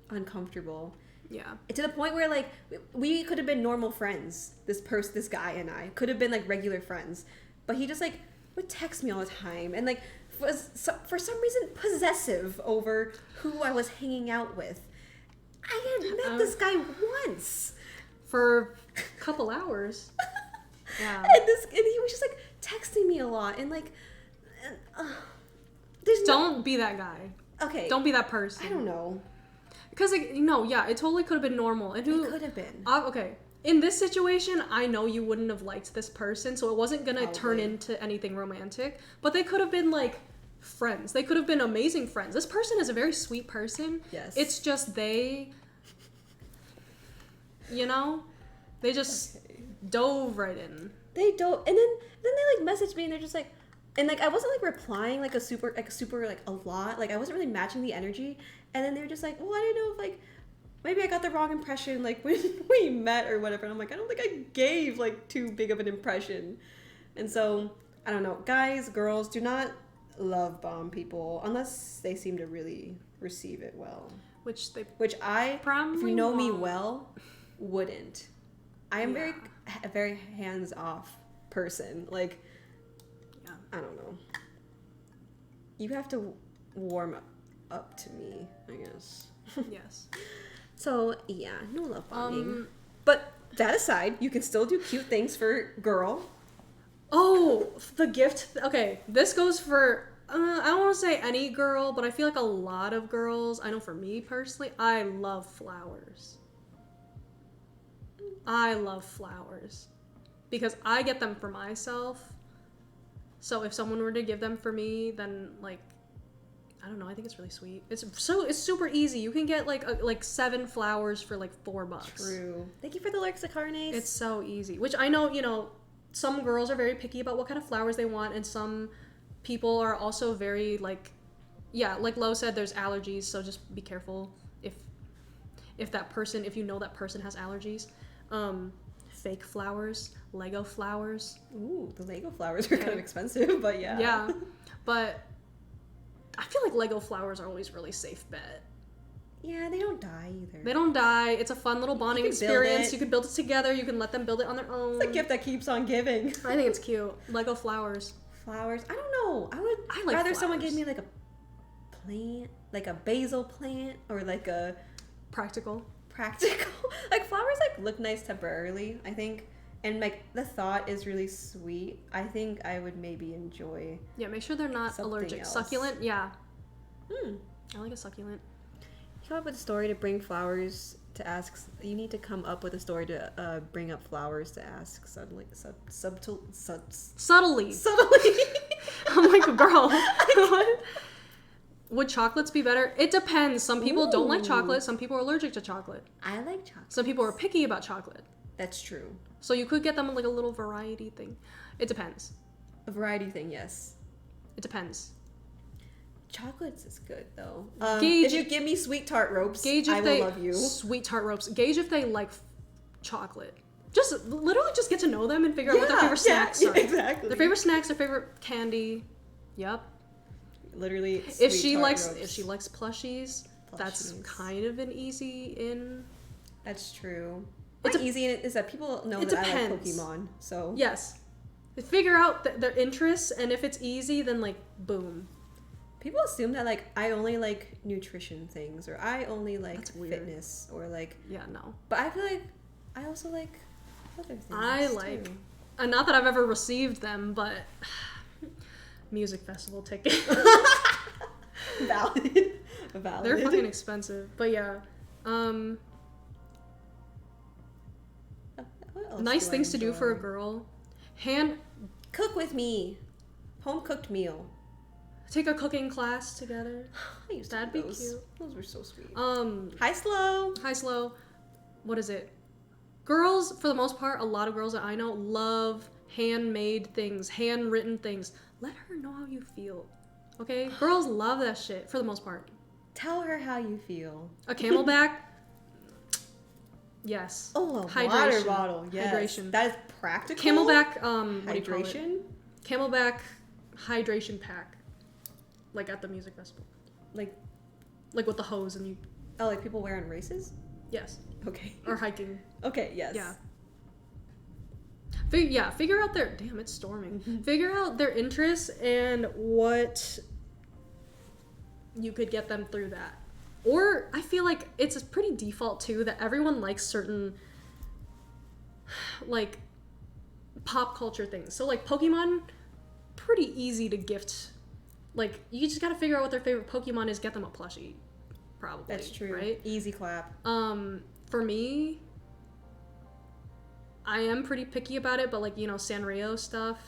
uncomfortable. Yeah, to the point where like we could have been normal friends. This guy and I could have been like regular friends, but he just like would text me all the time and like was for some reason possessive over who I was hanging out with. I had met this guy once for a couple hours. Yeah, and he was just like texting me a lot and like don't be that guy. Okay, don't be that person. I don't know, because like, it totally could have been normal. And it could have been okay. In this situation, I know you wouldn't have liked this person, so it wasn't gonna turn into anything romantic. But they could have been like friends. They could have been amazing friends. This person is a very sweet person. Yes. It's just they just dove right in. They dove, and then they like messaged me and they're just like, and like I wasn't like replying like a super like a lot. Like I wasn't really matching the energy. And then they were just like, well, I didn't know if like maybe I got the wrong impression like when we met or whatever. And I'm like, I don't think I gave like too big of an impression. And so I don't know, guys, girls, do not love bomb people unless they seem to really receive it well. Which I, if you know me well, wouldn't. I am a very hands-off person. Like, I don't know. You have to warm up to me, I guess. Yes. So yeah, no love bombing. But that aside, you can still do cute things for girl. Oh, the gift. Okay, this goes for, I don't want to say any girl, but I feel like a lot of girls, I know for me personally, I love flowers. I love flowers. Because I get them for myself. So if someone were to give them for me, then like, I don't know, I think it's really sweet. It's super easy. You can get like 7 flowers for like $4. True. Thank you for the Lexicarnes. It's so easy. Which I know, some girls are very picky about what kind of flowers they want, and some people are also very like Lo said, there's allergies, so just be careful if you know that person has allergies. Fake flowers, Lego flowers. Ooh, the Lego flowers are kind of expensive, but yeah. Yeah, but I feel like Lego flowers are always really safe bet. Yeah, they don't die either. They don't die. It's a fun little bonding can build experience. it. You can build it together. You can let them build it on their own. It's a gift that keeps on giving. I think it's cute. Lego flowers. Flowers. I don't know. I like rather someone flowers. gave me like a plant, like a basil plant, or like a Practical. practical. Like flowers like look nice temporarily, I think. And like the thought is really sweet. I think I would maybe enjoy. Yeah, make sure they're not Something allergic. else. Succulent, yeah. Hmm. I like a succulent. You come up with a story to bring flowers to ask. You need to come up with a story to bring up flowers to ask subtly. Subtly. Subtly. I'm like, girl. What? Would chocolates be better? It depends. Some people don't like Ooh. chocolate. Some people are allergic to chocolate. I like chocolate. Some people are picky about chocolate. That's true. So you could get them like a little variety thing. It depends. A variety thing, yes. It depends. Chocolates is good though. Gauge- if you give me sweet tart ropes, Gauge if I they will love you. sweet tart ropes. Gauge if they like chocolate. Just literally just get to know them and figure out what their favorite snacks are. Exactly. Their favorite snacks, their favorite candy. Yep. Literally. If sweet she tart likes ropes. plushies, that's Plushies. kind of an easy in. That's true. It's What's easy is that people know it that I like depends. Pokemon, so Yes. Figure out their interests, and if it's easy, then like boom. people assume that like I only like nutrition things or I only like That's weird. fitness or like. Yeah, no. But I feel like I also like other things. I like, too. not that I've ever received them, but music festival tickets. Valid. They're fucking expensive, but yeah. What else Nice do I things to do for a enjoy? girl. Cook with me. Home cooked meal. Take a cooking class together. I used to That'd do be those. cute. Those were so sweet. Hi Hi, Slow. Slow. What is it? Girls, for the most part, a lot of girls that I know love handmade things, handwritten things. Let her know how you feel. Okay? Girls love that shit for the most part. Tell her how you feel. A camelback? Yes. Oh, a water Hydration. bottle. Yes. Hydration. That is practical. Camelback, what do you call it? hydration. Camelback hydration pack. Like at the music festival. Like Like with the hose and you. like people wear on races. Yes. Okay. Or hiking. Okay. Yes. Yeah. Figure out their. Damn, it's storming. Figure out their interests and what you could get them through that. Or I feel like it's pretty default too that everyone likes certain like pop culture things. So like Pokemon, pretty easy to gift. Like you just gotta figure out what their favorite Pokemon is. Get them a plushie, probably. That's true. Right. Easy clap. For me, I am pretty picky about it, but like, you know, Sanrio stuff,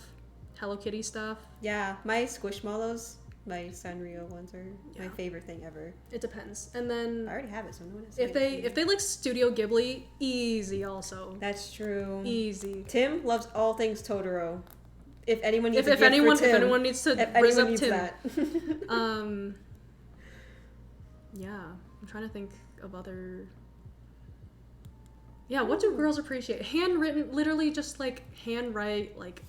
Hello Kitty stuff, Yeah, my Squishmallows, my Sanrio ones are my Yeah. favorite thing ever. it depends. And then I already have it, so no one has. if they like Studio Ghibli, easy also. That's true. Easy. Tim loves all things Totoro. If anyone needs If a gift anyone for Tim, if anyone needs to if raise anyone up needs Tim. that. Yeah, I'm trying to think of other. Yeah, what do girls appreciate? Handwritten, literally just like handwrite, like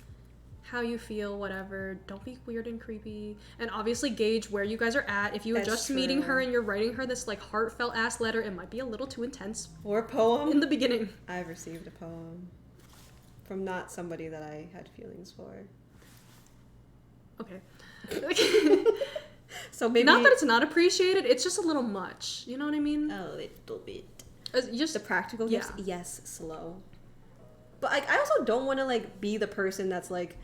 how you feel, whatever. Don't be weird and creepy. And obviously gauge where you guys are at. If you were That's just meeting her true. and you're writing her this like heartfelt ass letter, it might be a little too intense Or a poem. in the beginning. I've received a poem from not somebody that I had feelings for. Okay. So maybe Not that it's not appreciated, it's just a little much. You know what I mean? a little bit. You just The practical Yeah. gifts, yes, slow. But like, I also don't want to like be the person that's like,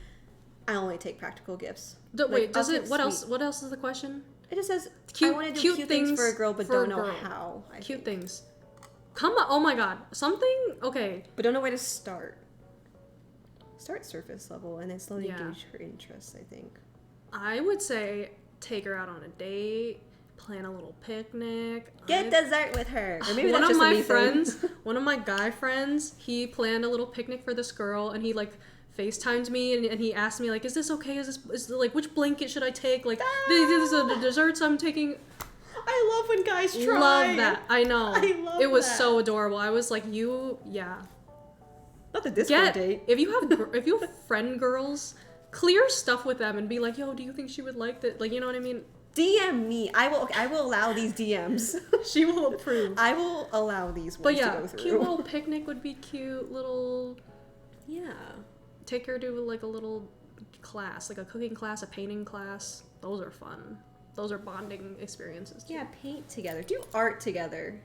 I only take practical gifts. wait, Like, does I'll it take what else sweet. what else is the question? It just says Cute- I want to do cute cute things for a things girl, but for don't a know girl. how. I Cute think. things. Come on, oh my god. Something okay. But don't know where to start. Start surface level and then slowly Yeah. gauge her interests, I think. I would say take her out on a date, plan a little picnic. Get dessert with her. Or maybe one that's of just a my me friends, thing. one of my guy friends, he planned a little picnic for this girl, and he like FaceTimed me, and he asked me like, "Is this okay? Is like which blanket should I take? Like these are the desserts I'm taking." I love when guys try. Love that. I know. I love it was that. so adorable. I was like, yeah. Not the Discord Get date. if you have friend girls, clear stuff with them and be like, yo, do you think she would like that? Like, you know what I mean? DM me. I will allow these DMs. She will approve. I will allow these ones But yeah, to go through. cute little picnic would be cute. Little, yeah. take her to like a little class, like a cooking class, a painting class. Those are fun. Those are bonding experiences too. Yeah, paint together. Do art together.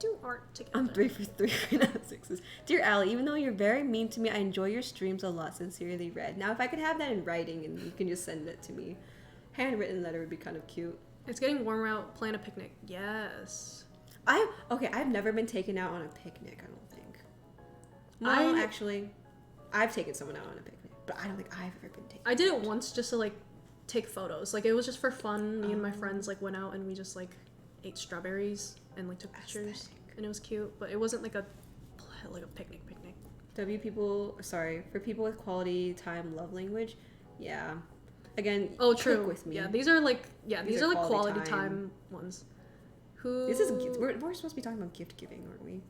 Do art together. I'm 3 for 3 right now, 6s. Dear Allie, even though you're very mean to me, I enjoy your streams a lot. Sincerely, Red. Now, if I could have that in writing and you can just send it to me, handwritten letter would be kind of cute. It's getting warmer out. Plan a picnic. Yes. I've never been taken out on a picnic. I don't think. No, actually, I've taken someone out on a picnic, but I don't think I've ever been taken. I did it once just to like take photos. Like it was just for fun. Me and my friends like went out and we just like ate strawberries and like took pictures. Aesthetic. And it was cute, but it wasn't like a picnic. For people with quality time love language, yeah. Again, Oh, true. cook with me. Yeah, these are like quality time. time ones. This is we're supposed to be talking about gift giving, aren't we?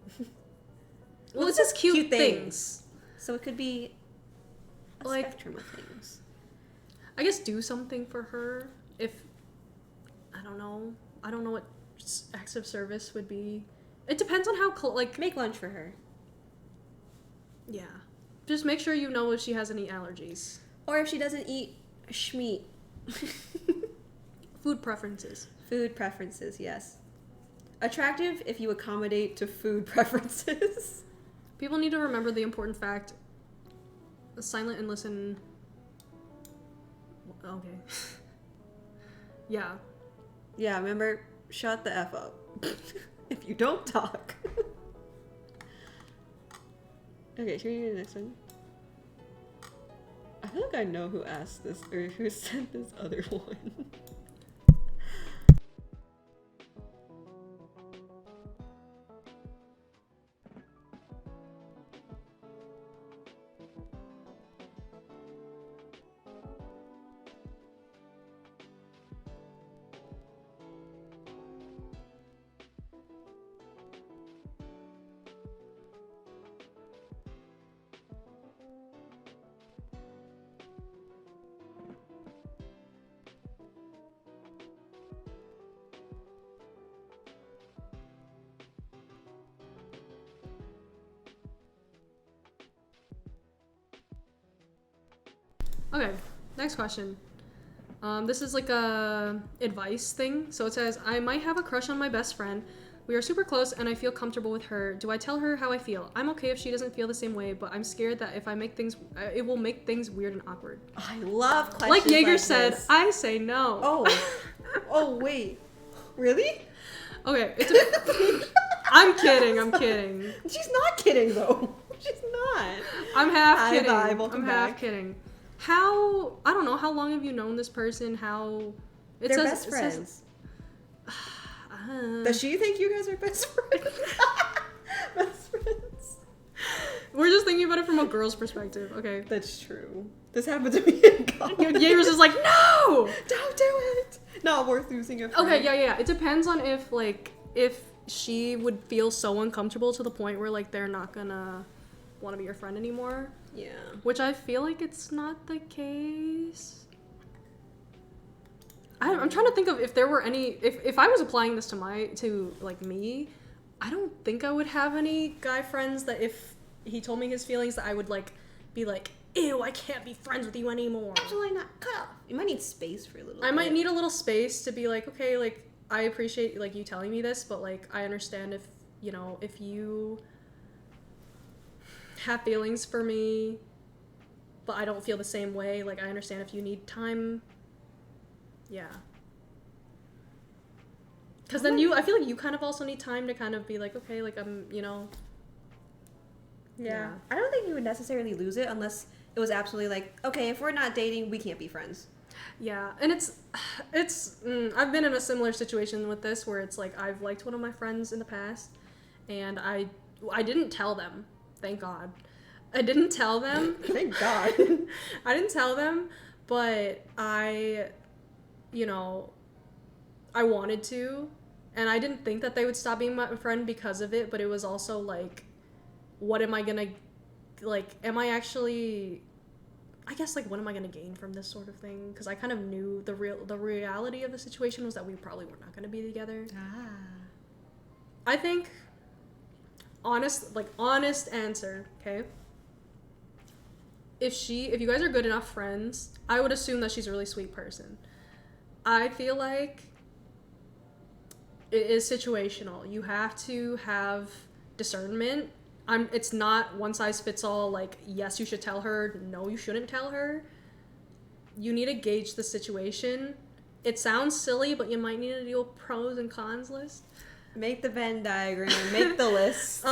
Well, this is cute things. So it could be a Like- spectrum of things. I guess do something for her. If I don't know what acts of service would be. It depends on how like Make lunch for her. yeah. Just make sure you know if she has any allergies. Or if she doesn't eat schmeat. Food preferences. Food preferences, yes. Attractive if you accommodate to food preferences. People need to remember the important fact. Silent and listen. Okay. Yeah. Yeah, remember, shut the F up. If you don't talk. Okay, should we do the next one? I feel like I know who asked this, or who sent this other one. Okay, next question. This is like a advice thing. So it says, I might have a crush on my best friend. We are super close and I feel comfortable with her. Do I tell her how I feel? I'm okay if she doesn't feel the same way, but I'm scared that if I make things, it will make things weird and awkward. I love questions Like Jaeger said, this. I say no. Oh. Oh, wait. Really? Okay, I'm kidding. She's not kidding, though. She's not. I'm half kidding. Bye, welcome I'm back. half kidding. I don't know, how long have you known this person? They're best friends. Does she think you guys are best friends? Best friends. We're just thinking about it from a girl's perspective. Okay. That's true. This happened to me in college. Jaeger's is like, no! Don't do it! Not worth losing a friend. Okay, yeah. It depends on if she would feel so uncomfortable to the point where, like, they're not gonna want to be your friend anymore. Yeah. Which I feel like it's not the case. I'm trying to think of if there were any... If I was applying this to me, I don't think I would have any guy friends that if he told me his feelings that I would, like, be like, ew, I can't be friends with you anymore. Absolutely not. Cut off. You might need space for a little bit. I might need a little space to be like, okay, like, I appreciate, like, you telling me this, but, like, I understand if you have feelings for me, but I don't feel the same way. Like, I understand if you need time. Yeah. Because then I feel like you kind of also need time to kind of be like, okay, like, Yeah. I don't think you would necessarily lose it unless it was absolutely like, okay, if we're not dating, we can't be friends. Yeah, and I've been in a similar situation with this where it's like I've liked one of my friends in the past, and I didn't tell them. Thank God, I didn't tell them. Thank God. I didn't tell them, but I wanted to, and I didn't think that they would stop being my friend because of it. But it was also like, what am I gonna, like? Am I actually I guess, like, what am I going to gain from this sort of thing? Because I kind of knew the reality of the situation was that we probably were not going to be together. I think, honest answer, okay? If you guys are good enough friends, I would assume that she's a really sweet person. I feel like it is situational. You have to have discernment. It's not one size fits all, like, yes, you should tell her, no, you shouldn't tell her. You need to gauge the situation. It sounds silly, but you might need to do a pros and cons list. Make the Venn diagram, make the list.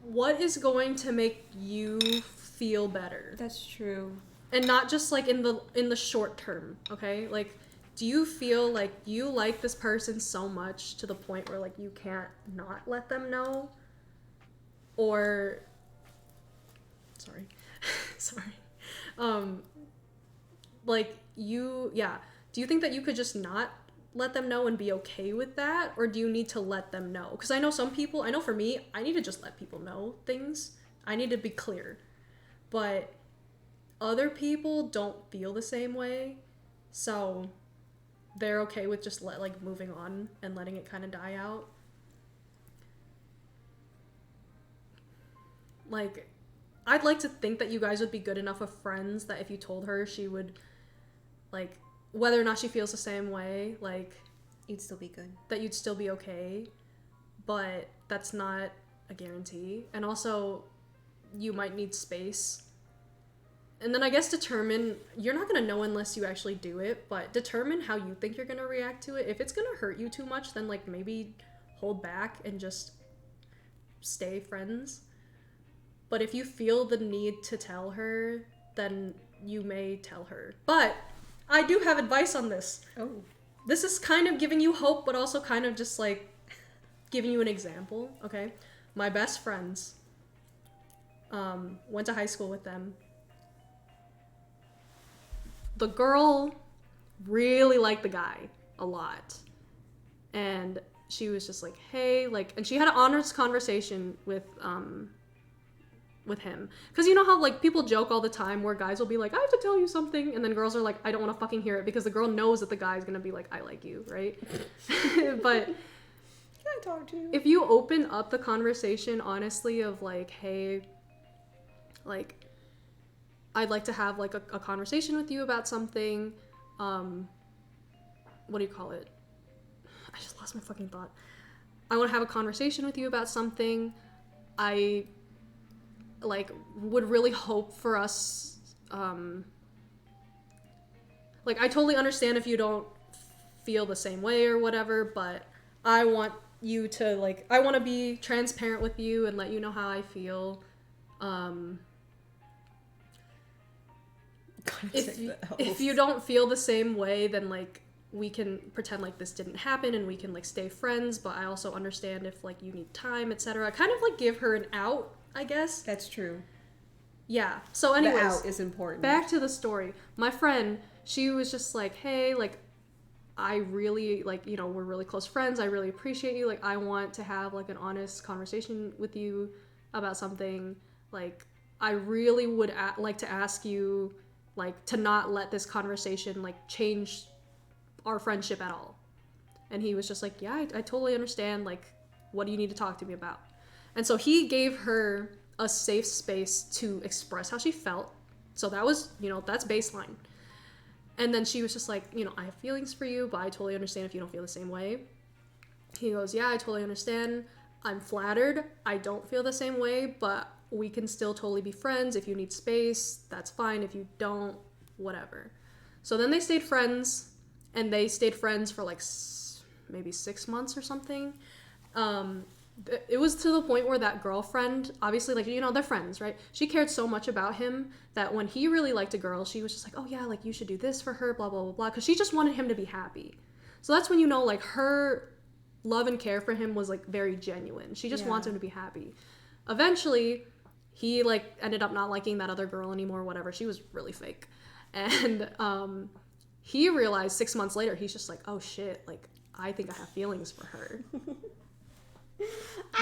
What is going to make you feel better? That's true. And not just, like, in the short term, okay? Like, do you feel like you like this person so much to the point where, like, you can't not let them know? Or, sorry. Like, do you think that you could just not let them know and be okay with that? Or do you need to let them know? Because I know for me, I need to just let people know things. I need to be clear. But other people don't feel the same way, so they're okay with just moving on and letting it kind of die out. Like, I'd like to think that you guys would be good enough of friends that if you told her, she would, like, whether or not she feels the same way, like, you'd still be good. That you'd still be okay, but that's not a guarantee. And also, you might need space. And then I guess you're not going to know unless you actually do it, but determine how you think you're going to react to it. If it's going to hurt you too much, then, like, maybe hold back and just stay friends. But if you feel the need to tell her, then you may tell her. But I do have advice on this. Oh. This is kind of giving you hope, but also kind of just, like, giving you an example, okay? My best friends, went to high school with them. The girl really liked the guy a lot. And she was just like, hey, like, and she had an honest conversation with him. Because you know how, like, people joke all the time where guys will be like, I have to tell you something. And then girls are like, I don't want to fucking hear it, because the girl knows that the guy's going to be like, I like you, right? But can I talk to you? If you open up the conversation honestly of, like, hey, like, I'd like to have, like, a conversation with you about something. What do you call it? I just lost my fucking thought. I want to have a conversation with you about something. I, like, would really hope for us, like, I totally understand if you don't feel the same way or whatever, but I want you to, like, I want to be transparent with you and let you know how I feel. If you don't feel the same way, then, like, we can pretend like this didn't happen and we can, like, stay friends, but I also understand if, like, you need time, etc. Kind of, like, give her an out, I guess. That's true. Yeah. So anyways, the out is important. Back to the story. My friend, she was just like, hey, like, I really, like, you know, we're really close friends. I really appreciate you. Like, I want to have, like, an honest conversation with you about something. Like, I really would like to ask you, like, to not let this conversation, like, change our friendship at all. And he was just like, yeah, I totally understand. Like, what do you need to talk to me about? And so he gave her a safe space to express how she felt. So that was, you know, that's baseline. And then she was just like, you know, I have feelings for you, but I totally understand if you don't feel the same way. He goes, yeah, I totally understand. I'm flattered. I don't feel the same way, but we can still totally be friends. If you need space, that's fine. If you don't, whatever. So then they stayed friends, and they stayed friends for, like, maybe 6 months or something. It was to the point where that girlfriend, obviously, like, you know, they're friends, right? She cared so much about him that when he really liked a girl, she was just like, oh yeah, like, you should do this for her, blah, blah, blah, blah. Because she just wanted him to be happy. So that's when you know, like, her love and care for him was, like, very genuine. She just wants him to be happy. Eventually, he, like, ended up not liking that other girl anymore, whatever. She was really fake. And he realized 6 months later, he's just like, oh shit, like, I think I have feelings for her.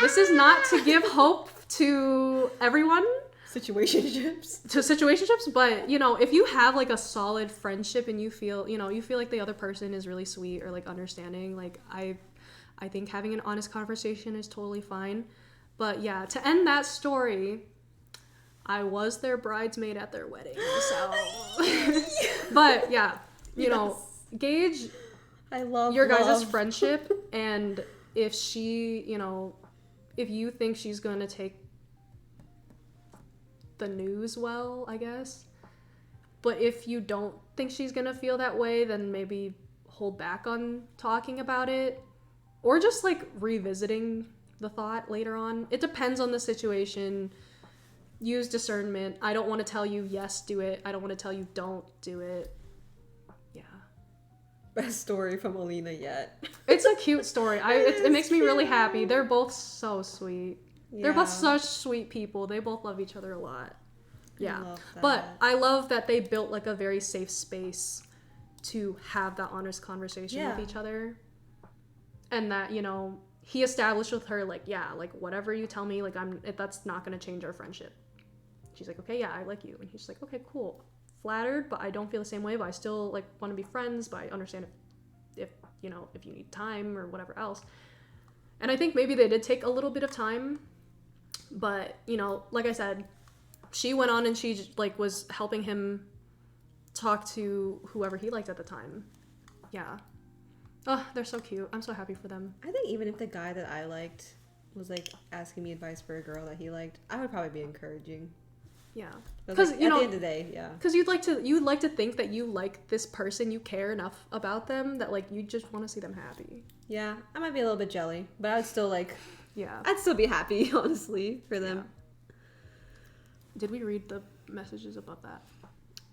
This is not to give hope to everyone. Situationships, But you know, if you have like a solid friendship and you feel like the other person is really sweet or like understanding, like I think having an honest conversation is totally fine. But yeah, to end that story, I was their bridesmaid at their wedding, so but yeah, you know, gauge I love your guys' friendship, and if she, if you think she's gonna take the news well, I guess. But if you don't think she's gonna feel that way, then maybe hold back on talking about it, or just like revisiting the thought later on. It depends on the situation. Use discernment. I don't want to tell you yes, do it. I don't want to tell you don't do it. Yeah. Best story from Alina yet. It's a cute story. It makes me really happy. They're both so sweet. Yeah. They're both such sweet people. They both love each other a lot. Yeah. But I love that they built like a very safe space to have that honest conversation with each other. And that, he established with her, like, yeah, like, whatever you tell me, like, that's not going to change our friendship. She's like, okay, yeah, I like you. And he's like, okay, cool. Flattered, but I don't feel the same way, but I still, like, want to be friends, but I understand if you need time or whatever else. And I think maybe they did take a little bit of time, but, like I said, she went on and she, like, was helping him talk to whoever he liked at the time. Yeah. Oh, they're so cute. I'm so happy for them. I think even if the guy that I liked was, like, asking me advice for a girl that he liked, I would probably be encouraging. Yeah. Because, like, at the end of the day, yeah. Because you'd like to think that you like this person, you care enough about them that, like, you just want to see them happy. Yeah. I might be a little bit jelly, but I would still, like... Yeah. I'd still be happy, honestly, for them. Yeah. Did we read the messages above that?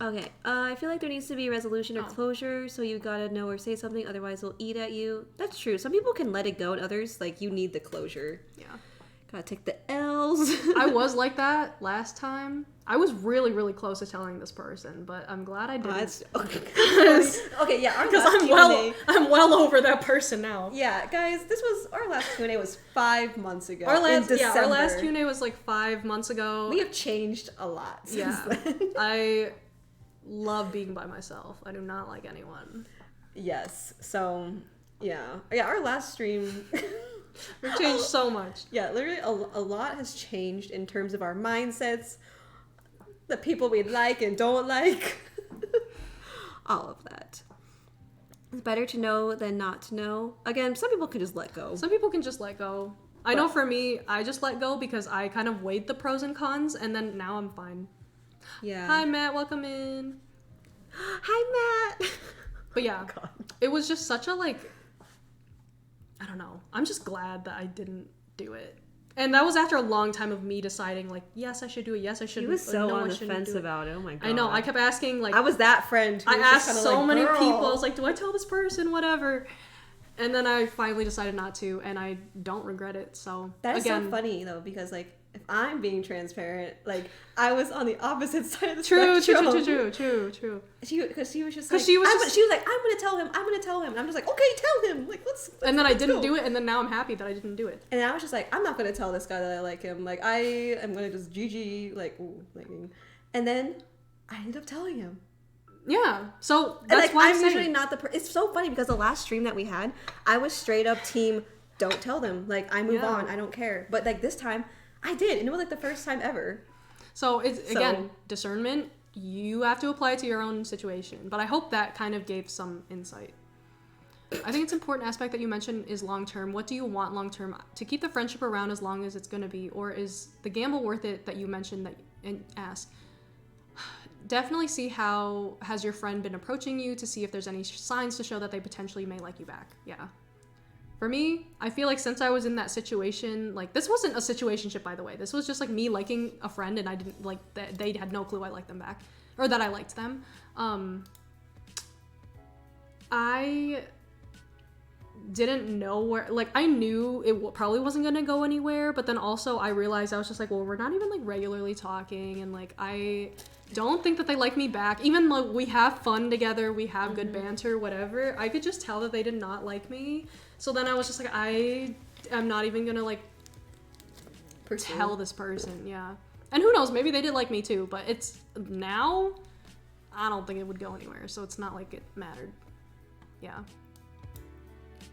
Okay, I feel like there needs to be resolution or closure, so you gotta know or say something, otherwise they'll eat at you. That's true. Some people can let it go, and others, like, you need the closure. Yeah. Gotta take the L's. I was like that last time. I was really, really close to telling this person, but I'm glad I didn't. Okay, yeah, because I'm well over that person now. Yeah, guys, our last Q&A was 5 months ago. Our last Q&A was like 5 months ago. We have changed a lot since then. I love being by myself. I do not like anyone. Yes. So, yeah, our last stream... We've changed so much. Yeah, literally a lot has changed in terms of our mindsets, the people we like and don't like, all of that. It's better to know than not to know. Again, some people can just let go. I know for me, I just let go because I kind of weighed the pros and cons, and then now I'm fine. Yeah. Hi, Matt. Welcome in. Hi, Matt. But yeah, it was just such a, like... I don't know. I'm just glad that I didn't do it. And that was after a long time of me deciding, like, yes, I should do it. Yes, I should. He was so on the fence about it. Oh my god. I know. I kept asking, like... I was that friend. I asked so many people. I was like, do I tell this person? Whatever. And then I finally decided not to, and I don't regret it. So, that is so funny, though, because, like, if I'm being transparent, like, I was on the opposite side of the spectrum. True. Because she was just like, I'm gonna tell him. And I'm just like, okay, tell him. Like, let's and then I didn't do it, and then now I'm happy that I didn't do it. And I was just like, I'm not gonna tell this guy that I like him. Like, I am gonna just GG, like, ooh, liking. And then I ended up telling him. Yeah, so that's like, why I'm usually not the it's so funny because the last stream that we had, I was straight up team, don't tell them. Like, I move on, I don't care. But, like, this time, I did, and it was, like, the first time ever. So, again, discernment, you have to apply it to your own situation. But I hope that kind of gave some insight. I think it's an important aspect that you mentioned is long-term. What do you want long-term? To keep the friendship around as long as it's going to be, or is the gamble worth it that you mentioned and asked? Definitely see how has your friend been approaching you to see if there's any signs to show that they potentially may like you back. Yeah. For me, I feel like since I was in that situation, like, this wasn't a situationship, by the way. This was just, like, me liking a friend, and I didn't, like, they had no clue I liked them back. Or that I liked them. I didn't know where, like, I knew it probably wasn't gonna go anywhere, but then also I realized I was just like, well, we're not even, like, regularly talking, and, like, I don't think that they like me back. Even though we have fun together, we have good banter, whatever, I could just tell that they did not like me. So then I was just like, I I'm not even gonna like Pursue. tell this person. Yeah, and who knows? Maybe they did like me too. But it's now. I don't think it would go anywhere. So it's not like it mattered. Yeah.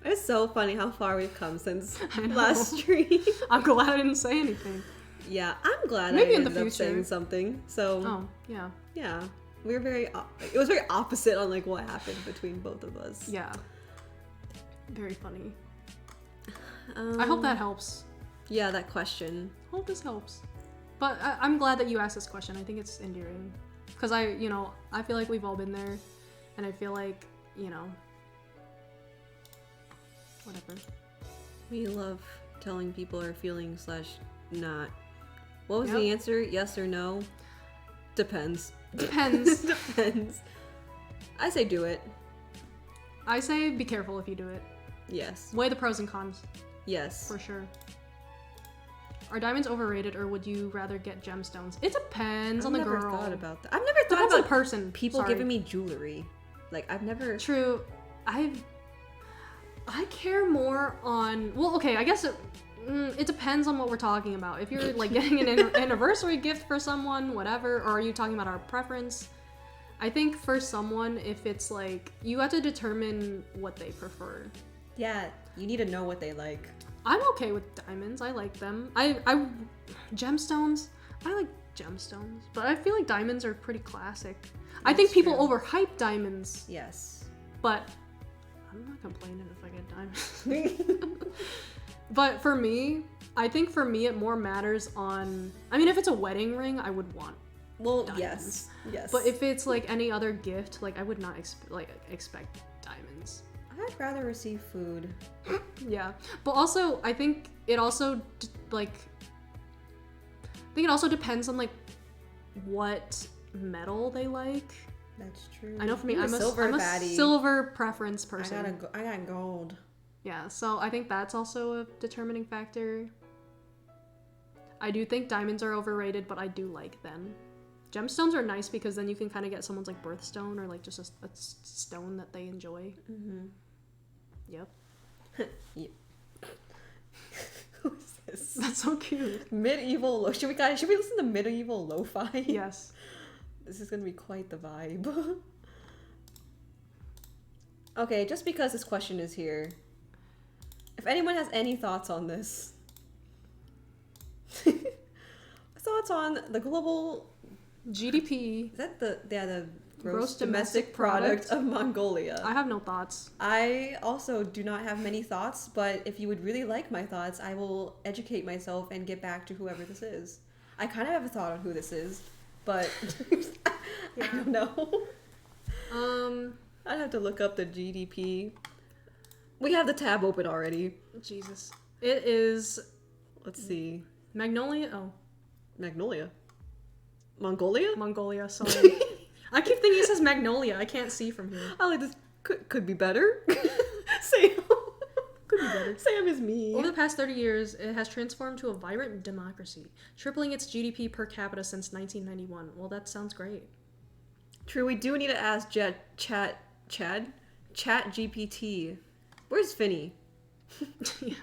It's so funny how far we've come since I know. last stream. I'm glad I didn't say anything. Yeah, I'm glad Maybe I in the ended up future. saying something. So Oh, yeah. yeah, we were very. It was very opposite on like what happened between both of us. Yeah. Very funny. I hope that helps. Yeah, that question. Hope this helps. But I'm glad that you asked this question. I think it's endearing. Because I feel like we've all been there. And I feel like, whatever. We love telling people our feelings / not. What was Yep. the answer? Yes or no? Depends. Depends. Depends. I say do it. I say be careful if you do it. Yes. Weigh the pros and cons, Yes. for sure. Are diamonds overrated, or would you rather get gemstones? It depends on the girl. I've never thought about that. I've never thought Depends on about the person. people Sorry. giving me jewelry. Like, I've never... True. I care more on... Well, okay, I guess it depends on what we're talking about. If you're, like, getting an anniversary gift for someone, whatever, or are you talking about our preference? I think for someone, if it's, like... You have to determine what they prefer. Yeah, you need to know what they like. I'm okay with diamonds. I like them. Gemstones. I like gemstones, but I feel like diamonds are pretty classic. I think That's people true. overhype diamonds, Yes. but I'm not complaining if I get diamonds. But for me, I think for me it more matters on. I mean, if it's a wedding ring, I would want. Well, Diamonds. yes. But if it's like any other gift, like I would not expect diamonds. I'd rather receive food. Yeah, but also I think it also it also depends on like what metal they like. That's true. I know for me, I'm a baddie. silver preference person. I got gold. Yeah, so I think that's also a determining factor. I do think diamonds are overrated, but I do like them. Gemstones are nice because then you can kind of get someone's like birthstone or like just a stone that they enjoy. Mm-hmm. Yep. Yep. Who's this? That's so cute. Medieval. Should we listen to medieval lo-fi? Yes. This is gonna be quite the vibe. Okay, just because this question is here, if anyone has any thoughts on this, thoughts on the global GDP. is that the Gross domestic domestic product product? of Mongolia? I have no thoughts. I also do not have many thoughts, but if you would really like my thoughts, I will educate myself and get back to whoever this is. I kind of have a thought on who this is, but I don't know. I'd have to look up the GDP. We have the tab open already. Jesus. It is Let's see. Magnolia. Oh, Magnolia. Mongolia? Mongolia. Sorry. I keep thinking it says Magnolia. I can't see from here. I like this. Could be better. Sam. Could be better. Sam is me. Over the past 30 years, it has transformed to a vibrant democracy, tripling its GDP per capita since 1991. Well, that sounds great. True, we do need to ask Chat GPT. Where's Finny? Yeah.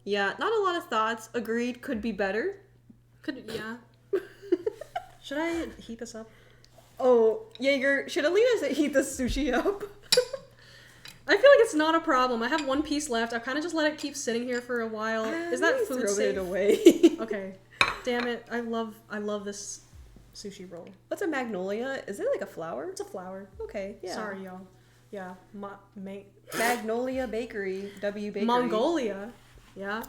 Yeah, not a lot of thoughts. Agreed, could be better. Yeah. Should I heat this up? Oh, Jaeger, should Alina heat the sushi up? I feel like it's not a problem. I have one piece left. I've kind of just let it keep sitting here for a while. Is that food throw safe? it away. Okay. Damn it. I love this sushi roll. What's a magnolia? Is it like a flower? It's a flower. Okay, yeah. Sorry, y'all. Yeah. Magnolia Bakery, W Bakery. Mongolia. Yeah.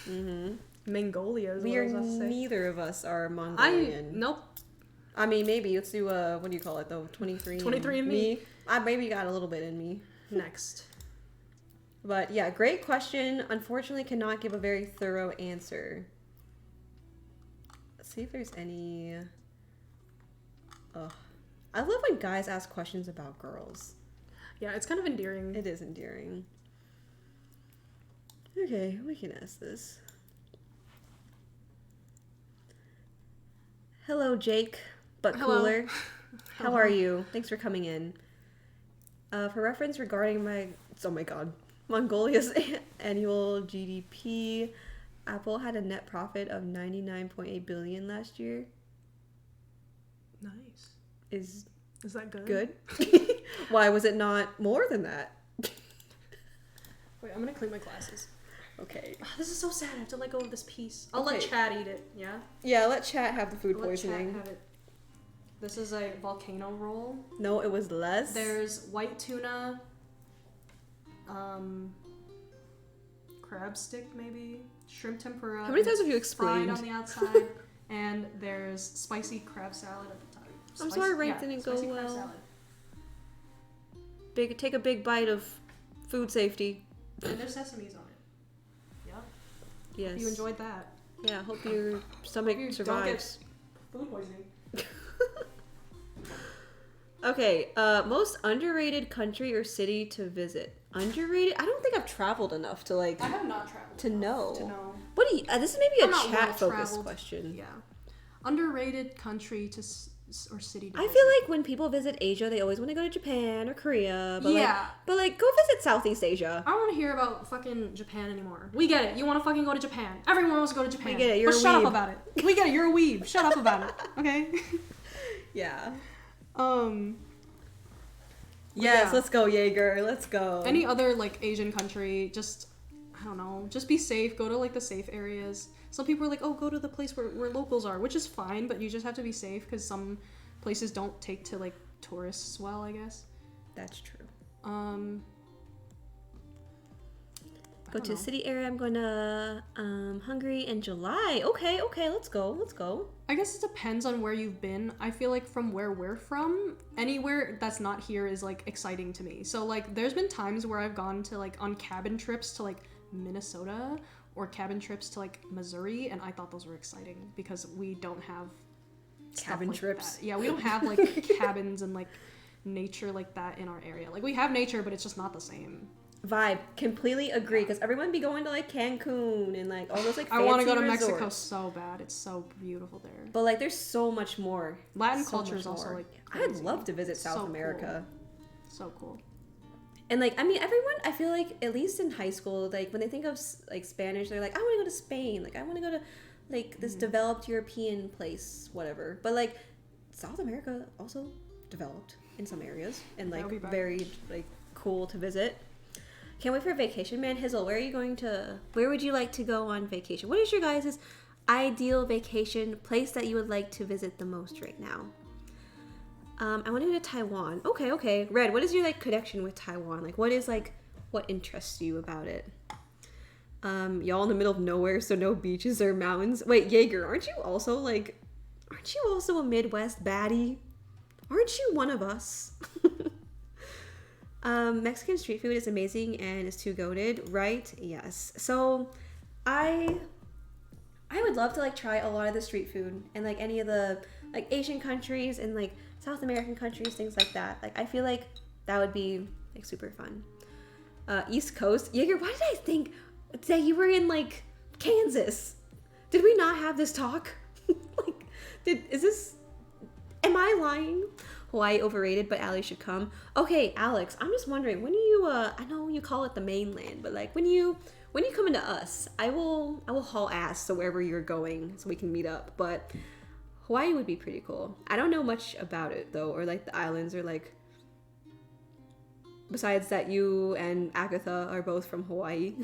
Mm-hmm. Mongolia is We what I are was about to say. neither of us are Mongolian. Nope. I mean, maybe let's do what do you call it though? 23. 23andMe. I maybe got a little bit in me. Next. But yeah, great question. Unfortunately, cannot give a very thorough answer. Let's see if there's any. Ugh. I love when guys ask questions about girls. Yeah, it's kind of endearing. It is endearing. Okay, we can ask this. Hello, Jake, but Hello. cooler. How are you? Thanks for coming in. For reference regarding my... Oh my god. Mongolia's annual GDP. Apple had a net profit of 99.8 billion last year. Nice. Is that good? good? Why was it not more than that? Wait, I'm gonna clean my glasses. Okay. Oh, this is so sad. I have to let go of this piece. I'll let Okay. Chad eat it. Yeah. Yeah, let chat have the food Let Chad poisoning. have it. This is a volcano roll. No, it was less. There's white tuna, crab stick maybe, shrimp tempura. How many times have you fried explained? on the outside, and there's spicy crab salad at the top. I'm sorry, Rank didn't go spicy crab well. salad. Take a big bite of food safety. And there's sesames on it. Yeah. Yes. You enjoyed that. Yeah, hope your stomach Hope you survives. Food poisoning. Okay, most underrated country or city to visit. Underrated? I don't think I've traveled enough to like I have not traveled to enough know. To know. What do you? This is maybe I'm a not chat focused well-traveled. question. Yeah. Underrated country to or city to I visit. feel like when people visit Asia, they always want to go to Japan or Korea. But Yeah. like go visit Southeast Asia. I don't want to hear about fucking Japan anymore. We get it. You want to fucking go to Japan. Everyone wants to go to Japan. We get it. You're but a shut weeb. up about it. We get it. You're a weeb. Shut up about it. Okay. Yeah. Yeah. Yes, let's go, Jaeger. Let's go. Any other like Asian country, just I don't know, just be safe. Go to like the safe areas. Some people are like, oh, go to the place where locals are, which is fine, but you just have to be safe because some places don't take to like tourists well, I guess. That's true. I Go don't to know. city area. I'm going to Hungary in July. Okay, let's go. I guess it depends on where you've been. I feel like from where we're from, anywhere that's not here is like exciting to me. So like there's been times where I've gone to like on cabin trips to like Minnesota or cabin trips to like Missouri, and I thought those were exciting because we don't have stuff Cabin like trips. that. Yeah, we don't have like cabins and like nature like that in our area. Like we have nature, but it's just not the same. Vibe. Completely agree. Because everyone be going to like Cancun and like all those like I fancy want to go to resorts. Mexico so bad. It's so beautiful there. But like there's so much more. Latin So culture much is also more. like I'd crazy. love to visit South So America. So cool. And like I mean everyone I feel like at least in high school like when they think of like Spanish they're like I want to go to Spain. Like I want to go to like this developed European place whatever. But like South America also developed in some areas and like I'll be back. very like cool to visit. Can't wait for a vacation, man. Hizzle, where would you like to go on vacation? What is your guys' ideal vacation place that you would like to visit the most right now? I want to go to Taiwan. Okay. Red, what is your like connection with Taiwan? Like what interests you about it? Y'all in the middle of nowhere, so no beaches or mountains. Wait, Jaeger, aren't you also a Midwest baddie? Aren't you one of us? Mexican street food is amazing and is too goated, right? Yes. So I would love to like try a lot of the street food and like any of the like Asian countries and like South American countries, things like that. Like I feel like that would be like super fun. East Coast. Jaeger, why did I think that you were in like Kansas? Did we not have this talk? Am I lying? Hawaii overrated, but Allie should come. Okay, Alex, I'm just wondering, when you I know you call it the mainland, but like when you come into us, I will haul ass to wherever you're going so we can meet up. But Hawaii would be pretty cool. I don't know much about it though, or like the islands, or like besides that you and Agatha are both from Hawaii.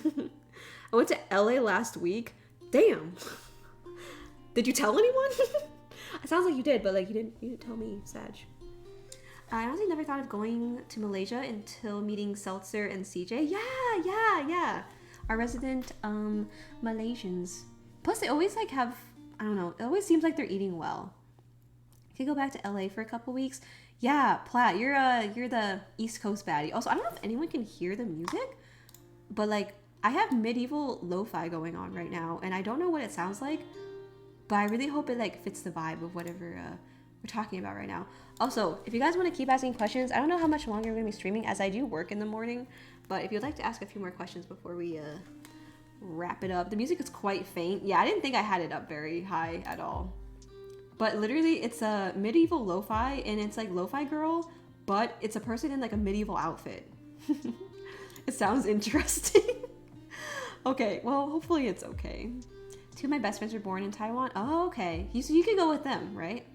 I went to LA last week. Damn. Did you tell anyone? It sounds like you did, but like you didn't tell me, Sag. I honestly never thought of going to Malaysia until meeting Seltzer and CJ. Yeah. Our resident Malaysians. Plus, they always like have, I don't know, it always seems like they're eating well. If you go back to LA for a couple weeks, yeah, Platt, you're the East Coast baddie. Also, I don't know if anyone can hear the music, but like I have medieval lo-fi going on right now, and I don't know what it sounds like, but I really hope it like fits the vibe of whatever we're talking about right now. Also, if you guys want to keep asking questions, I don't know how much longer I'm going to be streaming as I do work in the morning, but if you'd like to ask a few more questions before we wrap it up. The music is quite faint. Yeah, I didn't think I had it up very high at all. But literally, it's a medieval lo-fi, and it's like lo-fi girl, but it's a person in like a medieval outfit. It sounds interesting. Okay, well, hopefully it's okay. Two of my best friends were born in Taiwan. Oh, okay. So you could go with them, right?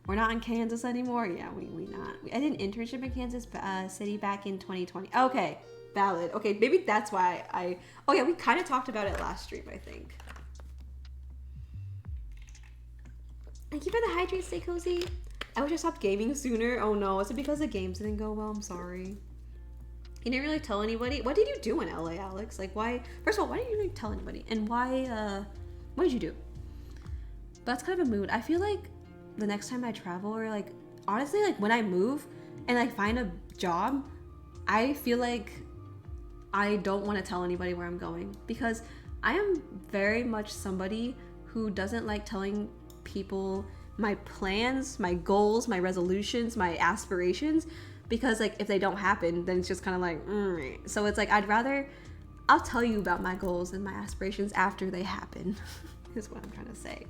We're not in Kansas anymore. Yeah, we not. I did an internship in Kansas City back in 2020. Okay, valid. Okay, maybe that's why I... Oh yeah, we kind of talked about it last stream, I think. Thank you for the hydrate, stay cozy. I wish I stopped gaming sooner. Oh no, is it because the games didn't go well? I'm sorry. You didn't really tell anybody? What did you do in LA, Alex? Like, why? First of all, why didn't you really tell anybody? And why, what did you do? But that's kind of a mood. I feel like the next time I travel, or like, honestly, like when I move and like find a job, I feel like I don't want to tell anybody where I'm going, because I am very much somebody who doesn't like telling people my plans, my goals, my resolutions, my aspirations, because like if they don't happen, then it's just kind of like so it's like I'll tell you about my goals and my aspirations after they happen. Is what I'm trying to say.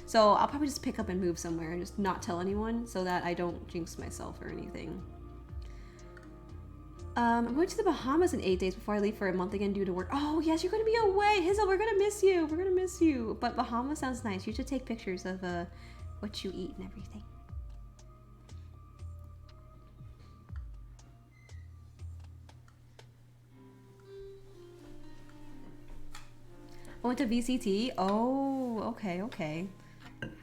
So I'll probably just pick up and move somewhere and just not tell anyone, so that I don't jinx myself or anything. I'm going to the Bahamas in 8 days before I leave for a month again due to work. Oh yes, you're going to be away, Hazel. We're gonna miss you. We're gonna miss you. But Bahamas sounds nice. You should take pictures of what you eat and everything. I went to VCT. Oh, okay.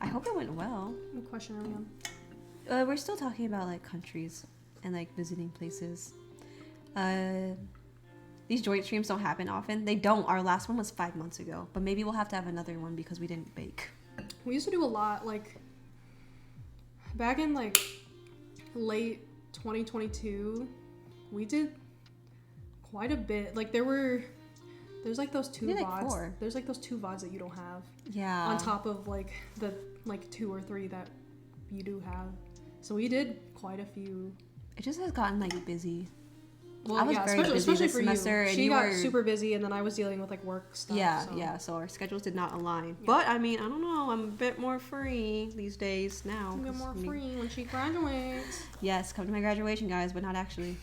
I hope it went well. What question are we on? We're still talking about like countries and like visiting places. These joint streams don't happen often. They don't. Our last one was 5 months ago, but maybe we'll have to have another one because we didn't bake. We used to do a lot, like back in like late 2022. We did quite a bit. Like there's like those two VODs. There's like those two VODs that you don't have. Yeah. On top of like the 2 or 3 that you do have. So we did quite a few. It just has gotten like busy. Well, I was very busy especially this for semester. You. She got super busy, and then I was dealing with like work stuff. Yeah. So our schedules did not align. Yeah. But I mean, I don't know. I'm a bit more free these days now. A bit more free when she graduates. Yes, come to my graduation, guys, but not actually.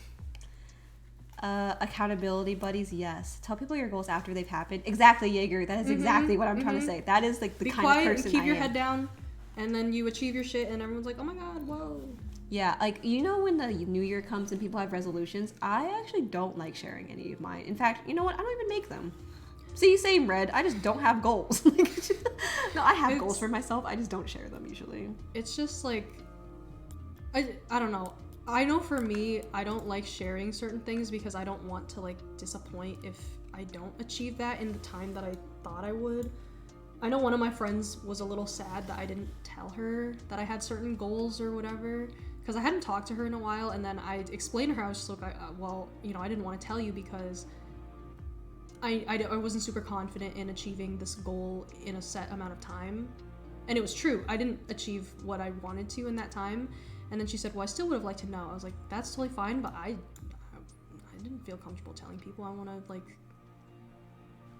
Accountability buddies, yes. Tell people your goals after they've happened. Exactly, Jaeger. That is exactly what I'm trying to say. That is like the kind of person I am. Keep your head down, and then you achieve your shit, and everyone's like, "Oh my god, whoa." Yeah, like, you know when the new year comes and people have resolutions, I actually don't like sharing any of mine. In fact, you know what? I don't even make them. See, same Red. I just don't have goals. No, I have goals for myself. I just don't share them usually. It's just like, I don't know. I know for me, I don't like sharing certain things because I don't want to like disappoint if I don't achieve that in the time that I thought I would. I know one of my friends was a little sad that I didn't tell her that I had certain goals or whatever, because I hadn't talked to her in a while, and then I explained to her, I was just like, well, you know, I didn't want to tell you because I wasn't super confident in achieving this goal in a set amount of time. And it was true. I didn't achieve what I wanted to in that time. And then she said, well, I still would have liked to know. I was like, that's totally fine, but I didn't feel comfortable telling people. I want to, like,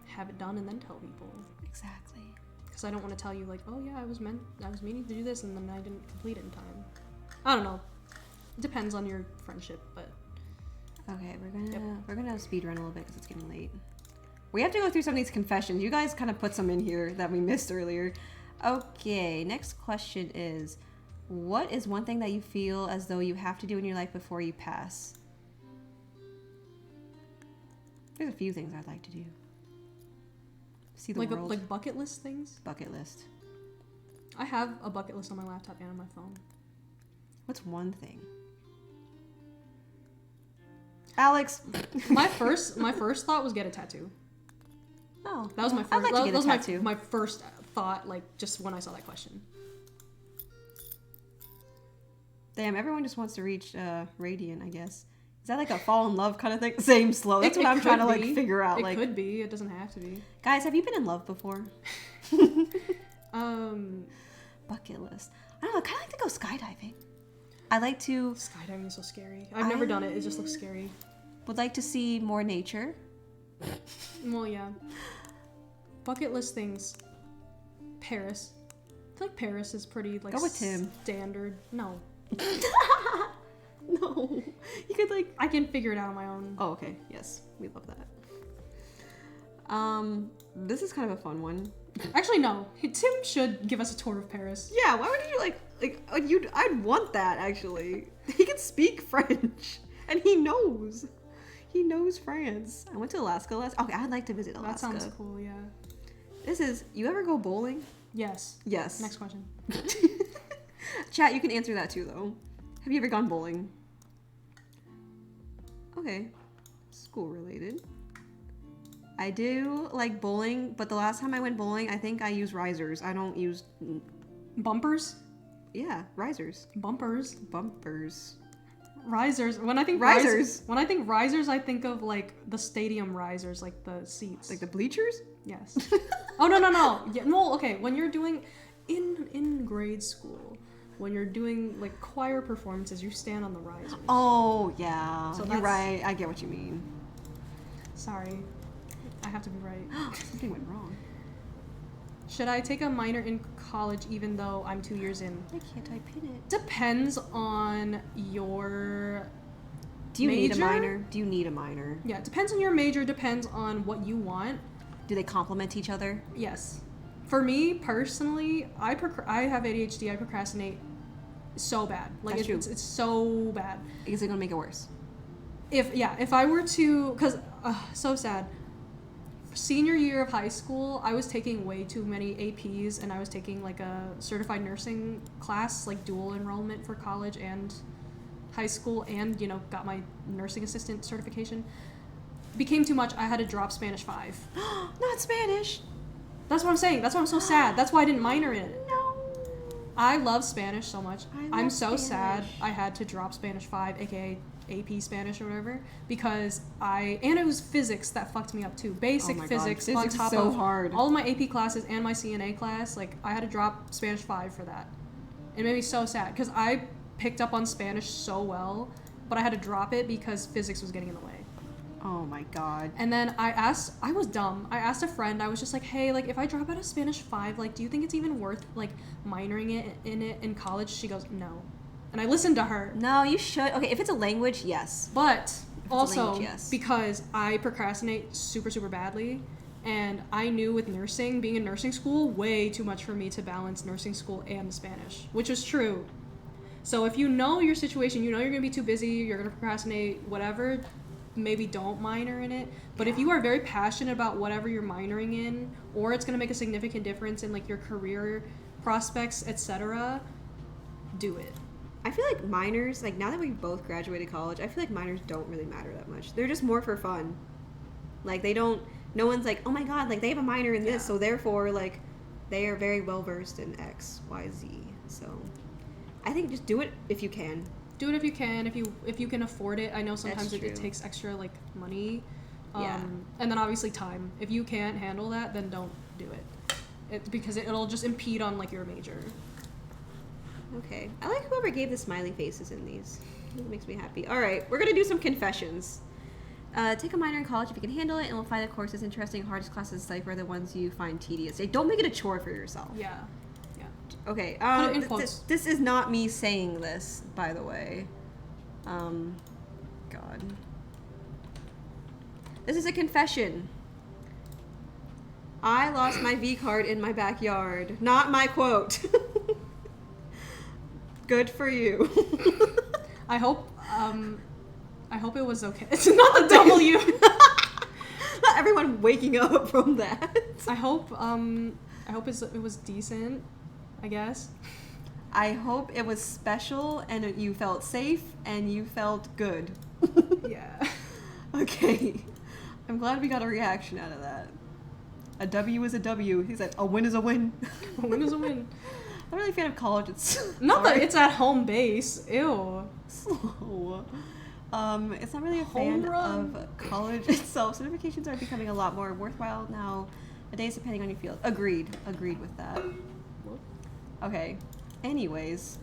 have it done and then tell people. Exactly. Because I don't want to tell you, like, oh yeah, I was meaning to do this, and then I didn't complete it in time. I don't know. It depends on your friendship, but... Okay, we're gonna speed run a little bit because it's getting late. We have to go through some of these confessions. You guys kind of put some in here that we missed earlier. Okay, next question is, what is one thing that you feel as though you have to do in your life before you pass? There's a few things I'd like to do. See the world. Like bucket list things? Bucket list. I have a bucket list on my laptop and on my phone. What's one thing? Alex. my first thought was get a tattoo. Oh, that was my first. I'd like to get a tattoo. My first thought, like just when I saw that question. Damn, everyone just wants to reach Radiant, I guess. Is that like a fall in love kind of thing? Same slow. That's what I'm trying to like figure out. It could be. It doesn't have to be. Guys, have you been in love before? Bucket list. I don't know. I kind of like to go skydiving. I like to... Skydiving is so scary. I've never done it. It just looks scary. Would like to see more nature. Well, yeah. Bucket list things. Paris. I feel like Paris is pretty like go with Tim. Standard. No. No. You could like. I can figure it out on my own. Oh, okay. Yes, we love that. This is kind of a fun one. Actually, no. Tim should give us a tour of Paris. Yeah, why would you I'd want that actually. He can speak French, and he knows. He knows France. I went to Alaska last. Okay, I'd like to visit Alaska. That sounds cool. Yeah. This is. You ever go bowling? Yes. Yes. Next question. Chat, you can answer that too, though. Have you ever gone bowling? Okay. School related. I do like bowling, but the last time I went bowling, I think I used risers. I don't use... Bumpers? Yeah, risers. Bumpers. Bumpers. Risers. When I think risers. When I think risers, I think of like the stadium risers, like the seats. Like the bleachers? Yes. Oh, no. Yeah, no, okay. When you're doing... In grade school... When you're doing like choir performances, you stand on the risers. Oh, yeah. So you're right. I get what you mean. Sorry. I have to be right. Something went wrong. Should I take a minor in college even though I'm 2 years in? Why can't I pin it? Depends on your Do you need a major? minor? Do you need a minor? Yeah, it depends on your major, depends on what you want. Do they complement each other? Yes. For me, personally, I have ADHD, I procrastinate so bad. Like, That's true. It's so bad. Is it gonna make it worse? If I were to, because, so sad. Senior year of high school, I was taking way too many APs, and I was taking like a certified nursing class, like dual enrollment for college and high school, and, you know, got my nursing assistant certification. Became too much. I had to drop Spanish 5. Not Spanish. That's what I'm saying. That's why I'm so sad. That's why I didn't minor in it. No. I love Spanish so much. I'm so sad Spanish. I had to drop Spanish 5, aka AP Spanish or whatever, because and it was physics that fucked me up too. Basic Oh my God. physics on Physics is top so of hard. all of my AP classes and my CNA class. Like, I had to drop Spanish 5 for that. It made me so sad because I picked up on Spanish so well, but I had to drop it because physics was getting in the way. Oh my God. And then I was dumb. I asked a friend, I was just like, hey, like, if I drop out of Spanish 5, like, do you think it's even worth, like, minoring in it in college? She goes, no. And I listened to her. No, you should. Okay, if it's a language, yes. But also, language, yes. because I procrastinate super, super badly, and I knew with nursing, being in nursing school, way too much for me to balance nursing school and Spanish, which is true. So if you know your situation, you know you're going to be too busy, you're going to procrastinate, whatever, maybe don't minor in it. But if you are very passionate about whatever you're minoring in, or it's going to make a significant difference in like your career prospects, etc., do it. I feel like minors, like now that we've both graduated college, I feel like minors don't really matter that much. They're just more for fun. Like they don't, no one's like, oh my God, like they have a minor in this, so therefore like they are very well versed in X, Y, Z. So I think just do it if you can. Do it if you can, if you can afford it. I know sometimes That's it true. takes extra like money, Yeah. and then obviously time. If you can't handle that, then don't do it. Because it'll just impede on like your major. Okay. I like whoever gave the smiley faces in these. It makes me happy. All right, we're gonna do some confessions. Take a minor in college if you can handle it, and we'll find the courses interesting. Hardest classes to study for are the ones you find tedious. Don't make it a chore for yourself. Yeah. Okay. Put it in quotes. This is not me saying this, by the way. God. This is a confession. I lost my V card in my backyard. Not my quote. Good for you. I hope it was okay. It's not the W. Not everyone waking up from that. I hope it was decent, I guess. I hope it was special and you felt safe and you felt good. Yeah. Okay. I'm glad we got a reaction out of that. A W is a W. He said, a win is a win. A win is a win. I'm not really a fan of college. It's Not that it's at home base. Ew. slow. It's not really a Home fan run. of college itself. Certifications are becoming a lot more worthwhile nowadays, depending on your field. Agreed with that. Okay. Anyways.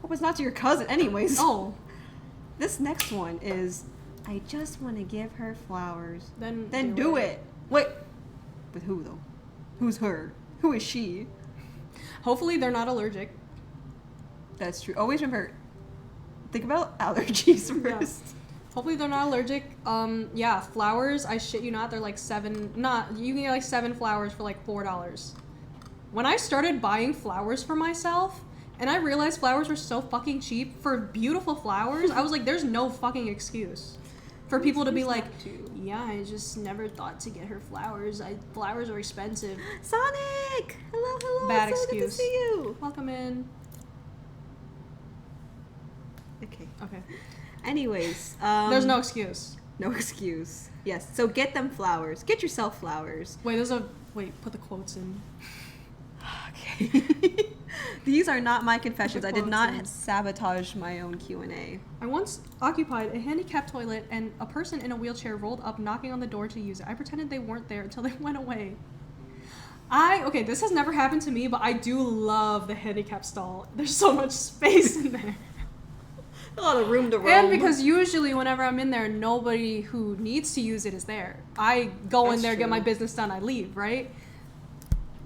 Hope it's not to your cousin. Anyways. Oh. This next one is, I just want to give her flowers. Then do it. Wait. With who though? Who's her? Who is she? Hopefully they're not allergic. That's true. Always remember, think about allergies Yeah. first. Hopefully they're not allergic. Yeah, flowers, I shit you not, they're like you can get like 7 flowers for like $4. When I started buying flowers for myself, and I realized flowers were so fucking cheap for beautiful flowers, I was like, there's no fucking excuse for people to be like, yeah, I just never thought to get her flowers. Flowers are expensive. Sonic! Hello. Bad So excuse. good to see you. Welcome in. Okay. Okay. Anyways, There's no excuse. no excuse. Yes. So get them flowers. Get yourself flowers. Wait, put the quotes in. Okay. These are not my confessions. I did quotes not in. sabotage my own Q&A. I once occupied a handicapped toilet and a person in a wheelchair rolled up knocking on the door to use it. I pretended they weren't there until they went away. Okay, this has never happened to me, but I do love the handicap stall. There's so much space in there. A lot of room to roam. And because usually whenever I'm in there, nobody who needs to use it is there. I go in That's there, get true. my business done, I leave, right?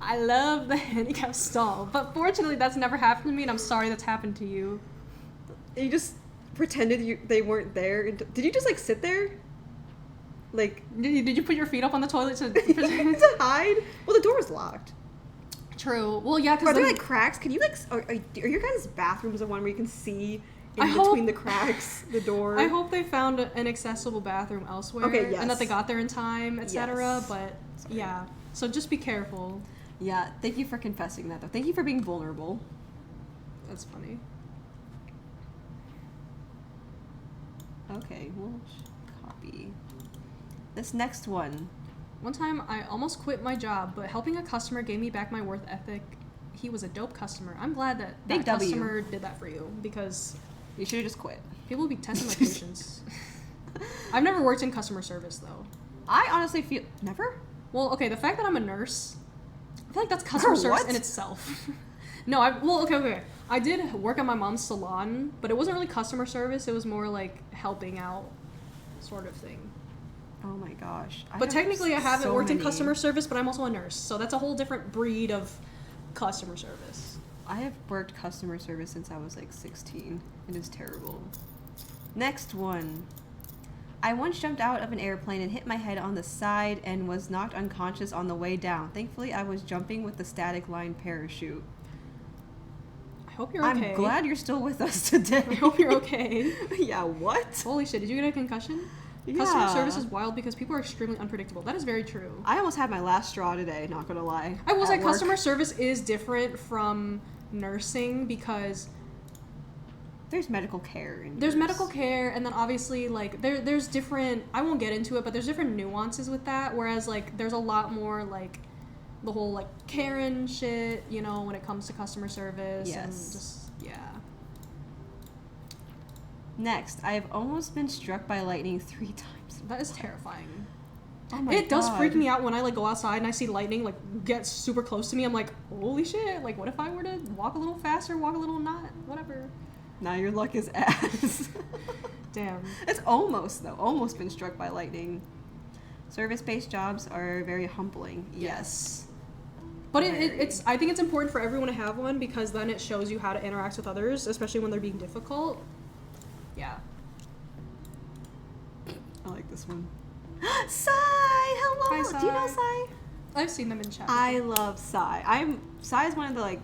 I love the handicap stall, but fortunately that's never happened to me, and I'm sorry that's happened to you. You just pretended they weren't there. Did you just like sit there? Like Did you put your feet up on the toilet to to hide? Well, the door was locked. True. Well, yeah, Are because there like cracks? Can you like? Are your guys' bathrooms the one where you can see in I between hope- the cracks the door? I hope they found an accessible bathroom elsewhere, Okay, yes. and that they got there in time, etc. Yes. But yeah, so just be careful. Yeah. Thank you for confessing that, though. Thank you for being vulnerable. That's funny. Okay, we'll copy this next one. One time, I almost quit my job, but helping a customer gave me back my worth ethic. He was a dope customer. I'm glad that Big that W. customer did that for you, because You should have just quit. people will be testing my patience. I've never worked in customer service, though. I honestly feel never. Well, okay, the fact that I'm a nurse, I feel like that's customer Girl, service what? in itself. No, okay. I did work at my mom's salon, but it wasn't really customer service. It was more like helping out sort of thing. Oh my gosh. But technically I haven't so worked in many. customer service, but I'm also a nurse. So that's a whole different breed of customer service. I have worked customer service since I was like 16. It is terrible. Next one. I once jumped out of an airplane and hit my head on the side and was knocked unconscious on the way down. Thankfully, I was jumping with the static line parachute. I hope you're okay. I'm glad you're still with us today. I hope you're okay. Yeah, what? Holy shit, did you get a concussion? Yeah. Customer service is wild because people are extremely unpredictable. That is very true. I almost had my last straw today, not gonna lie. I will say at work. customer service is different from nursing because There's medical care. there's medical care, and then obviously like there's different, I won't get into it, but there's different nuances with that, whereas like there's a lot more like the whole like Karen shit, you know, when it comes to customer service. Yes. And just yeah. Next, I have almost been struck by lightning 3 times. That is terrifying. Oh my It does God. freak me out when I like go outside and I see lightning like get super close to me. I'm like, holy shit, like what if I were to walk a little faster, walk a little not, whatever. Now your luck is ass. Damn. It's almost, though. Almost been struck by lightning. Service-based jobs are very humbling. Yes. But Very. it's I think it's important for everyone to have one because then it shows you how to interact with others, especially when they're being difficult. Yeah. I like this one. Sai! Hello! Hi, Do you know Sai. Sai? I've seen them in chat. I love Sai. Sai is one of the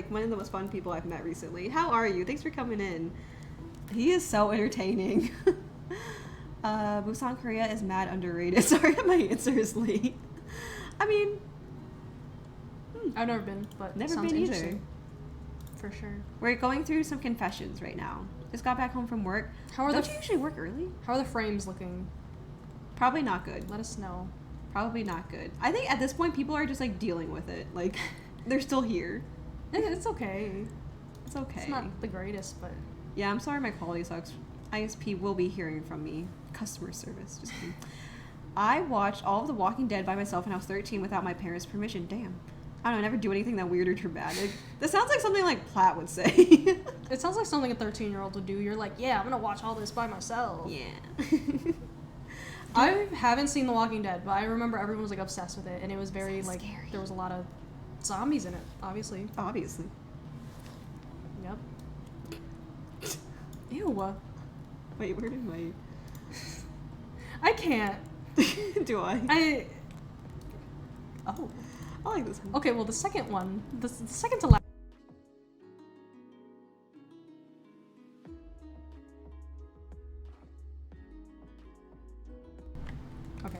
one of the most fun people I've met recently. How are you? Thanks for coming in. He is so entertaining. Busan, Korea is mad underrated. Sorry that my answer is late. I mean, I've never been, but never sounds been either. interesting. For sure. We're going through some confessions right now. Just got back home from work. How are Don't the you usually work early? how are the frames looking? Probably not good. Let us know. Probably not good. I think at this point people are just like dealing with it. Like they're still here. It's okay. It's okay. It's not the greatest, but Yeah, I'm sorry my quality sucks. ISP will be hearing from me. Customer service. Just kidding. I watched all of The Walking Dead by myself when I was 13 without my parents' permission. Damn. I don't know, I never do anything that weird or dramatic. This sounds like something like Platt would say. it sounds like something a 13-year-old would do. You're like, yeah, I'm gonna watch all this by myself. Yeah. I haven't seen The Walking Dead, but I remember everyone was like obsessed with it, and it was very So like scary. there was a lot of zombies in it, obviously. Obviously. Yep. Ew. Wait, where did my... I can't. Do I? Oh. I like this one. Okay, well, the second one, the second to last. Okay.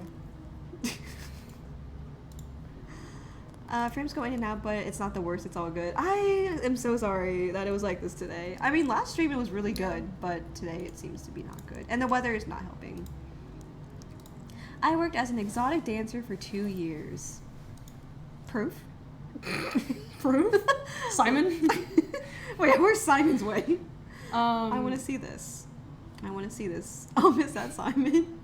Frames go in and out, but it's not the worst. It's all good. I am so sorry that it was like this today. I mean, last stream it was really good, but today it seems to be not good. And the weather is not helping. I worked as an exotic dancer for 2 years. Proof? Proof? Simon? Wait, where's Simon's way? I want to to see this. I want to see this. Oh, is that Simon?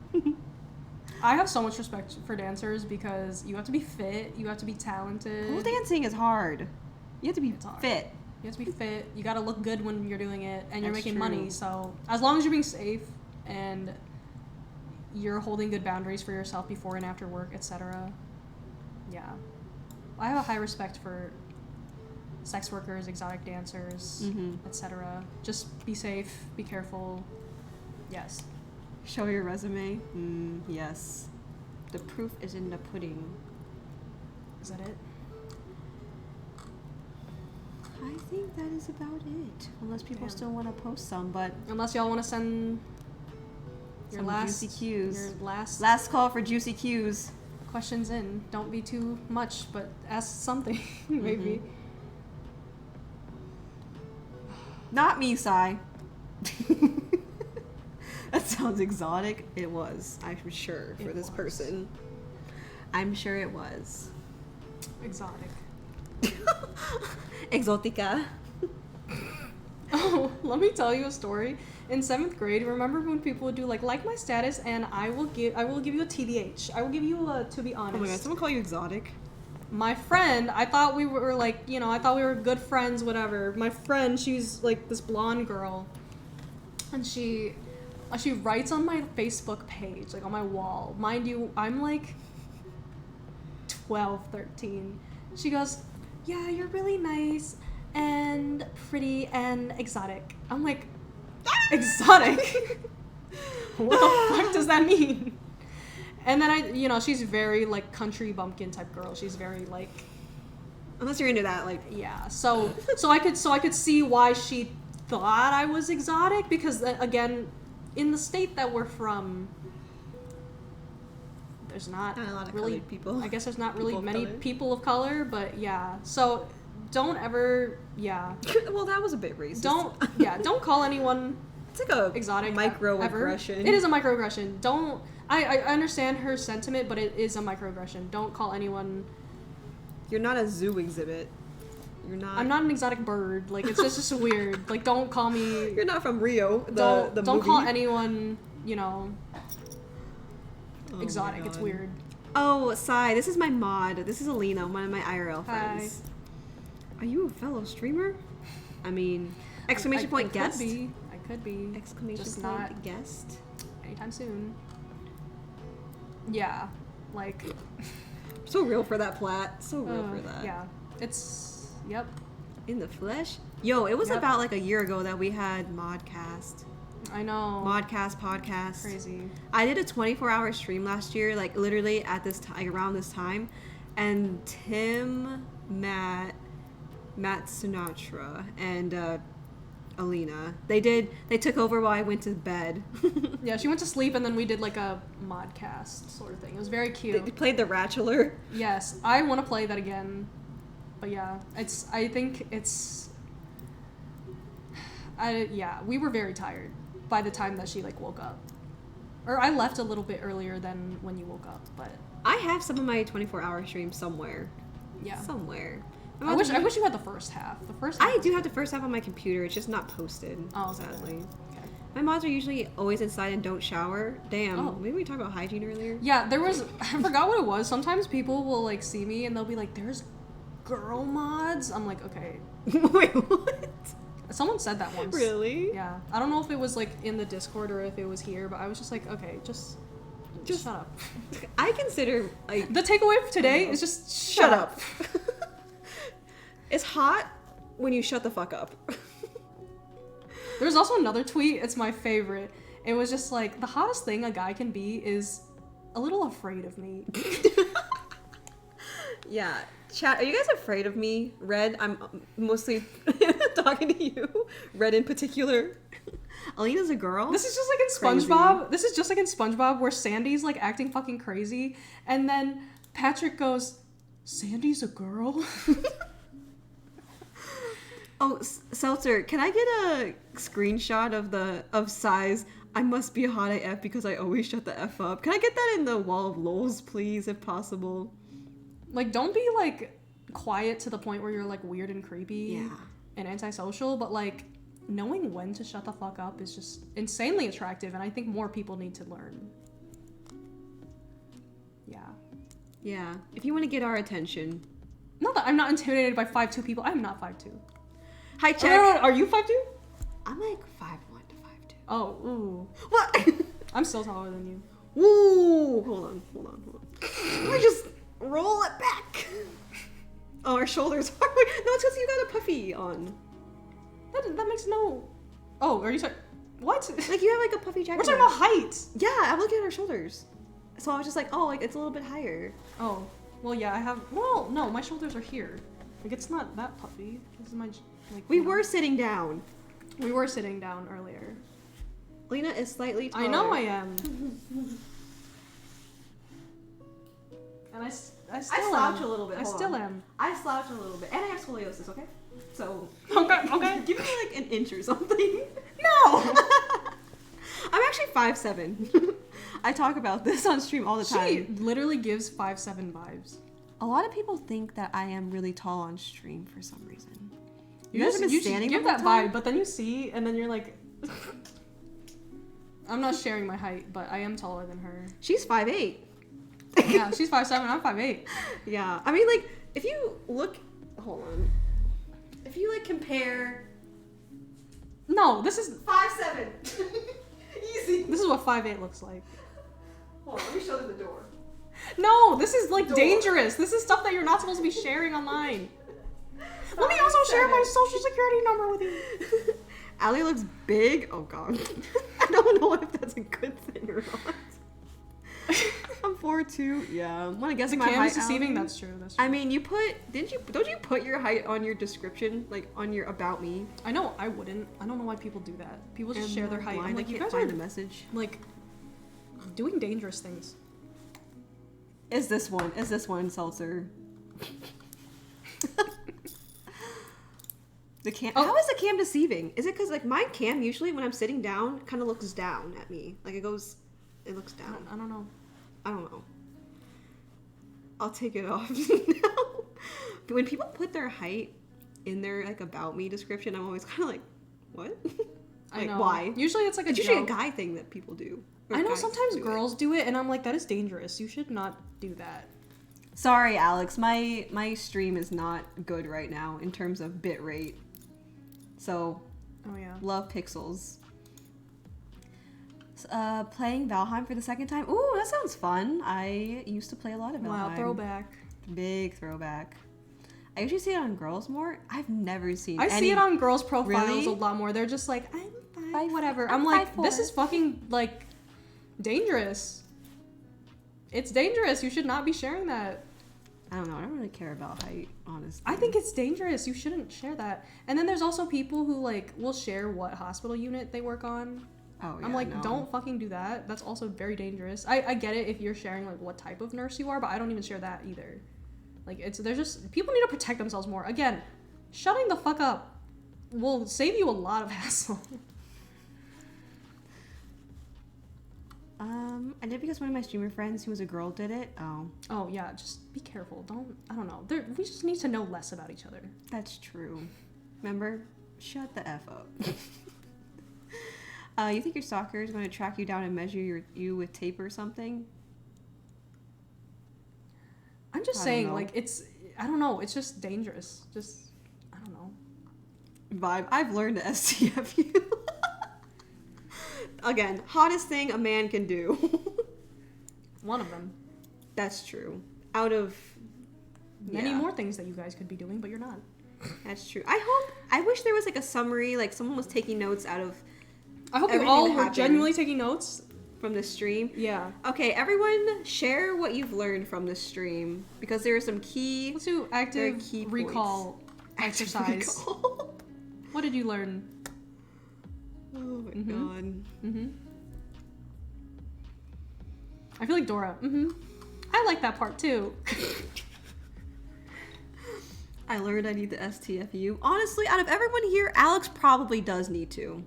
I have so much respect for dancers because you have to be fit, you have to be talented. Pole dancing is hard. You have to be It's hard. fit. You have to be fit. You gotta look good when you're doing it, and you're That's making true. money. So as long as you're being safe and you're holding good boundaries for yourself before and after work, etc. Yeah, I have a high respect for sex workers, exotic dancers, Mm-hmm. etc. Just be safe, be careful. Yes. Show your resume. Yes. The proof is in the pudding. Is that it? I think that is about it. Unless people Damn. still want to post some, but Unless y'all want to send your some last juicy cues. your last Last call for juicy cues. questions in. Don't be too much, but ask something maybe. Not me, Sai. That sounds exotic. It was. I'm sure for It this was. person. I'm sure it was. Exotic. Exotica. Oh, let me tell you a story. In 7th grade, remember when people would do like my status and I will give you a TBH. I will give you a to be honest. Oh my god, someone call you exotic? My friend, I thought we were like, I thought we were good friends, whatever. My friend, she's like this blonde girl. And she writes on my Facebook page, like on my wall. Mind you, I'm like 12, 13. She goes, "Yeah, you're really nice and pretty and exotic." I'm like, exotic? What the fuck does that mean? And then she's very like country bumpkin type girl. She's very like, Unless you're into that, like, yeah. So I could see why she thought I was exotic because again, in the state that we're from, there's not a lot of really colored people. I guess there's not really People of many color. people of color, but yeah. So don't ever, yeah. well, that was a bit racist. Don't call anyone It's like a exotic microaggression. ever. It is a microaggression. Don't. I understand her sentiment, but it is a microaggression. Don't call anyone. You're not a zoo exhibit. You're not. I'm not an exotic bird. Like it's just weird. Like don't call me. You're not from Rio. Don't movie. call anyone. Oh my exotic. It's God. weird. Oh, Sai, this is my mod. This is Alina, one of my IRL Hi. friends. Are you a fellow streamer? I mean, exclamation point guest. I could be. Exclamation Just point not guest. anytime soon. Yeah, like. So real for that plat. So real for that. Yeah, it's yep. In the flesh. Yo, it was Yep. about like a year ago that we had Modcast. I know. Modcast podcast. Crazy. I did a 24-hour stream last year, like literally at this time, around this time, and Tim, Matt Sinatra, and Alina, they took over while I went to bed. Yeah, she went to sleep and then we did like a modcast sort of thing. It was very cute. They played the Ratchular. Yes, I want to play that again. But yeah, we were very tired by the time that she like woke up. Or I left a little bit earlier than when you woke up, but I have some of my 24-hour streams somewhere. yeah. Somewhere. I wish you had the first half. The first half I do have the first half on my computer. It's just not posted. Oh, okay. Sadly. Okay. My mods are usually always inside and don't shower. Damn. Oh. Maybe we talked about hygiene earlier. Yeah, there was I forgot what it was. Sometimes people will like see me and they'll be like, "There's girl mods." I'm like, "Okay." Wait, what? Someone said that once. Really? Yeah. I don't know if it was like in the Discord or if it was here, but I was just like, "Okay, just shut up." I consider like The takeaway for today is just shut up. It's hot when you shut the fuck up. There's also another tweet. It's my favorite. It was just like, the hottest thing a guy can be is a little afraid of me. Yeah. Chat, are you guys afraid of me? Red, I'm mostly talking to you. Red in particular. Alina's a girl. This is just like in SpongeBob. This is just like in SpongeBob where Sandy's like acting fucking crazy. And then Patrick goes, Sandy's a girl? Oh, Seltzer, can I get a screenshot of size? I must be hot AF because I always shut the F up. Can I get that in the wall of lols, please, if possible? Like, don't be like quiet to the point where you're like weird and creepy and antisocial, but like knowing when to shut the fuck up is just insanely attractive, and I think more people need to learn. Yeah. Yeah. If you want to get our attention. Not that I'm not intimidated by 5'2" people. I'm not 5'2". Hi, check. Are you 5'2"? I'm like 5'1" to 5'2". Oh, ooh. What? I'm still taller than you. Ooh. Hold on. I just roll it back. Oh, our shoulders are. No, it's because you got a puffy on. That makes no. Oh, are you talking? What? Like you have like a puffy jacket. We're talking about height. Yeah, I'm looking at our shoulders. So I was just like, oh, like it's a little bit higher. Oh, well, yeah, I have. Well, no, my shoulders are here. Like it's not that puffy. This is my like. We were sitting down. We were sitting down earlier. Lena is slightly taller. I know I am. And I still slouch am. a little bit. I still am. I slouch a little bit, and I have scoliosis. Okay, so okay. Give me like an inch or something. No. I'm actually 5'7". I talk about this on stream all the time. She literally gives 5'7" vibes. A lot of people think that I am really tall on stream for some reason. You just give that vibe, but then you see, and then you're like, I'm not sharing my height, but I am taller than her. She's 5'8". Yeah, she's 5'7", I'm 5'8". Yeah, I mean, like, if you look, hold on. If you, like, compare... No, this is... 5'7". Easy. This is what 5'8" looks like. Hold on, let me show them the door. No, this is, like, dangerous. This is stuff that you're not supposed to be sharing online. Let me also share my social security number with you. Allie looks big. Oh, God. I don't know if that's a good thing or not. I'm 4'2". Yeah. Want to guess the my cam height? is deceiving. That's true. That's true. I mean, don't you put your height on your description, like on your about me? I know I wouldn't. I don't know why people do that. People just share their height. I'm like, you guys find are the message. Like doing dangerous things. Is this one Seltzer? The cam. Oh. How is the cam deceiving? Is it because like my cam usually when I'm sitting down kind of looks down at me, like it looks down. I don't know. I don't know. I'll take it off now. But when people put their height in their like about me description, I'm always kind of like, what? I know. Why? Usually it's like it's a usually joke. a guy thing that people do. I know sometimes girls do it, and I'm like, that is dangerous. You should not do that. Sorry, Alex. My stream is not good right now in terms of bit rate. So, oh yeah, love pixels. Playing Valheim for the second time. Ooh, that sounds fun. I used to play a lot of Valheim. Wow, throwback. Big throwback. I usually see it on girls more. I've never seen. I see it on girls' profiles Really? a lot more. They're just like, I'm Five- whatever. I'm I'm like, 5'4". this is fucking like dangerous. It's dangerous. You should not be sharing that. I don't know. I don't really care about height, honestly. I think it's dangerous. You shouldn't share that. And then there's also people who like will share what hospital unit they work on. Oh, yeah, I'm like, no. don't fucking do that. That's also very dangerous. I get it if you're sharing like what type of nurse you are, but I don't even share that either. Like there's just people need to protect themselves more. Again, shutting the fuck up will save you a lot of hassle. I did because one of my streamer friends who was a girl did it. Oh yeah, just be careful. I don't know. We just need to know less about each other. That's true. Remember? Shut the F up. You think your stalker is going to track you down and measure you with tape or something? I'm just saying, like, I don't know. It's just dangerous. Just, I don't know. Vibe. I've learned to STF you. Again, hottest thing a man can do. One of them. That's true. Out of many more things that you guys could be doing, but you're not. That's true. I hope I wish there was like a summary, like someone was taking notes out of I hope you everything all that were happened genuinely taking notes. from the stream. Yeah. Okay, everyone, share what you've learned from the stream because there are some key. Let's do active key recall Active exercise. recall. What did you learn? Oh my god. Mm-hmm. I feel like Dora. Mm-hmm. I like that part too. I learned I need the STFU. Honestly, out of everyone here, Alex probably does need to.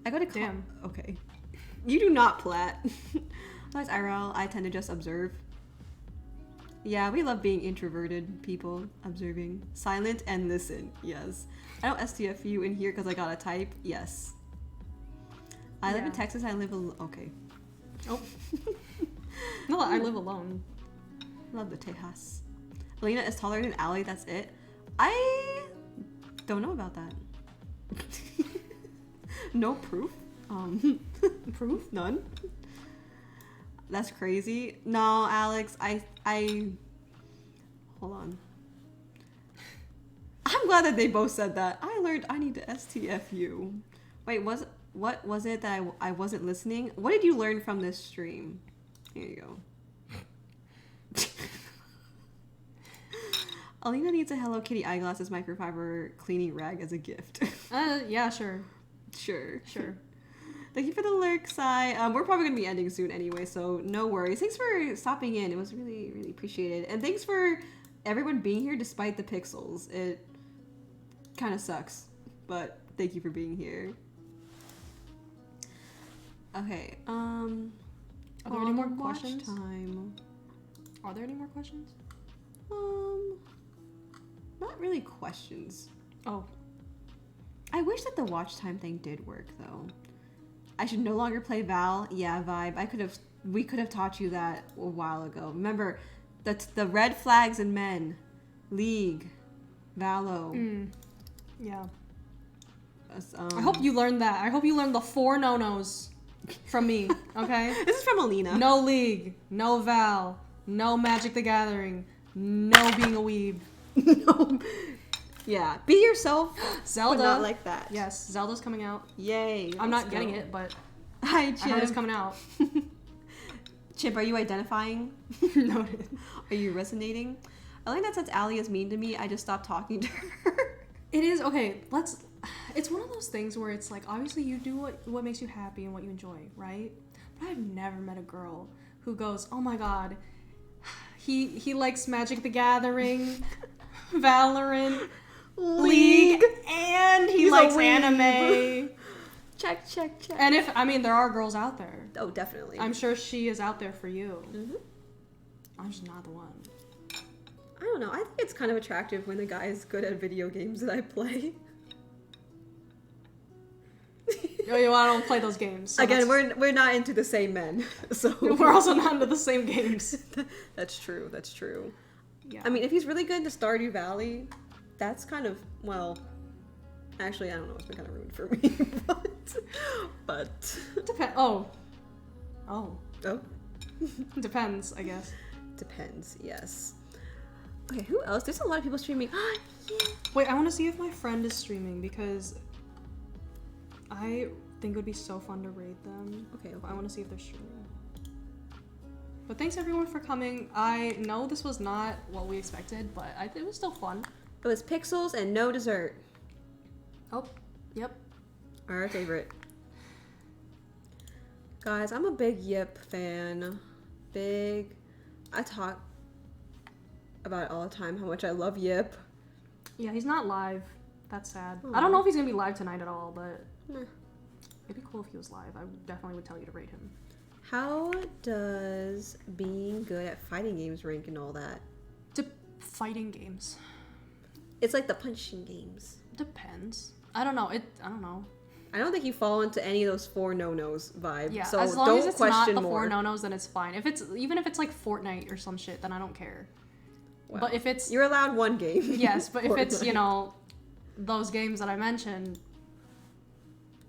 I gotta call. Damn. Okay. You do not plat. Otherwise, IRL, I tend to just observe. Yeah, we love being introverted people. Observing. Silent and listen. Yes. I don't STFU in here because I gotta type. Yes. I live in Texas. I live alone. Okay. Oh. No, I live alone. Love the Tejas. Elena is taller than Allie. That's it. I don't know about that. No proof. Proof? None. That's crazy. No, Alex. I. Hold on. I'm glad that they both said that. I learned I need to STFU. Wait, what was it that I wasn't listening? What did you learn from this stream? Here you go. Alina needs a Hello Kitty eyeglasses microfiber cleaning rag as a gift. Yeah, sure. Sure. Thank you for the lurk, Sai. We're probably going to be ending soon anyway, so no worries. Thanks for stopping in. It was really, really appreciated. And thanks for everyone being here despite the pixels. It kind of sucks, but thank you for being here. Okay, Are there any more watch questions? Time. Are there any more questions? Not really questions. Oh. I wish that the watch time thing did work though. I should no longer play Val. Yeah, Vibe. We could have taught you that a while ago. Remember, the red flags in men, League, Valo. Yeah. I I hope you learned that. I hope you learned the 4 no-nos from me. Okay. This is from Alina. No League, no Val, no Magic the Gathering, no being a weeb. No. Yeah. Be yourself. Zelda. But not like that. Yes, Zelda's coming out. Yay. I'm not getting it, but Hi, Chimp. I heard it's coming out. Chimp, are you identifying? No. Are you resonating? I like that since Allie is mean to me, I just stopped talking to her. It is okay. It's one of those things where it's like obviously you do what makes you happy and what you enjoy, right? But I've never met a girl who goes, "Oh my god, he likes Magic the Gathering, Valorant, League, and he likes anime." Check. And there are girls out there. Oh, definitely. I'm sure she is out there for you. Mm-hmm. I'm just not the one. I don't know. I think it's kind of attractive when the guy is good at video games that I play. I don't play those games. So Again, we're not into the same men, so we're also not into the same games. That's true. Yeah. I mean, if he's really good in Stardew Valley, that's kind of, well, actually, I don't know. It's been kind of ruined for me, but Oh. Oh. Depends, I guess. Depends. Yes. Okay. Who else? There's a lot of people streaming. Yeah. Wait, I want to see if my friend is streaming because I think it would be so fun to raid them. Okay. I want to see if they're streaming. But thanks everyone for coming. I know this was not what we expected, but it was still fun. It was pixels and no dessert. Oh, yep. Our favorite. Guys, I'm a big Yip fan. I talk about it all the time, how much I love Yip. Yeah, he's not live. That's sad. Aww. I don't know if he's gonna be live tonight at all, but Nah. it'd be cool if he was live. I definitely would tell you to rate him. How does being good at fighting games rank and all that? Fighting games. It's like the punching games. Depends. I don't know. I don't know. I don't think you fall into any of those 4 no-nos vibe. Yeah, so as long don't as it's question not the more. 4 no-nos, then it's fine. Even if it's like Fortnite or some shit, then I don't care. Well, but if it's you're allowed one game. yes, but if it's Fortnite. Those games that I mentioned.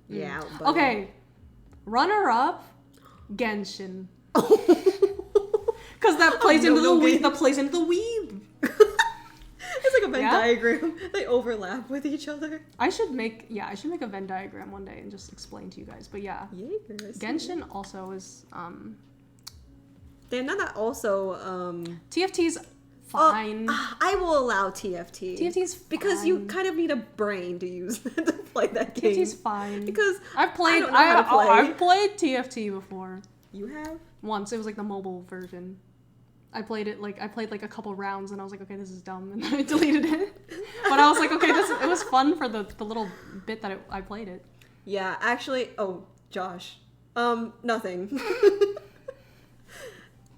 Yeah. But Okay, runner up, Genshin. Because that plays into the weeb. That plays into the weeb. It's like a diagram. They overlap with each other. I should make a Venn diagram one day and just explain to you guys. But yeah, Genshin also is They're not that also TFT's fine. I will allow TFT. TFT's fine. Because you kind of need a brain to use to play that game. TFT's fine. Because I've played I've played TFT before. You have? Once. It was like the mobile version. I played like a couple rounds and I was like, okay, this is dumb, and then I deleted it. But I was like, okay, it was fun for the little bit that I played it. Yeah, actually, Josh. Nothing.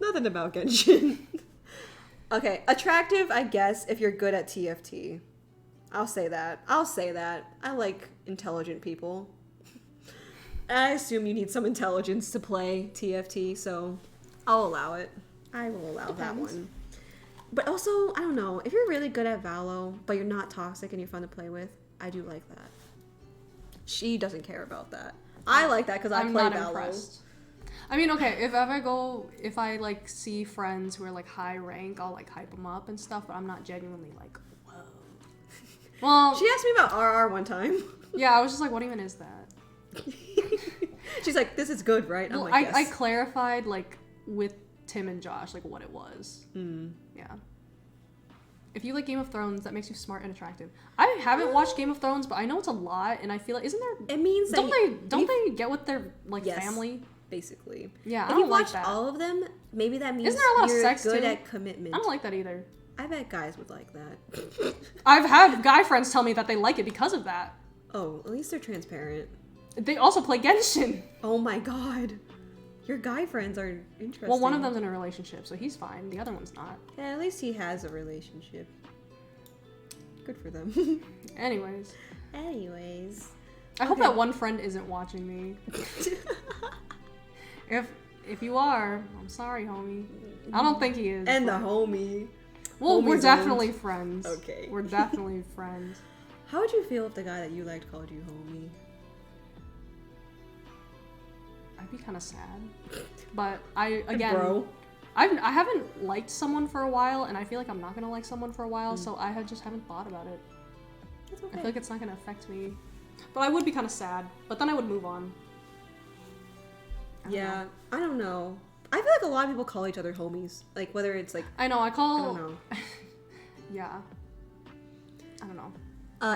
Nothing about Genshin. Okay, attractive, I guess, if you're good at TFT. I'll say that. I like intelligent people. I assume you need some intelligence to play TFT, so I'll allow it. I will allow that one. But also, I don't know, if you're really good at Valo, but you're not toxic and you're fun to play with, I do like that. She doesn't care about that. I like that because I play not Valo. Impressed. I mean, okay, if I like see friends who are like high rank, I'll like hype them up and stuff, but I'm not genuinely like, whoa. Well, she asked me about RR one time. Yeah, I was just like, what even is that? She's like, this is good, right? Well, I'm like, yes. I clarified like with Tim and Josh like what it was. Yeah. If you like Game of Thrones, that makes you smart and attractive. I haven't watched Game of Thrones, but I know it's a lot, and I feel like isn't there? It means don't they get with their like family? Basically. Yeah, if I don't you watch like that. all of them, maybe that means isn't there a lot you're of sex good too? at commitment. I don't like that either. I bet guys would like that. I've had guy friends tell me that they like it because of that. Oh, at least they're transparent. They also play Genshin. Oh my god. Your guy friends are interesting. Well, one of them's in a relationship, so he's fine. The other one's not. Yeah, at least he has a relationship. Good for them. Anyways. I hope that one friend isn't watching me. If you are, I'm sorry, homie. I don't think he is. And the homie. Well, we're definitely friends. Okay. We're definitely friends. How would you feel if the guy that you liked called you homie? I'd be kind of sad. But I haven't liked someone for a while, and I feel like I'm not gonna like someone for a while, so I just haven't thought about it. That's okay. I feel like it's not gonna affect me. But I would be kind of sad, but then I would move on. I don't know. I feel like a lot of people call each other homies. Like, whether it's like... I know, I don't know. Yeah. I don't know.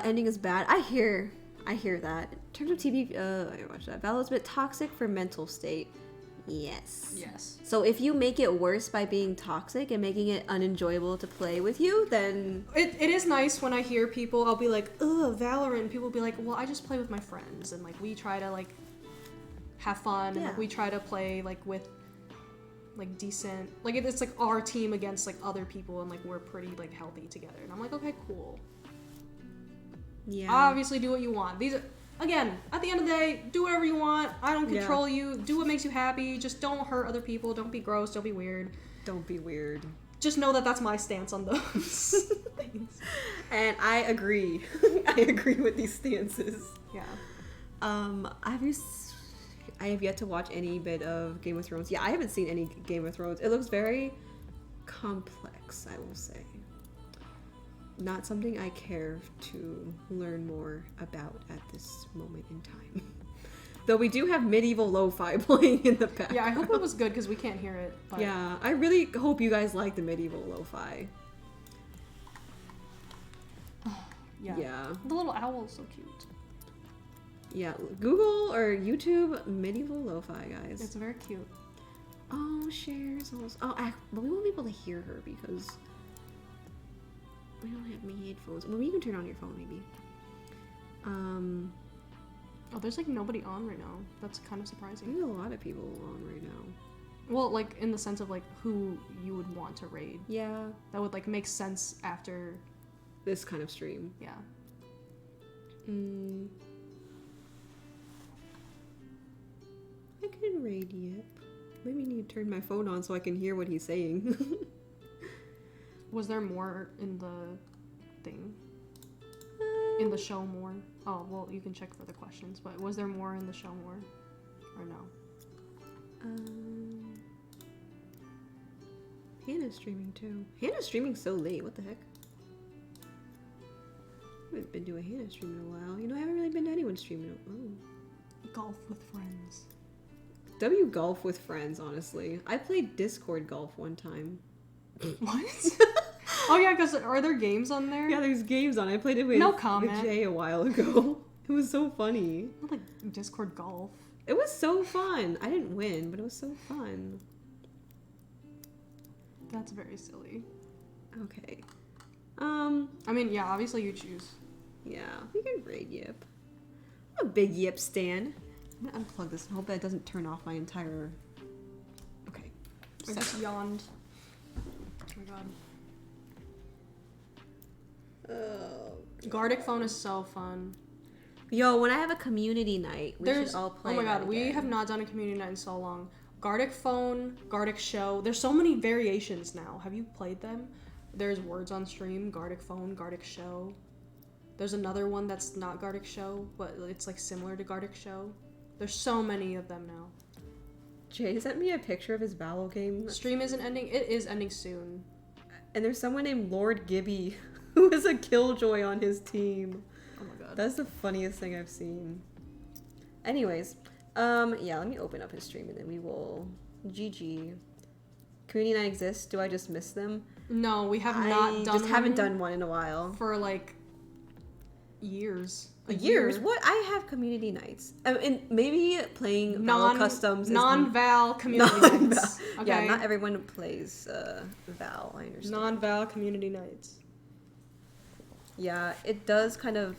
Ending is bad. I hear that. In terms of TV, I watch that. Valo's a bit toxic for mental state. Yes. So if you make it worse by being toxic and making it unenjoyable to play with you, then... It is nice when I hear people, I'll be like, ugh, Valorant, and people will be like, well, I just play with my friends, and like, we try to like, have fun, and like, we try to play like with like decent, like it's like our team against like other people, and like we're pretty like healthy together, and I'm like, okay, cool. Yeah. Obviously do what you want. These, again, at the end of the day, do whatever you want. I don't control you. Do what makes you happy. Just don't hurt other people. Don't be gross. Don't be weird. Don't be weird. Just know that that's my stance on those things. And I agree. I agree with these stances. Yeah. I have yet to watch any bit of Game of Thrones. Yeah, I haven't seen any Game of Thrones. It looks very complex, I will say. Not something I care to learn more about at this moment in time. Though we do have medieval lo-fi playing in the background. Yeah, I hope it was good because we can't hear it. But... Yeah, I really hope you guys like the medieval lo-fi. Yeah. The little owl is so cute. Yeah, Google or YouTube medieval lo-fi, guys. It's very cute. Oh, shares. But we won't be able to hear her because we don't have any headphones. Well, you can turn on your phone, maybe. Oh, there's like nobody on right now. That's kind of surprising. There's a lot of people on right now. Well, like in the sense of like who you would want to raid. Yeah. That would like make sense after this kind of stream. Yeah. I can raid Yip. Maybe I need to turn my phone on so I can hear what he's saying. Was there more in the thing? In the show more? Oh, well, you can check for the questions, but was there more in the show more? Or no? Hannah's streaming too. Hannah's streaming so late, what the heck? been to a Hannah stream in a while. You know, I haven't really been to anyone's stream in a while. Golf with friends. W golf with friends, honestly. I played Discord golf one time. What? Oh yeah, because are there games on there? Yeah, there's games on. I played it with, No comment. with Jay a while ago. It was so funny. Not like Discord golf. It was so fun. I didn't win, but it was so fun. That's very silly. Okay. I mean, yeah, obviously you choose. Yeah, we can raid Yip. I'm a big Yip stan. I'm gonna unplug this and hope that it doesn't turn off my entire... Okay. I just yawned. Oh my god. Gardic phone is so fun. Yo, when I have a community night, we should all play. Oh my god, that we again. have not done a community night in so long. Gardic phone, Gardic show. There's so many variations now. Have you played them? There's words on stream, Gardic phone, Gardic show. There's another one that's not Gardic show, but it's like similar to Gardic show. There's so many of them now. Jay sent me a picture of his Valor game. Stream isn't ending. It is ending soon. And there's someone named Lord Gibby who is a killjoy on his team. Oh my god. That's the funniest thing I've seen. Anyways, yeah, let me open up his stream and then we will... GG. Community night exists. Do I just miss them? No, we have not done just haven't done one in a while. for like years. Years? What? I have community nights. And maybe playing Val customs. Non-Val community nights. Okay. Yeah, not everyone plays Val. I understand. Non-Val community nights. Yeah, it does kind of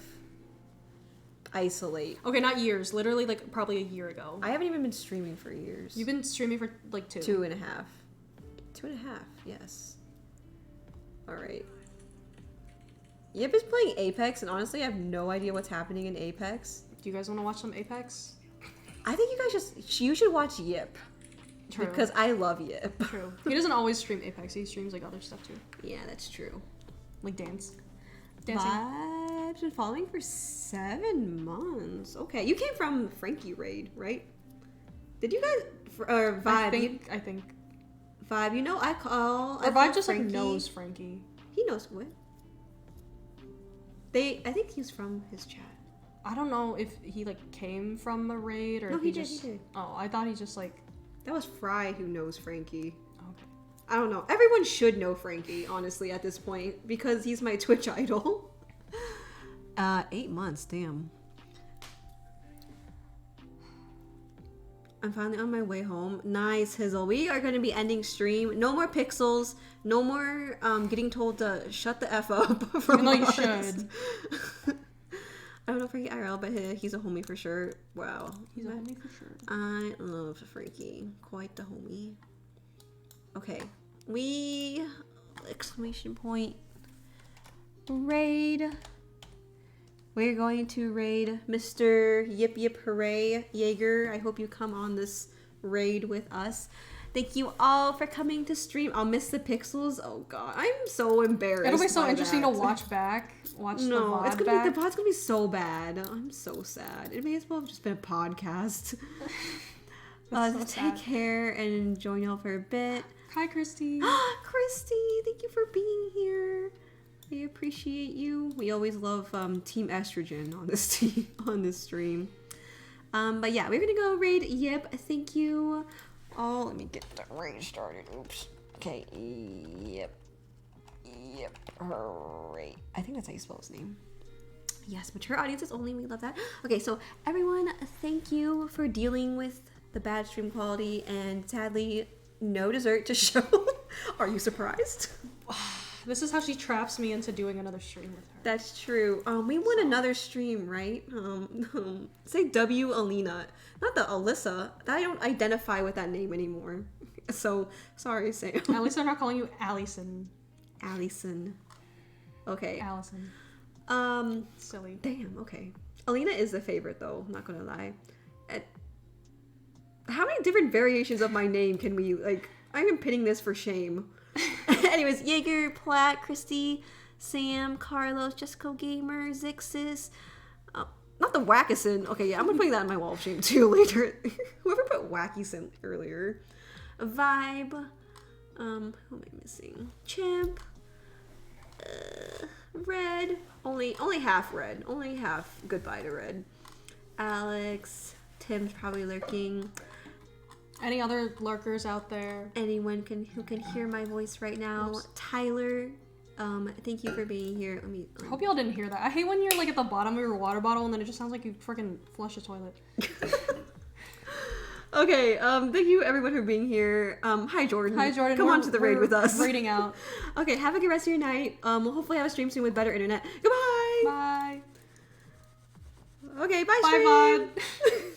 isolate. Okay, not years. Literally, like probably a year ago. I haven't even been streaming for years. You've been streaming for like 2. 2.5. 2.5. Yes. All right. Yip is playing Apex, and honestly, I have no idea what's happening in Apex. Do you guys want to watch some Apex? I think you should watch Yip. True. Because I love Yip. True. He doesn't always stream Apex. He streams like other stuff too. Yeah, that's true. Like dance. Dancing. Vibes been following for 7 months. Okay, you came from Frankie Raid, right? Did you guys or Vibe? I think. Vibe, you know I call. Or I Vibe just Frankie. like knows Frankie. He knows what. I think he's from his chat. I don't know if he like came from a raid or No, if he just. did. Oh, I thought he just like. That was Fry who knows Frankie. Okay. I don't know. Everyone should know Frankie, honestly, at this point, because he's my Twitch idol. 8 months, damn. I'm finally on my way home. Nice, Hizzle. We are going to be ending stream. No more pixels. No more getting told to shut the F up. Even though you should. I don't know Frankie IRL, but he's a homie for sure. Wow. He's a homie for sure. I love Frankie. Quite the homie. Okay. Exclamation point. Raid. We're going to raid Mr. Yip Yip Hooray Jaeger. I hope you come on this raid with us. Thank you all for coming to stream. I'll miss the pixels. Oh god, I'm so embarrassed. It'll be so by interesting that. to watch back. Watch the No, VOD it's gonna back. be, the pod's gonna be so bad. I'm so sad. It may as well have just been a podcast. So Take sad. care and join y'all for a bit. Hi, Christy. Christy, thank you for being here. I appreciate you. We always love Team Estrogen on this on this stream. But yeah, we're gonna go raid Yip. Thank you all. Let me get the raid started. Oops. Okay, Yip. Hooray. I think that's how you spell his name. Yes, mature audiences only. We love that. Okay, so everyone, thank you for dealing with the bad stream quality and sadly no dessert to show. Are you surprised? This is how she traps me into doing another stream with her. That's true. We want another stream, right? Say W Alina, not the Alyssa. I don't identify with that name anymore. So sorry, Sam. At least they're not calling you Allison. Allison. Okay. Allison. Silly. Damn. Okay. Alina is the favorite, though. I'm not gonna lie. How many different variations of my name can we like? I'm pinning this for shame. Anyways, Jaeger, Platt, Christy, Sam, Carlos, Jessica Gamer, Zixis, not the Wackison. Okay, yeah, I'm gonna put that on my wall of shame too later. Whoever put Wackison earlier. Vibe. Who am I missing? Chimp. Red, only half red. Only half goodbye to red. Alex, Tim's probably lurking. Any other lurkers out there? Anyone who can hear my voice right now. Oops. Tyler, thank you for being here. I hope y'all didn't hear that. I hate when you're like at the bottom of your water bottle and then it just sounds like you freaking flush a toilet. Okay, thank you everyone for being here. Hi Jordan. Hi Jordan. Come on to the raid with us. Raiding out. Okay, have a good rest of your night. We'll hopefully have a stream soon with better internet. Goodbye. Bye. Okay, bye. Bye, Stream. Vaughn.